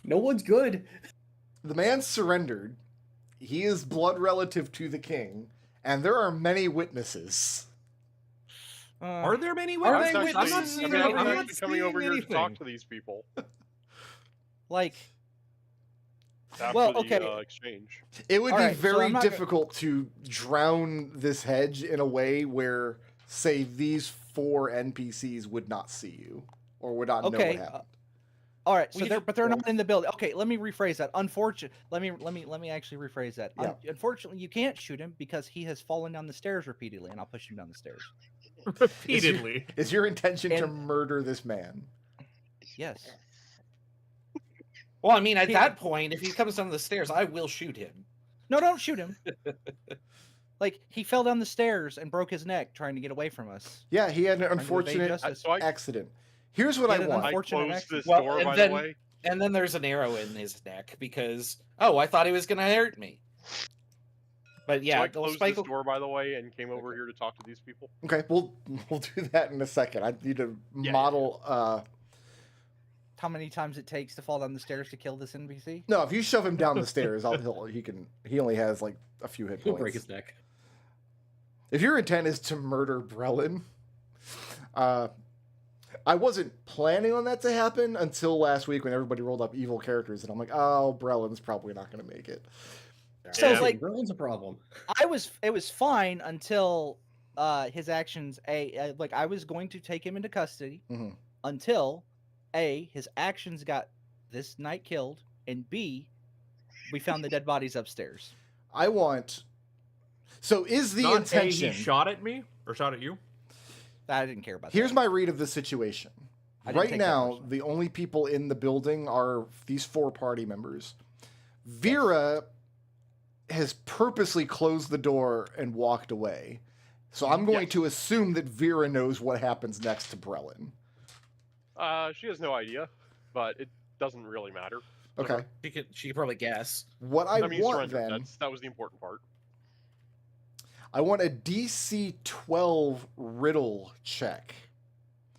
No one's good. The man surrendered. He is blood relative to the king, and there are many witnesses. Are there many I was witnesses? actually, I'm not seeing I any. was I'm not actually coming over seeing here to talk anything. to these people Like, after Well, the okay. exchange. It would All be right, so very I'm not gonna- difficult to drown this hedge in a way where, say, these 4 NPCs would not see you or would not know what Okay, happened. all right, so We they're just- but they're not in the building. Okay, let me rephrase that. Let me actually rephrase that. Yeah. Unfortunately, you can't shoot him because he has fallen down the stairs repeatedly, and I'll push him down the stairs. Repeatedly. Is your intention to And- murder this man? Yes. Well, I mean, at Yeah. that point, if he comes down the stairs, I will shoot him. No, don't shoot him. Like he fell down the stairs and broke his neck trying to get away from us. Yeah, he had an Trying to evade unfortunate justice. So I accident. Here's what He I had an want. I unfortunate closed accident. this Well, door, and by then- the way. And then there's an arrow in his neck because, I thought he was going to hurt me. But So yeah, I the closed Spike this door, by the way, and came over here to talk to these people. Okay, we'll do that in a second. I need to Yeah. model. How many times it takes to fall down the stairs to kill this NPC? No, if you shove him down the stairs, he only has like a few hit He'll points. break his neck. If your intent is to murder Brelin, I wasn't planning on that to happen until last week when everybody rolled up evil characters, and I'm like, oh, Brelin's probably not going to make it. So it's like Merlin's a problem. it was fine until his actions like I was going to take him into custody Mhm. until his actions got this night killed, and B, we found the dead bodies upstairs. I want. So is the Not intention? he shot at me or shot at you. I didn't care about Here's that. my read of the situation. I didn't Right take that now, personally. the only people in the building are these 4 party members. Vera has purposely closed the door and walked away. So I'm going Yes. to assume that Vera knows what happens next to Brelin. She has no idea, but it doesn't really matter. Okay. she could probably guess. What I I mean, you want surrendered. then, That was the important part. I want a DC 12 riddle check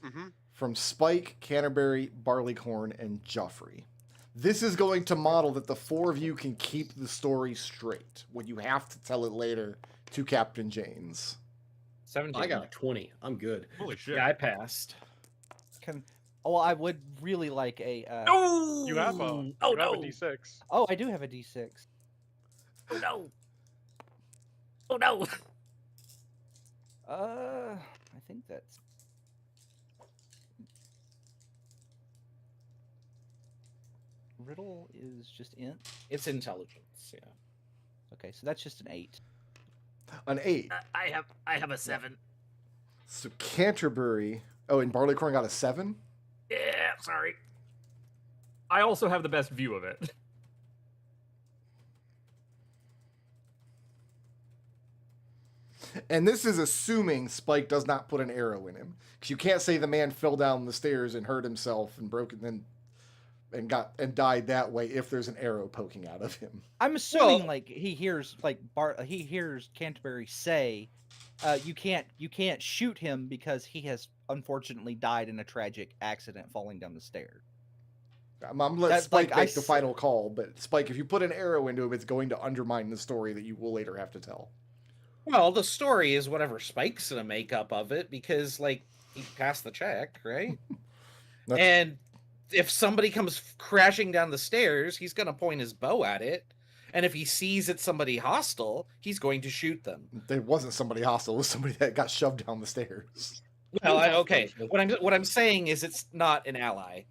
Mm-hmm. from Spike, Canterbury, Barleycorn, and Joffrey. This is going to model that the 4 of you can keep the story straight when you have to tell it later to Captain Janes. 17. I got a 20. I'm good. Holy shit. Yeah, I passed. I would really like a. No. You have a Oh you no. have a D6. Oh, I do have a D6. Oh no. Oh no. I think that's. Riddle is just int. It's intelligence, yeah. Okay, so that's just an 8. An 8. I have a 7. So Canterbury. Oh, and Barleycorn got a 7? Yeah, sorry. I also have the best view of it. And this is assuming Spike does not put an arrow in him. Because you can't say the man fell down the stairs and hurt himself and broke it and died that way if there's an arrow poking out of him. I'm assuming like he hears Canterbury say, you can't shoot him because he has unfortunately died in a tragic accident falling down the stairs. I'm gonna let Spike make the final call, but Spike, if you put an arrow into him, it's going to undermine the story that you will later have to tell. Well, the story is whatever Spike's gonna make up of it because, like, he passed the check, right? And if somebody comes crashing down the stairs, he's gonna point his bow at it. And if he sees it's somebody hostile, he's going to shoot them. There wasn't somebody hostile. It was somebody that got shoved down the stairs. Well, okay. What I'm saying is it's not an ally.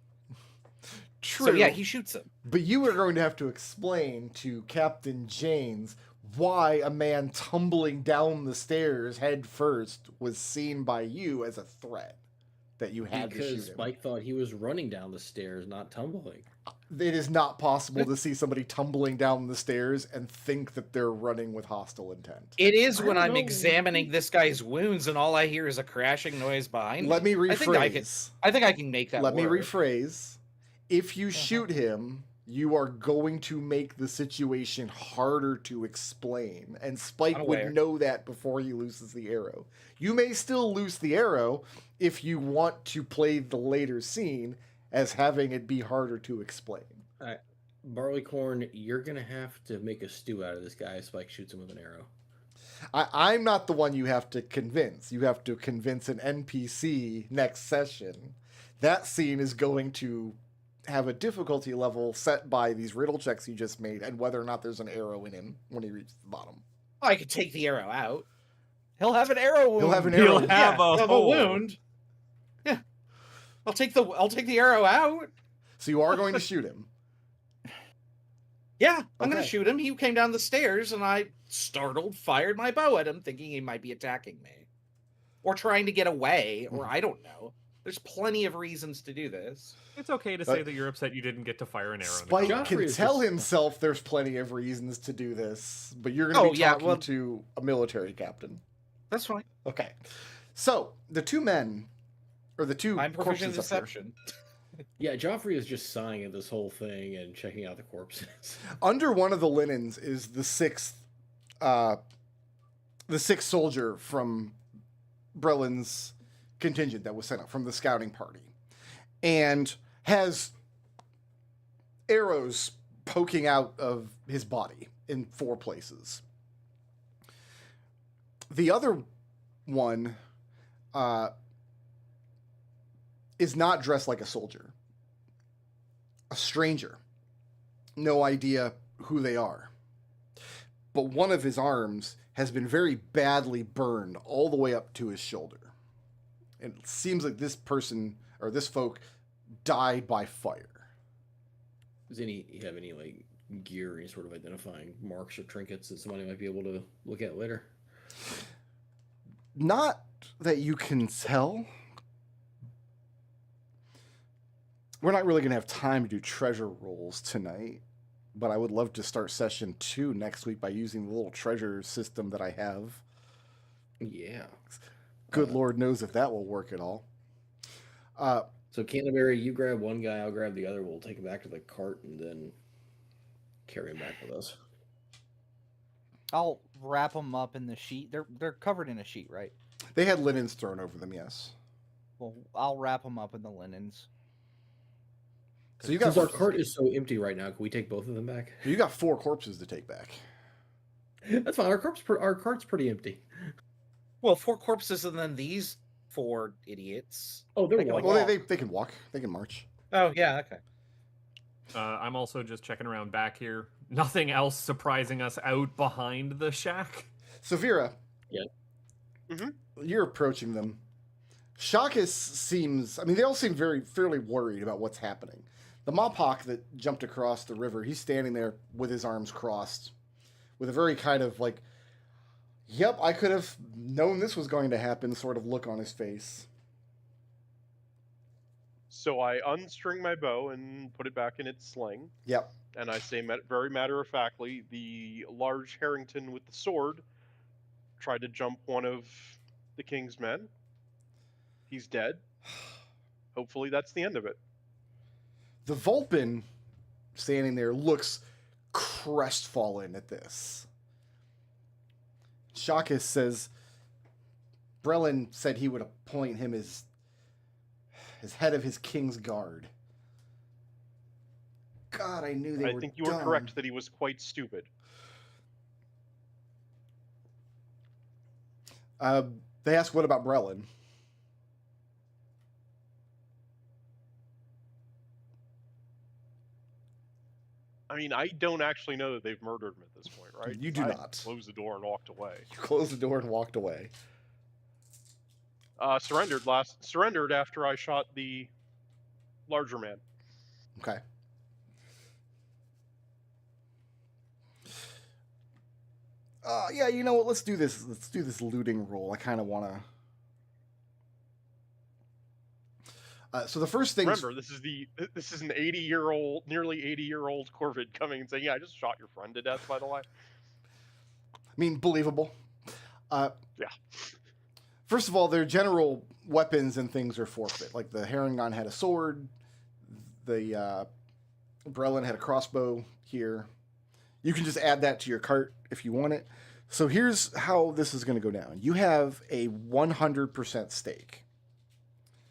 True. So yeah, he shoots him. But you are going to have to explain to Captain Janes why a man tumbling down the stairs head first was seen by you as a threat that you had to shoot him. Because Spike thought he was running down the stairs, not tumbling. It is not possible to see somebody tumbling down the stairs and think that they're running with hostile intent. It is when I'm examining this guy's wounds and all I hear is a crashing noise behind me. Let me rephrase. I think I can make that Let work. me rephrase. If you shoot him, you are going to make the situation harder to explain. And Spike would know that before he looses the arrow. You may still loose the arrow if you want to play the later scene as having it be harder to explain. All right. Barleycorn, you're going to have to make a stew out of this guy if Spike shoots him with an arrow. I'm not the one you have to convince. You have to convince an NPC next session. That scene is going to have a difficulty level set by these riddle checks you just made and whether or not there's an arrow in him when he reaches the bottom. I could take the arrow out. He'll have an arrow wound. He'll have an arrow. He'll have a wound. Yeah. I'll take the arrow out. So you are going to shoot him. Yeah, I'm going to shoot him. He came down the stairs and I startled, fired my bow at him thinking he might be attacking me. Or trying to get away, or I don't know. There's plenty of reasons to do this. It's okay to say that you're upset you didn't get to fire an arrow. Spike can tell himself there's plenty of reasons to do this, but you're going to be talking to a military captain. That's fine. Okay. So, the two men, or the two I'm proficient in corpses up deception. Yeah, Joffrey is just sighing at this whole thing and checking out the corpses. Under one of the linens is the sixth soldier from Brelin's contingent that was sent up from the scouting party, and has arrows poking out of his body in 4 places. The other one is not dressed like a soldier. A stranger. No idea who they are. But one of his arms has been very badly burned all the way up to his shoulder. It seems like this person, or this folk, died by fire. Does he have any like gear, any sort of identifying marks or trinkets that somebody might be able to look at later? Not that you can tell. We're not really going to have time to do treasure rolls tonight, but I would love to start session 2 next week by using the little treasure system that I have. Yeah. Good Lord knows if that will work at all. So Canterbury, you grab one guy, I'll grab the other. We'll take him back to the cart and then carry him back with us. I'll wrap them up in the sheet. They're covered in a sheet, right? They had linens thrown over them, yes. Well, I'll wrap them up in the linens. So you got Since our cart is so empty right now, can we take both of them back? You got 4 corpses to take back. That's fine. Our cart's pretty empty. Well, 4 corpses and then these 4 idiots. Oh, they're Well, they can walk. They can march. Oh, yeah, okay. I'm also just checking around back here. Nothing else surprising us out behind the shack. So, Vera. Yeah. You're approaching them. Shakus seems, I mean, they all seem fairly worried about what's happening. The Mopok that jumped across the river, he's standing there with his arms crossed, with a very kind of like, yep, I could have known this was going to happen sort of look on his face. So I unstring my bow and put it back in its sling. Yep. And I say very matter-of-factly, the large Harrington with the sword tried to jump one of the king's men. He's dead. Hopefully that's the end of it. The Vulpin standing there looks crestfallen at this. Shakus says, Brelin said he would appoint him as head of his king's guard. God, I knew they were I think you were dumb. correct that he was quite stupid. They ask, what about Brelin? I mean, I don't actually know that they've murdered him at this point, right? You do not. Closed the door and walked away. You closed the door and walked away. Surrendered after I shot the larger man. Okay. Yeah, you know what? Let's do this. Let's do this looting roll. I kind of want to. So the first thing. Remember, this is an 80-year-old, nearly 80-year-old Corvid coming and saying, "Yeah, I just shot your friend to death." By the way. I mean, believable. Yeah. First of all, their general weapons and things are forfeit. Like the Harengon had a sword. The Brelin had a crossbow here. You can just add that to your cart if you want it. So here's how this is going to go down. You have a 100% stake.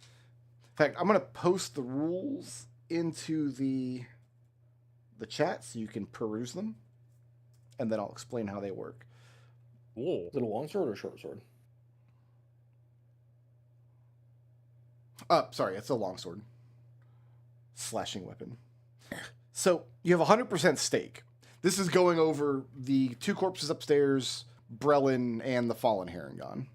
In fact, I'm going to post the rules into the chat so you can peruse them, and then I'll explain how they work. Is it a long sword or a short sword? Sorry, it's a longsword. Slashing weapon. So you have 100% stake. This is going over the two corpses upstairs, Brelin and the fallen Harengon.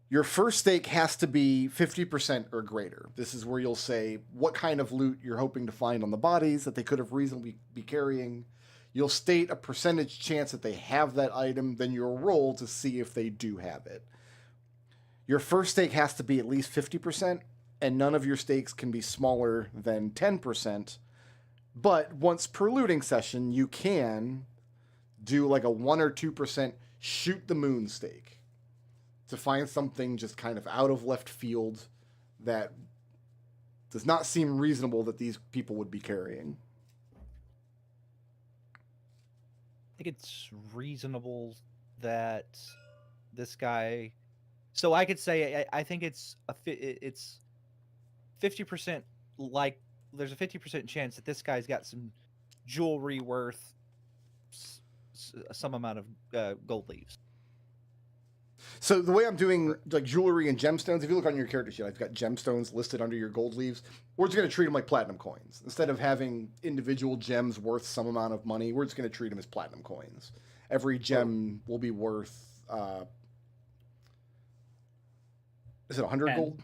Your first stake has to be 50% or greater. This is where you'll say what kind of loot you're hoping to find on the bodies that they could have reasonably be carrying. You'll state a percentage chance that they have that item, then you'll roll to see if they do have it. Your first stake has to be at least 50%, and none of your stakes can be smaller than 10%. But once per looting session, you can do like a 1 or 2% shoot the moon stake to find something just kind of out of left field that does not seem reasonable that these people would be carrying. I think it's reasonable that this guy. So I could say I think it's 50%. Like there's a 50% chance that this guy's got some jewelry worth some amount of gold leaves. So the way I'm doing like jewelry and gemstones, if you look on your character sheet, I've got gemstones listed under your gold leaves. We're just going to treat them like platinum coins. Instead of having individual gems worth some amount of money, we're just going to treat them as platinum coins. Every gem will be worth, is it 100 10. gold?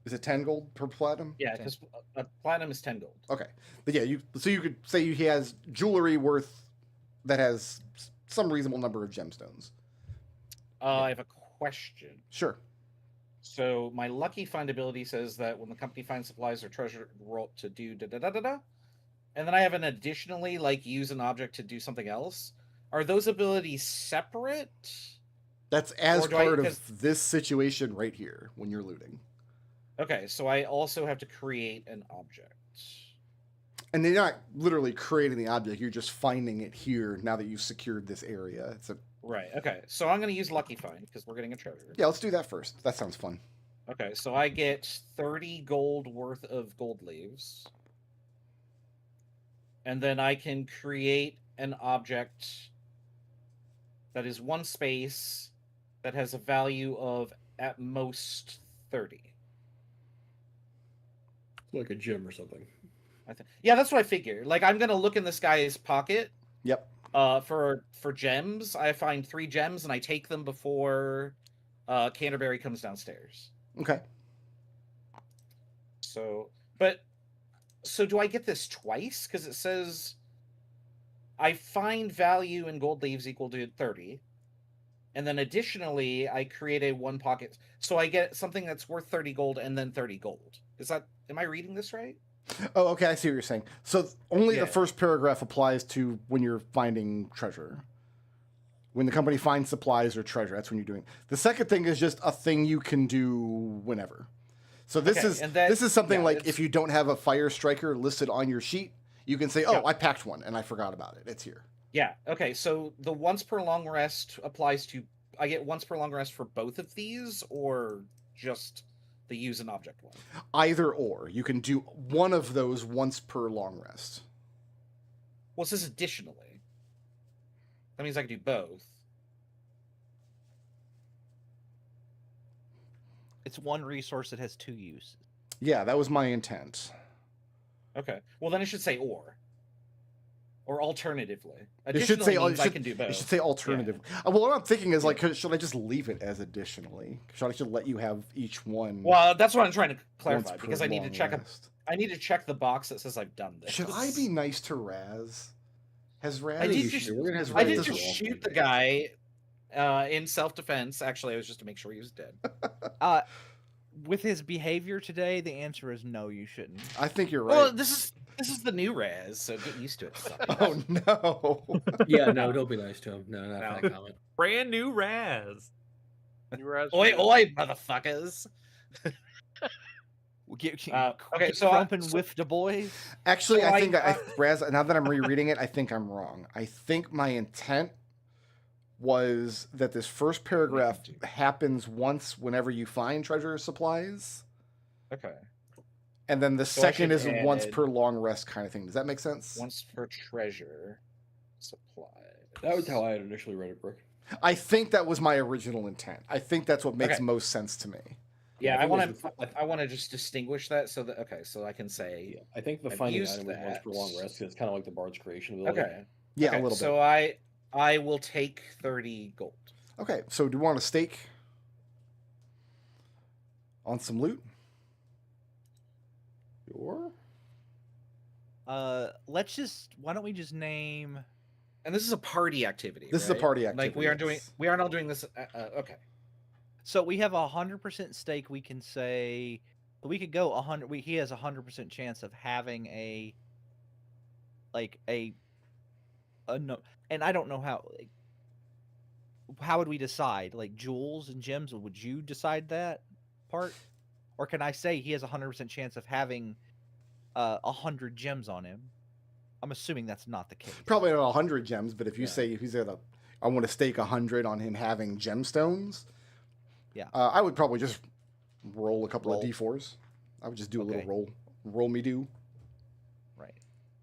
Is it 10 gold per platinum? Yeah, because platinum is 10 gold. Okay. But yeah, you could say he has jewelry worth that has some reasonable number of gemstones. I have a question. Sure. So my lucky find ability says that when the company finds supplies or treasure, roll to do da da da da da, and then I have an additionally like use an object to do something else. Are those abilities separate? That's as Or do I- part because- of this situation right here when you're looting. Okay, so I also have to create an object. And they're not literally creating the object, you're just finding it here now that you've secured this area. It's a Right. Okay. So I'm going to use lucky find because we're getting a treasure. Yeah, let's do that first. That sounds fun. Okay, so I get 30 gold worth of gold leaves. And then I can create an object that is one space that has a value of at most 30. Like a gym or something. Yeah, that's what I figured. Like, I'm gonna look in this guy's pocket. Yep. For gems. I find 3 gems and I take them before Canterbury comes downstairs. Okay. So do I get this twice? Because it says I find value in gold leaves equal to 30. And then additionally, I create a 1 pocket. So I get something that's worth 30 gold and then 30 gold. Am I reading this right? Oh, okay. I see what you're saying. So only Yeah. the first paragraph applies to when you're finding treasure. When the company finds supplies or treasure, that's when you're doing. The second thing is just a thing you can do whenever. So this Okay, is and that- this is something yeah, like it's- if you don't have a fire striker listed on your sheet, you can say, "Oh, Yeah. I packed one and I forgot about it. It's here." Yeah. Okay. So the once per long rest applies to. I get once per long rest for both of these, or just the use an object one. Either or, you can do one of those once per long rest. Well, it says additionally. That means I can do both. It's one resource that has 2 uses. Yeah, that was my intent. Okay. Well, then it should say or alternatively. It should Additionally say means I can do both. It should say alternative. Well, what I'm thinking is like, should I just leave it as additionally? Should I just let you have each one? Well, that's what I'm trying to once clarify per because I need to long check rest? I need to check the box that says I've done this. Should I be nice to Raz? Has Raz? I did you just, should. We're gonna have has to I Raz write did this just wrong. shoot the guy in self-defense. Actually, I was just to make sure he was dead. With his behavior today, the answer is no, you shouldn't. I think you're right. Well, this is the new Raz, so get used to it. suckers. Oh no! Yeah, no, don't be nice to him. No, not No. that comment. Brand new Raz. Oi, oi, motherfuckers! Okay, so Crump and whiff the boys. Actually, So I think I- Raz. Now that I'm rereading it, I think I'm wrong. I think my intent was that this first paragraph happens once whenever you find treasure supplies, Okay, and then the So I second should is once add- per long rest kind of thing. Does that make sense? once per treasure supply. That was how I had initially read it, Brooke. I think that was my original intent. I think that's what makes Okay. most sense to me. Yeah, if I it was want the- to. I want to just distinguish that so that so I can say Yeah, I think the I've finding used item was once per that. long rest. 'Cause it's kind of like the bard's creation ability. okay. Yeah, Okay, a little so bit. I will take 30 gold. Okay, so do you want a stake on some loot? Sure. Why don't we just name? And this is a party activity. This is a right? party Like we activity, aren't all doing this. Okay. So we have 100% stake. We can say, but we could go 100. He has 100% chance of having a no. And I don't know how. Like, how would we decide? Like jewels and gems? Would you decide that part, or can I say he has 100% chance of having 100 gems on him? I'm assuming that's not the case. Probably not 100 gems, but if you Yeah. say he's at I want to stake 100 on him having gemstones. Yeah. I would probably just roll a couple Roll. of d4s. I would just do a Okay. little roll me do. Right.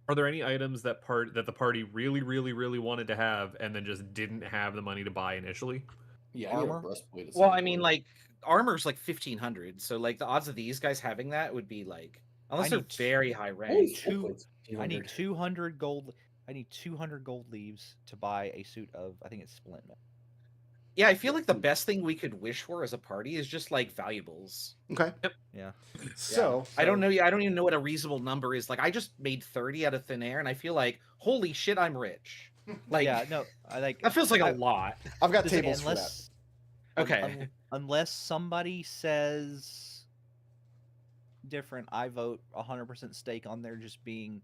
Are there any items that the party really, really, really wanted to have and then just didn't have the money to buy initially? Yeah, I need a Armor? breastplate at Well, some I mean, point. like armor's like 1500, so like the odds of these guys having that would be like unless they're need t- very high Holy ranked. two- breastplate's I need 1500. 200 gold. I need 200 gold leaves to buy a suit of. I think it's splint mail. Yeah, I feel like the best thing we could wish for as a party is just like valuables. Okay. Yeah. So I don't know. I don't even know what a reasonable number is. Like I just made 30 out of thin air, and I feel like holy shit, I'm rich. Like Yeah. No. I like. that feels like a I- lot. I've got Does it- tables for that. unless, Okay. unless somebody says different, I vote 100% stake on there just being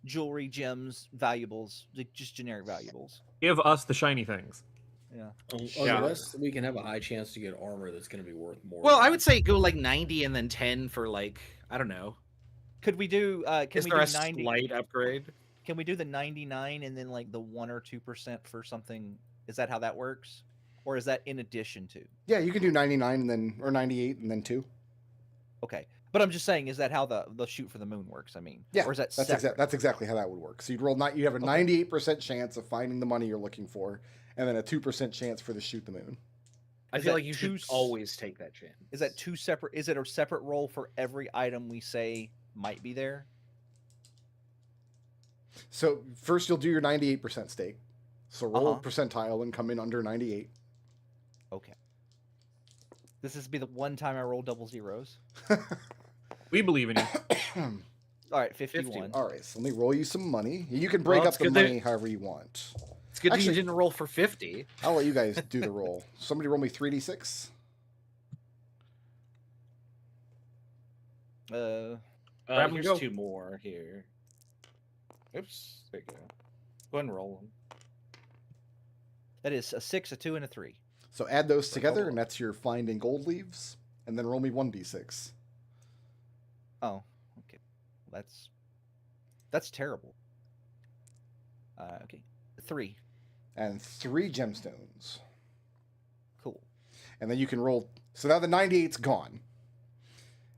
jewelry, gems, valuables, like just generic valuables. Give us the shiny things. Yeah. Yeah. Unless we can have a high chance to get armor that's going to be worth more. Well, than I would say go like 90 and then 10 for like I don't know. Could we do? Can Is we there do a 90? slight upgrade? Can we do the 99 and then like the 1 or 2% for something? Is that how that works, or is that in addition to? Yeah, you can do 99 and then or 98 and then 2. Okay, but I'm just saying, is that how the shoot for the moon works? I mean, Yeah, or is that that's separate? that's exactly how that would work. So you'd roll you have a 98% chance of finding the money you're looking for, and then a 2% chance for the shoot the moon. I Is feel that like you two should always take that chance. Is that two separate? Is it a separate roll for every item we say might be there? So first you'll do your 98% stake. So roll Uh-huh. a percentile and come in under 98. Okay. This is be the one time I roll double zeros. We believe in you. All right, 51. All right, so let me roll you some money. You can break Well, up it's the good that- money however you want. It's good that Actually- you didn't roll for 50. I'll let you guys do the roll. Somebody roll me 3d6. Grab 'em Here's go. 2 more here. Oops, there you go. Go ahead and roll them. That is a 6, a 2, and a 3. So add those For together, total. and that's your finding gold leaves. And then roll me 1d6. Oh, okay. That's terrible. Okay. 3. And 3 gemstones. Cool. And then you can roll. So now the 98's gone.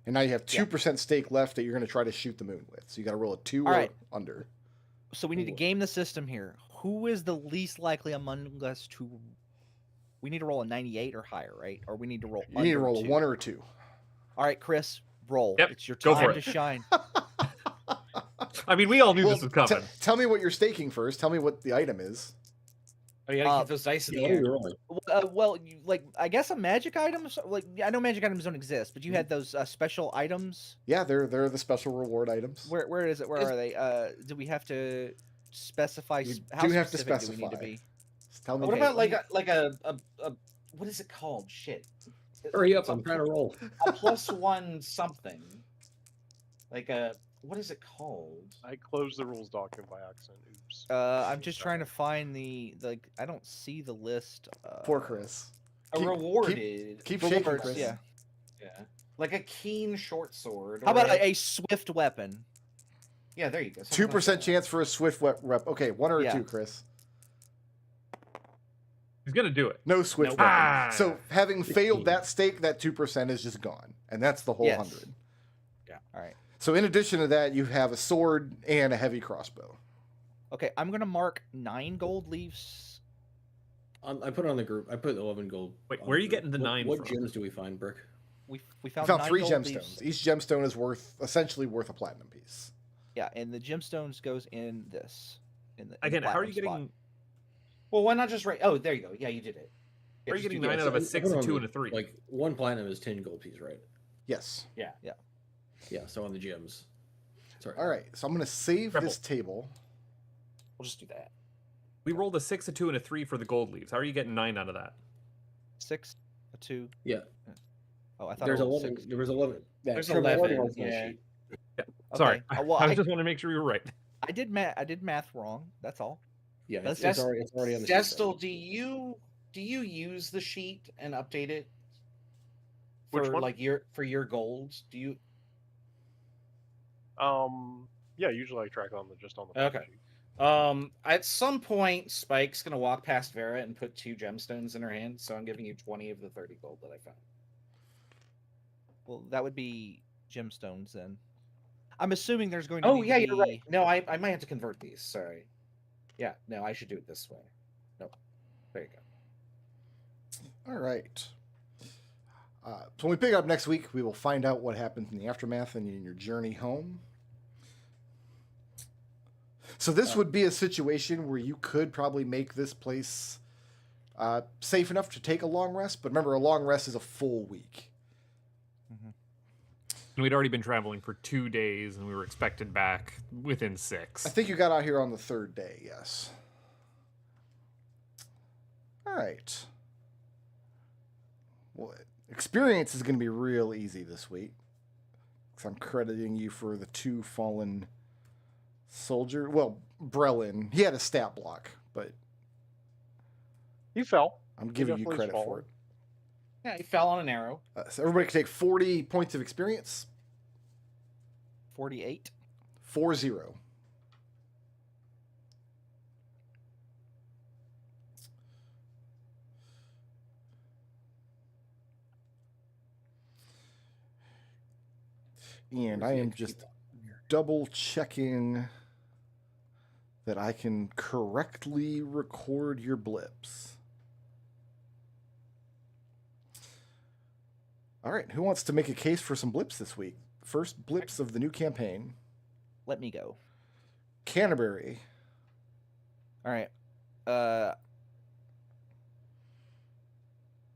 And now you have 2% stake left that you're going to try to shoot the moon with. So you got to roll a 2 All or right. under. So we need to game the system here. Who is the least likely among us to? We need to roll a 98 or higher, right? Or we need to roll. You need to under roll a 2. 1 or a 2. All right, Chris, roll. Yep, It's your go for time it. to shine. I mean, we all knew Well, this was coming. tell me what you're staking first. Tell me what the item is. Oh, you gotta keep those dice in Yeah, the what are air. we rolling? Well, I guess a magic item. Like I know magic items don't exist, but you had those special items. Yeah, they're the special reward items. Where is it? Where Is- are they? Do we have to specify? You How do have to specific do we need to specify. be? Tell me. What Okay, about let like a what is it called? Shit. Hurry up! It's I'm trying to roll. a +1 something. Like a what is it called? I closed the rules document by accident. Oops. I'm just trying to find the I don't see the list. Poor Chris. A Keep- rewarded. Keep shaking, rewards, Chris. yeah. Yeah. Like a keen short sword. How or about a swift weapon? Yeah, there you go. 2% chance for a swift rep. Okay, 1 or a Yeah. 2, Chris. He's gonna do it. No swift Nope. weapon. Ah. So having failed 15. that stake, that 2% is just gone, and that's the whole Yes. 100. All right. So in addition to that, you have a sword and a heavy crossbow. Okay, I'm gonna mark 9 gold leaves. I put it on the group. I put 11 gold. Wait, on where are the you group. getting the What- 9 What from? gems do we find, Brick? We You found found 9 3 gold gemstones. leaves. Each gemstone is essentially worth a platinum piece. Yeah, and the gemstones goes in this. In the Again, how are you platinum spot. getting? Well, why not just write? Oh, there you go. Yeah, you did it. How are you just getting do 9 that. out of a I 6, put a on 2, the- and a 3? Like 1 platinum is 10 gold pieces, right? Yes. Yeah. So on the gems. Sorry. All right. So I'm going to save Triple. this table. We'll just do that. We rolled a 6, a 2, and a 3 for the gold leaves. How are you getting 9 out of that? 6, a 2. Yeah. Oh, I thought There's I rolled 11. 6. There was 11. Yeah, There's Trevor 11, Warden has my yeah. sheet. Sorry, Okay, well, I I- just want to make sure you were right. I did math wrong. That's all. Yeah, That's it's already on the sheet. Destel, do you use the sheet and update it for Which one? like for your golds? Do you? Yeah, usually I track on just on the Okay. sheet. At some point, Spike's gonna walk past Vera and put 2 gemstones in her hand. So I'm giving you 20 of the 30 gold that I found. Well, that would be gemstones then. I'm assuming there's going to Oh need yeah, to you're right. No, I might have to convert these. Sorry. Yeah, no, I should do it this way. Nope. There you go. All right. So when we pick up next week, we will find out what happens in the aftermath and in your journey home. So this would be a situation where you could probably make this place safe enough to take a long rest. But remember, a long rest is a full week. And we'd already been traveling for 2 days, and we were expected back within 6. I think you got out here on the 3rd day, yes. All right. Well, experience is going to be real easy this week. Because I'm crediting you for the 2 fallen soldier. Well, Brelin, he had a stat block, but He fell. I'm giving you definitely credit for fallen. it. Yeah, he fell on an arrow. So everybody can take 40 points of experience. 48. 4-0. And I am just double checking that I can correctly record your blips. All right, who wants to make a case for some blips this week? First blips of the new campaign. Let me go. Canterbury. All right.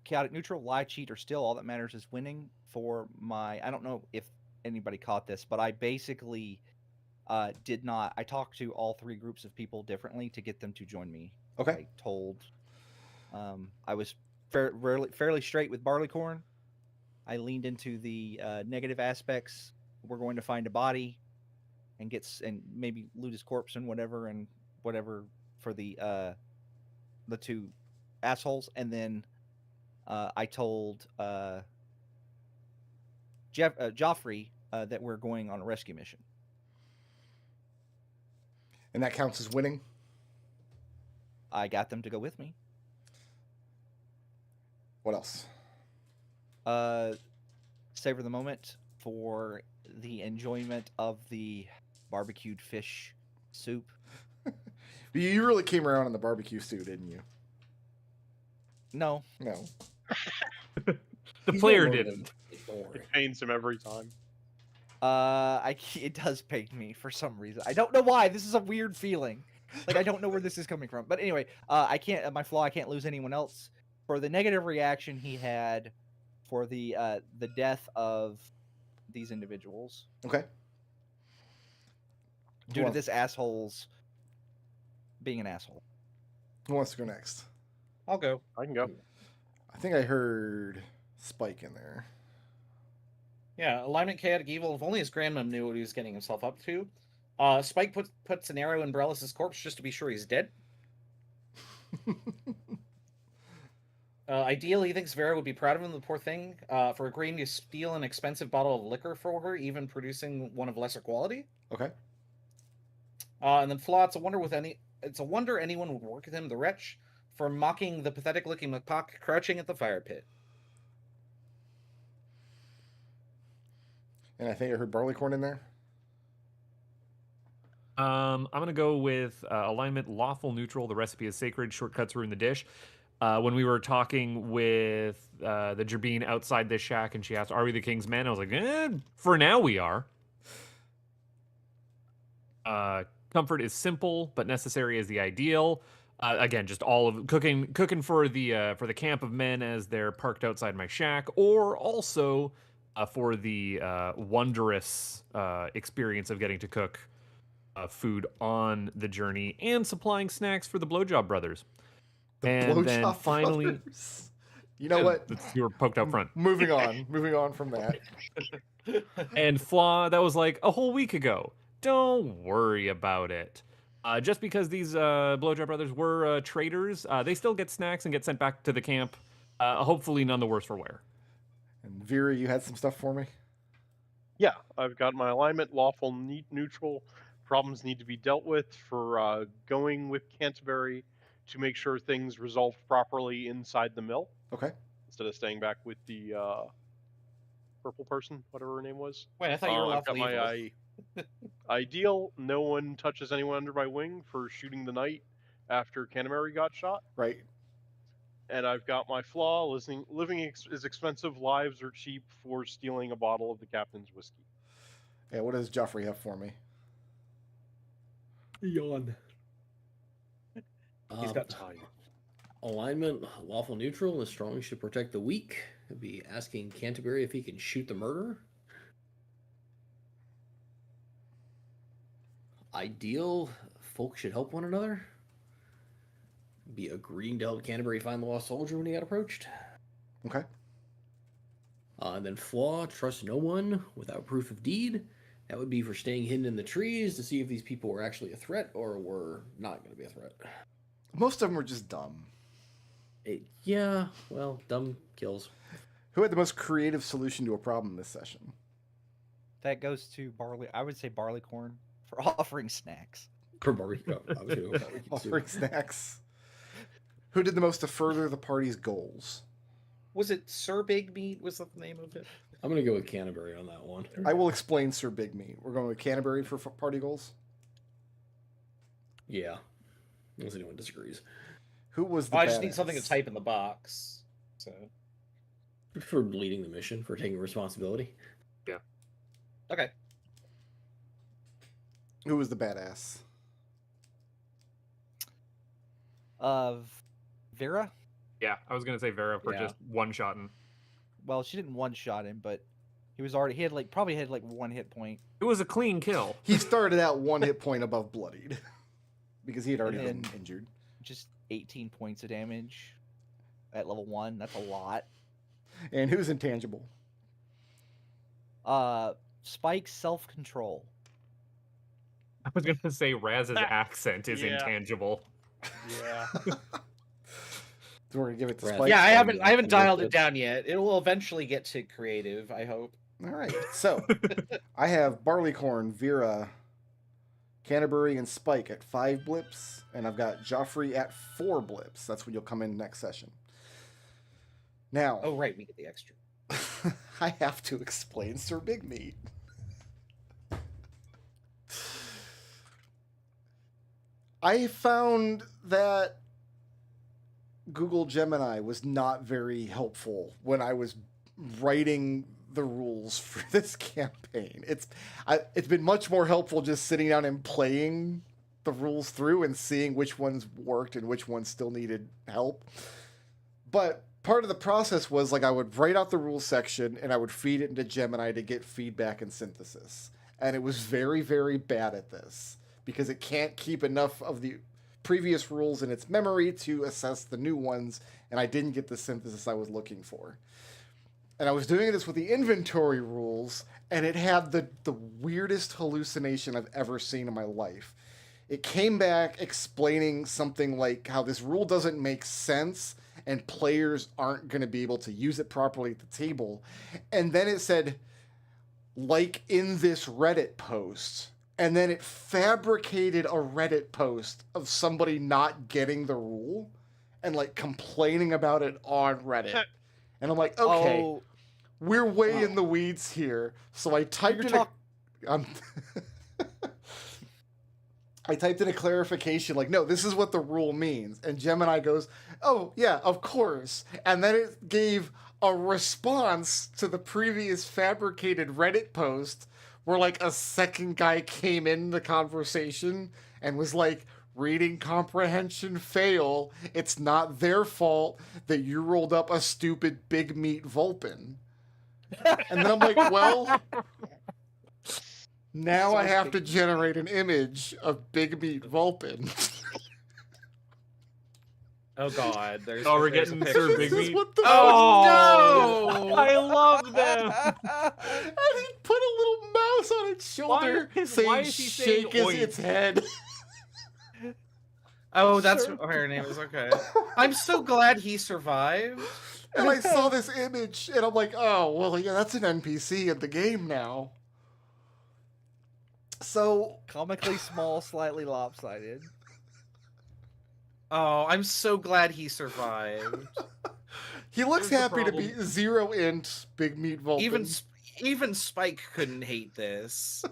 Chaotic neutral, lie, cheat, or steal. All that matters is winning. For my, I don't know if anybody caught this, but I basically did not. I talked to all three groups of people differently to get them to join me. Okay. I told. I was fairly straight with Barleycorn. I leaned into the negative aspects. We're going to find a body and maybe loot his corpse and whatever for the two assholes. And then I told Joffrey that we're going on a rescue mission. And that counts as winning? I got them to go with me. What else? Savor the moment for the enjoyment of the barbecued fish soup. You really came around on the barbecue stew, didn't you? No. No. The He's player got more than- didn't. Don't worry. It pains him every time. It does pain me for some reason. I don't know why. This is a weird feeling. Like, I don't know where this is coming from. But anyway, I can't. My flaw. I can't lose anyone else. For the negative reaction he had for the death of these individuals Okay. due to this asshole's being an asshole. Who wants to go next? I'll go. I can go. I think I heard Spike in there. Yeah, alignment chaotic evil. If only his grandmom knew what he was getting himself up to. Spike puts an arrow in Brelis' corpse just to be sure he's dead. Ideally, he thinks Vera would be proud of him, the poor thing, for agreeing to steal an expensive bottle of liquor for her, even producing one of lesser quality. Okay. And then Flaw, it's a wonder anyone would work with him, the wretch, for mocking the pathetic-looking McPock crouching at the fire pit. And I think I heard Barleycorn in there. I'm gonna go with alignment lawful neutral. The recipe is sacred. Shortcuts ruin the dish. When we were talking with the Jabine outside this shack, and she asked, "Are we the king's men?" I was like, "For now, we are." Comfort is simple, but necessary is the ideal. Again, just all of cooking for the camp of men as they're parked outside my shack, or also for the wondrous experience of getting to cook food on the journey and supplying snacks for the Blowjob Brothers. And then Blowjob finally, brothers. You know what? You were poked out front. Moving on from that. And Flaw, that was like a whole week ago. Don't worry about it. Just because these Blowjob Brothers were traitors, they still get snacks and get sent back to the camp. Hopefully none the worse for wear. And Vera, you had some stuff for me? Yeah, I've got my alignment, lawful, neutral. Problems need to be dealt with for going with Canterbury to make sure things resolved properly inside the mill. Okay. Instead of staying back with the purple person, whatever her name was. Wait, I thought you were I've got lawfully evil. my ideal. No one touches anyone under my wing for shooting the knight after Canterbury got shot. Right. And I've got my flaw. Living is expensive. Lives are cheap for stealing a bottle of the captain's whiskey. Yeah, what does Joffrey have for me? Yawn. He's got time. Alignment, lawful neutral, and the strong should protect the weak. Could be asking Canterbury if he can shoot the murderer. Ideal, folks should help one another. Be agreeing to help Canterbury find the lost soldier when he got approached. Okay. And then flaw, trust no one without proof of deed. That would be for staying hidden in the trees to see if these people were actually a threat or were not going to be a threat. Most of them were just dumb. Yeah, well, dumb kills. Who had the most creative solution to a problem this session? That goes to I would say Barleycorn for offering snacks. For barbecue. Offering snacks. Who did the most to further the party's goals? Was it Sir Big Meat? Was that the name of it? I'm going to go with Canterbury on that one. I will explain Sir Big Meat. We're going with Canterbury for party goals? Yeah. Unless anyone disagrees. Who was the I just need badass? something to type in the box. So For leading the mission, for taking responsibility. okay. Who was the badass? Of Vera. Yeah, I was gonna say Vera for Yeah. just one-shotting. Well, she didn't one-shot him, but he had like probably had like 1 hit point. It was a clean kill. He started out 1 hit point above bloodied because he had already And been injured. Just 18 points of damage at level 1. That's a lot. And who's intangible? Spike's self-control. I was gonna say Raz's That- accent is yeah. intangible. Yeah. So we're gonna give it to Right. Spike. Yeah, I haven't Yeah, dialed it that's- down yet. It will eventually get to creative, I hope. All right. So I have Barleycorn, Vera, Canterbury, and Spike at 5 blips, and I've got Joffrey at 4 blips. That's when you'll come in next session. Now, Oh right, we get the extra. I have to explain Sir Big Meat. I found that Google Gemini was not very helpful when I was writing the rules for this campaign. It's been much more helpful just sitting down and playing the rules through and seeing which ones worked and which ones still needed help. But part of the process was like I would write out the rules section and I would feed it into Gemini to get feedback and synthesis. And it was very, very bad at this because it can't keep enough of the previous rules in its memory to assess the new ones, and I didn't get the synthesis I was looking for. And I was doing this with the inventory rules, and it had the weirdest hallucination I've ever seen in my life. It came back explaining something like how this rule doesn't make sense and players aren't going to be able to use it properly at the table. And then it said, like in this Reddit post. And then it fabricated a Reddit post of somebody not getting the rule and like complaining about it on Reddit. And I'm like, okay, Oh, we're way in the weeds here. So I typed you're in I typed in a clarification like, no, this is what the rule means. And Gemini goes, oh, yeah, of course. And then it gave a response to the previous fabricated Reddit post where like a second guy came in the conversation and was like, reading comprehension fail. It's not their fault that you rolled up a stupid big meat Vulpin. And then I'm like, well, now I have to generate an image of big meat Vulpin. Oh god, there's we're there's a getting picture. Sir Big This is Meat. what the Oh no! I love them. And he put a little mouse on its shoulder, why saying is he saying shake as oink? its head. Oh, that's Sure. what her name is. Okay. I'm so glad he survived. And I saw this image, and I'm like, oh, well, yeah, that's an NPC in the game now. So, comically small, slightly lopsided. Oh, I'm so glad he survived. he looks Here's the happy to be problem. 0 int Big Meat Vulpin. Even Spike couldn't hate this.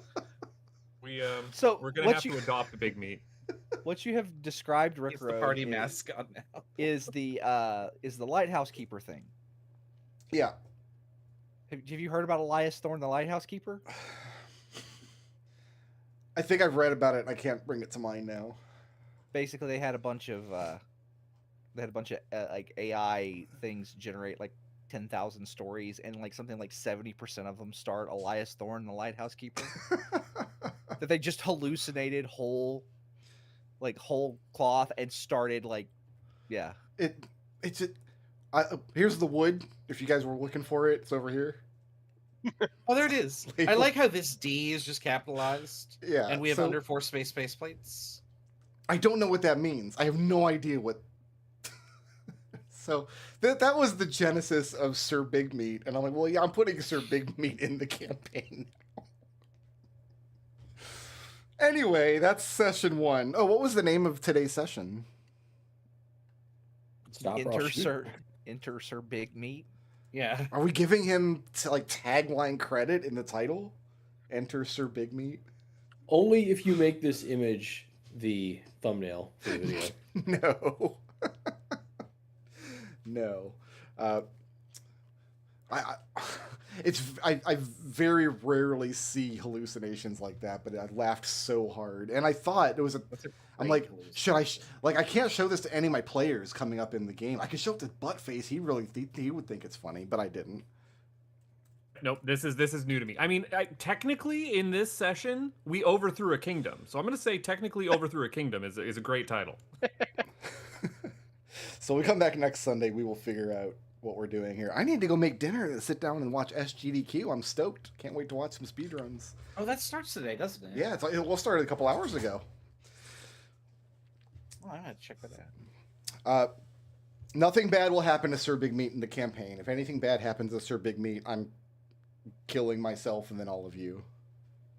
So We're gonna have to adopt the Big Meat. what you have described, Rick He's the Road, party is, mascot now. is the lighthouse keeper thing. Yeah. Have you heard about Elias Thorne, the lighthouse keeper? I think I've read about it, and I can't bring it to mind now. Basically, they had a bunch of like AI things generate like 10,000 stories, and like something like 70% of them start Elias Thorne, the lighthouse keeper. That they just hallucinated whole cloth and started like, yeah. It's here's the wood. If you guys were looking for it, it's over here. Oh, there it is. I like how this D is just capitalized. Yeah. And we have so under 4 space plates. I don't know what that means. I have no idea what. So that was the genesis of Sir Big Meat, and I'm like, well, yeah, I'm putting Sir Big Meat in the campaign now. Anyway, that's session 1. Oh, what was the name of today's session? Stop or I'll shoot. Enter Sir Big Meat. Yeah. Are we giving him like tagline credit in the title? Enter Sir Big Meat. Only if you make this image the thumbnail for the video. No. No. I very rarely see hallucinations like that, but I laughed so hard, and I thought it was a. I'm like, should I? I can't show this to any of my players coming up in the game. I could show it to Buttface. He would think it's funny, but I didn't. Nope, this is new to me. I mean, technically in this session we overthrew a kingdom, so I'm going to say technically overthrew a kingdom is a great title. So we come back next Sunday. We will figure out what we're doing here. I need to go make dinner and sit down and watch SGDQ. I'm stoked. Can't wait to watch some speedruns. Oh, that starts today, doesn't it? Yeah, we'll start a couple hours ago. Oh, I'm gonna check that out. Nothing bad will happen to Sir Big Meat in the campaign. If anything bad happens to Sir Big Meat, I'm killing myself and then all of you.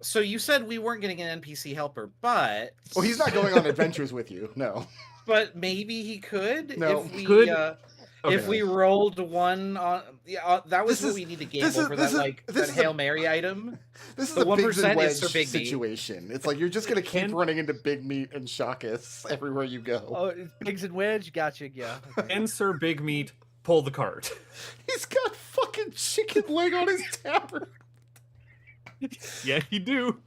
So you said we weren't getting an NPC helper, but Well, he's not going on adventures with you. No. But maybe he could. No. If we Could. if we rolled one on, that was what we need to gamble for that Hail Mary item. This is The a Pigs 1% and Wedge is for Big Meat. situation. It's like you're just gonna keep running into Big Meat and shock us everywhere you go. Oh, Pigs and Wedge, gotcha. Yeah. Okay. And Sir Big Meat pull the cart. He's got fucking chicken leg on his tabard. Yeah, you do.